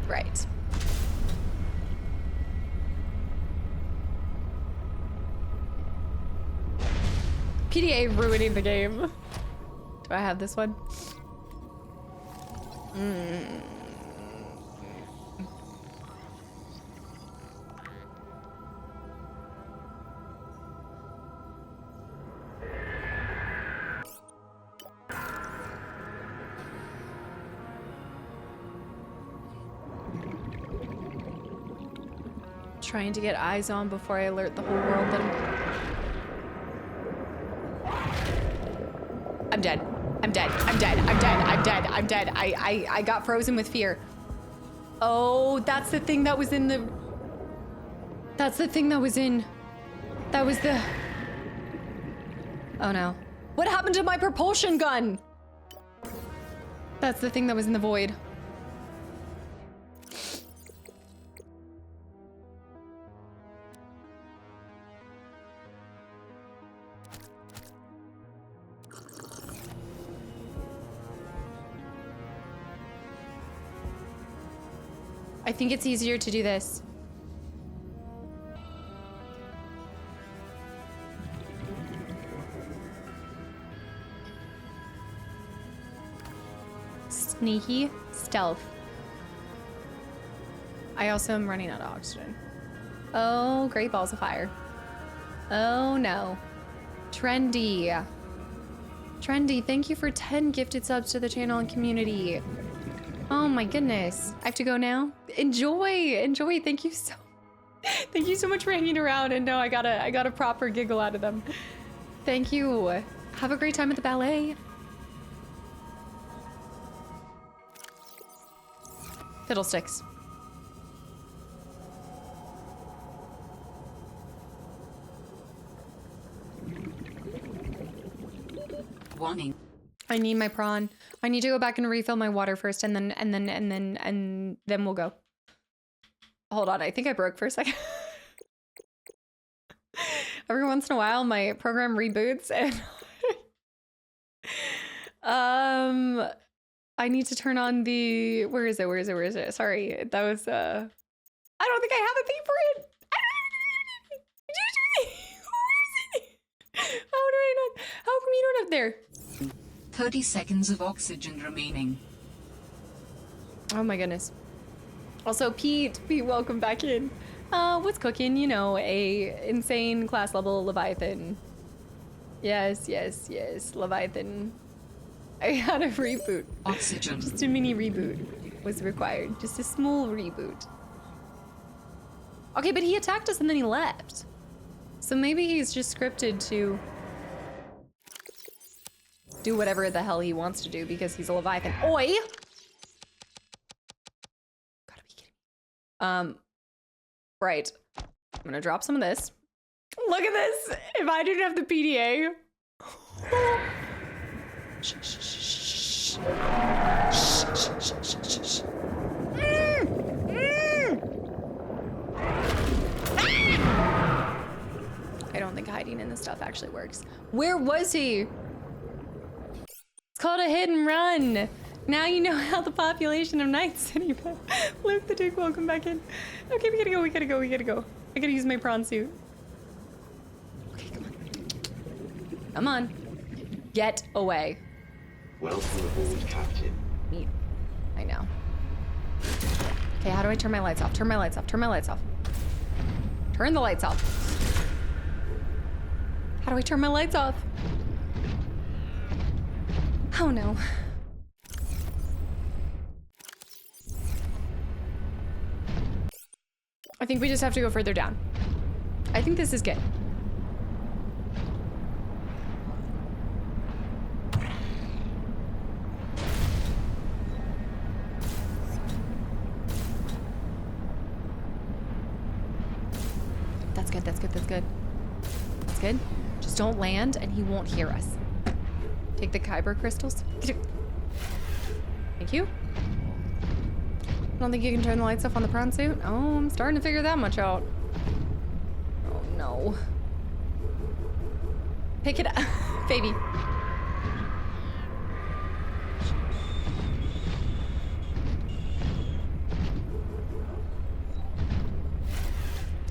Right. PDA ruining the game. Do I have this one? Trying to get eyes on before I alert the whole world that I'm dead. I'm dead. I'm dead. I'm dead. I'm dead. I'm dead. I got frozen with fear. Oh, that's the thing that was in the... That's the thing that was in... That was the... Oh no. What happened to my propulsion gun? That's the thing that was in the void. I think it's easier to do this. Sneaky stealth. I also am running out of oxygen. Oh, great balls of fire. Oh no. Trendy. Trendy, thank you for 10 gifted subs to the channel and community. Oh my goodness. I have to go now? Enjoy, enjoy. Thank you so much for hanging around, and no, I got a proper giggle out of them. Thank you. Have a great time at the ballet. Fiddlesticks. Warning. I need my prawn. I need to go back and refill my water first, and then we'll go. Hold on, I think I broke for a second. Every once in a while, my program reboots, and I need to turn on the. Where is it? Sorry, that was I don't think I have a thing for it. How do I not? How come you don't have there? 30 seconds of oxygen remaining. Oh my goodness. Also, Pete, welcome back in. What's cooking? You know, a insane class level Leviathan. Yes, Leviathan. I had a reboot. Oxygen. Just a mini reboot was required. Just a small reboot. Okay, but he attacked us and then he left. So maybe he's just scripted to do whatever the hell he wants to do because he's a Leviathan. Oi! Gotta be kidding me. Right. I'm gonna drop some of this. Look at this! If I didn't have the PDA. Shh, shh, shh, shh. Shh, shh, shh, shh, shh. I don't think hiding in this stuff actually works. Where was he? It's called a hit and run. Now you know how the population of Night City. Luke the Duke, welcome back in. Okay, we gotta go. I gotta use my prawn suit. Okay, come on. Come on. Get away. Welcome aboard, Captain. Me. I know. Okay, how do I turn my lights off? Turn the lights off. How do I turn my lights off? Oh no. I think we just have to go further down. I think this is good. That's good. Just don't land and he won't hear us. Take the Kyber crystals. Thank you. I don't think you can turn the lights off on the prawn suit. Oh, I'm starting to figure that much out. Oh no. Pick it up, baby.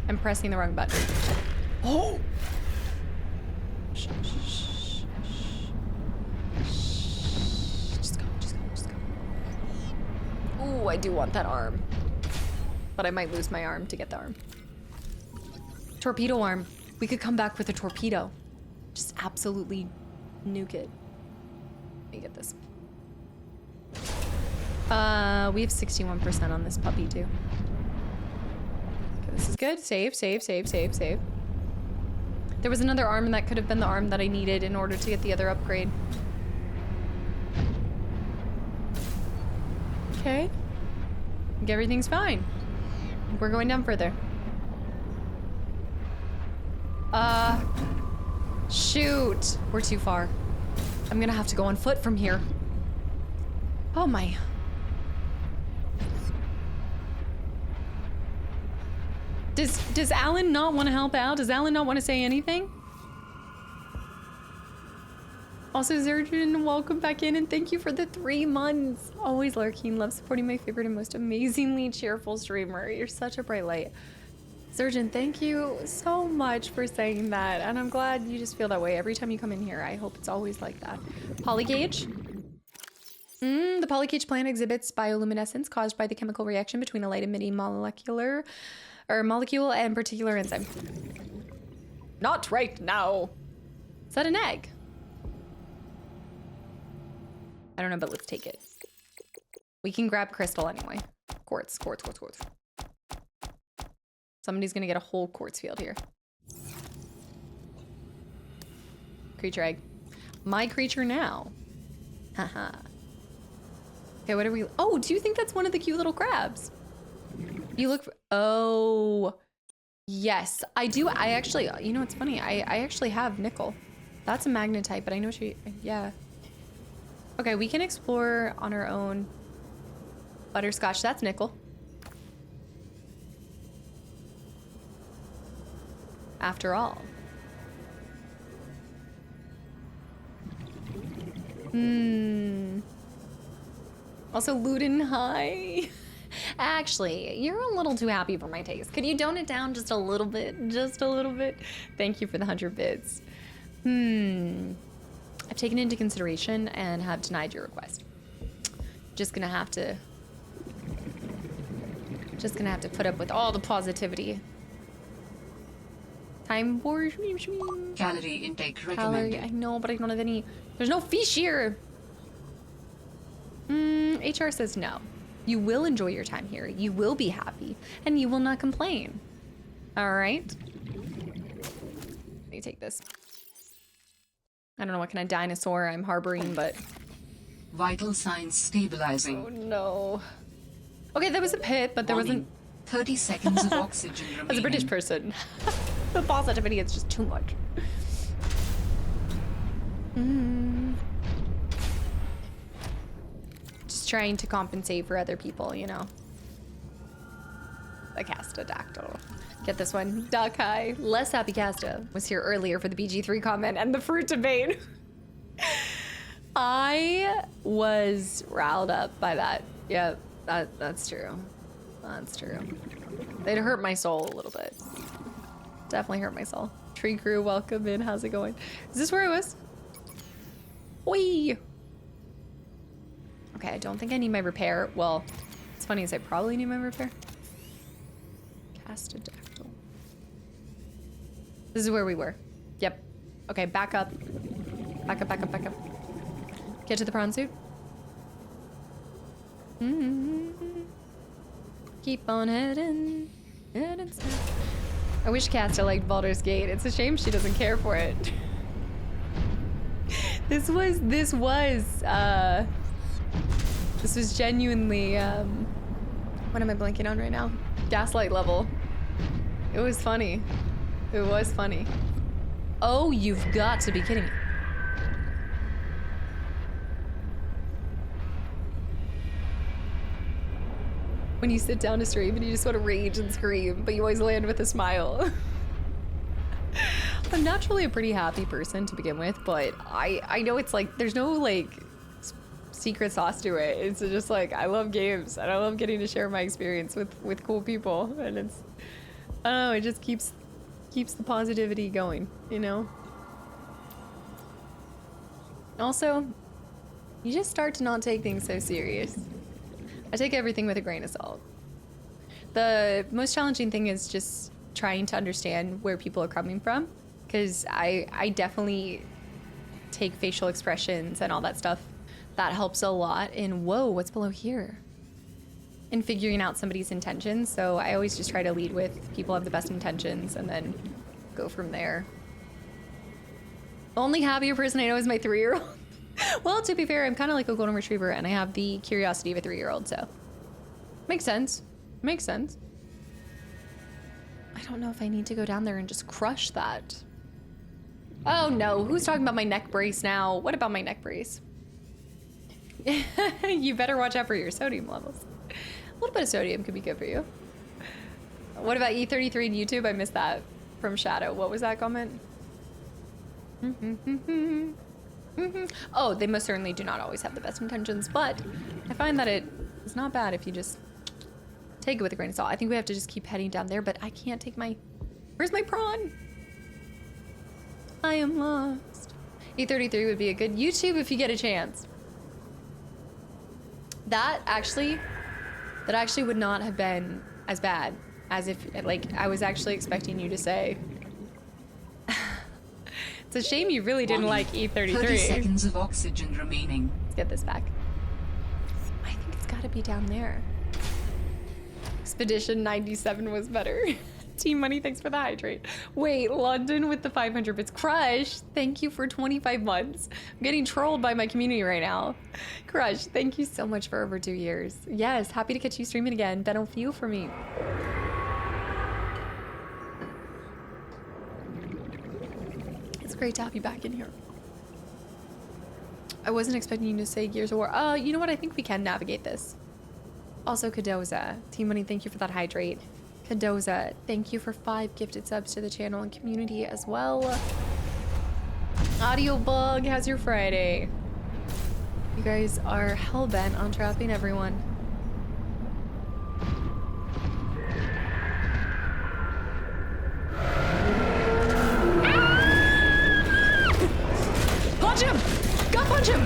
I'm pressing the wrong button. Oh! Just go. Ooh, I do want that arm. But I might lose my arm to get the arm. Torpedo arm. We could come back with a torpedo. Just absolutely nuke it. Let me get this. We have 61% on this puppy too. Okay, this is good. Save. There was another arm that could have been the arm that I needed in order to get the other upgrade. Okay. I think everything's fine. We're going down further. Shoot. We're too far. I'm gonna have to go on foot from here. Oh my. Does Alan not want to help out? Does Alan not want to say anything? Also, Zergen, welcome back in and thank you for the 3 months. Always lurking, love supporting my favorite and most amazingly cheerful streamer. You're such a bright light. Zergen, thank you so much for saying that. And I'm glad you just feel that way every time you come in here. I hope it's always like that. Polygage? The polygage plant exhibits bioluminescence caused by the chemical reaction between a light emitting molecule and particular enzyme. Not right now. Is that an egg? I don't know, but let's take it. We can grab crystal anyway. Quartz. Somebody's gonna get a whole quartz field here. Creature egg. My creature now. Haha. Okay, what are we? Oh, do you think that's one of the cute little crabs? You look for, oh, yes, I do. I actually, you know, it's funny. I actually have nickel. That's a magnetite, but I know she, yeah. Okay, we can explore on our own. Butterscotch, that's nickel. After all. Also, Luden, hi. Actually, you're a little too happy for my taste. Could you tone it down just a little bit? Just a little bit? Thank you for the 100 bits. I've taken into consideration and have denied your request. Just gonna have to put up with all the positivity. Time for Calorie intake recommended. calorie. I know, but I don't have any. There's no fish here. HR says no. You will enjoy your time here. You will be happy, and you will not complain. All right. Let me take this. I don't know what kind of dinosaur I'm harboring, but Vital signs stabilizing. oh no. Okay, there was a pit, but there wasn't. 30 seconds of oxygen remaining. As a British person, the positivity is just too much. Just trying to compensate for other people, you know. The Kastaclysm. Get this one. Duck high. Less happy Casta was here earlier for the BG3 comment and the fruit debate. I was riled up by that. Yeah, that's true. That's true. They'd hurt my soul a little bit. Definitely hurt my soul. Tree crew, welcome in. How's it going? Is this where I was? Whee! Okay, I don't think I need my repair. Well, it's funny as I probably need my repair. Kastaclysm. This is where we were. Yep. Okay, back up. Back up, back up, back up. Get to the prawn suit. Keep on heading. Heading south. I wish Casta liked Baldur's Gate. It's a shame she doesn't care for it. This was genuinely, what am I blanking on right now? Gaslight level. It was funny. It was funny. Oh, you've got to be kidding me. When you sit down to stream and you just want to rage and scream, but you always land with a smile. I'm naturally a pretty happy person to begin with, but I know it's like, there's no like secret sauce to it. It's just like, I love games and I love getting to share my experience with cool people. And it's, I don't know, it just keeps the positivity going, you know? Also, you just start to not take things so serious. I take everything with a grain of salt. The most challenging thing is just trying to understand where people are coming from, because I definitely take facial expressions and all that stuff. That helps a lot in, whoa, what's below here? In figuring out somebody's intentions. So I always just try to lead with people have the best intentions and then go from there. The only happier person I know is my 3-year-old. Well, to be fair, I'm kind of like a golden retriever and I have the curiosity of a 3-year-old, so. Makes sense. Makes sense. I don't know if I need to go down there and just crush that. Oh no, who's talking about my neck brace now? What about my neck brace? You better watch out for your sodium levels. A little bit of sodium could be good for you. What about E33 and YouTube? I missed that from Shadow. What was that comment? Oh, they most certainly do not always have the best intentions, but I find that it is not bad if you just take it with a grain of salt. I think we have to just keep heading down there, but I can't take my... Where's my prawn? I am lost. E33 would be a good YouTube if you get a chance. That actually would not have been as bad as if, like, I was actually expecting you to say. It's a shame you really didn't like E33. 30 seconds of oxygen remaining. Let's get this back. I think it's gotta be down there. Expedition 97 was better. Team Money, thanks for the hydrate. Wait, London with the 500 bits. Crush, thank you for 25 months. I'm getting trolled by my community right now. Crush, thank you so much for over 2 years. Yes, happy to catch you streaming again. Been a few for me. It's great to have you back in here. I wasn't expecting you to say Gears of War. You know what? I think we can navigate this. Also, Kadoza. Team Money, thank you for that hydrate. Kadoza, thank you for 5 gifted subs to the channel and community as well. Audio Bug, how's your Friday? You guys are hellbent on trapping everyone. Punch him! Go punch him!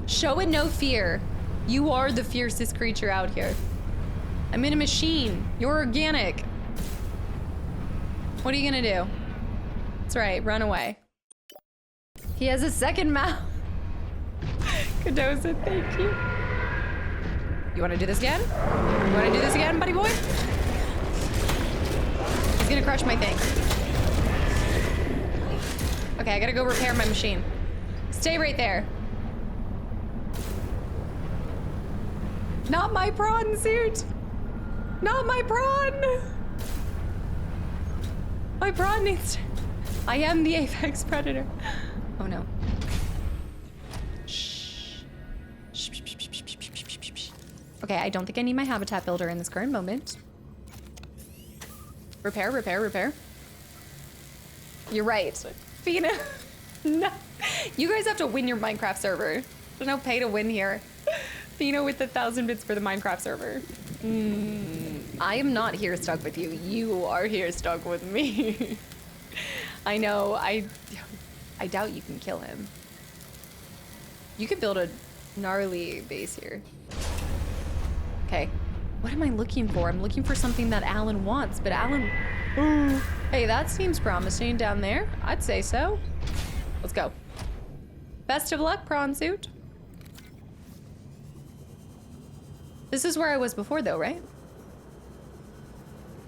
Show it no fear. You are the fiercest creature out here. I'm in a machine. You're organic. What are you gonna do? That's right, run away. He has a second mouth. Kadoza, thank you. You wanna do this again? You wanna do this again, buddy boy? He's gonna crush my thing. Okay, I gotta go repair my machine. Stay right there. Not my prawn suit! Not my prawn! My prawn needs to... I am the apex predator. Oh no. Shh. Shh, shh, shh, shh, shh, shh, shh, shh. Okay, I don't think I need my habitat builder in this current moment. Repair, repair, repair. You're right. Fina. No. You guys have to win your Minecraft server. There's no pay to win here. Fino with the 1,000 bits for the Minecraft server. I am not here stuck with you. You are here stuck with me. I know. I doubt you can kill him. You could build a gnarly base here. Okay. What am I looking for? I'm looking for something that Alan wants, but Alan... Hey, that seems promising down there. I'd say so. Let's go. Best of luck, prawn suit. This is where I was before, though, right?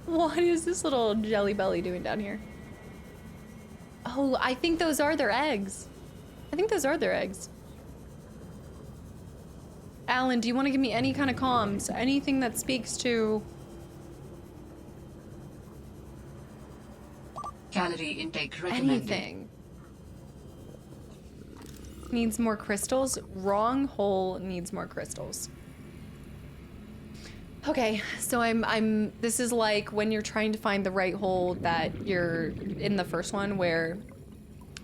What is this little jelly belly doing down here? Oh, I think those are their eggs. I think those are their eggs. Alan, do you want to give me any kind of comms? Anything that speaks to... Calorie intake recommended. Anything. Needs more crystals. Wrong hole needs more crystals. Okay, so this is like when you're trying to find the right hole that you're in the first one where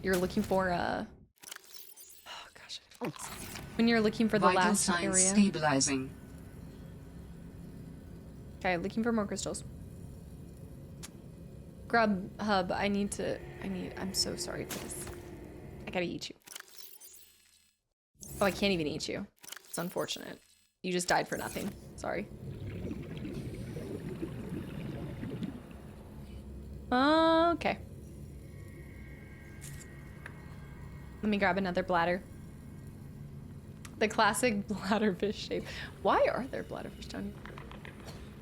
you're looking for a... Oh gosh. When you're looking for the Vital last signs area. Stabilizing. Okay, looking for more crystals. Grub Hub, I'm so sorry for this. I gotta eat you. Oh, I can't even eat you. It's unfortunate. You just died for nothing. Sorry. Okay. Let me grab another bladder. The classic bladderfish shape. Why are there bladderfish down here?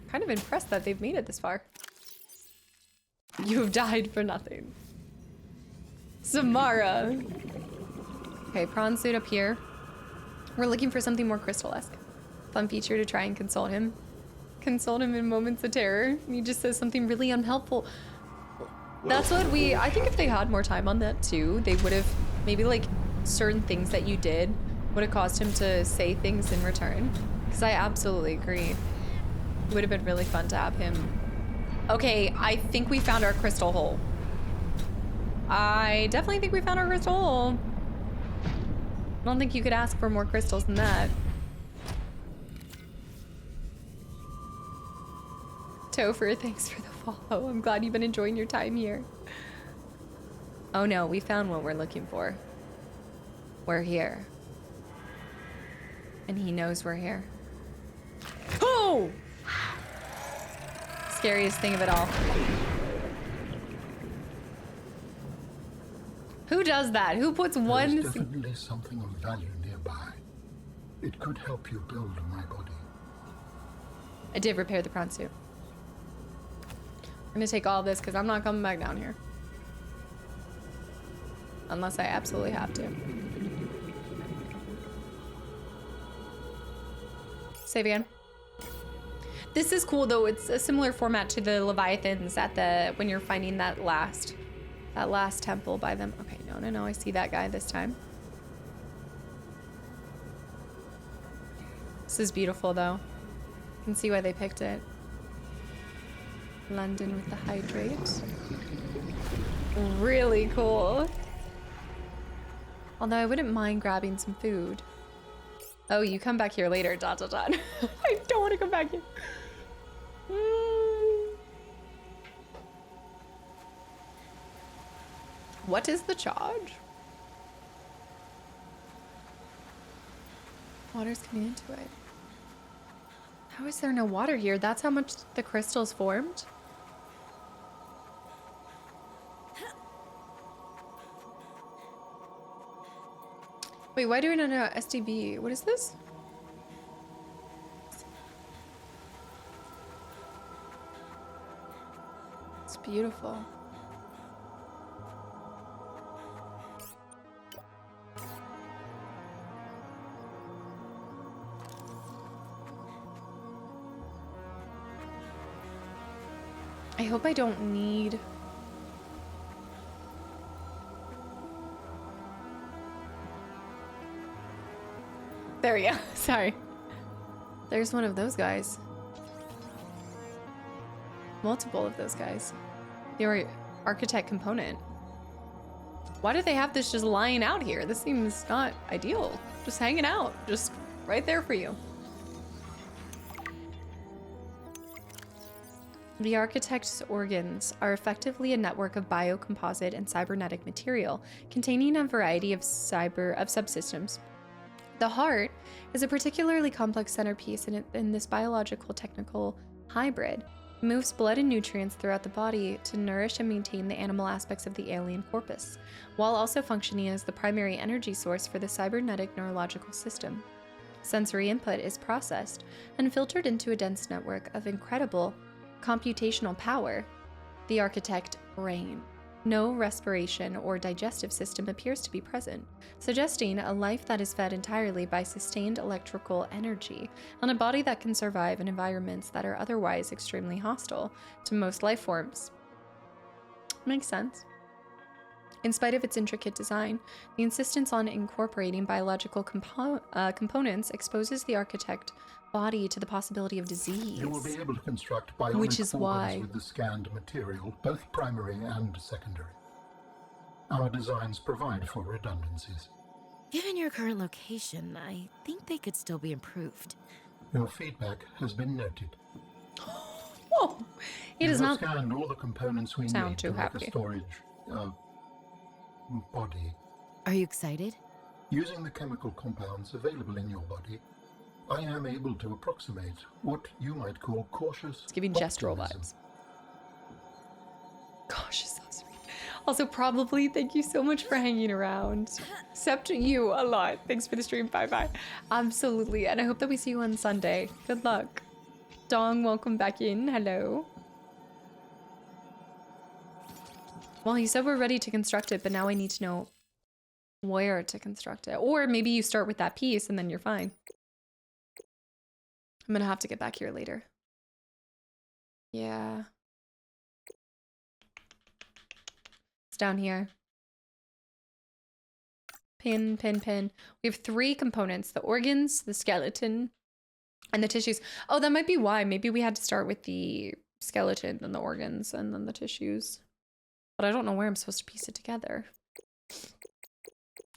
Kind of impressed that they've made it this far. You've died for nothing. Samara. Okay, prawn suit up here. We're looking for something more crystal-esque. Fun feature to try and console him. Console him in moments of terror. He just says something really unhelpful. That's what we, I think if they had more time on that too, they would have maybe like certain things that you did would have caused him to say things in return. Because I absolutely agree. It would have been really fun to have him. Okay, I think we found our crystal hole. I definitely think we found our crystal hole. I don't think you could ask for more crystals than that. Topher, thanks for the follow. I'm glad you've been enjoying your time here. Oh no, we found what we're looking for. We're here. And he knows we're here. Oh! Scariest thing of it all. Who does that? Who puts one? There's definitely something of value nearby. It could help you build my body. I did repair the prawn suit. I'm gonna take all of this because I'm not coming back down here. Unless I absolutely have to. Save again. This is cool though. It's a similar format to the Leviathans at the when you're finding that last temple by them. Okay, no, I see that guy this time. This is beautiful though. You can see why they picked it. London with the hydrate. Really cool. Although I wouldn't mind grabbing some food. Oh, you come back here later, ... I don't want to come back here. What is the charge? Water's coming into it. How is there no water here? That's how much the crystals formed? Wait, why do I not know SDB? What is this? It's beautiful. I hope I don't need... There we go. Sorry. There's one of those guys. Multiple of those guys. The architect component. Why do they have this just lying out here? This seems not ideal. Just hanging out. Just right there for you. The architect's organs are effectively a network of biocomposite and cybernetic material containing a variety of subsystems. The heart is a particularly complex centerpiece in this biological technical hybrid. It moves blood and nutrients throughout the body to nourish and maintain the animal aspects of the alien corpus, while also functioning as the primary energy source for the cybernetic neurological system. Sensory input is processed and filtered into a dense network of incredible computational power, the architect brain. No respiration or digestive system appears to be present, suggesting a life that is fed entirely by sustained electrical energy and a body that can survive in environments that are otherwise extremely hostile to most life forms. Makes sense. In spite of its intricate design, the insistence on incorporating biological components exposes the architect body to the possibility of disease. You will be able to construct bionic which is organs why with the scanned material, both primary and secondary. Our designs provide for redundancies. Given your current location, I think they could still be improved. Your feedback has been noted. Oh, he does not scanned all the components we sound need too to make happy. a storage body. Are you excited? Using the chemical compounds available in your body, I am able to approximate what you might call cautious It's giving gestural optimism. vibes. Gosh, so sweet. Also, probably thank you so much for hanging around. Except you a lot. Thanks for the stream. Bye-bye. Absolutely. And I hope that we see you on Sunday. Good luck. Dong, welcome back in. Hello. Well, you said we're ready to construct it, but now I need to know where to construct it. Or maybe you start with that piece and then you're fine. I'm gonna have to get back here later. Yeah. It's down here. Pin, pin, pin. We have 3 components: the organs, the skeleton, and the tissues. Oh, that might be why. Maybe we had to start with the skeleton, then the organs, and then the tissues. But I don't know where I'm supposed to piece it together.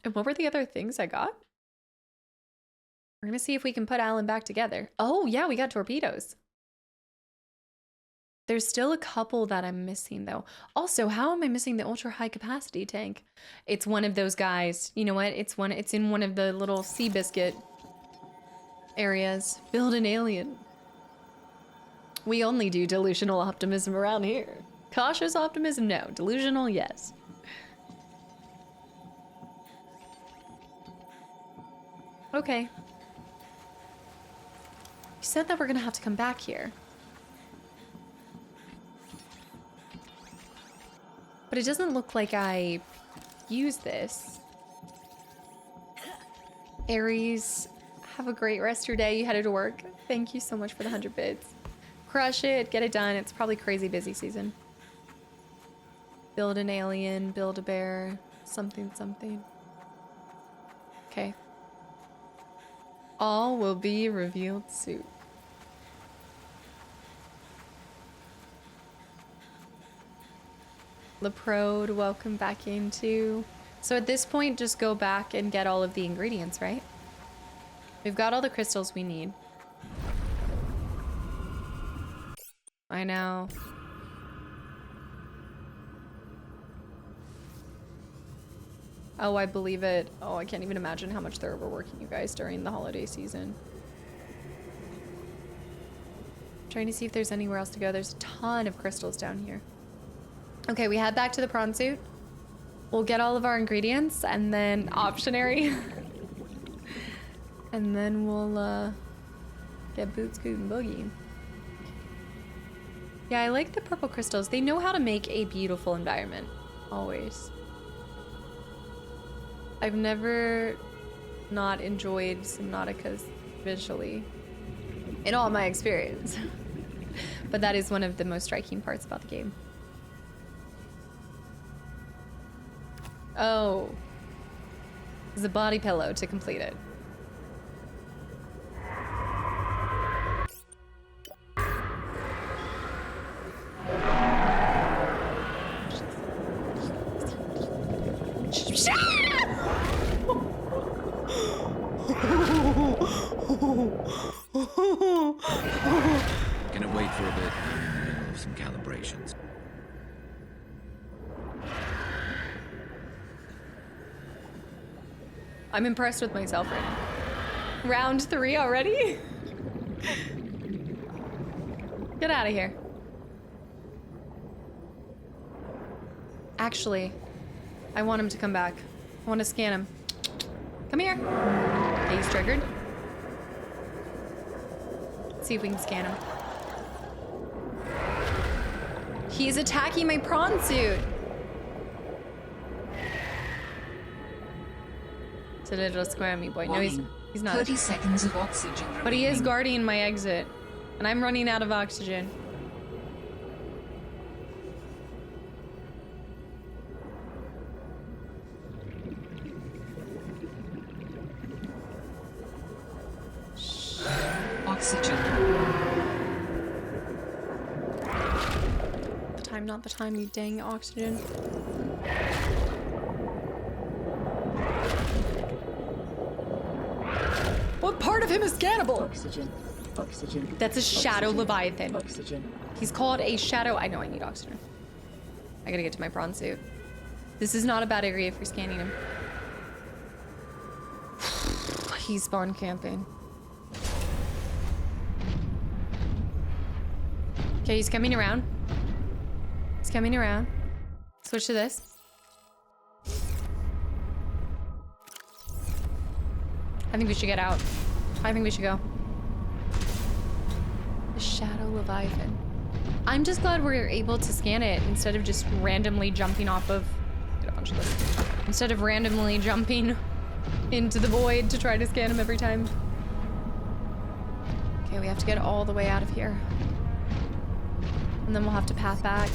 And what were the other things I got? We're gonna see if we can put Alan back together. Oh, yeah, we got torpedoes. There's still a couple that I'm missing, though. Also, how am I missing the ultra high capacity tank? It's one of those guys. You know what? It's in one of the little sea biscuit areas. Build an alien. We only do delusional optimism around here. Cautious optimism, no. Delusional, yes. Okay. You said that we're gonna have to come back here. But it doesn't look like I use this. Aries, have a great rest of your day. You headed to work. Thank you so much for the 100 bits. Crush it, get it done. It's probably crazy busy season. Build an alien, build a bear, something, something. Okay. All will be revealed soon. Leprode, welcome back into. So at this point, just go back and get all of the ingredients, right? We've got all the crystals we need. I know. Oh, I believe it. Oh, I can't even imagine how much they're overworking you guys during the holiday season. Trying to see if there's anywhere else to go. There's a ton of crystals down here. Okay, we head back to the prawn suit. We'll get all of our ingredients and then optionary. And then we'll get Boot Scoot and Boogie. Yeah, I like the purple crystals. They know how to make a beautiful environment. Always. I've never not enjoyed Subnautica visually in all my experience. But that is one of the most striking parts about the game. Oh. There's a body pillow to complete it. Gonna wait for a bit. I'm in the middle of some calibrations. I'm impressed with myself right now. Round 3 already? Get out of here. Actually, I want him to come back. I want to scan him. Come here. Okay, he's triggered. Let's see if we can scan him. He's attacking my prawn suit. It's a little squirmy boy. No, he's not. 30 seconds of oxygen But he is remaining. guarding my exit. And I'm running out of oxygen. Oxygen. The time, not the time, you dang oxygen. What part of him is scannable? Oxygen. Oxygen. That's a shadow Leviathan. Oxygen. He's called a shadow. I know I need oxygen. I gotta get to my prawn suit. This is not a bad area for scanning him. He's spawn camping. Okay, he's coming around. He's coming around. Switch to this. I think we should get out. I think we should go. The Shadow Leviathan. I'm just glad we're able to scan it instead of just randomly jumping off of... Get a bunch of this. Instead of randomly jumping into the void to try to scan him every time. Okay, we have to get all the way out of here. And then we'll have to path back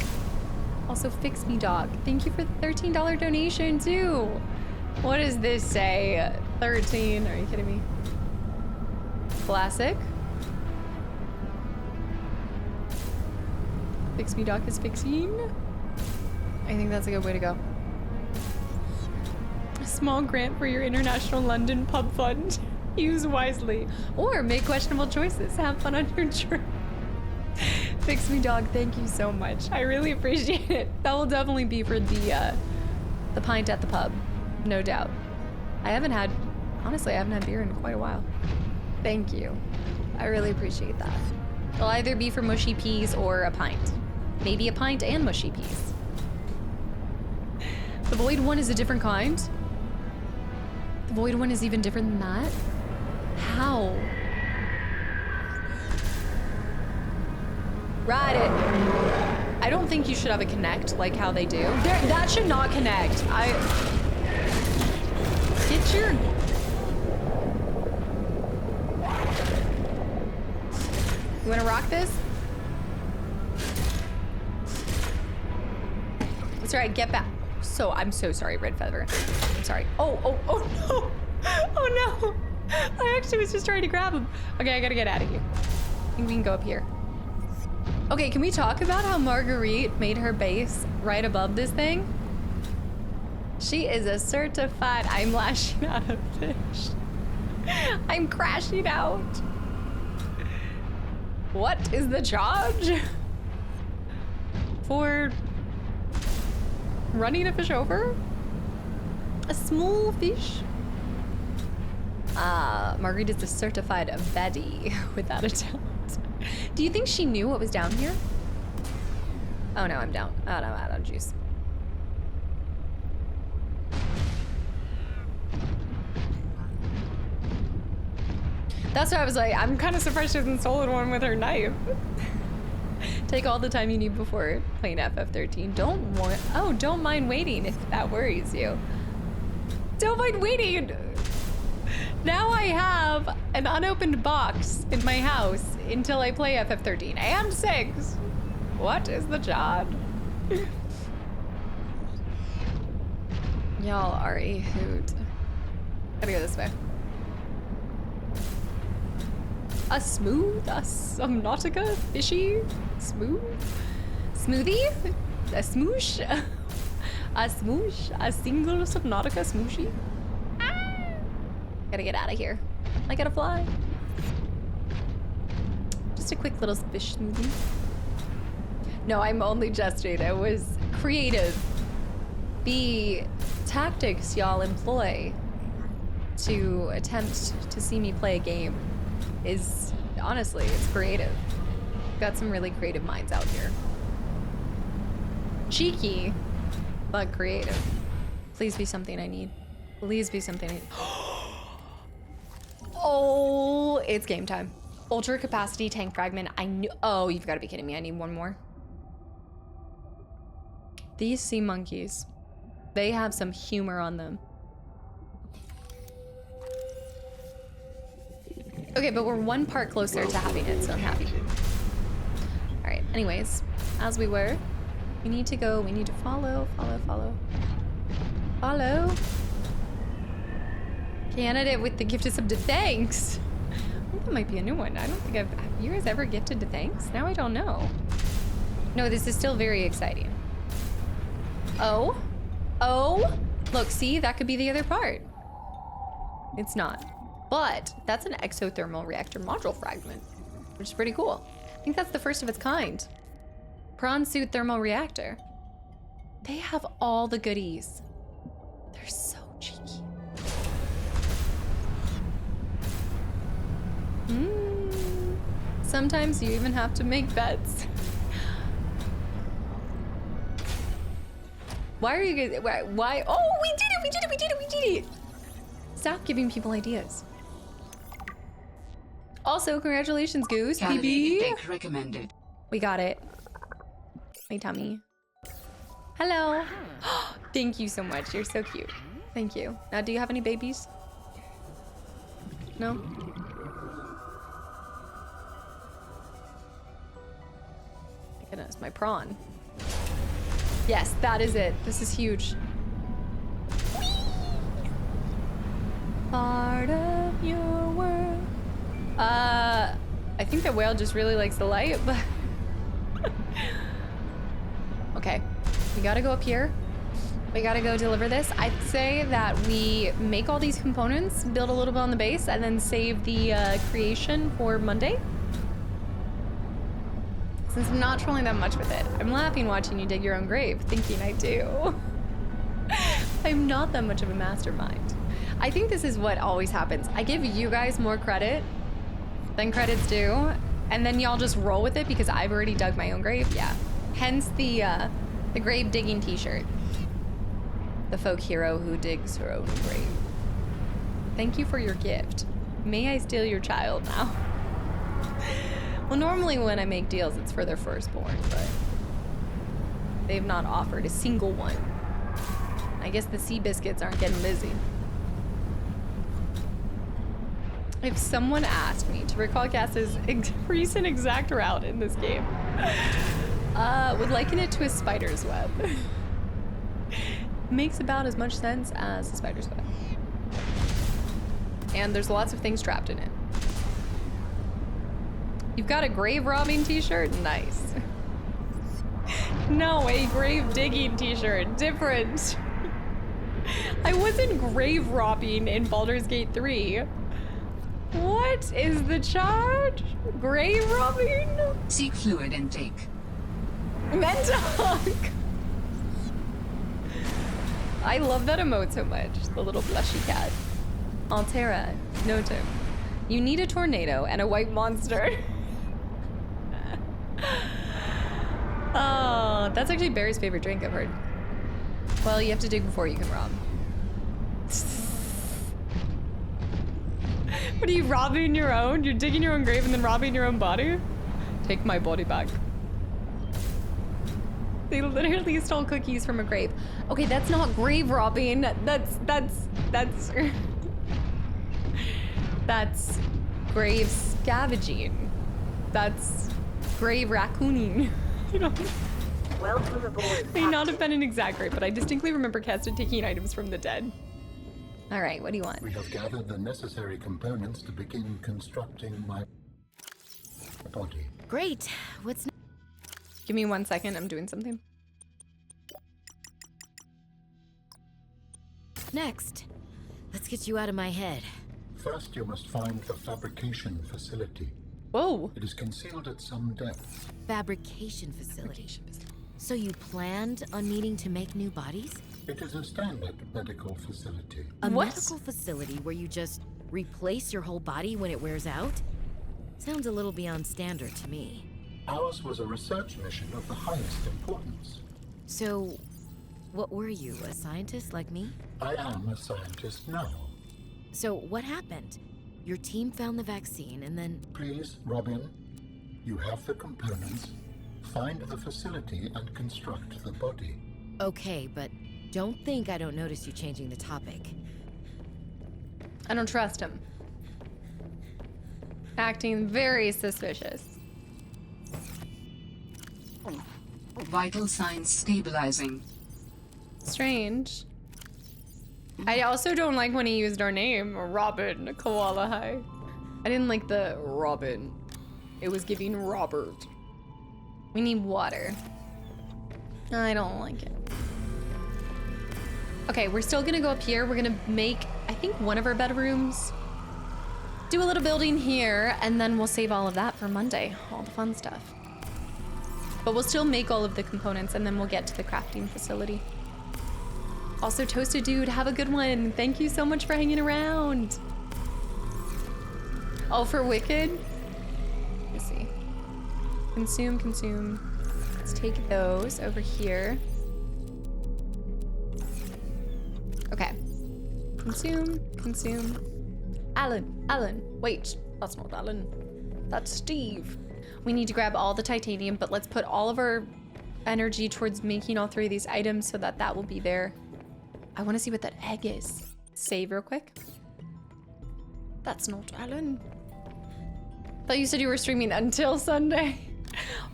Also, Fix Me Dog. Thank you for the $13 donation, too. What does this say? 13. Are you kidding me? Classic. Fix Me Dog is fixing. I think that's a good way to go. A small grant for your International London Pub Fund. Use wisely. Or make questionable choices. Have fun on your trip. Fix Me Dog, thank you so much. I really appreciate it. That will definitely be for the pint at the pub. No doubt. Honestly, I haven't had beer in quite a while. Thank you. I really appreciate that. It'll either be for mushy peas or a pint. Maybe a pint and mushy peas. The void one is a different kind. The void one is even different than that. How? Ride it. I don't think you should have it connect like how they do. That should not connect. Get your... You wanna rock this? That's right, get back. I'm so sorry, Red Feather. I'm sorry. Oh no. Oh no. I actually was just trying to grab him. Okay, I gotta get out of here. I think we can go up here. Okay, can we talk about how Marguerite made her base right above this thing? She is a certified... I'm lashing out a fish. I'm crashing out. What is the charge? For running a fish over? A small fish? Marguerite is a certified Betty, without a doubt. Do you think she knew what was down here? Oh no, I'm down. Oh no, I'm out of juice. That's why I was like, I'm kind of surprised she hasn't stolen one with her knife. Take all the time you need before playing FF13. Don't mind waiting if that worries you. Don't mind waiting. Now I have an unopened box in my house until I play FF13 and 6. What is the job? Y'all are a hoot. Gotta go this way. A Subnautica fishy smooth smoothie, a smoosh, a single Subnautica smooshy. Gotta get out of here. I gotta fly. Just a quick little fish smoothie. No, I'm only jesting. It was creative. The tactics y'all employ to attempt to see me play a game is, honestly, it's creative. Got some really creative minds out here. Cheeky, but creative. Please be something I need. Please be something I need. Oh, it's game time. Ultra capacity tank fragment. I knew. Oh, you've got to be kidding me. I need one more. These sea monkeys, they have some humor on them. Okay, but we're one part closer to having it, so I'm happy. All right, anyways, as we were, we need to go, we need to follow. Candidate with the gift of thanks. I think that might be a new one. I don't think have you guys ever gifted to thanks? Now I don't know. No, this is still very exciting. Oh, look, see, that could be the other part. It's not. But that's an exothermal reactor module fragment, which is pretty cool. I think that's the first of its kind. Prawn suit thermal reactor. They have all the goodies. They're so cheeky. Sometimes you even have to make bets. Why are you guys, why? Oh, we did it. Stop giving people ideas. Also, congratulations, Goose. PB. Recommended. We got it. My tummy. Hello. Thank you so much. You're so cute. Thank you. Now, do you have any babies? No? My goodness, my prawn. Yes, that is it. This is huge. Part of your world. I think that whale just really likes the light, but okay. We gotta go up here. We gotta go deliver this. I'd say that we make all these components, build a little bit on the base, and then save the creation for Monday. Since I'm not trolling that much with it. I'm laughing watching you dig your own grave, thinking I do. I'm not that much of a mastermind. I think this is what always happens. I give you guys more credit than credit's due, and then y'all just roll with it because I've already dug my own grave. Yeah. Hence the grave digging t-shirt. The folk hero who digs her own grave. Thank you for your gift. May I steal your child now? Well, normally when I make deals, it's for their firstborn, but they've not offered a single one. I guess the sea biscuits aren't getting busy. If someone asked me to recall Cass's recent exact route in this game, would liken it to a spider's web. Makes about as much sense as a spider's web. And there's lots of things trapped in it. You've got a grave robbing t-shirt? Nice. No, a grave digging t-shirt. Different. I wasn't grave robbing in Baldur's Gate 3. What is the charge? Grave robbing? Seek fluid intake. Mentalk! I love that emote so much. The little blushy cat. Altera, Notum. You need a tornado and a white monster. Oh, that's actually Barry's favorite drink, I've heard. Well, you have to dig before you can rob. What are you, robbing your own? You're digging your own grave and then robbing your own body? Take my body back. They literally stole cookies from a grave. Okay, that's not grave robbing. That's grave scavenging. That's grave raccooning. You know? Welcome aboard. May not have been an exact grave, but I distinctly remember Kesta taking items from the dead. All right, what do you want? We have gathered the necessary components to begin constructing my body. Great. What's Give me 1 second, I'm doing something. next? Let's get you out of my head. First, you must find the fabrication facility. Whoa. It is concealed at some depth. Fabrication facility. So you planned on needing to make new bodies? It is a standard medical facility. A What? medical facility where you just replace your whole body when it wears out? Sounds a little beyond standard to me. Ours was a research mission of the highest importance. So, what were you, a scientist like me? I am a scientist now. So, what happened? Your team found the vaccine and then... Please, Robin, you have the components. Find the facility and construct the body. Okay, but don't think I don't notice you changing the topic. I don't trust him. Acting very suspicious. Vital signs stabilizing. Strange. I also don't like when he used our name, Robin Koala High. I didn't like the Robin. It was giving Robert. We need water. I don't like it. Okay, we're still gonna go up here. We're gonna make, I think, one of our bedrooms. Do a little building here, and then we'll save all of that for Monday. All the fun stuff. But we'll still make all of the components, and then we'll get to the crafting facility. Also, Toasted Dude, have a good one. Thank you so much for hanging around. Oh, for Wicked? Let's see. Consume, consume. Let's take those over here. Okay. Consume, consume. Alan, wait. That's not Alan. That's Steve. We need to grab all the titanium, but let's put all of our energy towards making all three of these items so that that will be there. I want to see what that egg is. Save real quick. That's not Alan. Thought you said you were streaming until Sunday.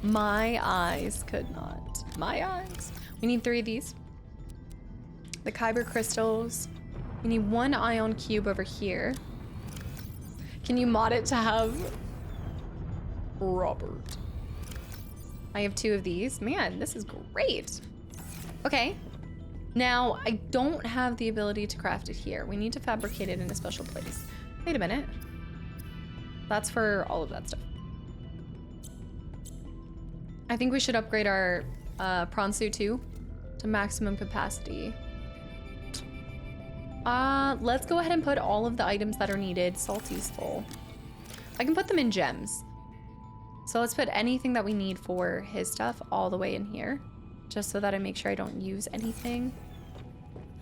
My eyes could not. My eyes. We need 3 of these. The Kyber crystals. We need 1 ion cube over here. Can you mod it to have Robert? I have 2 of these. Man, this is great. Okay. Now, I don't have the ability to craft it here. We need to fabricate it in a special place. Wait a minute. That's for all of that stuff. I think we should upgrade our prawn suit too to maximum capacity. Let's go ahead and put all of the items that are needed. Salty's full. I can put them in gems. So let's put anything that we need for his stuff all the way in here, just so that I make sure I don't use anything.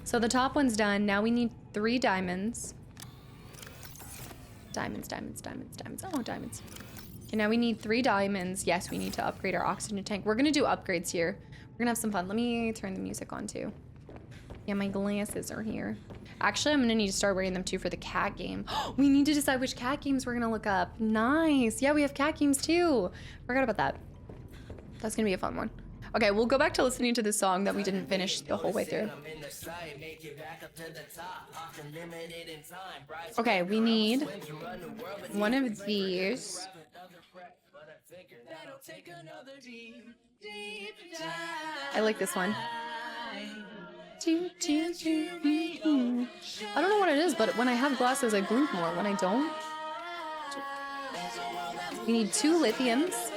So the top one's done. Now we need 3 diamonds. Diamonds. Oh, diamonds. Okay, now we need 3 diamonds. Yes, we need to upgrade our oxygen tank. We're gonna do upgrades here. We're gonna have some fun. Let me turn the music on too. Yeah, my glasses are here. Actually, I'm gonna need to start wearing them too for the cat game. We need to decide which cat games we're gonna look up. Nice. Yeah, we have cat games too. Forgot about that. That's gonna be a fun one. Okay, we'll go back to listening to this song that we didn't finish the whole way through. Okay, we need 1 of these. I like this one. I don't know what it is, but when I have glasses, I blink more. When I don't, we need 2 lithiums.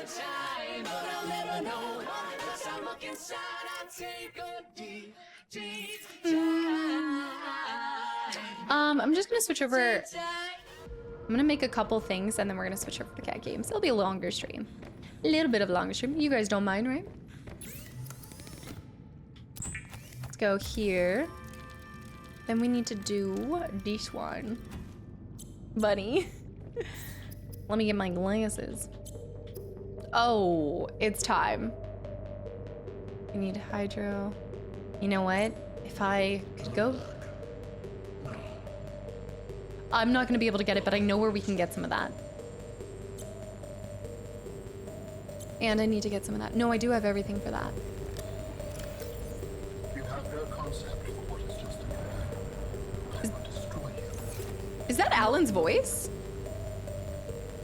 I'm just gonna switch over. I'm gonna make a couple things, and then we're gonna switch over to cat games. It'll be a longer stream, a little bit of a longer stream. You guys don't mind, right? Go here. Then we need to do this one. Buddy. Let me get my glasses. Oh, it's time. We need hydro. You know what? If I could go... I'm not gonna be able to get it, but I know where we can get some of that. And I need to get some of that. No, I do have everything for that. Is that Alan's voice?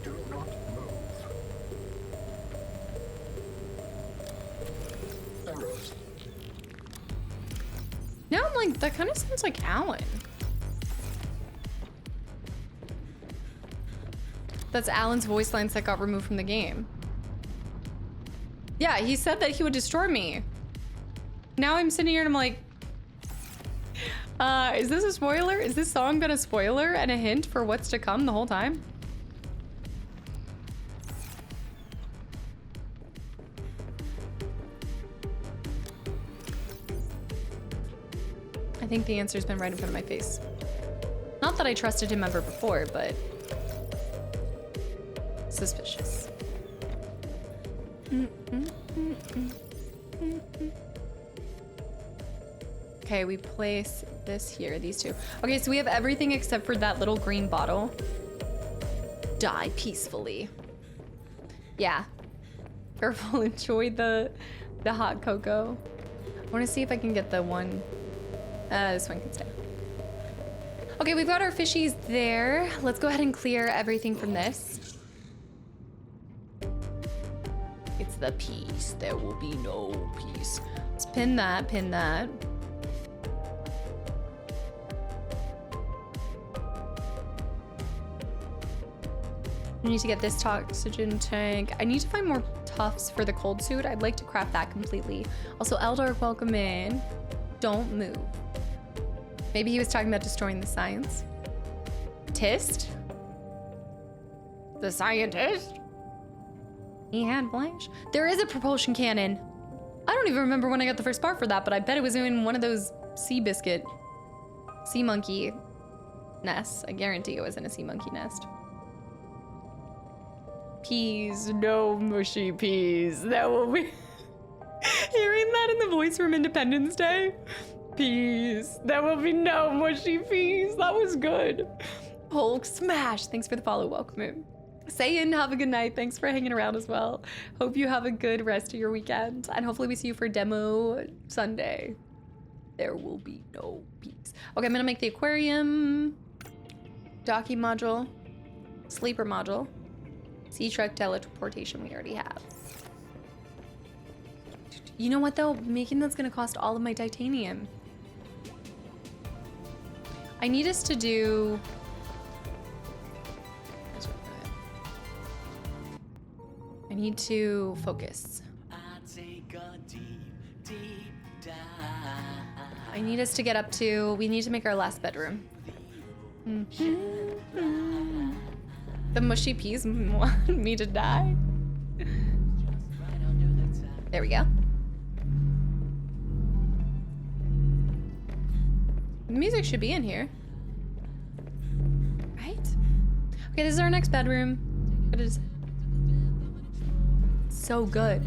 Do not move. Arrows. No, I'm like, that kind of sounds like Alan. That's Alan's voice lines that got removed from the game. Yeah, he said that he would destroy me. Now I'm sitting here and I'm like, is this a spoiler? Is this song been a spoiler and a hint for what's to come the whole time? I think the answer's been right in front of my face. Not that I trusted him ever before, but suspicious. Okay, we place this here, these 2. Okay, so we have everything except for that little green bottle. Die peacefully. Yeah. Careful, enjoy the hot cocoa. I want to see if I can get the one. This one can stay. Okay, we've got our fishies there. Let's go ahead and clear everything from this. It's the peace. There will be no peace. Let's pin that, pin that. I need to get this oxygen tank. I need to find more tufts for the cold suit. I'd like to craft that completely. Also, Eldar, welcome in. Don't move. Maybe he was talking about destroying the science. Tist? The scientist? He had flash. There is a propulsion cannon. I don't even remember when I got the first part for that, but I bet it was in one of those sea monkey nests. I guarantee it was in a sea monkey nest. Peas, no mushy peas. That will be... Hearing that in the voice from Independence Day. Peas. There will be no mushy peas. That was good. Hulk smash. Thanks for the follow. Welcome in. Sayin, have a good night. Thanks for hanging around as well. Hope you have a good rest of your weekend. And hopefully we see you for demo Sunday. There will be no peace. Okay, I'm gonna make the aquarium, docking module, sleeper module, sea truck teleportation we already have. You know what though? Making that's gonna cost all of my titanium. I need us to do... I need to focus. I need us to get up to... We need to make our last bedroom. The mushy peas want me to die. There we go. The music should be in here. Right? Okay, this is our next bedroom. It is so good.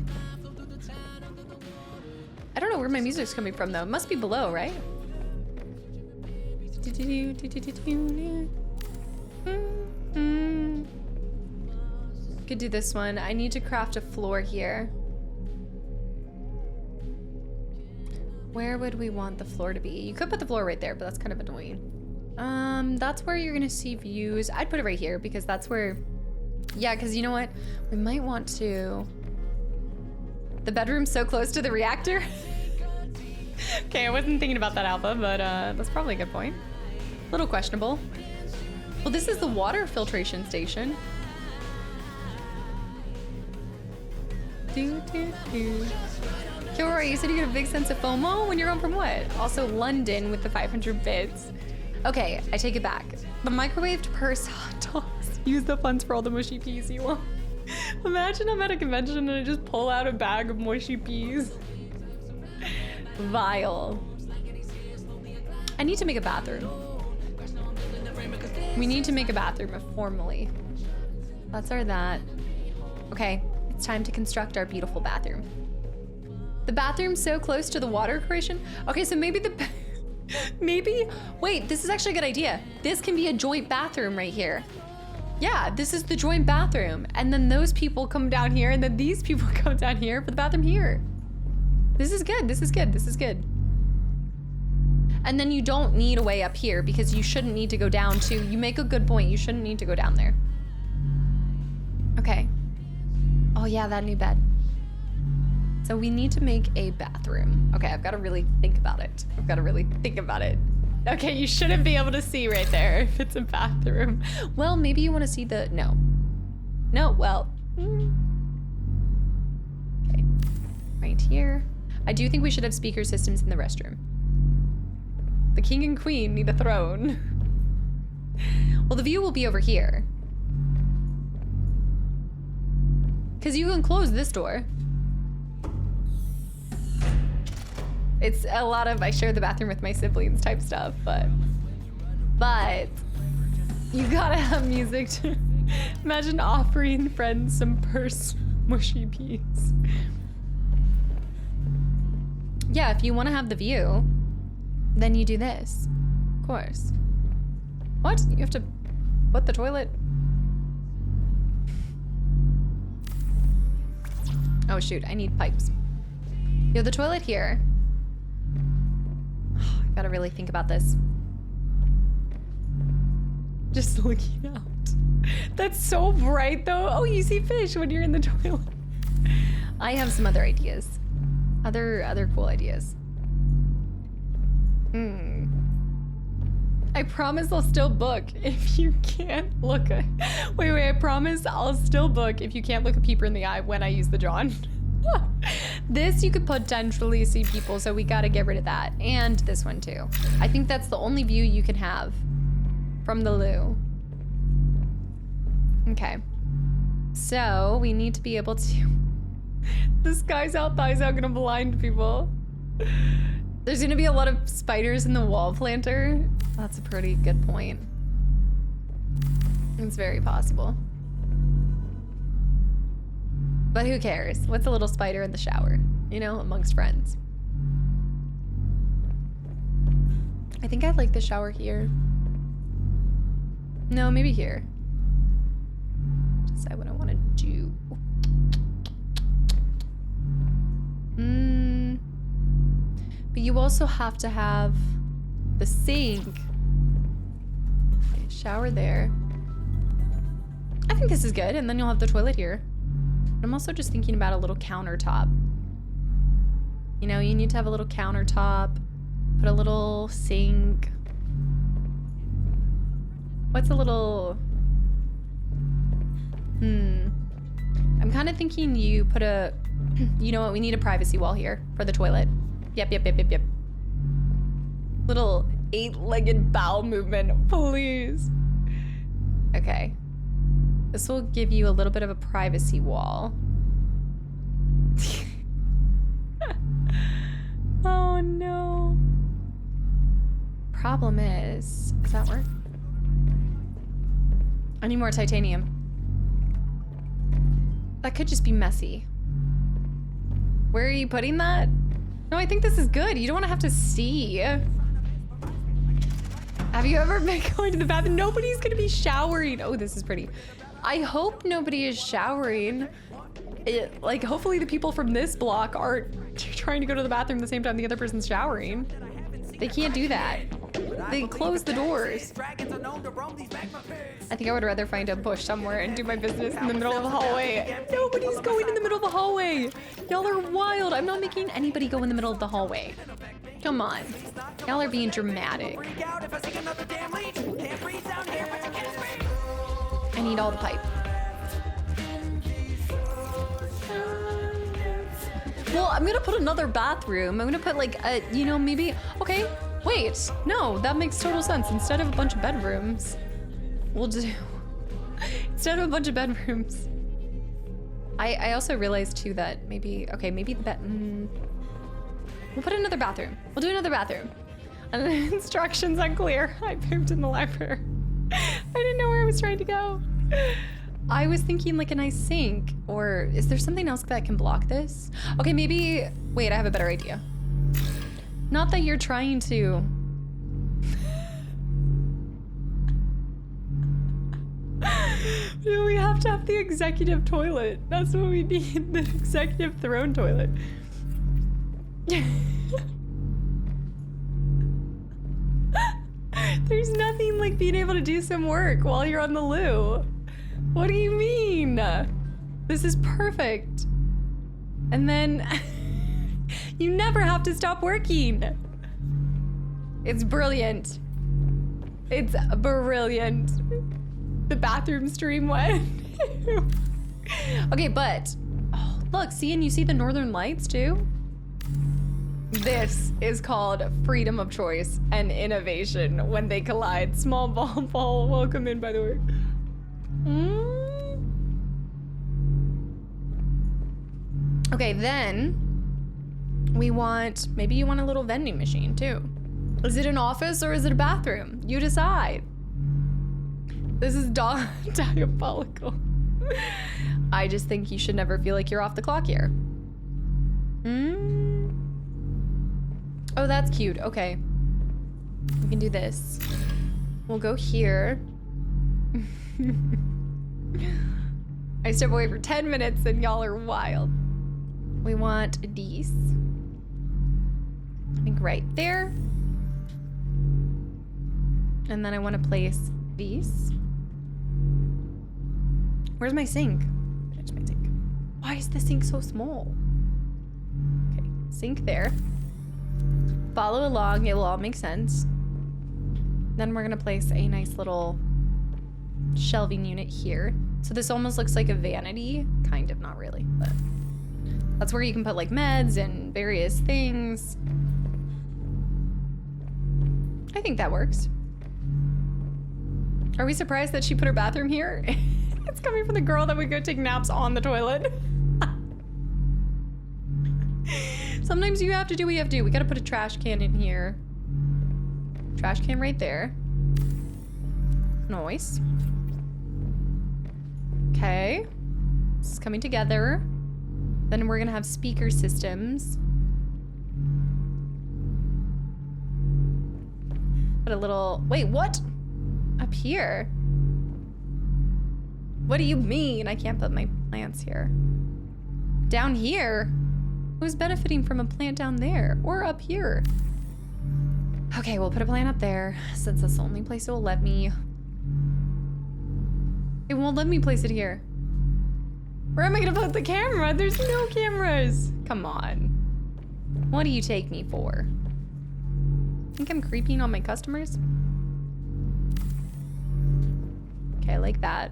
I don't know where my music's coming from though. It must be below, right? Could do this one. I need to craft a floor here. Where would we want the floor to be? You could put the floor right there, but that's kind of annoying. That's where you're gonna see views. I'd put it right here because that's where, yeah, because you know what? We might want to, the bedroom's so close to the reactor. Okay, I wasn't thinking about that, Alpha, but that's probably a good point. A little questionable. Well, this is the water filtration station. Kilroy, you said you get a big sense of FOMO when you're going from what? Also London with the 500 bits. Okay, I take it back. The microwaved purse hot dogs. Use the funds for all the mushy peas you want. Imagine I'm at a convention and I just pull out a bag of mushy peas. Vile. I need to make a bathroom. We need to make a bathroom formally. That's our that. Okay, it's time to construct our beautiful bathroom. The bathroom's so close to the water creation. Okay, so maybe wait, this is actually a good idea. This can be a joint bathroom right here. Yeah, this is the joint bathroom. And then those people come down here and then these people come down here for the bathroom here. This is good, this is good, this is good. And then you don't need a way up here because you shouldn't need to go down to, you make a good point, you shouldn't need to go down there. Okay. Oh yeah, that new bed. So we need to make a bathroom. Okay, I've got to really think about it. I've got to really think about it. Okay, you shouldn't be able to see right there if it's a bathroom. Well, maybe you want to see the, no. No, well. Okay, right here. I do think we should have speaker systems in the restroom. The king and queen need a throne. Well, the view will be over here. Because you can close this door. It's a lot of I share the bathroom with my siblings type stuff, but you gotta have music to imagine offering friends some purse mushy peas. Yeah, if you want to have the view, then you do this. Of course. What? You have to put the toilet? Oh shoot, I need pipes. You have the toilet here. Oh, I gotta really think about this. Just looking out. That's so bright though. Oh, you see fish when you're in the toilet. I have some other ideas. Other cool ideas. I promise I'll still book if you can't look a... Wait, I promise I'll still book if you can't look a peeper in the eye when I use the John. This you could potentially see people, so we gotta get rid of that. And this one too. I think that's the only view you can have from the loo. Okay. So we need to be able to... The sky's out, thighs out, gonna blind people. There's gonna be a lot of spiders in the wall planter. That's a pretty good point. It's very possible. But who cares? What's a little spider in the shower? You know, amongst friends. I think I'd like the shower here. No, maybe here. decide what I want to do. But you also have to have the sink. Okay, shower there. I think this is good, and then you'll have the toilet here. I'm also just thinking about a little countertop. You know, you need to have a little countertop, put a little sink. What's a little... I'm kind of thinking you put a... You know what? We need a privacy wall here for the toilet. Yep. Little 8-legged bowel movement, please. Okay. This will give you a little bit of a privacy wall. Oh no. Problem is, does that work? I need more titanium. That could just be messy. Where are you putting that? No, I think this is good. You don't want to have to see. Have you ever been going to the bathroom? Nobody's gonna be showering. Oh, this is pretty. I hope nobody is showering. Like, hopefully the people from this block aren't trying to go to the bathroom at the same time the other person's showering. They can't do that. They close the doors. I think I would rather find a bush somewhere and do my business in the middle of the hallway. Nobody's going in the middle of the hallway. Y'all are wild. I'm not making anybody go in the middle of the hallway. Come on. Y'all are being dramatic. I need all the pipe. Well, I'm gonna put another bathroom. I'm gonna put like a, you know, maybe, okay, wait, no, that makes total sense. Instead of a bunch of bedrooms, we'll do, instead of a bunch of bedrooms. I also realized too that maybe, okay, maybe the we'll put another bathroom. We'll do another bathroom. And the instructions unclear. I pooped in the library. I didn't know where I was trying to go. I was thinking like a nice sink, or is there something else that can block this? Okay, maybe, wait, I have a better idea. Not that you're trying to. We have to have the executive toilet. That's what we need, the executive throne toilet. There's nothing like being able to do some work while you're on the loo. What do you mean? This is perfect. And then you never have to stop working. It's brilliant. It's brilliant. The bathroom stream went. Okay, but oh, look, see, and you see the northern lights too? This is called freedom of choice and innovation when they collide. Small ball, welcome in, by the way. Okay, then we want, maybe you want a little vending machine too. Is it an office or is it a bathroom? You decide. This is diabolical. I just think you should never feel like you're off the clock here. Oh, that's cute. Okay. We can do this. We'll go here. I step away for 10 minutes and y'all are wild. We want these. I think right there. And then I want to place these. Where's my sink? There's my sink. Why is the sink so small? Okay, sink there. Follow along, it will all make sense. Then we're gonna place a nice little shelving unit here. So this almost looks like a vanity. Kind of, not really, but that's where you can put like meds and various things. I think that works. Are we surprised that she put her bathroom here? It's coming from the girl that would go take naps on the toilet. Sometimes you have to do what you have to do. We gotta put a trash can in here. Trash can right there. Nice. Okay. This is coming together. Then we're gonna have speaker systems. Put a little, wait, what? Up here? What do you mean I can't put my plants here? Down here? Who's benefiting from a plant down there? Or up here? Okay, we'll put a plant up there, since that's the only place it will let me. It won't let me place it here. Where am I gonna put the camera? There's no cameras. Come on. What do you take me for? Think I'm creeping on my customers? Okay, like that.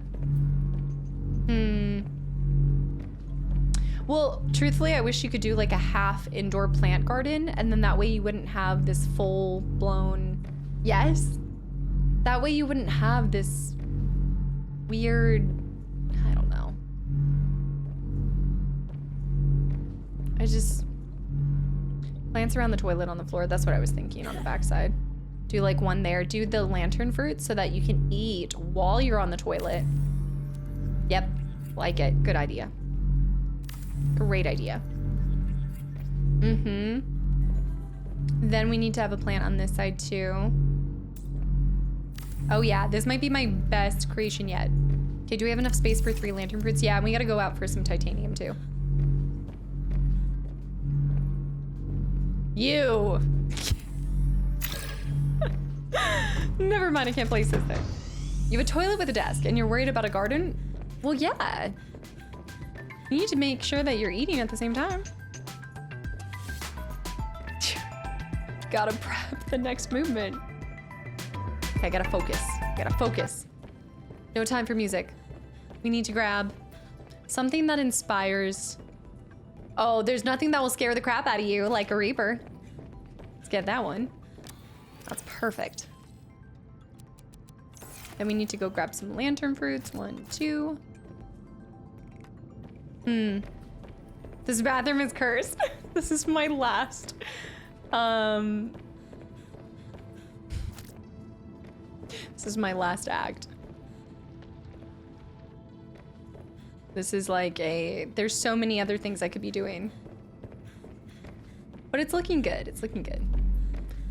Well, truthfully, I wish you could do like a half indoor plant garden, and then that way you wouldn't have this full blown, yes? That way you wouldn't have this weird, I don't know. Plants around the toilet on the floor, that's what I was thinking on the backside. Do like one there, do the lantern fruit so that you can eat while you're on the toilet. Yep, like it, good idea. Great idea. Then we need to have a plant on this side too. Oh yeah, this might be my best creation yet. Okay, do we have enough space for 3 lantern fruits? Yeah, and we gotta go out for some titanium too. You! Never mind, I can't place this there. You have a toilet with a desk and you're worried about a garden? Well, yeah. You need to make sure that you're eating at the same time. Gotta prep the next movement. Okay, gotta focus. Gotta focus. No time for music. We need to grab something that inspires. Oh, there's nothing that will scare the crap out of you like a Reaper. Let's get that one. That's perfect. Then we need to go grab some lantern fruits. 1, 2. This bathroom is cursed. This is my last. This is my last act. This is like there's so many other things I could be doing. But it's looking good. It's looking good.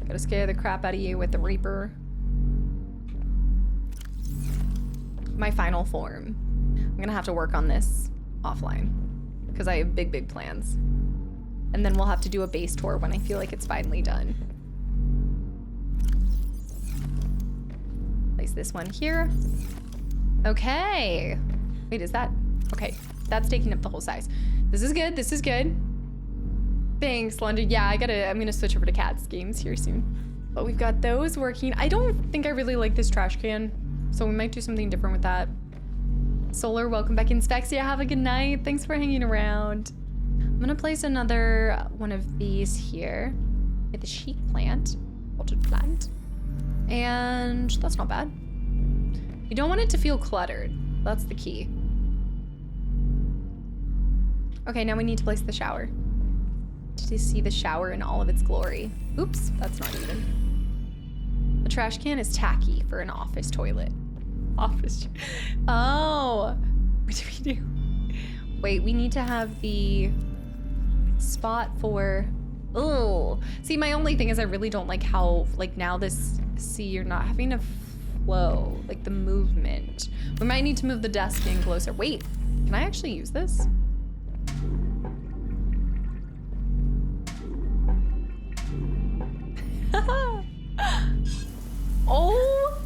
Gotta scare the crap out of you with the Reaper. My final form. I'm gonna have to work on this offline because I have big plans. And then we'll have to do a base tour when I feel like it's finally done. Place this one here. Okay. Wait, is that? Okay, that's taking up the whole size. This is good, this is good. Thanks, London. Yeah, I'm gonna switch over to cat schemes here soon. But we've got those working. I don't think I really like this trash can, so we might do something different with that. Solar, welcome back in. Spexia, have a good night. Thanks for hanging around. I'm gonna place another one of these here. Get the chic plant, potted plant. And that's not bad. You don't want it to feel cluttered. That's the key. Okay, now we need to place the shower. To see the shower in all of its glory. Oops, that's not even. The trash can is tacky for an office toilet. Oh, what do we do? Wait, we need to have the spot for, oh. See, my only thing is I really don't like how, like now this, see, you're not having a flow, like the movement. We might need to move the desk in closer. Wait, can I actually use this? Oh,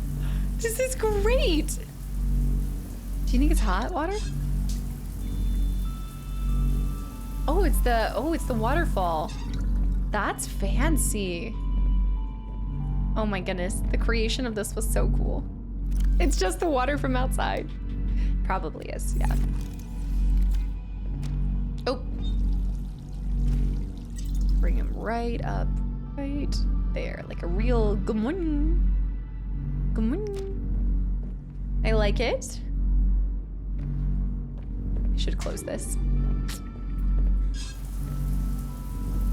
this is great. Do you think it's hot water? Oh, it's the waterfall. That's fancy. Oh my goodness, the creation of this was so cool. It's just the water from outside. Probably is, yeah. Oh. Bring him right up, right there, like a real good morning. Good morning. I like it. I should close this.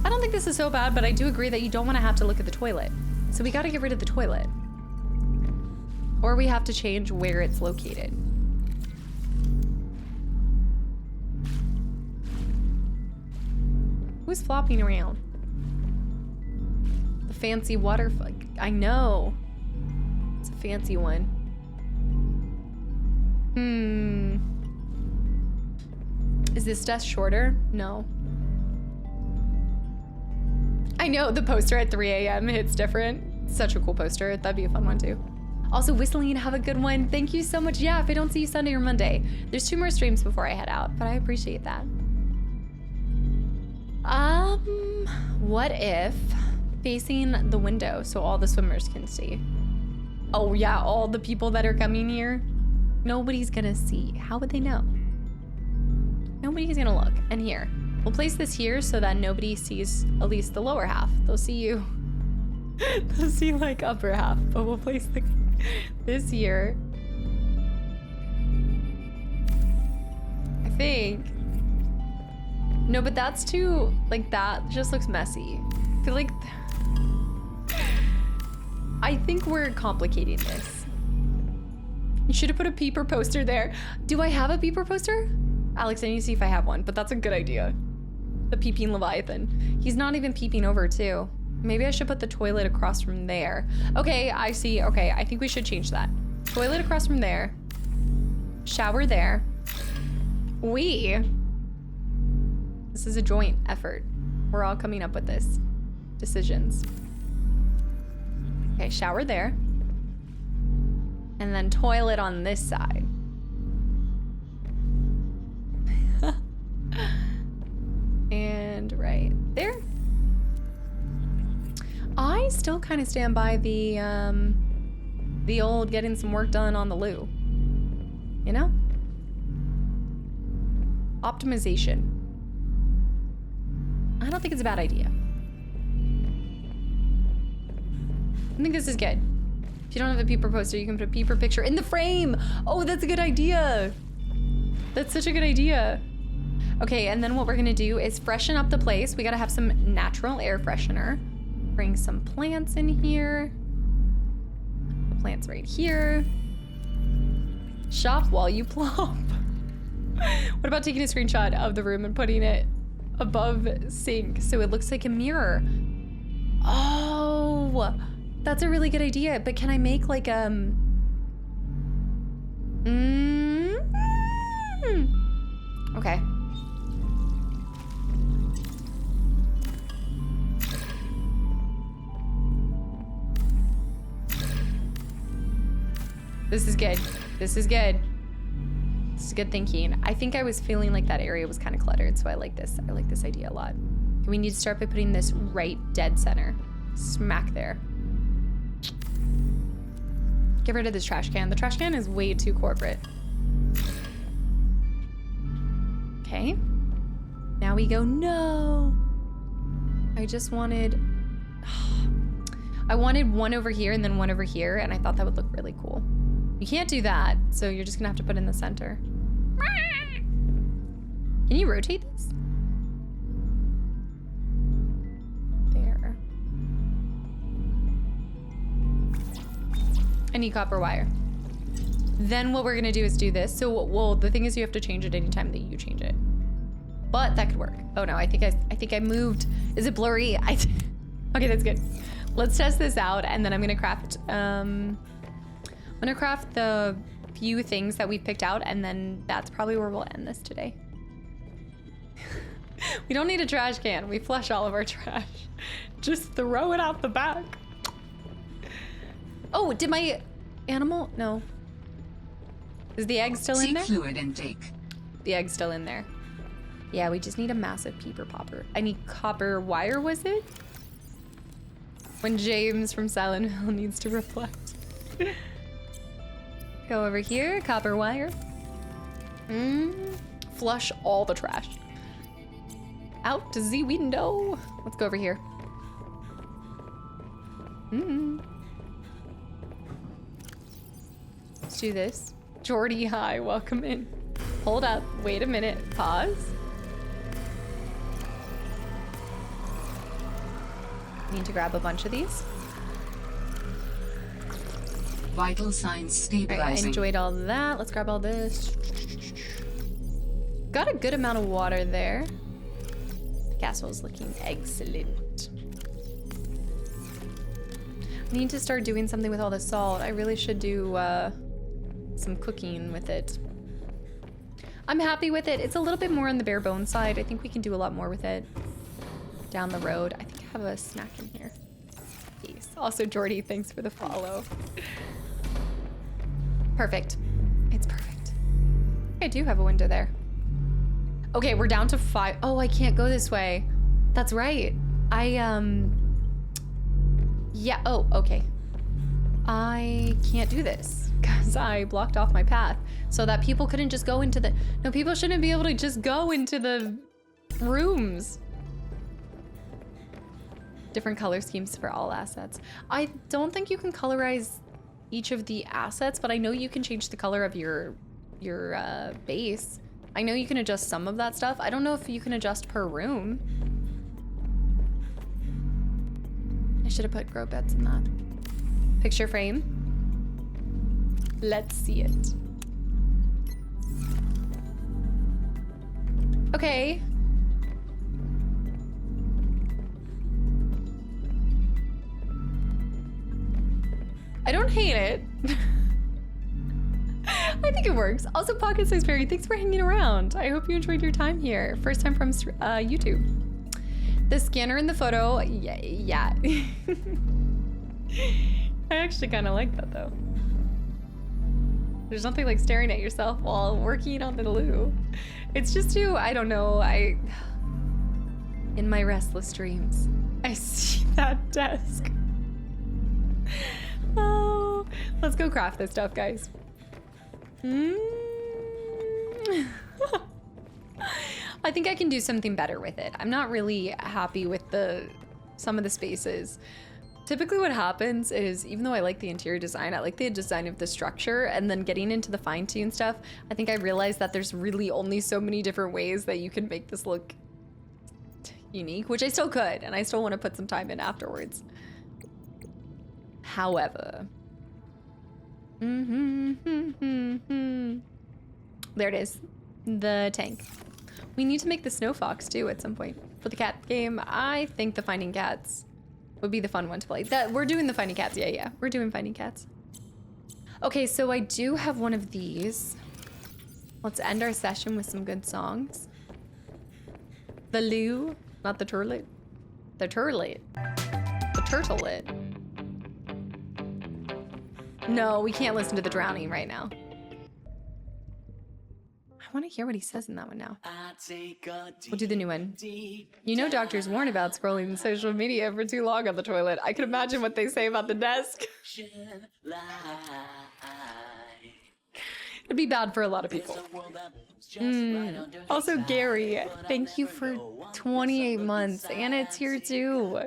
I don't think this is so bad, but I do agree that you don't want to have to look at the toilet. So we got to get rid of the toilet. Or we have to change where it's located. Who's flopping around? The fancy water I know. It's a fancy one. Is this desk shorter? No. I know the poster at 3 a.m. hits different. Such a cool poster. That'd be a fun one too. Also, Whistling, have a good one. Thank you so much. Yeah, if I don't see you Sunday or Monday. There's 2 more streams before I head out, but I appreciate that. What if facing the window so all the swimmers can see? Oh yeah, all the people that are coming here. Nobody's gonna see. How would they know? Nobody's gonna look. And here, we'll place this here so that nobody sees at least the lower half. They'll see you. They'll see like upper half, but we'll place this here. I think. No, but that's too, like that just looks messy. I feel like, I think we're complicating this. You should have put a peeper poster there. Do I have a peeper poster? Alex, I need to see if I have one, but that's a good idea. The peeping Leviathan. He's not even peeping over too. Maybe I should put the toilet across from there. Okay, I see. Okay, I think we should change that. Toilet across from there. Shower there. This is a joint effort. We're all coming up with this. Decisions. Okay, shower there. And then toilet on this side. And right there. I still kind of stand by the old getting some work done on the loo. You know? Optimization. I don't think it's a bad idea. I think this is good. If you don't have a peeper poster, you can put a peeper picture in the frame. Oh, that's a good idea. That's such a good idea. Okay, and then what we're gonna do is freshen up the place. We gotta have some natural air freshener. Bring some plants in here. The plants right here. Shop while you plop. What about taking a screenshot of the room and putting it above sink so it looks like a mirror? Oh, that's a really good idea. But can I make like okay. This is good. This is good. This is good thinking. I think I was feeling like that area was kind of cluttered, so I like this. I like this idea a lot. We need to start by putting this right dead center. Smack there. Get rid of this trash can. The trash can is way too corporate. Okay. Now we go, no. I just wanted... I wanted one over here and then one over here, and I thought that would look really cool. You can't do that, so you're just gonna have to put it in the center. Can you rotate this? There. I need copper wire. Then what we're gonna do is do this. So, well, the thing is you have to change it anytime that you change it. But that could work. Oh no, I think I moved. Is it blurry? Okay, that's good. Let's test this out, and then I'm gonna craft, I'm gonna craft the few things that we've picked out, and then that's probably where we'll end this today. We don't need a trash can. We flush all of our trash. Just throw it out the back. Oh, did my animal? No. Is the egg still in there? Fluid intake. The egg's still in there. Yeah, we just need a massive peeper popper. I need copper wire, was it? When James from Silent Hill needs to reflect. Go over here, copper wire. Flush all the trash. Out to the window. Let's go over here. Let's do this. Jordy, hi, welcome in. Hold up, wait a minute, pause. Need to grab a bunch of these. Vital signs stabilizing. Right, I enjoyed all that. Let's grab all this. Got a good amount of water there. The castle's looking excellent. I need to start doing something with all the salt. I really should do some cooking with it. I'm happy with it. It's a little bit more on the bare bone side. I think we can do a lot more with it down the road. I think I have a snack in here. Yes. Also, Jordy, thanks for the follow. Perfect. It's perfect. I do have a window there. Okay, we're down to 5. Oh, I can't go this way. That's right. Yeah, oh, okay. I can't do this because I blocked off my path so that people couldn't just go into the... No, people shouldn't be able to just go into the rooms. Different color schemes for all assets. I don't think you can colorize each of the assets, but I know you can change the color of your base. I know you can adjust some of that stuff. I don't know if you can adjust per room. I should have put grow beds in that. Picture frame. Let's see it. Okay. I don't hate it. I think it works. Also, Pocket Size Fairy, thanks for hanging around. I hope you enjoyed your time here. First time from YouTube. The scanner in the photo, yeah. I actually kind of like that though. There's nothing like staring at yourself while working on the loo. It's just too, I don't know, in my restless dreams, I see that desk. Oh, let's go craft this stuff, guys. I think I can do something better with it. I'm not really happy with some of the spaces. Typically what happens is, even though I like the interior design, I like the design of the structure, and then getting into the fine-tune stuff, I think I realized that there's really only so many different ways that you can make this look unique, which I still could, and I still want to put some time in afterwards. However, there it is, the tank. We need to make the snow fox too at some point. For the cat game, I think the finding cats would be the fun one to play. We're doing the finding cats, yeah. We're doing finding cats. Okay, so I do have one of these. Let's end our session with some good songs. The loo, not the turlet. The turlet. The turtlet. No, we can't listen to the drowning right now. I want to hear what he says in that one now. We'll do the new one. You know, doctors warn about scrolling social media for too long on the toilet. I can imagine what they say about the desk. It'd be bad for a lot of people. Also, Gary, thank you for 28 months. Anna, it's here too.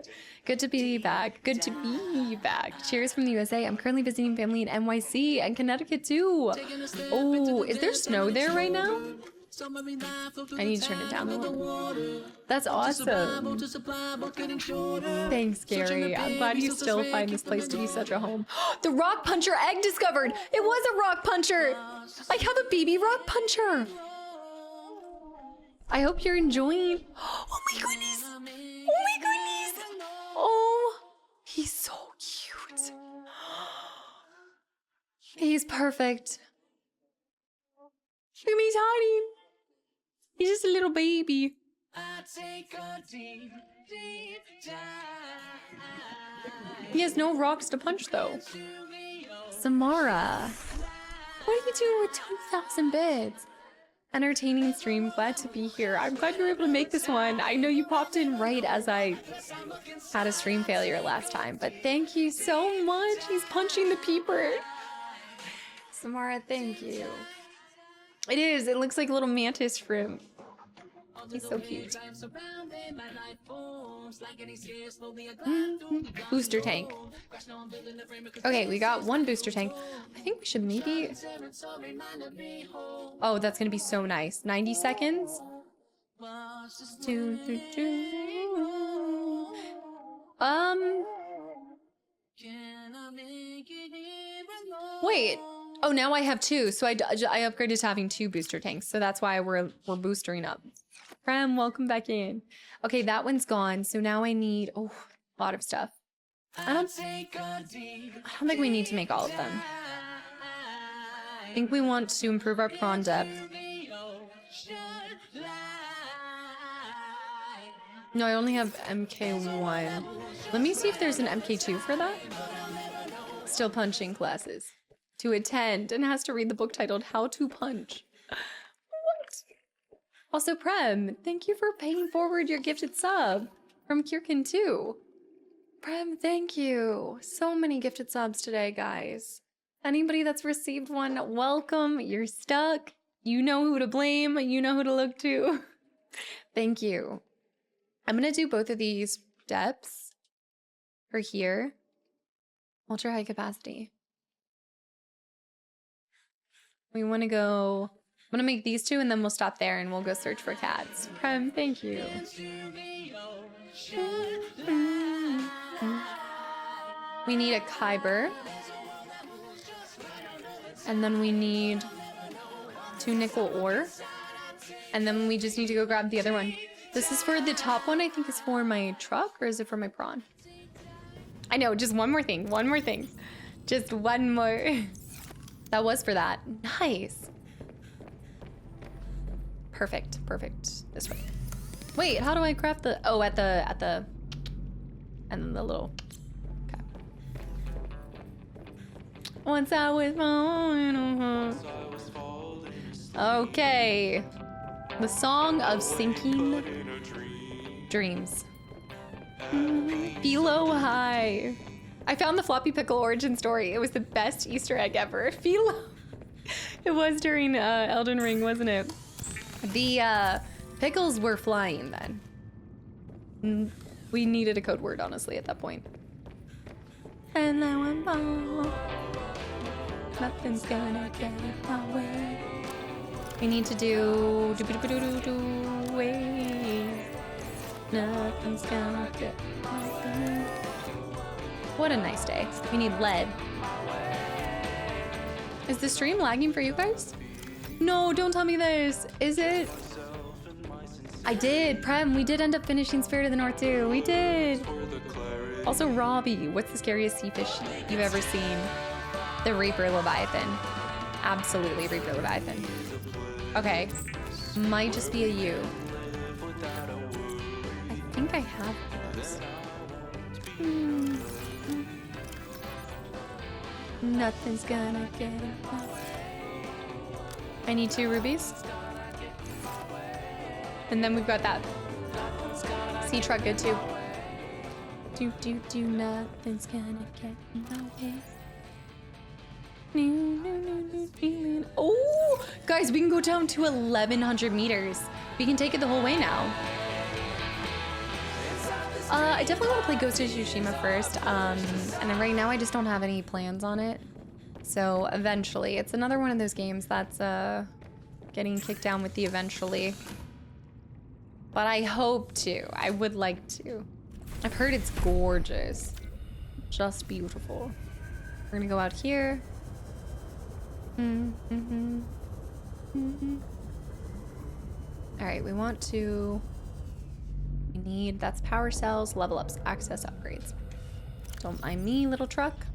Good to be back. Good to be back. Cheers from the USA. I'm currently visiting family in NYC and Connecticut too. Oh, is there snow there right now? I need to turn it down a little bit. That's awesome. Thanks, Gary. I'm glad you still find this place to be such a home. The rock puncher egg discovered. It was a rock puncher. I have a baby rock puncher. I hope you're enjoying. Oh my goodness. Oh my goodness. Oh, he's so cute. He's perfect. Look at me, he's hiding. He's just a little baby. He has no rocks to punch though. Samara, what are you doing with 2,000 bits? Entertaining stream, glad to be here. I'm glad you were able to make this one. I know you popped in right as I had a stream failure last time, but thank you so much. He's punching the peeper. Samara, thank you. It is, it looks like a little mantis shrimp. He's so cute. Booster tank. Okay, we got one booster tank. I think we should maybe... Oh, that's gonna be so nice. 90 seconds? Wait. Oh, now I have two. So I upgraded to having 2 booster tanks. So that's why we're boostering up. Prem, welcome back in. Okay, that one's gone. So now I need a lot of stuff. I don't think we need to make all of them. I think we want to improve our prawn depth. No, I only have MK1. Let me see if there's an MK2 for that. Still punching classes to attend and has to read the book titled How to Punch. What? Also, Prem, thank you for paying forward your gifted sub from Kirkin too. Prem, thank you. So many gifted subs today, guys. Anybody that's received one, welcome. You're stuck. You know who to blame. You know who to look to. Thank you. I'm gonna do both of these depths for here. Ultra high capacity. We want to go. I'm gonna make these two and then we'll stop there and we'll go search for cats. Prem, thank you. We need a Kyber. And then we need 2 nickel ore. And then we just need to go grab the other one. This is for the top one, I think is for my truck, or is it for my prawn? I know, just one more thing, Just one more. That was for that. Nice. Perfect, perfect. This way. Wait, how do I craft the, oh, at the, and then the little, okay. Once I was falling, okay. The Song of Sinking Dreams. Philo High. I found the floppy pickle origin story. It was the best Easter egg ever. Philo. It was during Elden Ring, wasn't it? The pickles were flying then. We needed a code word, honestly, at that point. And now I'm all. Nothing's gonna get my way. We need to do wait. Nothing's gonna get my way. What a nice day. We need lead. Is the stream lagging for you guys? No, don't tell me this. Is it? I did, Prem. We did end up finishing Spirit of the North too. We did. Also, Robbie, what's the scariest sea fish you've ever seen? The Reaper Leviathan. Absolutely, Reaper Leviathan. Okay, might just be a U. I think I have those. Nothing's gonna get it. I need 2 rubies. And then we've got that sea truck good too. Nothing's gonna get in my way. Oh, guys, we can go down to 1,100 meters. We can take it the whole way now. I definitely want to play Ghost of Tsushima first. And then right now I just don't have any plans on it. So eventually, it's another one of those games that's getting kicked down with the eventually. But I hope to. I would like to. I've heard it's gorgeous. Just beautiful. We're gonna go out here. All right, we want to. We need, that's power cells, level ups, access upgrades. Don't mind me, little truck.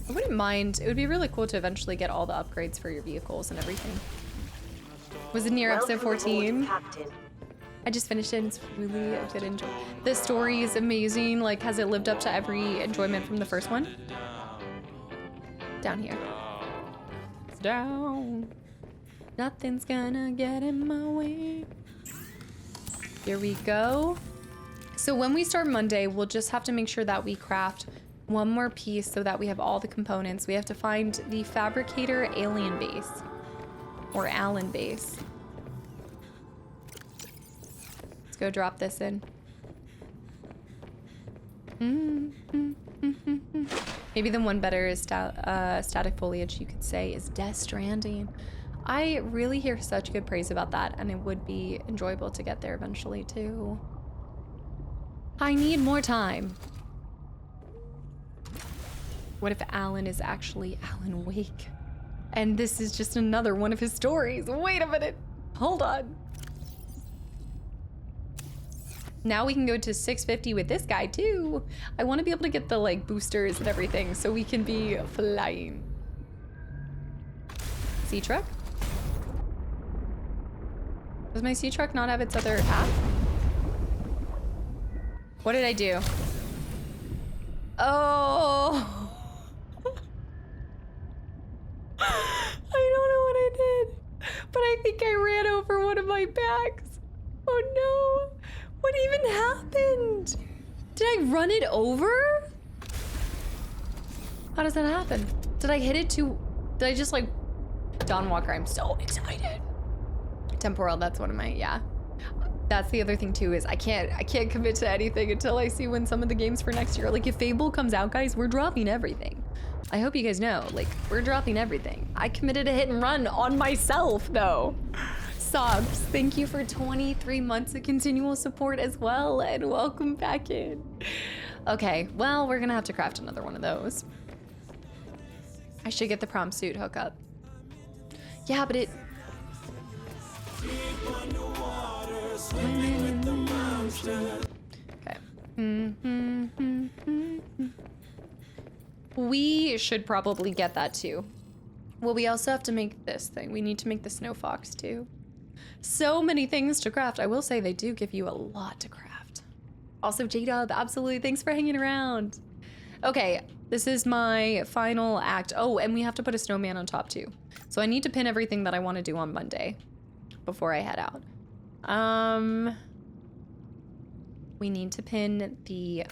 I wouldn't mind. It would be really cool to eventually get all the upgrades for your vehicles and everything. Was it near episode 14? I just finished it and it's really a good enjoy. The story is amazing. Like, has it lived up to every enjoyment from the first one? Down here. Down. Nothing's gonna get in my way. Here we go. So when we start Monday, we'll just have to make sure that we craft one more piece so that we have all the components. We have to find the fabricator alien base. Or Allen base. Let's go drop this in. Maybe the one better is static foliage, you could say, is Death Stranding. I really hear such good praise about that, and it would be enjoyable to get there eventually too. I need more time. What if Alan is actually Alan Wake? And this is just another one of his stories. Wait a minute. Hold on. Now we can go to 650 with this guy too. I want to be able to get the like boosters and everything so we can be flying. Sea truck? Does my sea truck not have its other half? What did I do? Oh. I don't know what I did, but I think I ran over one of my bags. Oh no. What even happened? Did I run it over? How does that happen? Did I hit it too? Did I just like Dawn Walker? I'm so excited. Temporal, that's one of my, yeah. That's the other thing too, is I can't commit to anything until I see when some of the games for next year. Like if Fable comes out, guys, we're dropping everything. I hope you guys know, like we're dropping everything. I committed a hit and run on myself though. Sobs, thank you for 23 months of continual support as well, and welcome back in. Okay, well, we're gonna have to craft another one of those. I should get the prom suit hookup. Yeah, but it... Okay. We should probably get that too. Well, we also have to make this thing. We need to make the snow fox too. So many things to craft. I will say they do give you a lot to craft. Also, J-Dub, absolutely. Thanks for hanging around. Okay, this is my final act. Oh, and we have to put a snowman on top too. So I need to pin everything that I want to do on Monday before I head out. We need to pin the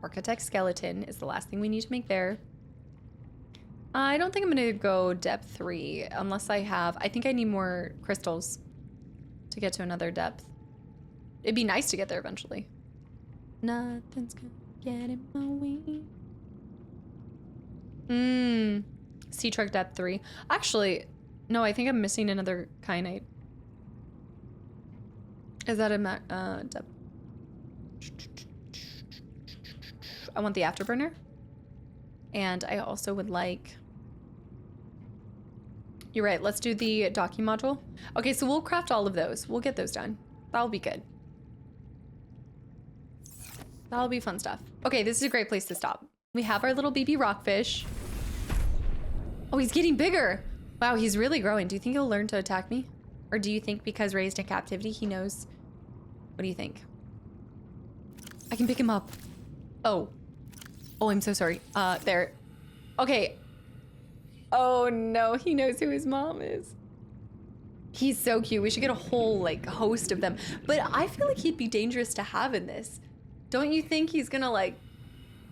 architect skeleton is the last thing we need to make there. I don't think I'm gonna go depth 3 unless I think I need more crystals to get to another depth. It'd be nice to get there eventually. Nothing's gonna get in my way. Sea truck depth 3. Actually, no, I think I'm missing another kyanite. Is that a depth? I want the afterburner. And I also would like... You're right, let's do the docking module. Okay, so we'll craft all of those. We'll get those done. That'll be good. That'll be fun stuff. Okay, this is a great place to stop. We have our little baby rockfish. Oh, he's getting bigger. Wow, he's really growing. Do you think he'll learn to attack me? Or do you think because raised in captivity, he knows? What do you think? I can pick him up. Oh. Oh, I'm so sorry. There. Okay. Oh no, he knows who his mom is. He's so cute. We should get a whole like host of them. But I feel like he'd be dangerous to have in this. Don't you think he's gonna like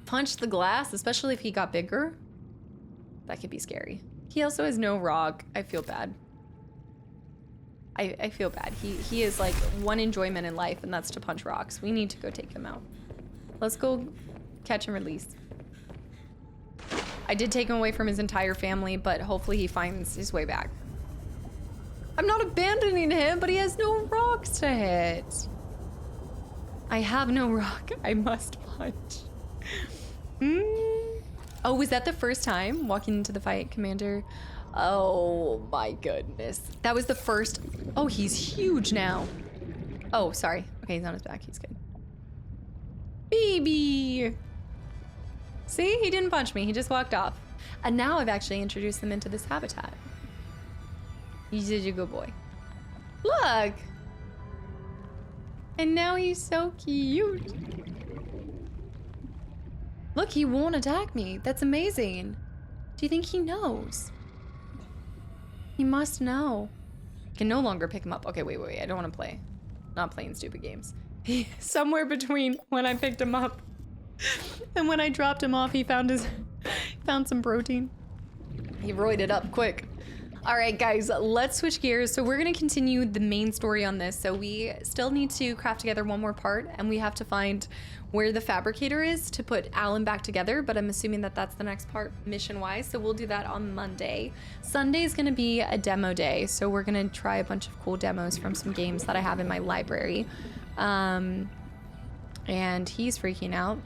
punch the glass, especially if he got bigger? That could be scary. He also has no rock. I feel bad. I feel bad. He is like one enjoyment in life, and that's to punch rocks. We need to go take him out. Let's go catch and release. I did take him away from his entire family, but hopefully he finds his way back. I'm not abandoning him, but he has no rocks to hit. I have no rock. I must punch. Oh, was that the first time walking into the fight, Commander? Oh my goodness. That was the first. Oh, he's huge now. Oh, sorry. Okay, he's on his back. He's good. Baby. See, he didn't punch me. He just walked off. And now I've actually introduced them into this habitat. He's such a good boy. Look. And now he's so cute. Look, he won't attack me. That's amazing. Do you think he knows? He must know. I can no longer pick him up. Okay, wait. I don't want to play. Not playing stupid games. Somewhere between when I picked him up and when I dropped him off, he found some protein. He roided up quick. All right, guys, let's switch gears. So we're gonna continue the main story on this. So we still need to craft together one more part, and we have to find where the fabricator is to put Alan back together, but I'm assuming that that's the next part mission-wise, so we'll do that on Monday. Sunday is gonna be a demo day, so we're gonna try a bunch of cool demos from some games that I have in my library. And he's freaking out.